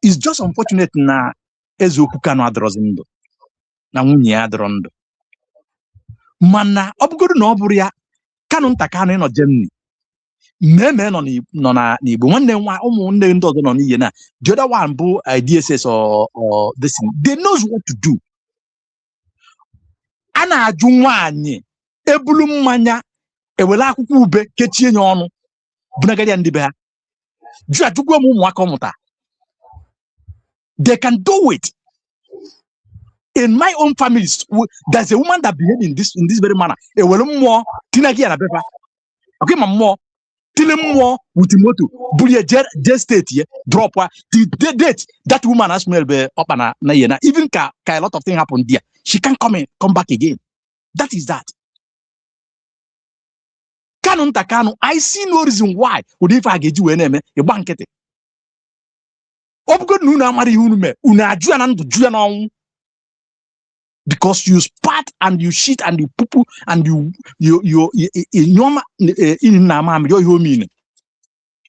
is just unfortunate na Ezoku Kanu adrozindo na nwunye adrondo. Mana obugodu na oburu ya Kanu ntakanu no Germany. Meme no na Igbo nwanne nwa ụmụnne ndị ọzọ nọ n'ihe na the other one bụ DSS or this thing. They knows what to do. Ana ajụ nwaanyị ebulu mmanya ewele akwụkwọ ube kechie nya ọnụ bunagaria ndị be ha jụ ajụgwa m ụmụaka ọmụta. They can do it. In my own family, there's a woman that behaved in this very manner. Ewele mmụọ tinagia na befa. Okay, ma mmụọ tile mmụọ with moto bulie je state here drop the date that woman has smell be up na yena. Even ka a lot of things happen there. She can't come back again. That is that. Kanu Kanu, I see no reason why would if I get you a bankete. Because you spat and you shit and you poo and you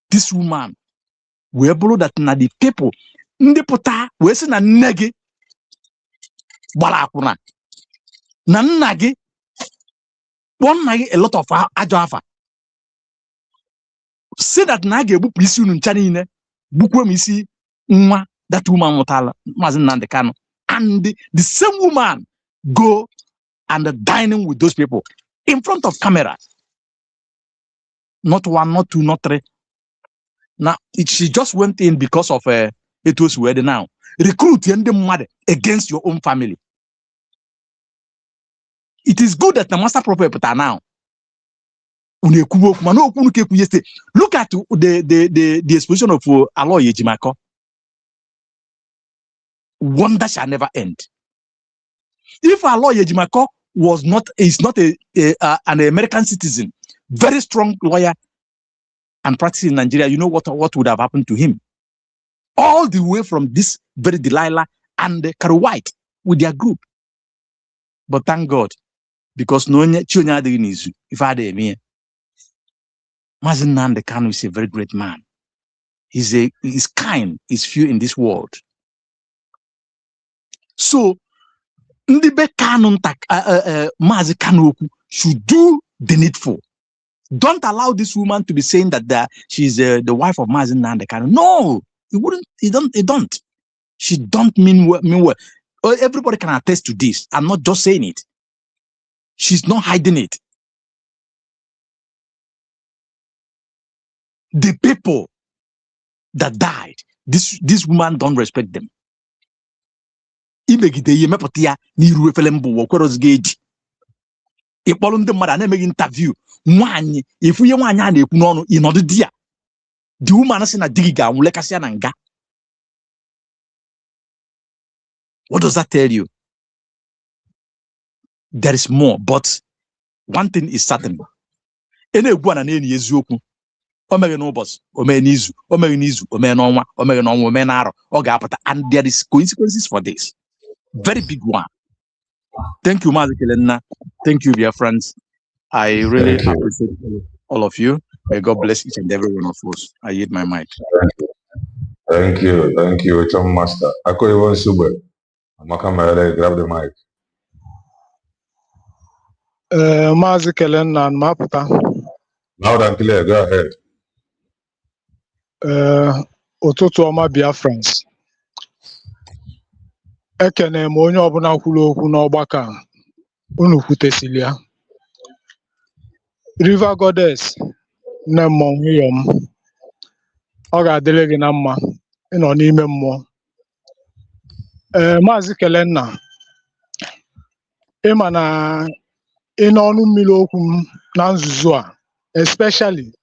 this woman we blow that na the people ndepota we say na nege balakuna na nagi one nagi a lot of ajafa say that nagi ebu isi unu ncha niile bukwe m isi nwa that woman mutala Mazi Nnamdi Kanu. And the same woman go and dining with those people in front of camera. Not one, not two, not three. Now she just went in because of it was weird now. Recruit the mother against your own family. It is good that the master prophet now. Look at the exposition of Aloy Ejimako. Wonder shall never end. If Aloy Ejimako is not an American citizen, very strong lawyer and practicing in Nigeria, you know what would have happened to him? All the way from this very Delilah and Karu White with their group. But thank God, because no Chunya Nizu, if I had me, Mazi Nnamdi Kanu is a very great man. He's kind, he's few in this world. So, Ndibe Kanu Mazi Kanu should do the needful. Don't allow this woman to be saying that she's the wife of Mazi Nnamdi Kanu. No, he don't. She don't mean well. Everybody can attest to this. I'm not just saying it. She's not hiding it. The people that died, this woman don't respect them. ịkpọrọ ndị mmadụ na-emeghị interview nwaanyị ifunye nwaanyị a na-ekwu n'ọnụ ịnọdụ di ya the woman sị na di gị ga-anwụ lekasịa na nga. What does that tell you? There is more, but one thing is certain. Na-egwu ana na-enyi eziokwu. O mere n'ụbọchị, o mere n'izu, o mere n'izu, o mere n'ọnwa, o mere n'ọnwa, o mere n'arọ, ọ ga-apụta, and there is consequences for this. Very big one. Thank you, Mazi Nnamdi. Thank you, dear friends. I really appreciate all of you. May God bless each and every one of us. I yield my mic. Thank you, Tom Master. Ako Iwan Sube. Amaka, grab the mic. Mazi Nnamdi Mapụta. Loud and clear, go ahead. Ụtụtụ ọma Biafrans. Ekene m onye ọbụla kwuru okwu n'ọgbakọ a. Unu kwutesili ya. River Goddess, nne mmụọ nwunye m. Ọ ga-adịrị gị na mma ịnọ n'ime mmụọ. Maazị Nnamdi, ịma na ịnọ ọnụ mmiri okwu m na nzuzo a, especially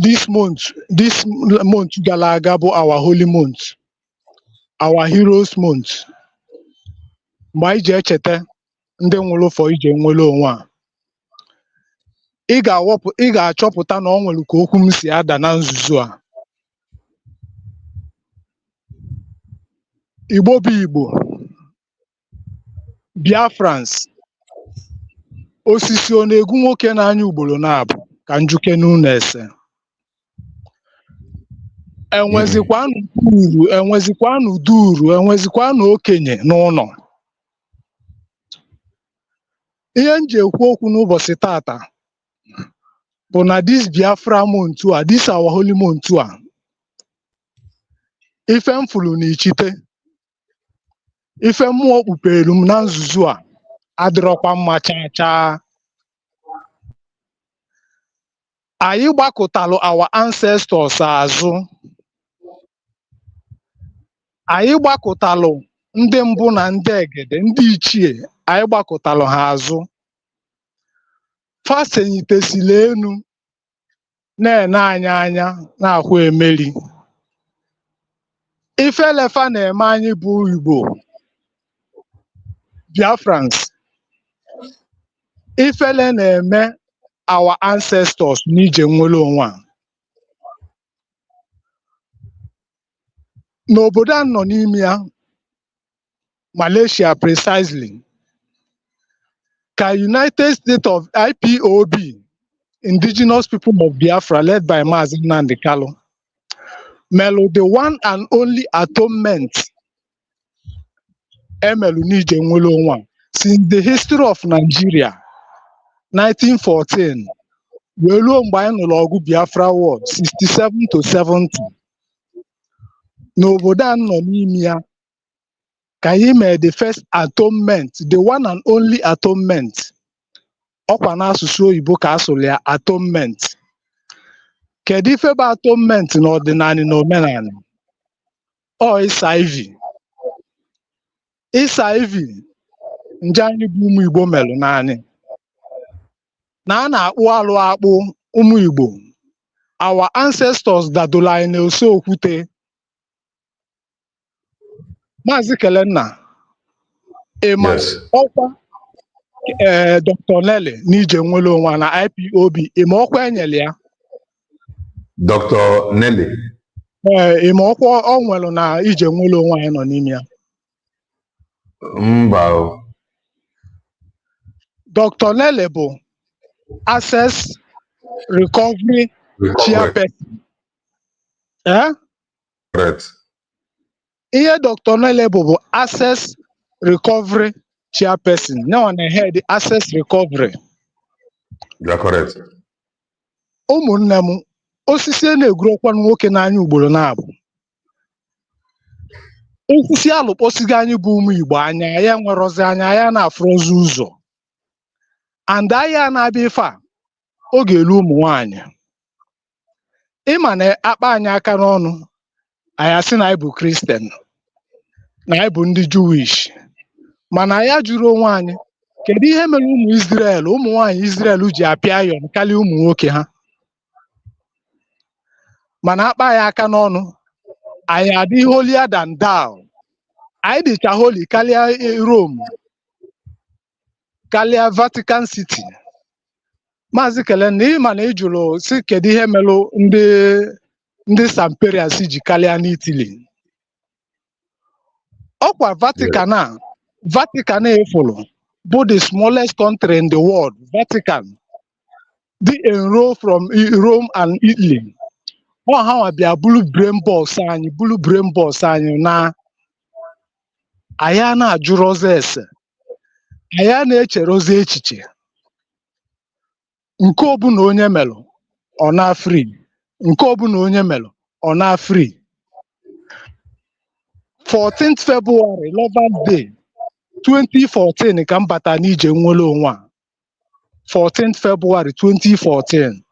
this month gara aga bụ our holy month, our heroes month. Mgbe anyị ji echeta ndị nwụrụ fọ ije nwere onwe a, ị ga-achọpụta na ọ nwere ka okwu m si ada na nzuzo a. Igbo bụ Igbo, Biafrans, osisi ọ na-egwu nwoke n'anya ugboro na-abụ ka njuke n'ụlọ ese. Enwezikwanụ uru, enwezikwanụ duru, enwezikwanụ okenye n'ụlọ. Ihe m ji ekwu okwu n'ụbọchị tata bụ na this Biafra month a, this our holy month a, ife m fụrụ n'ichite, ife mmụọ kpupere m na nzuzo a adịrọkwa mma chaa chaa. Anyị gbakọtalụ our ancestors azụ. Anyị gbakọtalụ ndị mbụ na ndị egede, ndị ichie, anyị gbakọtalụ ha azụ. Fasenyitesila enu na-ene anyị anya na-ahụ emeri. Ifelefa na-eme anyị bụ Igbo, Biafrans. Ifele na-eme our ancestors n'ije nwere onwe a. N'obodo a nọ n'ime ya, Malaysia precisely, ka United States of IPOB, Indigenous People of Biafra, led by Mazi Nnamdi Kanu, melụ the one and only atonement emelu n'ije nwere onwe a since the history of Nigeria, 1914, wee ruo mgbe anyị nụrụ ọgụ Biafra War 67 to 70. N'obodo a nọ n'ime ya ka anyị mee the first atonement, the one and only atonement. Ọkwa n'asụsụ oyibo ka asụrụ ya atonement. Kedu ife bụ atonement n'ọdịnala na omenala? Ọ ịsa ivi. Ịsa ivi nje anyị bụ ụmụ Igbo melụ naanị. Na a na-akpụ alụ akpụ ụmụ Igbo. Our ancestors dadoro anyị n'ose okwute. Maazị Nnamdi, ịma ọkwa Dr. Nelly n'ije nwere onwe na IPOB, ịma ọkwa enyere ya? Dr. Nelly. Ịma ọkwa ọ nwere na ije nwere onwe anyị nọ n'ime ya? Mba. Dr. Nelly bụ Access Recovery Chairperson. Correct. Ihe Dr. Nelly bụ Access Recovery Chairperson. Now on head Access Recovery. You are correct. Ụmụnne m, osisi na-egwurokwa nwoke n'anya ugboro na-abụ. Osisi alụkpọsigo anyị bụ ụmụ Igbo anya, ya nwerozi anya, ya na-afụrozi ụzọ. And ahịa na-abịa ife a, ọ ga-elu ụmụ nwaanyị. Ịma na akpa anyị aka n'ọnụ, anyị asị na anyị bụ Kristian, na anyị bụ ndị Jewish, mana ya jụrụ onwe anyị kedu ihe mere ụmụ Israel ụmụ nwaanyị Israel ji apịa ayọn karịa ụmụ nwoke ha mana akpa ya aka n'ọnụ anyị adị holier than thou anyị dịcha holy karịa Rome karịa Vatican City. Maazị Kelen na ịma na ị jụrụ si kedu ihe melụ ndị Samperians ji karịa n'Italy. Ọkwa Vatican efulu bụ the smallest country in the world. Vatican dị enroll from Rome and Italy. Ha nwa bịa bulu brain box anyị na anyị na-ajụrụzi ese anyị na-echerozi echiche nke ọbụla onye melụ ọ na free nke ọbụla onye melụ ọ na free. 14th February Lovers Day 2014 ka m bata n'ije nwere onwe a. 14th February 2014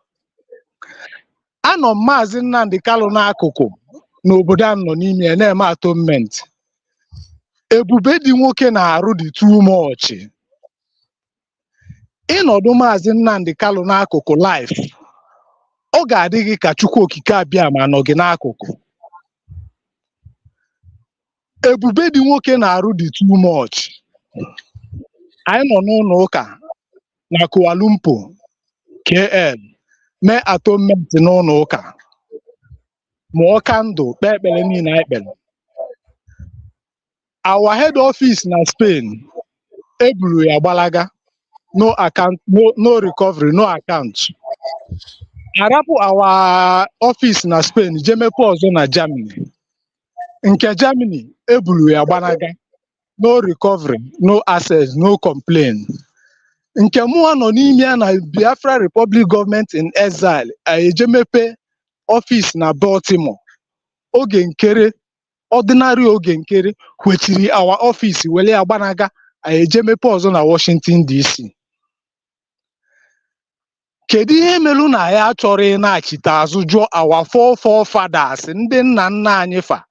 anọ Mazi Nnamdi Kanu n'akụkụ n'obodo a nọ n'ime ya na-eme atonement. Ebube dị nwoke na-arụ dị too much. Ịnọdụ Mazi Nnamdi Kanu n'akụkụ life ọ ga-adị gị ka Chukwu okike abịa ma nọ gị n'akụkụ. Ebube dị nwoke na-arụ dị too much. Anyị nọ n'ụlọ ụka na Kuala Lumpur KL mee atonement n'ụlọ ụka mụọ kandụl kpee ekpere niile anyị kpere. Our head office na Spain eburu ya gbalaga, no account, no recovery, no account. Arapụ our office na Spain jee mepe ọzọ na Germany. Nke Germany eburu ya gbalaga, no recovery, no access, no complaint. Nke mụnwa nọ n'ime ya na Biafra Republic Government in Exile eje mepe office na Baltimore. Oge nkere ordinary oge nkere kwechiri our office wele ya gbanaga eje mepe ọzọ na Washington DC. Kedu ihe melu na ya chọrọ ị na-achite azụ jụọ our forefathers ndị nna nna anyị fa?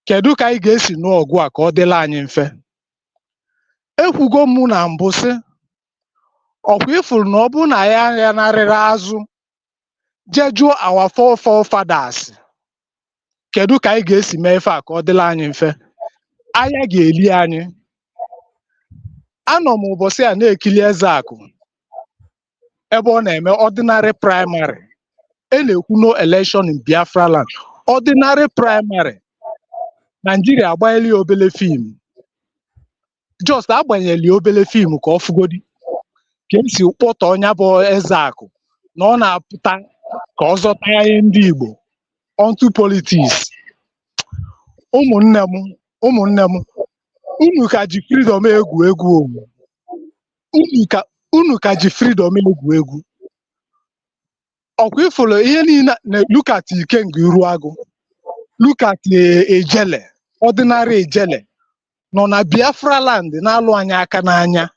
Kedu ka anyị ga-esi n'ọgụ a ka ọ dịla anyị mfe? Ekwugo m na mbụ sị ọkwa ifuru na ọ bụ na ya narịrị azụ jee jụọ our forefathers kedu ka anyị ga-esi mee ife a ka ọ dịla anyị mfe? Anya ga-eli anyị. Anọ m ụbọchị a na-ekili Ezeakụ ebe ọ na-eme ordinary primary. Na-ekwu no election in Biafra land. Ordinary primary. Nigeria agbanyeli obele fim. Just agbanyeli obele fim ka ọ fugodi ka esi kpọta ọnya bụ Ezeakụ na ọ na-apụta ka ọ zọta anyị ndị Igbo onto politics. Ụmụnne m unu ka ji freedom egwu egwu. Unu ka ji freedom egwu egwu. Ọkwa ifolo ihe niile na look at Ikenga Iruagụ, look at Ejele, ordinary Ejele nọ na Biafra land na-alụ anyị aka n'anya.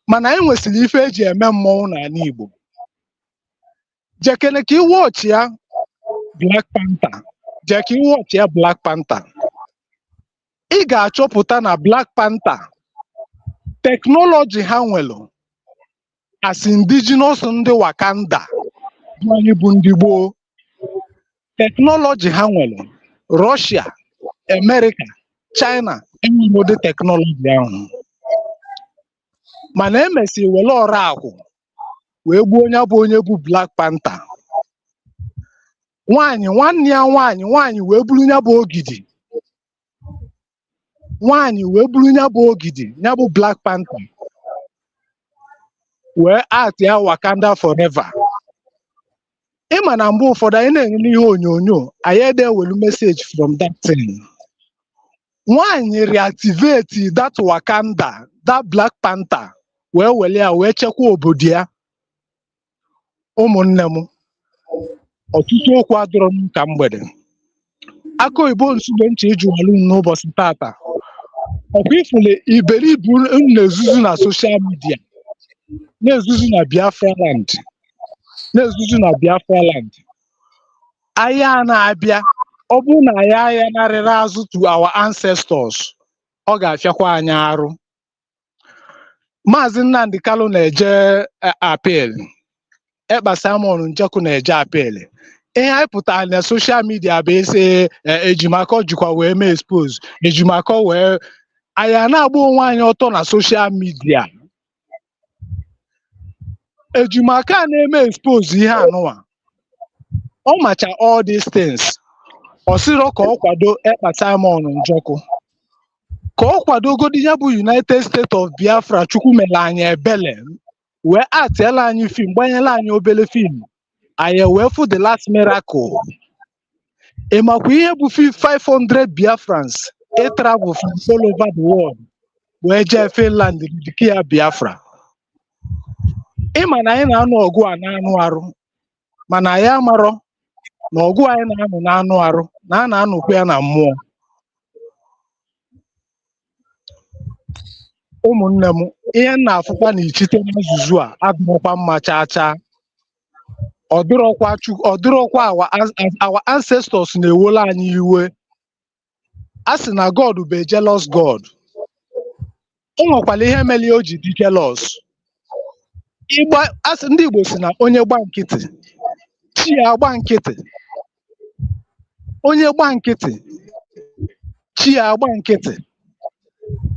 Mana anyị nwesịrị ife eji eme mmọnwụ n'ala Igbo. Jekene ka iwọchị ya Black Panther. Jee ka iwọchị ya Black Panther. Ị ga-achọpụta na Black Panther teknọlọji ha nwere as indigenous ndị Wakanda anyị bụ ndị gboo. Teknọlọji ha nwere Russia, America, China enwere ụdị teknọlọji ahụ. Mana emesi were ọrụ akwụ wee gbuo onye bụ Black Panther. Nwanne ya nwaanyị wee buru ya bụ ogidi. Nwaanyị wee buru ya bụ ogidi, ya bụ Black Panther wee act ya Wakanda forever. Ịma na mgbe ụfọdụ anyị na-enye n'ihe onyonyo anyị ede welu message from that thing. Nwaanyị reactivate that Wakanda, that Black Panther wee wele ya wee chekwa obodo ya. Ụmụnne m ọtụtụ okwu adọrọ m ka mgbede. Aka oyibo nsugbe nche ịjụwalụ n'ụbọchị tata. Ọkwa ifule iberibu na-ezuzu na social media, na-ezuzu na Biafra land, na-ezuzu na Biafra land. Anya na-abịa ọ bụ na ya narịrị azụ to our ancestors ọ ga-afịakwa anyị arụ. Mazi Nnamdi Kanu na-eje apel. Ekpa Simon Njoku na-eje apel. Ihe anyị pụtara na soshal midia bụ ese ejimakọ jikwa wee mee expose. Ejimakọ wee anyị na-agba onwe anyị ọtọ na soshal midia. Ejimaka na-eme expose ihe anụwa. Ọ macha all these things. Ọ sịrọ ka ọ kwado Ekpa Simon Njoku. Ka ọ kwadogodi ya bụ United States of Biafra Chukwu mere anyị ebele wee atịela anyị fim gbanyela anyị obele fim anyị wee fụ the last miracle. Ị makwa ihe bụ 500 Biafrans travel from all over the world wee jee Finland dike ya Biafra. Ịma na anyị na-anụ ọgụ a na-anụ arụ mana anyị amarọ na ọgụ anyị na-anụ na-anụ arụ na a na-anụkwa ya na mmụọ. Ụmụnne m, ihe m na-afụkwa na ichite n'azụzụ a adịrọkwa mma chaa chaa. Ọ dịrọkwa our ancestors na-ewola anyị iwe. A sị na God bụ a jealous God. O nwekwara ihe mere o ji dị jealous. Asị ndị Igbo si na onye gba nkịtị chi ya agba nkịtị. Onye gba nkịtị chi ya agba nkịtị.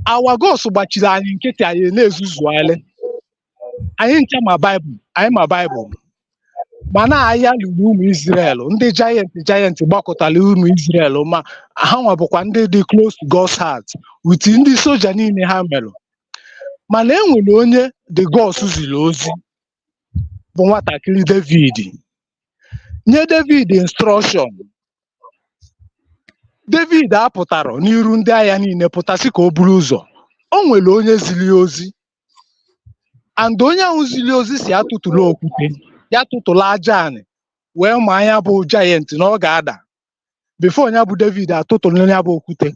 Our gods gbachiri anyị nkịtị anyị na-ezuzugharị. Anyị ncha ma Baịbụl, anyị ma Baịbụl. Mana ahịa lụrụ ụmụ Israel, ndị giant gbakọtara ụmụ Israel ma ha nwa bụkwa ndị dị close to God's heart with ndị soja niile ha mere. Mana e nwere onye the gods ziri ozi bụ nwatakịrị David. Nye David instruction. David apụtara n'iru ndị agha niile pụtasị ka o buru ụzọ. O nwere onye ziri ozi. And onye ahụ ziri ozi si atụtụla okwute, ya tụtụla aja anị wee ma anya bụ giant na ọ ga-ada. Before onye bụ David atụtụla onye bụ okwute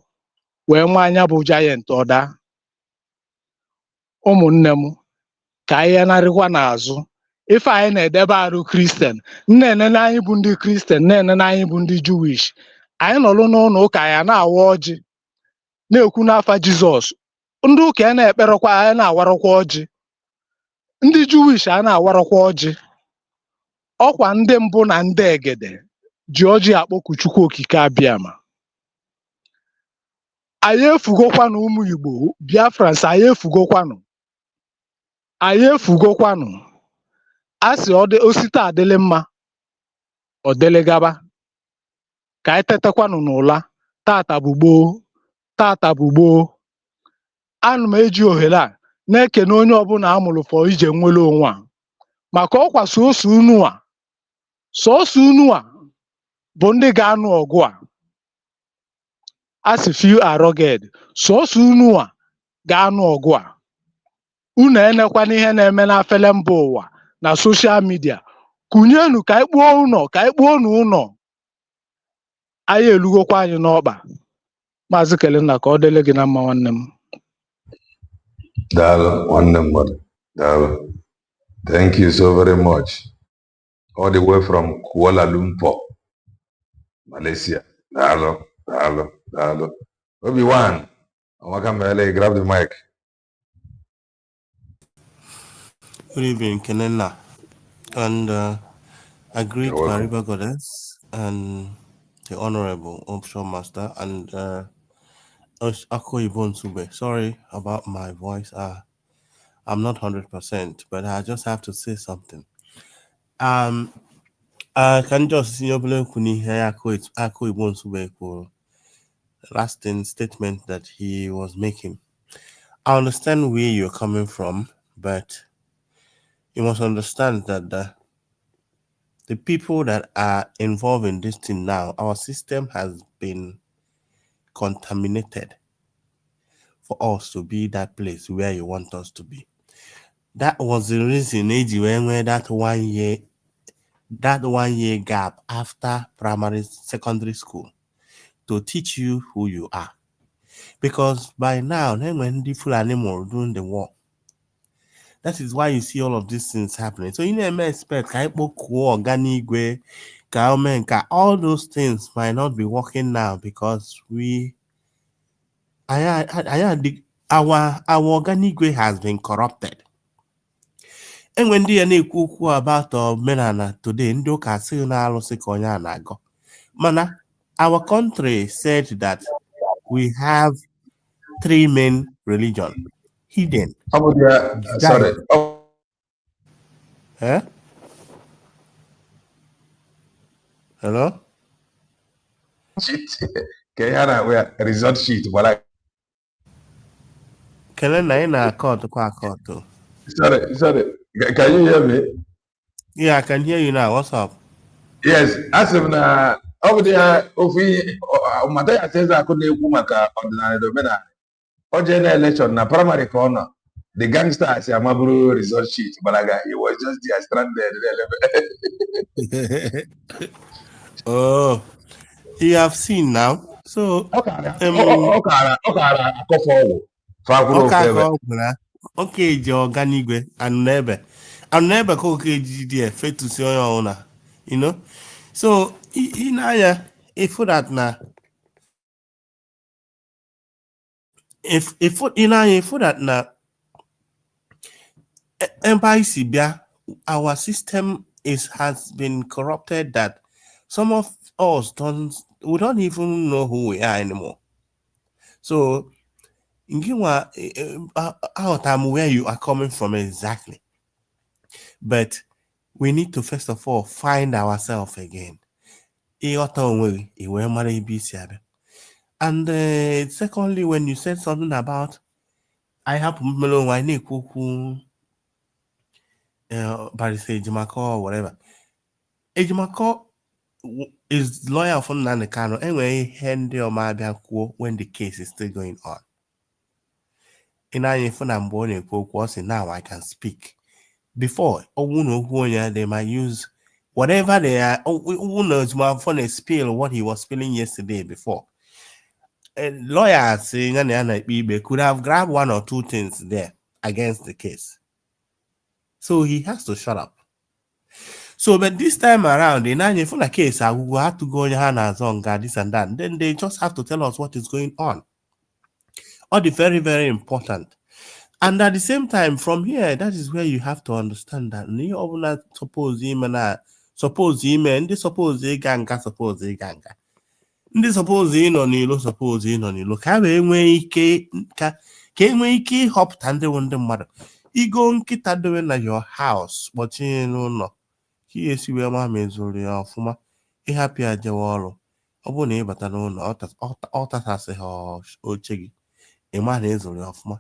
wee ma anya bụ giant ọ daa. Ụmụnne m, ka anyị narịkwa n'azụ. Ife anyị na-edebe arụ Kristian, nne anyị bụ ndị Kristian, nne anyị bụ ndị Jewish. Anyị nọrụ n'ụlọ ụka ya na-awa ọjị na-ekwu n'afa Jizọs. Ndị ụka ya na-ekperekwa anyị na-awarakwa ọjị. Ndị Jewish a na-awarakwa ọjị. Ọkwa ndị mbụ na ndị egede ji ọjị akpọku Chukwu okike abịama. Anyị efugokwanụ ụmụ Igbo Biafrans, anyị efugokwanụ. Anyị efugokwanụ. A sị osite adịlị mma ọ dịlị gaba. Ka anyị tetakwanụ n'ụla. Tata bụ gboo. Tata bụ gboo. Ana m eji ohere a na-ekene onye ọbụla amụrụ fọ ije nwere onwe a maka ọkwa sọsọ unu a bụ ndị ga-anụ ọgụ a. A sị few are rugged. Sọsọ unu a ga-anụ ọgụ a. Unu enekwana ihe na-eme n'afele mba ụwa na soshal midia. Kunyenu ka anyị kpuo ụnọ, ka anyị kpuo n'ụlọ. Anyị elugokwa anyị n'ọkpa. Maazị Kelenna, ka ọ dịle gị na mma nwanne m. Dalo, nwanne mmadụ. Dalo. Thank you so very much. All the way from Kuala Lumpur, Malaysia. Dalo, dalo, dalo. Obi-Wan, Amakamele, grab the mic. Good evening, Kenenna. And I greet my river goddess and the Honorable Offshore Master and Ako Ibon Sube. Sorry about my voice. I'm not 100%, but I just have to say something. I can just see Ako Ibon Sube for lasting statement that he was making. I understand where you're coming from, but you must understand that the people that are involved in this thing now, our system has been contaminated for us to be that place where you want us to be. That was the reason where that 1 year gap after secondary school to teach you who you are. Because by now, when the full animal doing the work, that is why you see all of these things happening. So you never expect organic all those things might not be working now because our organic has been corrupted. And when they are about menana today, ndị ụka sị na alụsị ka onye a na-agọ. Mana our country said that we have 3 main religion hidden. Sorry. Huh? Hello? Sheet. Kayana, we are result sheet, but like. Sorry. Can you hear me? Yeah, I can hear you now. What's up? Yes, as of now, over there, Mataya says I couldn't maka ordinary domina. Original election na primary corner. The gangster as a Maburu result sheet, Balaga, he was just there stranded. Oh, you have seen now. So, okay, Joganigwe and Nebe. And Nebe Koke GD, fit to see your owner, you know. So, in Aya, if for that now, if in Aya, for that now, Empire Sibia, our system has been corrupted that some of us we don't even know who we are anymore. So, out I'm where you are coming from exactly. But we need to first of all find ourselves again. And secondly, when you said something about I have Ejimako or whatever. Ejimako is lawyer from Nnamdi Kanu anyway when the case is still going on. In now I can speak. Before, they might use whatever they are. Who knows my spill what he was spilling yesterday before. A lawyer saying could have grabbed 1 or 2 things there against the case. So he has to shut up. So, but this time around, in a case, I will have to go in Zonga, this and that. Then they just have to tell us what is going on. All the very, very important. And at the same time, from here, that is where you have to understand that you not suppose him and they suppose a ganga, suppose a ganga. They suppose in on you, suppose in on you. Look, have a way, came way, hop, and the one the mother. You go and get that doing at your house, but you know, no. He is where my measure of Fuma. A happy at Jawalo. A bonnet, but I don't know, all that has a horse or chiggy. A man is only of my.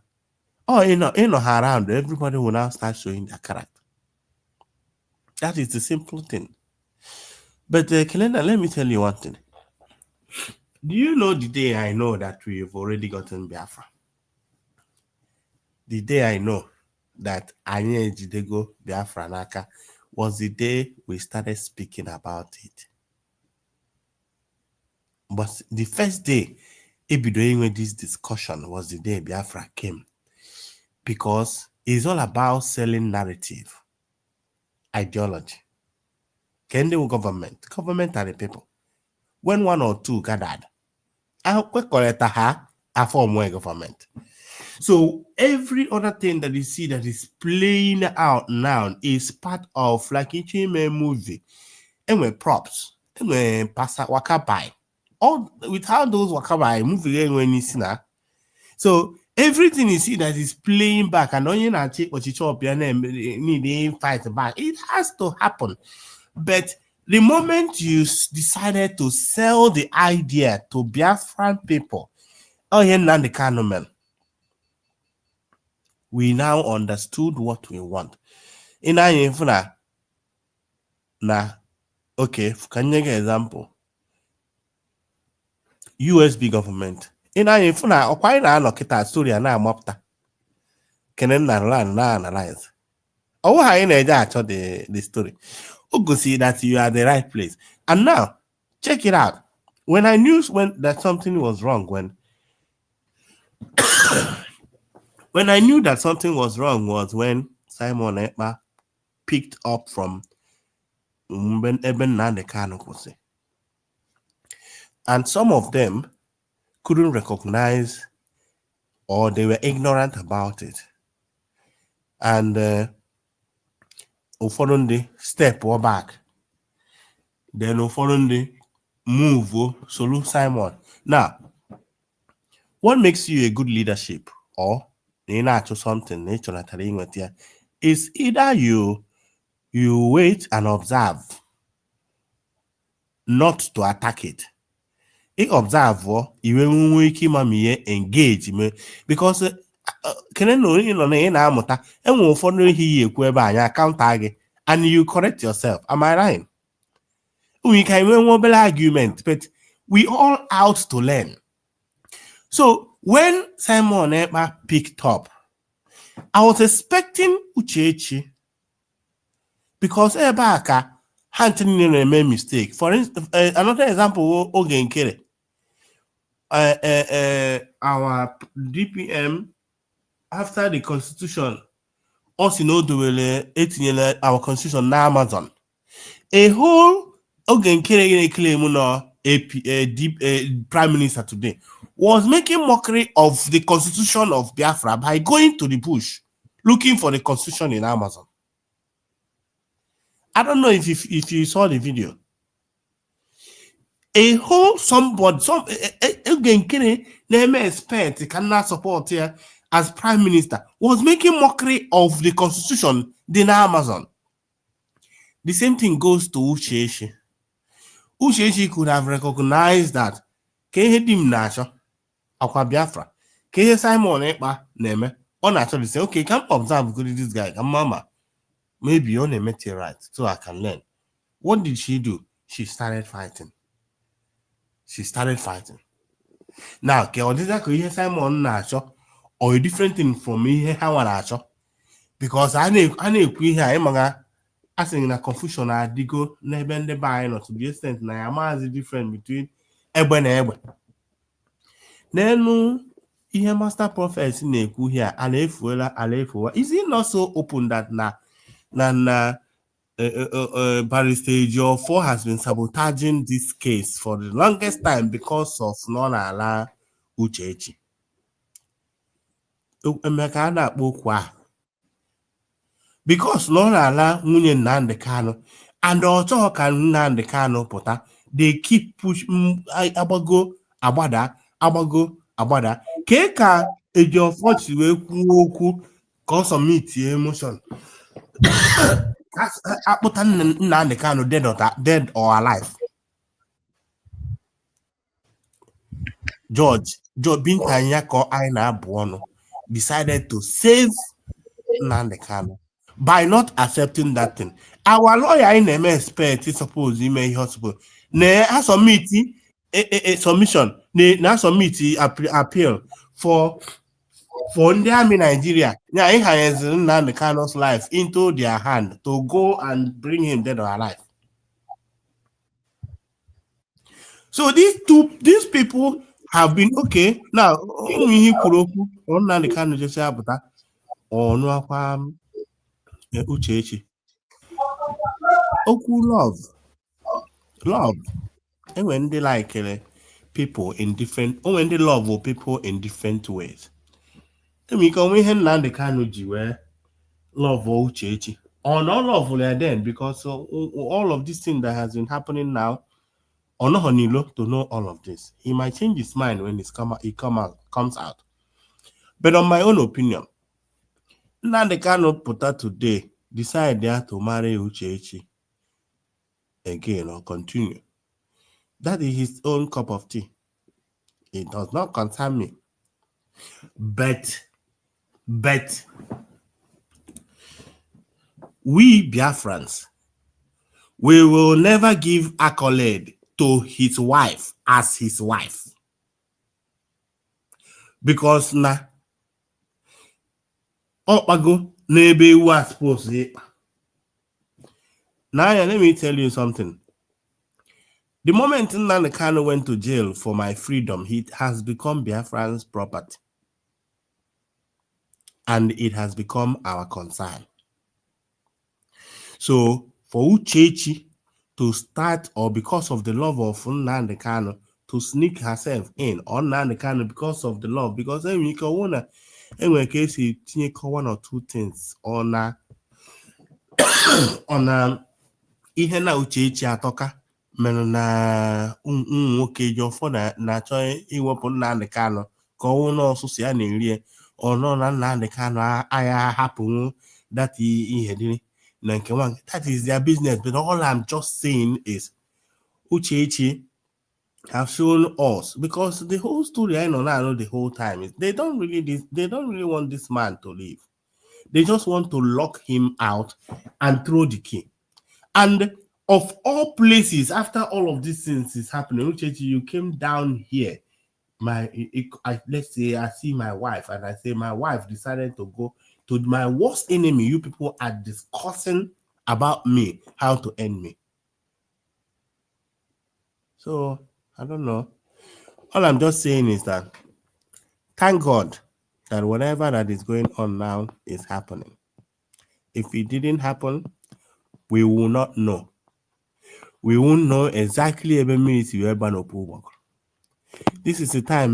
Oh, around, everybody will now start showing their character. That is the simple thing. But, Kelena, let me tell you one thing. Do you know the day I know that we've already gotten Biafra? The day I know that Anye Jidego Biafra Naka was the day we started speaking about it. But the first day, with this discussion was the day Biafra came. Because it's all about selling narrative, ideology. Can do government are the people. When 1 or 2 gathered, I form one government. So every other thing that you see that is playing out now is part of like each movie. And with props, and when Pasa Wakabai. All without those Wakabai movie when you see now. So everything you see that is playing back and only not take what you chop your name need fight back. It has to happen. But the moment you decided to sell the idea to Biafran people, Nnamdi Kanu man, we now understood what we want. In our okay, can you give an example? USB government. In our na story na mopta. Can na analyze. Oh, how in the story. Go see that you are the right place. And now, check it out. When I knew that something was wrong, when I knew that something was wrong was when Simon Ekpa picked up from Nnamdi Kanu. And some of them couldn't recognize or they were ignorant about it. And ụfọdụ step or back. Then ụfọdụ move solu Simon. Now, what makes you a good leadership or something is either you wait and observe, not to attack it. Observe engage because and you correct yourself. Am I right? We can win one argument, but we all out to learn. So when Simon Ekpa picked up, I was expecting Uchechi because Ebaka had made mistake. For instance, another example, Ogenkere. Our DPM after the constitution, also know our constitution na Amazon. A whole Ogenkere claim a prime minister today was making mockery of the constitution of Biafra by going to the bush looking for the constitution in Amazon. I don't know if you saw the video. A whole somebody, Ogenkere name expert cannot support here as prime minister was making mockery of the constitution in Amazon. The same thing goes to Uchechi. Uchechi could have recognized that Kehedim Nasha, Aqua Biafra, Kehe Simon Ekpa Neme, on actually say, okay, can observe this guy, mama. Maybe on a meteorite, so I can learn. What did she do? She started fighting. Now, Kehe Simon Nasha, or a different thing from me, how I because I know here, I think na confusion I digo n'ebe ndị buy not to the extent na ya mazi different between egbe na egbe. N'enu ihe master prophet na-ekwu here ala efuola. Is it not so open that na Barrister Ejiofor has been sabotaging this case for the longest time because of non-ala Uchechi? Emeka a na-akpọ okwu a because non-ala nwunye Nnamdi Kanu and also can Nnamdi Kanu pụta, they keep push agbago agbada ka Ejiofor si wee kwuo okwu ka ọ submit emotion akpụta Nnamdi Kanu dead or alive. George Bintanya ko anyị na-abụ ọnụ decided to save Nnamdi Kanu by not accepting that thing. Our lawyer in MS expect is supposed he may hospital. Ne submit a submission, na submit appeal for the army Nigeria. Yeah, he has Nnamdi Kanu's life into their hand to go and bring him dead or alive. So these people have been okay. Now, he kuroku on Nnamdi Kanu just say abuta or no akwa Uchechi. Oku love. And when they like people in different, when they love people in different ways. I mean, can we hand Nnamdi Kanu jiwe love Uchechi? Or not love then because all of this thing that has been happening now, or not Honilo to know all of this. He might change his mind when comes out. But on my own opinion, Nnamdi Kanu put that today, decide there to marry Uchechi again or continue. That is his own cup of tea. It does not concern me. But we Biafrans, we will never give accolade to his wife as his wife. Because now let me tell you something. The moment Nnamdi Kanu went to jail for my freedom, it has become Biafran's property. And it has become our concern. So for Uchechi to start, or because of the love of Nnamdi Kanu, to sneak herself in on Nnamdi Kanu because of the love. Because you can wanna anyway case he one or two things on ihe na Uchechi Atoka mere na nwoke ji ọfọ na-achọ iwepụ Nnamdi Kanu ka ọ wụ n'ọsụsụ ya na-eri ọ nọ na Nnamdi Kanu agha hapụnwu that ihe dịrị na nke nwa. That is their business. But all I'm just saying is Uchechi have shown us, because the whole story I know the whole time is they don't really want this man to leave. They just want to lock him out and throw the key. And of all places, after all of these things is happening, Uchechi, you came down here. Let's say I see my wife and I say my wife decided to go to my worst enemy. You people are discussing about me, how to end me. So I don't know. All I'm just saying is that thank God that whatever that is going on now is happening. If it didn't happen, we will not know. We won't know exactly every minute you ever know. This is the time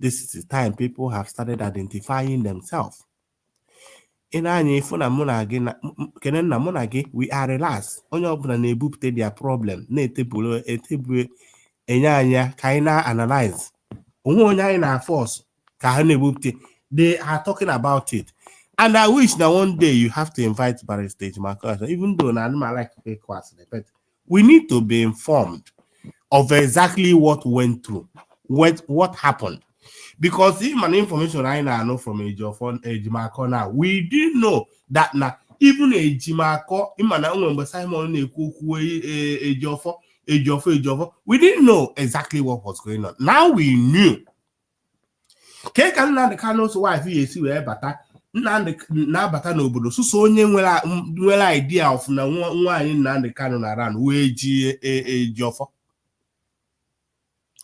this is the time people have started identifying themselves. In anyị ifu na mụ na gị na kene na mụ na gị we are relaxed. Onye ọbụla na-ebupụta their problem na-etebulu enye anya ka anyị na-analyze. Onwe onye anyị na-force ka ha na-ebupụta. They are talking about it. And I wish that one day you have to invite Barrister Marcus, even though I like class, but we need to be informed of exactly what went through, what happened. Because even an information I know from Ejimako now, we didn't know that now even Ejimako, Simon Ejofo, we didn't know exactly what was going on. Now we knew. Nnamdi Kanu's wife na-abata n'obodo suso onye nwere idea of na nwaanyị Nnamdi Kanu na ran wee ji Ejofo.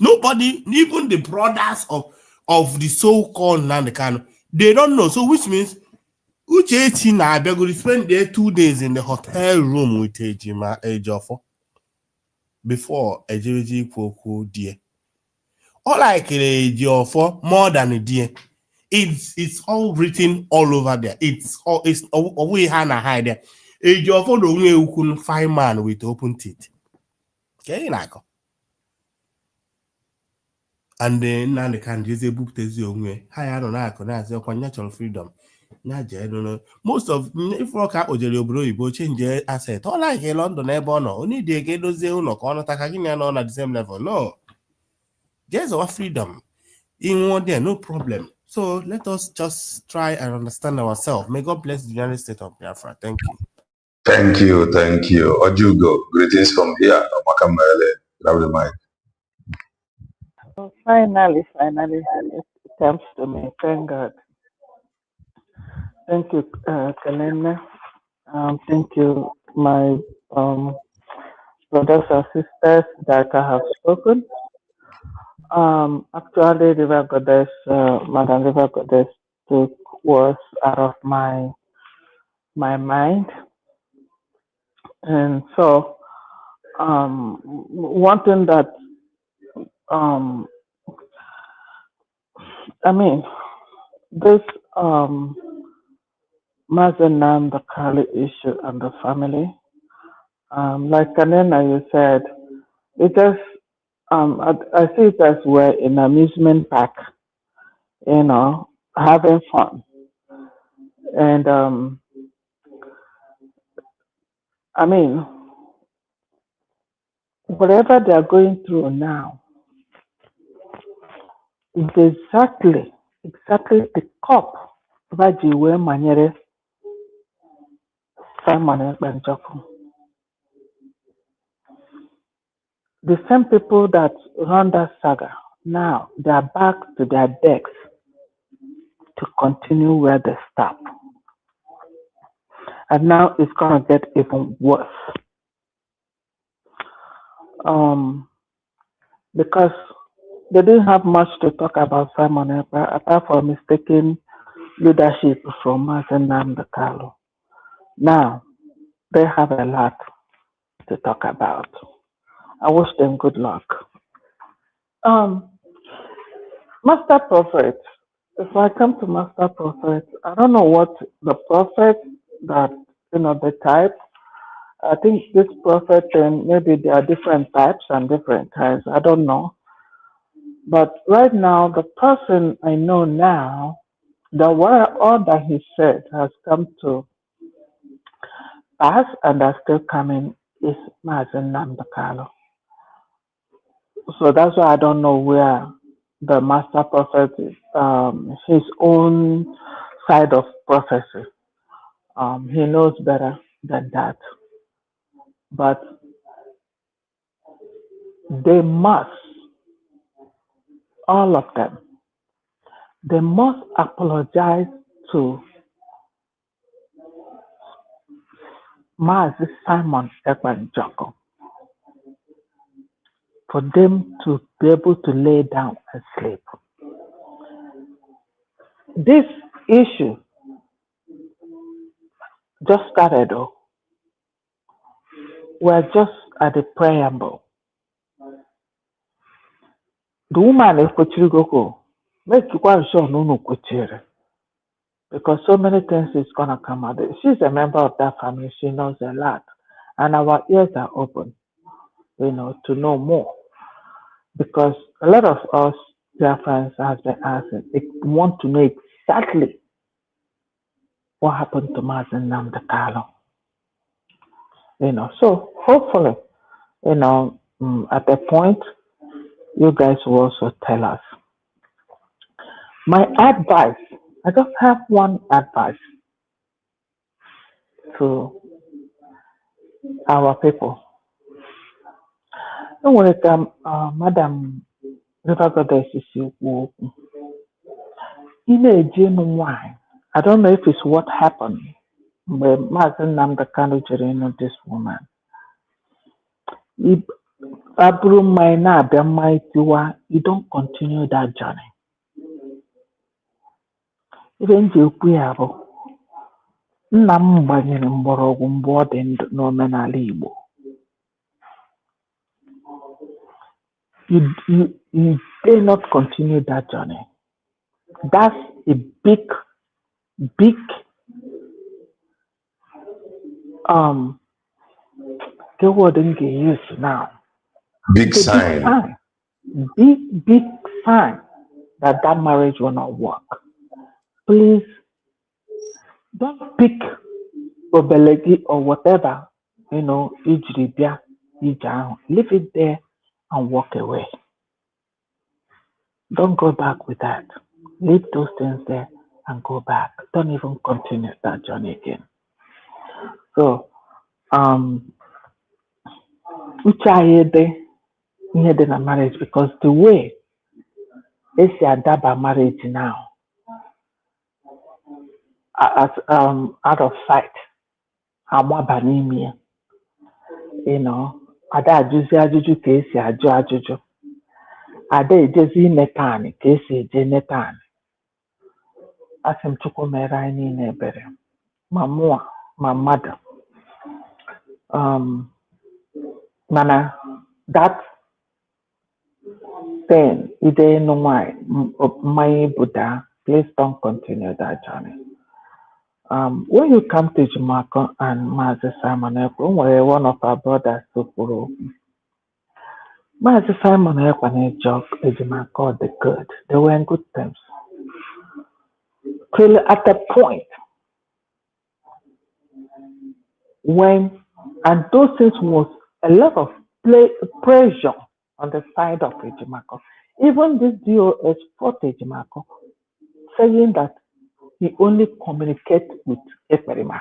Nobody, even the brothers of the so-called Nnamdi Kanu, they don't know. So which means Uchechi na Abeguri spend there 2 days in the hotel room with Ejofo before Ejeji Kwoku die. All like Ejofo more than a dear. It's all written all over there. It's we hana hide there. Ejofo the only who couldn't find man with open teeth. Okay, like. And then Nnamdi Kanu is able to tell you, "Hi, I don't know. Natural freedom. I don't know. Most of if work out you change asset. All like London, only they get those no on at the same level. No, there's our freedom. In one there, no problem. So let us just try and understand ourselves. May God bless the United States of Biafra. Thank you. Thank you. Ojugo, greetings from here. Makamele, grab the mic. Finally, it comes to me. Thank God. Thank you, Kalena. Thank you, my brothers and sisters that I have spoken. Actually, River Goddess, Madam River Goddess took words out of my mind. And so, one thing that, this Mazi Nnamdi Kanu issue and the family, like Kanena, you said, it just, I see it as we're in an amusement park, having fun. And whatever they're going through now is exactly the cup that you wear Manyere Simon Banjoku. The same people that run that saga, now they are back to their decks to continue where they stopped. And now it's going to get even worse. Because they didn't have much to talk about Simon apart from mistaking leadership from Mazi Nnamdi Kanu. Now they have a lot to talk about. I wish them good luck. Master Prophet. If I come to Master Prophet, I don't know what the prophet that the type. I think this prophet and maybe there are different types and different types. I don't know. But right now, the person I know now, all that he said has come to pass and are still coming is Mazi Nnamdi Kanu. So that's why I don't know where the master prophet is, his own side of prophecy. He knows better than that. But they must, all of them, they must apologize to Mazi Simon Ekpanjoko for them to be able to lay down and sleep. This issue just started though. We're just at the preamble. The woman is Kochirigoko. Make you quite sure no Kochiri. Because so many things is gonna come out. She's a member of that family, she knows a lot. And our ears are open, to know more. Because a lot of us, their friends, have been asking, they want to know exactly what happened to Mazi Nnamdi Kanu. So hopefully, at a point, you guys will also tell us. My advice, I just have one advice to our people. Don't worry, Madam River Goddess is you. Why? I don't know if it's what happened when Mazi Nnamdi Kanu jere this woman. If Abru Maina Bemaitiwa, you don't continue that journey. Even Jukuabo. Nna m gbanyere mgbọrọgwụ mgbe ọ dị ndụ n'omenala Igbo. You dare not continue that journey. That's a big the word I'm going to use now. Big It's a sign. big sign that marriage will not work. Please don't pick Obelegi or whatever, Ijribia, Ijahu. Leave it there and walk away. Don't go back with that. Leave those things there and go back. Don't even continue that journey again. So, uche ihe dị na marriage, because the way esi adaba marriage now, as out of sight, agbaba n'ime ya, ada ajụzi ajụjụ ka esi ajụ ajụjụ, ada ejezi ineta anị ka esi eje neta anị. Asị m Chukwu mere anyị niile ebere, ma mụa ma mmadụ. Mana that thing, ide ịnụ nwanyị mmanya Buddha, please don't continue that journey. When you come to Ejimako and Mazi Simon Ekpa, one of our brothers to Puru, Mazi Simon Ekpa and Ejimako, the good, they were in good terms. Till at the point when, and those things was a lot of pressure on the side of Ejimako. Even this DOS fought Ejimako, saying that he only communicates with Ekperima.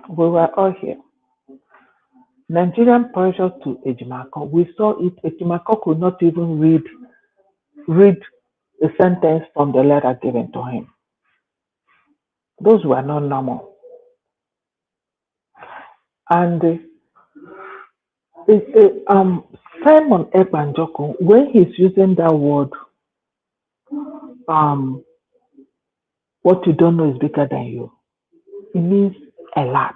We were all here. Nigerian pressure to Ejimako, we saw it. Ejimako could not even read a sentence from the letter given to him. Those were not normal. And Simon Ekpanjoko, when he's using that word, what you don't know is bigger than you, it means a lot.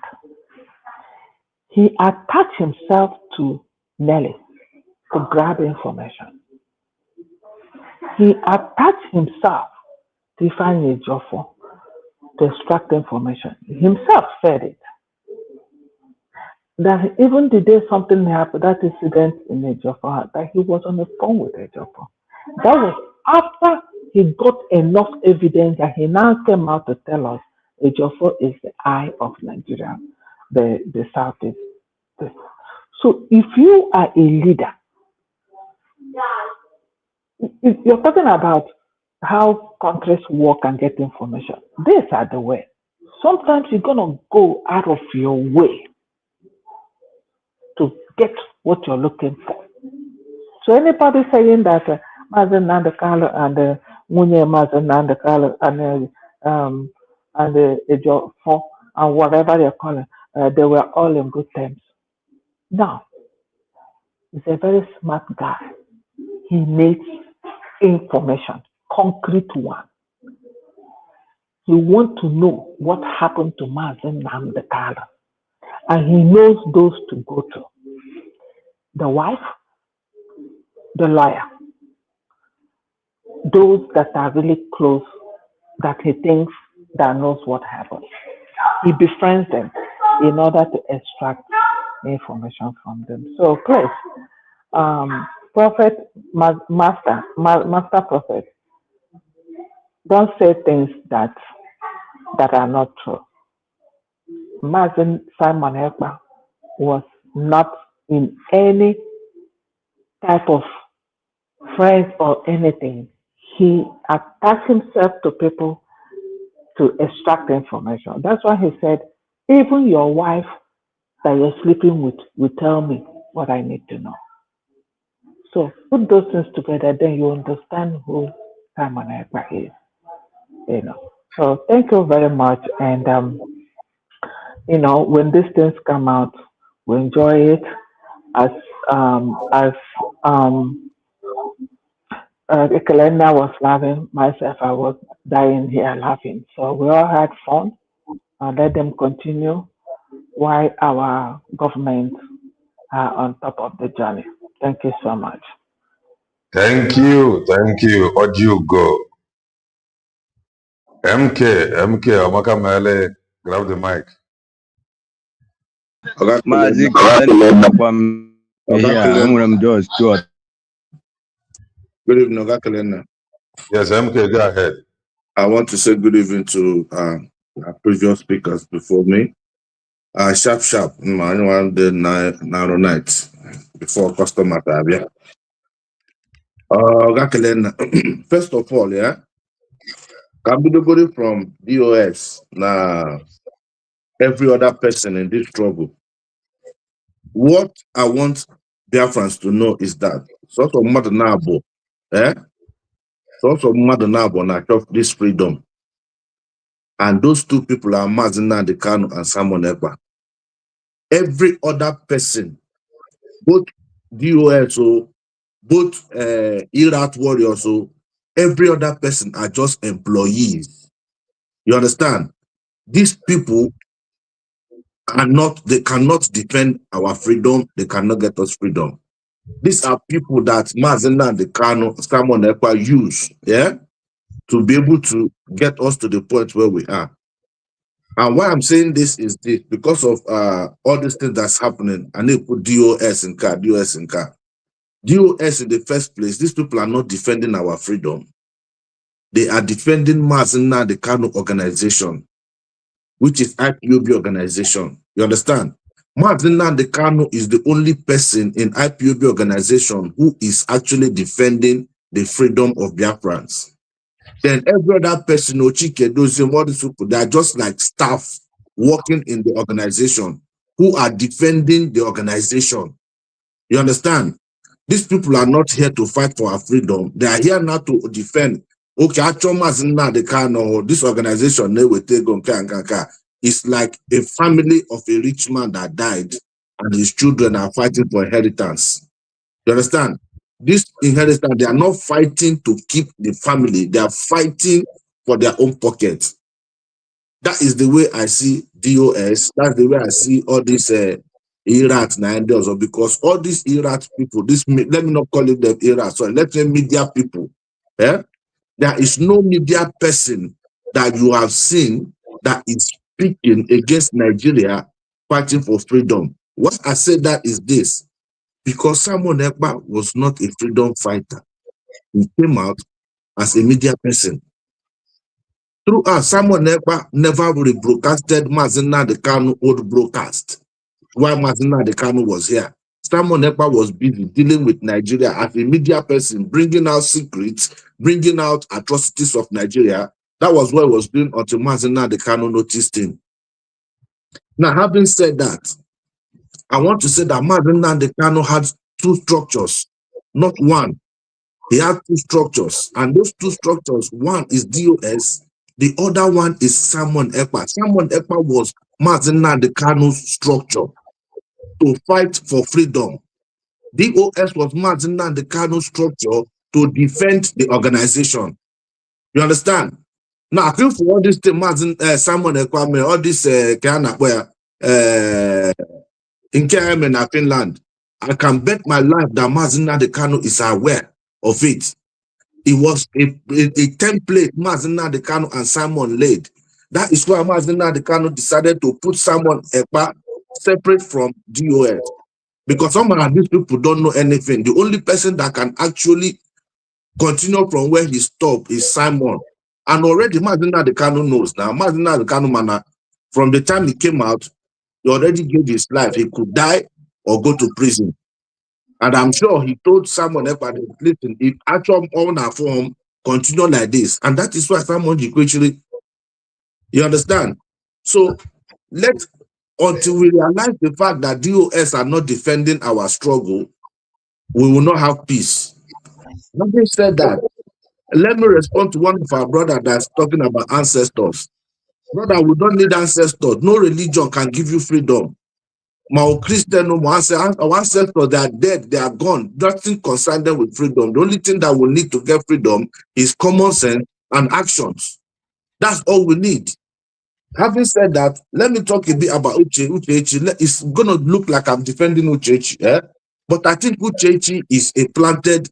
He attached himself to Nelly to grab information. He attached himself to Ifeanyi Ejiofor to extract information. He himself said it. That even the day something happened, that incident in Ejiofor, that he was on the phone with Ejiofor. That was after he got enough evidence that he now came out to tell us Ejiofor is the eye of Nigeria, the Southeast. So if you are a leader, if you're talking about how countries work and get information, these are the way. Sometimes you're going to go out of your way to get what you're looking for. So anybody saying that Mazi Nnamdi Kanu and Munye Mazi Nnamdi Kanu and Ejiofor and whatever they call it, they were all in good terms. No, he's a very smart guy. He needs information, concrete one. He wants to know what happened to Mazi Nnamdi Kanu, and he knows those to go to: the wife, the lawyer, those that are really close, that he thinks that knows what happened. He befriends them in order to extract information from them. So please, master prophet, don't say things that are not true. Mazi Simon Ekpa was not in any type of friends or anything. He attached himself to people to extract information. That's why he said, even your wife that you're sleeping with will tell me what I need to know. So put those things together, then you understand who Simon Ekpa is. So thank you very much. And when these things come out, we enjoy it as the calendar was laughing, myself, I was dying here laughing. So we all had fun, and let them continue while our government are on top of the journey. Thank you so much. Thank you. Oju go. MK, Amaka Mele, grab the mic. Mazi Kalenda here. I'm just short. Good evening, Oga Kalenda. Yes, MK, go ahead. I want to say good evening to our previous speakers before me. Sharp, anyone did now night before customer time. Oga Kalenda, first of all, can be nobody from DOS now every other person in this trouble. What I want Biafrans to know is that sort of mother nabo, sort of mother nabo na of this freedom. And those two people are Mazi Nnamdi Kanu and Simon Ekpa. Every other person, both DOS or both Iraq warriors or every other person are just employees. You understand? These people they cannot defend our freedom, they cannot get us freedom. These are people that Mazi Nnamdi Kanu, Simon Ekpa use, to be able to get us to the point where we are. And why I'm saying this is this because of all these things that's happening. I need to put DOS in car. DOS in the first place, these people are not defending our freedom. They are defending Mazi Nnamdi Kanu organization, which is IPOB organization. You understand? Mazi Nnamdi Kanu is the only person in IPOB organization who is actually defending the freedom of Biafrans. Then every other person, Ochike, those people, they are just like staff working in the organization who are defending the organization. You understand? These people are not here to fight for our freedom. They are here now to defend. Okay, this organization, it's like a family of a rich man that died and his children are fighting for inheritance. You understand? This inheritance, they are not fighting to keep the family. They are fighting for their own pockets. That is the way I see DOS. That's the way I see all these Irats also, because all these Irats people, let me not call it them Irats, sorry, let's say media people. There is no media person that you have seen that is speaking against Nigeria fighting for freedom. What I say that is this, because Samuel Ekpa was not a freedom fighter. He came out as a media person. Through us, Samuel Ekpa never rebroadcasted Mazi Nnamdi Kanu old broadcast while Mazi Nnamdi Kanu was here. Samuel Ekpa was busy dealing with Nigeria as a media person, bringing out secrets, bringing out atrocities of Nigeria. That was what he was doing until Mazi Nnamdi Kanu noticed him. Now, having said that, I want to say that Mazi Nnamdi Kanu had two structures, not one. He had two structures, and those two structures, one is DOS, the other one is Samuel Ekpa. Samuel Ekpa was Mazi Nnamdi Kanu's structure to fight for freedom. DOS was Mazi Nnamdi Kanu's structure to defend the organization. You understand? Now, I feel for all this thing, Samuel Ekpa, all this in KM Finland, I can bet my life that Mazi Nnamdi Kanu is aware of it. It was a template Mazi Nnamdi Kanu and Simon laid. That is why Mazi Nnamdi Kanu decided to put Simon Ekpa separate from DOS. Because some of these people don't know anything. The only person that can actually continue from where he stopped is Simon. And already Mazi Nnamdi Kanu knows now. Mazi Nnamdi Kanu, from the time he came out, he already gave his life. He could die or go to prison. And I'm sure he told Simon Ekpa, listen, if actual owner form continue like this, and that is why Simon actually, you understand? So until we realize the fact that DOS are not defending our struggle, we will not have peace. Having said that, let me respond to one of our brothers that's talking about ancestors. Brother, we don't need ancestors. No religion can give you freedom. My Christian, our ancestors, they are dead, they are gone. Nothing concerns them with freedom. The only thing that we need to get freedom is common sense and actions. That's all we need. Having said that, let me talk a bit about Uchechi. It's going to look like I'm defending Uchechi, but I think Uchechi is a planted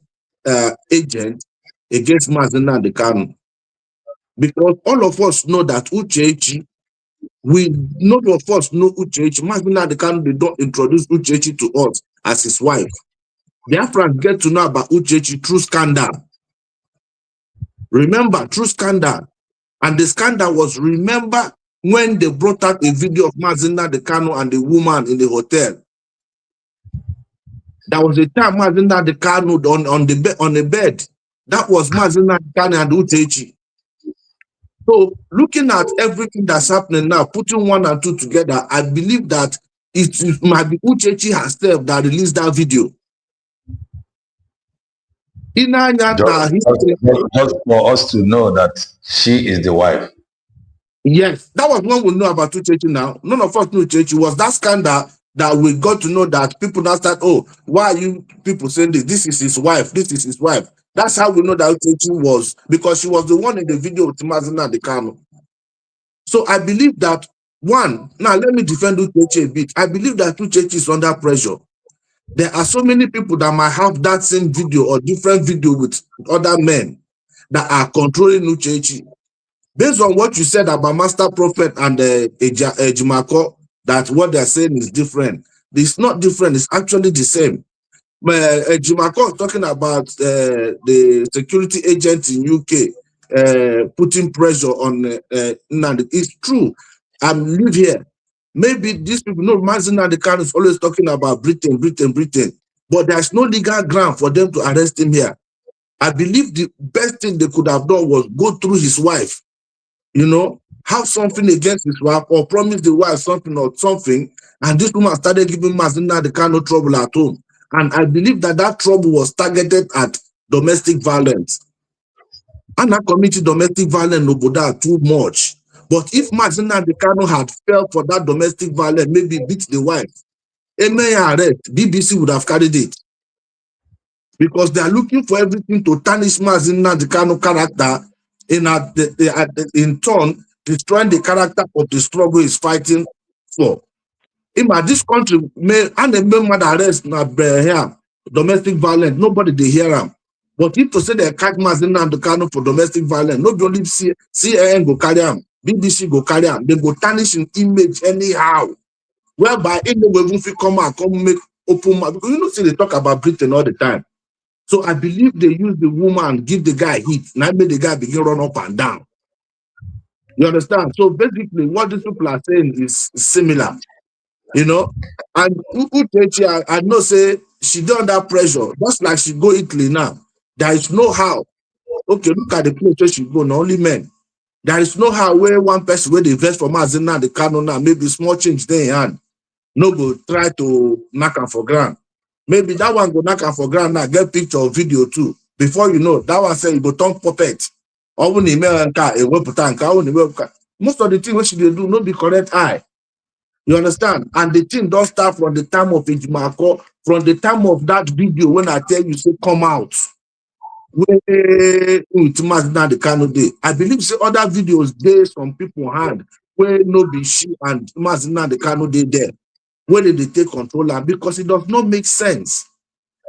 agent against Mazi Nnamdi Kanu. Because all of us know that Uchechi, none of us know Uchechi. Mazi Nnamdi Kanu, they don't introduce Uchechi to us as his wife. The Africans get to know about Uchechi through scandal. Remember, through scandal. And the scandal was, remember when they brought out a video of Mazi Nnamdi Kanu and the woman in the hotel. There was a time Mazi Nnamdi Kanu on the bed. That was Mazi Nnamdi Kanu and Uchechi. So looking at everything that's happening now, putting one and two together, I believe that it might be Uchechi herself that released that video. Just for us to know that she is the wife. Yes, that was one we know about Uchechi now. None of us knew Uchechi. Was that scandal that we got to know that people now start, oh, why are you people saying this? This is his wife. This is his wife. That's how we know that Uchechi was, because she was the one in the video with Mazi Nnamdi Kanu. So I believe that, one, now let me defend Uchechi a bit. I believe that Uchechi is under pressure. There are so many people that might have that same video or different video with other men that are controlling Uchechi. Based on what you said about Master Prophet and Ejimako, that what they're saying is different. It's not different, it's actually the same. Ejimako talking about the security agent in UK putting pressure on Nnamdi. It's true. I live here. Maybe these people know Mazi Nnamdi Kanu is always talking about Britain. But there's no legal ground for them to arrest him here. I believe the best thing they could have done was go through his wife. Have something against his wife or promise the wife something or something, and this woman started giving Mazi Nnamdi Kanu trouble at home. And I believe that trouble was targeted at domestic violence. And not committing domestic violence no Boda too much. But if Mazi Nnamdi Kanu had fell for that domestic violence, maybe beat the wife, BBC would have carried it. Because they are looking for everything to tarnish Mazi Nnamdi Kanu character, in turn, destroying the character of the struggle he's fighting for. In this country, and the member that arrest here, domestic violence, nobody they hear them. But if to say they catch Mazi Nnamdi Kanu for domestic violence, nobody CNN go carry them, BBC go carry them, they go tarnish an image anyhow. Whereby in the way if you come out, come make open mouth, because you know see they talk about Britain all the time. So I believe they use the woman, give the guy hit, now make the guy begin run up and down. You understand? So basically, what these people are saying is similar. You know, and Uchechi, I know say she done under pressure, just like she go Italy now. There is no how. Okay, look at the place where she go, not only men. There is no how where one person where they invest for Mazi Nnamdi Kanu now, maybe small change there in hand. No go try to knock her for ground. Maybe that one go knock her for ground now, get picture or video too. Before you know, that one say you go turn puppet. Or when email and car, most of the things which they do not be correct eye. You understand? And the thing don't start from the time of Ejimako, from the time of that video when I tell you, say, come out. I believe say other videos there, some people hand, where no be she and Mazi Nnamdi Kanu there, where they take control, and because it does not make sense.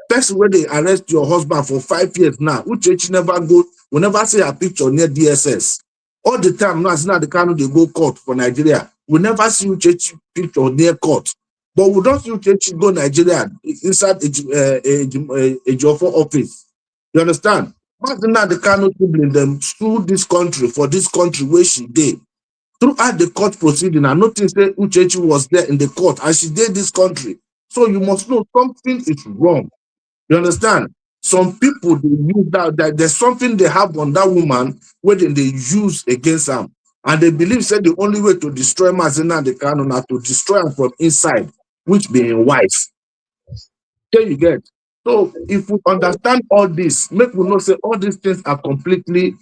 Person where they arrest your husband for 5 years now, Uchechi never go, we never see a picture near DSS. All the time, Mazi Nnamdi Kanu they go court for Nigeria. We never see Uchechi picture near court. But we don't see Uchechi go Nigeria inside a job for office. You understand? Mazi Nnamdi Kanu sibling them through this country, for this country where she did. Throughout the court proceeding, I noticed that Uchechi was there in the court and she did this country. So you must know something is wrong. You understand? Some people, they use that there's something they have on that woman where they use against them. And they believe that the only way to destroy Mazi Nnamdi Kanu is to destroy him from inside, which being wife. There you get. So if we understand all this, make we know say all these things are completely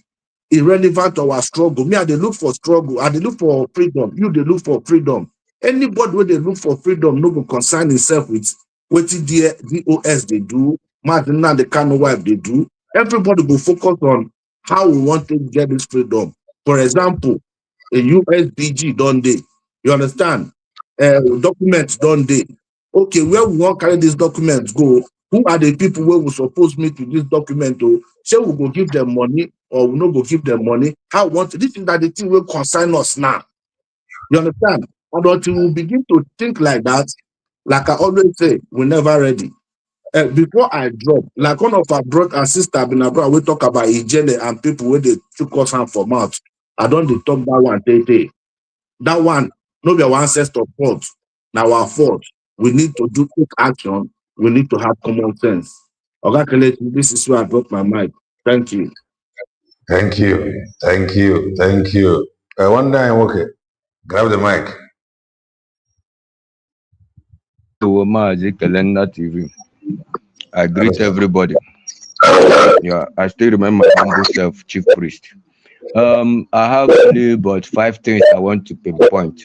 irrelevant to our struggle. Me, I they look for struggle, I they look for freedom. You they look for freedom. Anybody where they look for freedom, no go concern himself with what the DOS they do, Mazi Nnamdi Kanu wife they do. Everybody will focus on how we want to get this freedom. For example, a USBG done day. You understand? Documents done day. Okay, where we want to carry these documents go? Who are the people where we supposed meet with this document? Say we go give them money or we no go give them money. How want this is that the thing will concern us now. You understand? And until we begin to think like that, like I always say, we're never ready. Before I drop, like one of our brother and sister, we talk about hygiene and people where they took us hand for mouth. I don't talk that one, Tete. That one, no be our ancestor fault. Now our fault. We need to take action. We need to have common sense. Okay, this is where I dropped my mic. Thank you. Thank you. Thank you. Thank you. One time, okay. Grab the mic. To Mazi Calendar TV. I greet everybody. Yeah, I still remember my humble self, Chief Priest. I have only about 5 things I want to pinpoint.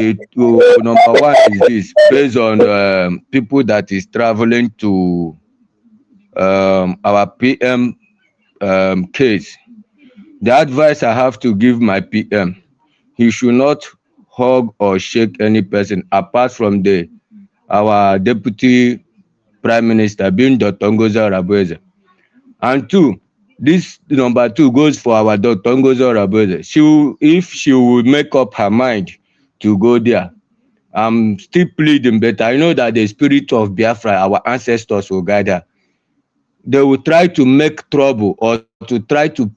Number one is this: based on people that is traveling to our PM case, the advice I have to give my PM: he should not hug or shake any person apart from our deputy prime minister being Dr. Ngozi Orabueze. And two, this number 2 goes for our Dr. Ngozi Orabueze. If she will make up her mind to go there, I'm still pleading, but I know that the spirit of Biafra, our ancestors, will guide her. They will try to make trouble or to try to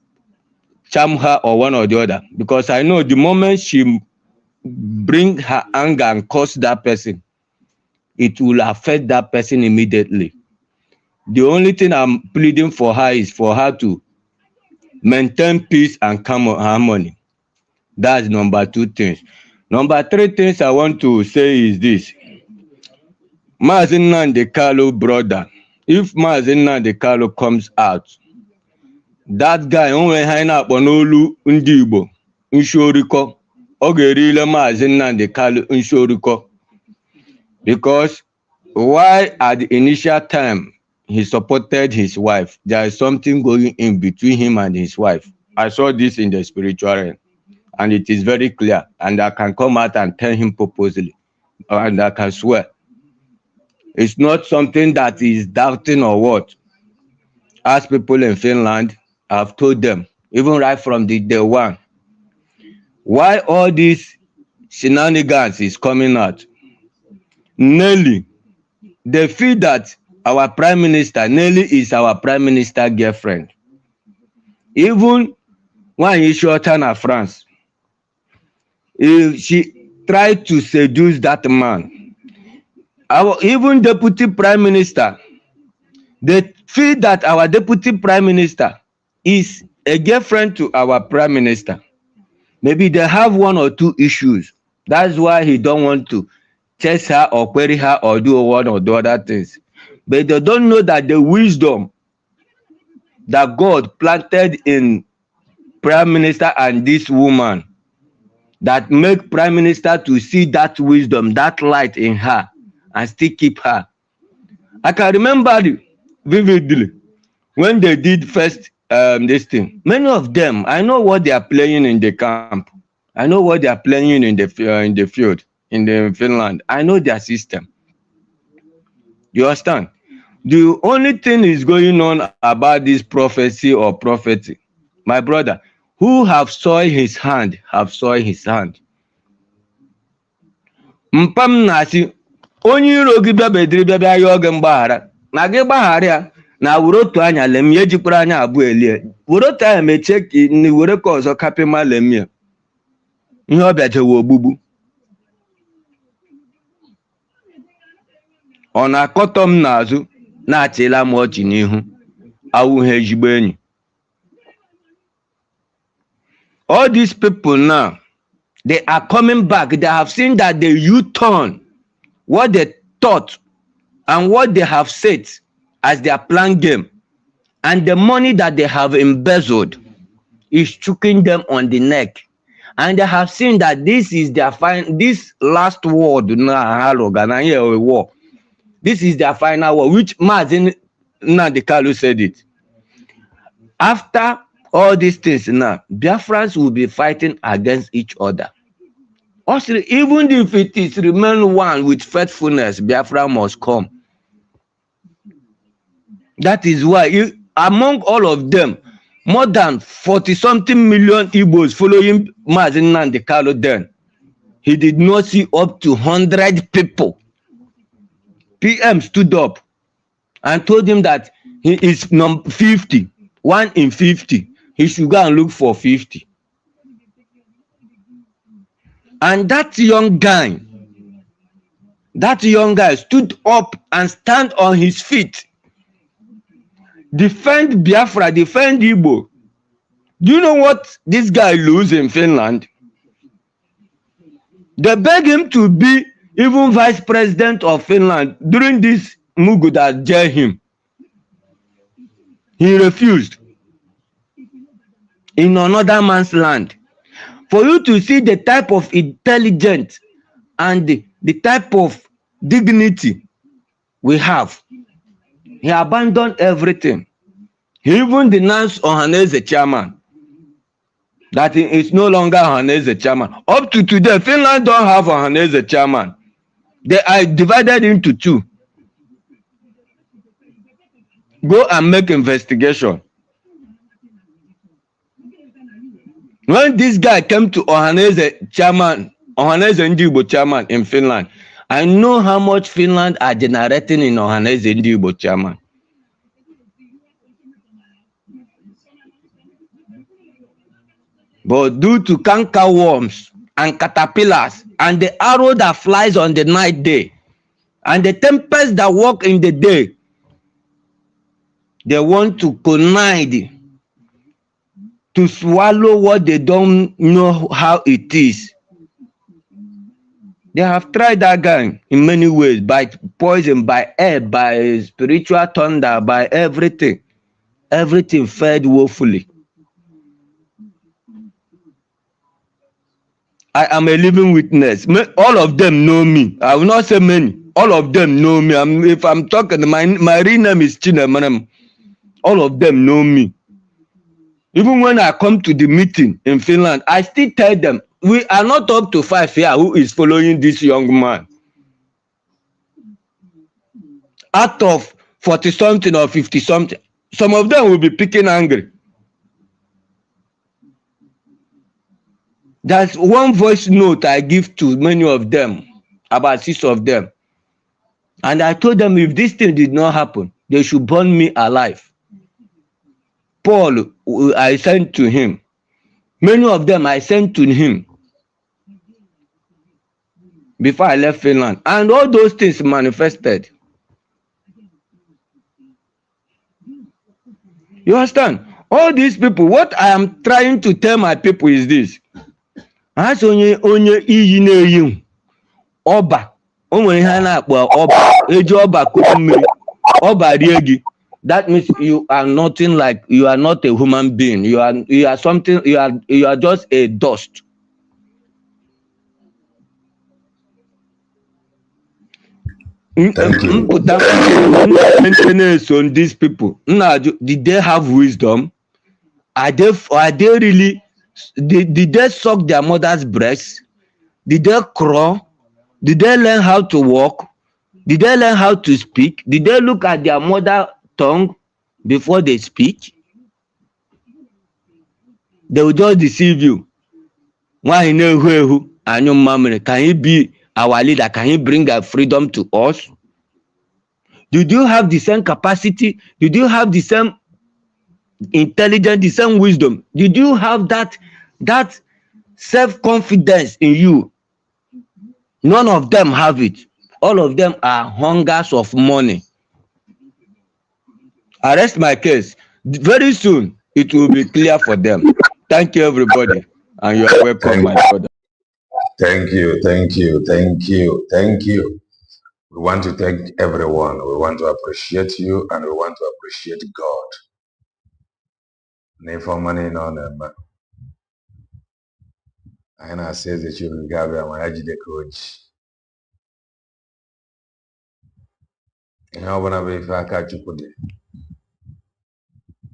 charm her or one or the other, because I know the moment she bring her anger and curse that person, it will affect that person immediately. The only thing I'm pleading for her is for her to maintain peace and harmony. That's number 2 things. Number 3 things I want to say is this: Mazi Nnamdi Kanu brother, if Mazi Nnamdi Kanu comes out, that guy onwe ha na akpọ n'olu ndị Igbo nshoriko, ọ ga-erile Mazi Nnamdi Kanu nshoriko, because why at the initial time he supported his wife, there is something going in between him and his wife. I saw this in the spiritual realm, and it is very clear, and I can come out and tell him purposely and I can swear. It's not something that is doubting or what. As people in Finland, I've told them, even right from the day one, why all these shenanigans is coming out. Nelly, they feel that our prime minister, Nelly is our prime minister girlfriend. Even when he shot her France, she tried to seduce that man. Even deputy prime minister, they feel that our deputy prime minister is a girlfriend to our prime minister. Maybe they have one or two issues. That's why he don't want to chase her or query her or do one or the other things. But they don't know that the wisdom that God planted in prime minister and this woman that make prime minister to see that wisdom, that light in her and still keep her. I can remember vividly when they did first this thing. Many of them, I know what they are playing in the camp. I know what they are playing in the field in the Finland. I know their system. You understand? The only thing is going on about this prophecy or prophecy, my brother, who have soiled his hand, have soiled his hand. Mpam nasi onye iro gị bịabediri bịa ya oge mgbaghara na gị gbaghara ya na were otu anya lemie jikwara anya abụọ elie were otu anya mechie ka ni were ka ọzọ kapịma lemie ihe ọ bịajewe ogbugbu ọ na-akọtọ m n'azụ na-achịla m ọchị n'ihu awụghị ezigbo enyi. All these people now, they are coming back. They have seen that the U-turn, what they thought and what they have said as their plan game, and the money that they have embezzled is choking them on the neck. And they have seen that this is their this last war, war. This is their final war, which Mazi Nnamdi Kanu said it. After all these things now, Biafrans will be fighting against each other. Also, even if it is remain one with faithfulness, Biafra must come. That is why, among all of them, more than 40-something million Igbos following Mazi Nnamdi Kanu then, he did not see up to 100 people. PM stood up and told him that he is number 50, 1 in 50. He should go and look for 50. And that young guy stood up and stand on his feet. Defend Biafra, defend Igbo. Do you know what this guy lose in Finland? They beg him to be even vice president of Finland during this Mugu that jailed him. He refused. In another man's land. For you to see the type of intelligence and the type of dignity we have. He abandoned everything. He even denounced Ohaneze chairman. That he is no longer Ohaneze chairman. Up to today, Finland don't have Ohaneze chairman. They are divided into two. Go and make investigation. When this guy came to Ohaneze chairman, Ohaneze Ndibo chairman in Finland, I know how much Finland are generating in Ohaneze Ndibo chairman. But due to canker worms and caterpillars and the arrow that flies on the night day and the tempest that walk in the day, they want to connive to swallow what they don't know how it is. They have tried that guy in many ways, by poison, by air, by spiritual thunder, by everything. Everything failed woefully. I am a living witness. All of them know me. I will not say many. All of them know me. If I'm talking, my real name is Chinemanam. All of them know me. Even when I come to the meeting in Finland, I still tell them, we are not up to 5 here who is following this young man. out of 40 something or 50 something, some of them will be picking angry. That's one voice note I give to many of them, about 6 of them. And I told them if this thing did not happen, they should burn me alive. Paul, I sent to him. Many of them I sent to him before I left Finland. And all those things manifested. You understand? All these people, what I am trying to tell my people is this. As onye iyi na-eyi ọba, o nwere ihe a na-akpọ ọba, eji ọba kupu mmiri, ọba rie gị. That means you are nothing like, you are not a human being. You are something, you are just a dust. Thank you. Maintenance on these people. Did they have wisdom? Are they really? Did they suck their mother's breast? Did they crawl? Did they learn how to walk? Did they learn how to speak? Did they look at their mother tongue before they speak? They will just deceive you. Can he be our leader? Can he bring our freedom to us? Did you have the same capacity? Did you have the same intelligence, the same wisdom? Did you have that self-confidence in you? None of them have it. All of them are hungers of money. I rest my case. Very soon, it will be clear for them. Thank you, everybody. And you are welcome, my brother. Thank you, thank you, thank you, thank you. We want to thank everyone. We want to appreciate you and we want to appreciate God. I says that you will gather my agile coach.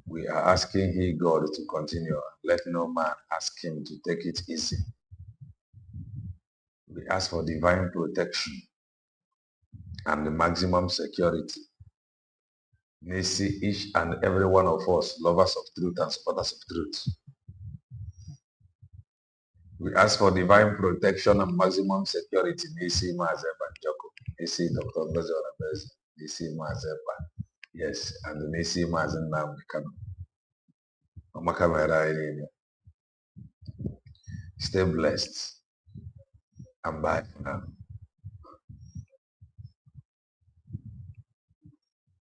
We are asking He, God, to continue. Let no man ask Him to take it easy. We ask for divine protection and the maximum security. May see each and every one of us lovers of truth and supporters of truth. We ask for divine protection and maximum security. May see Mazeba Joko. May see Dr. Bezos. May see Mazeba. Yes, and may see Mazi Nnamdi Kanu. Stay blessed and bye for now.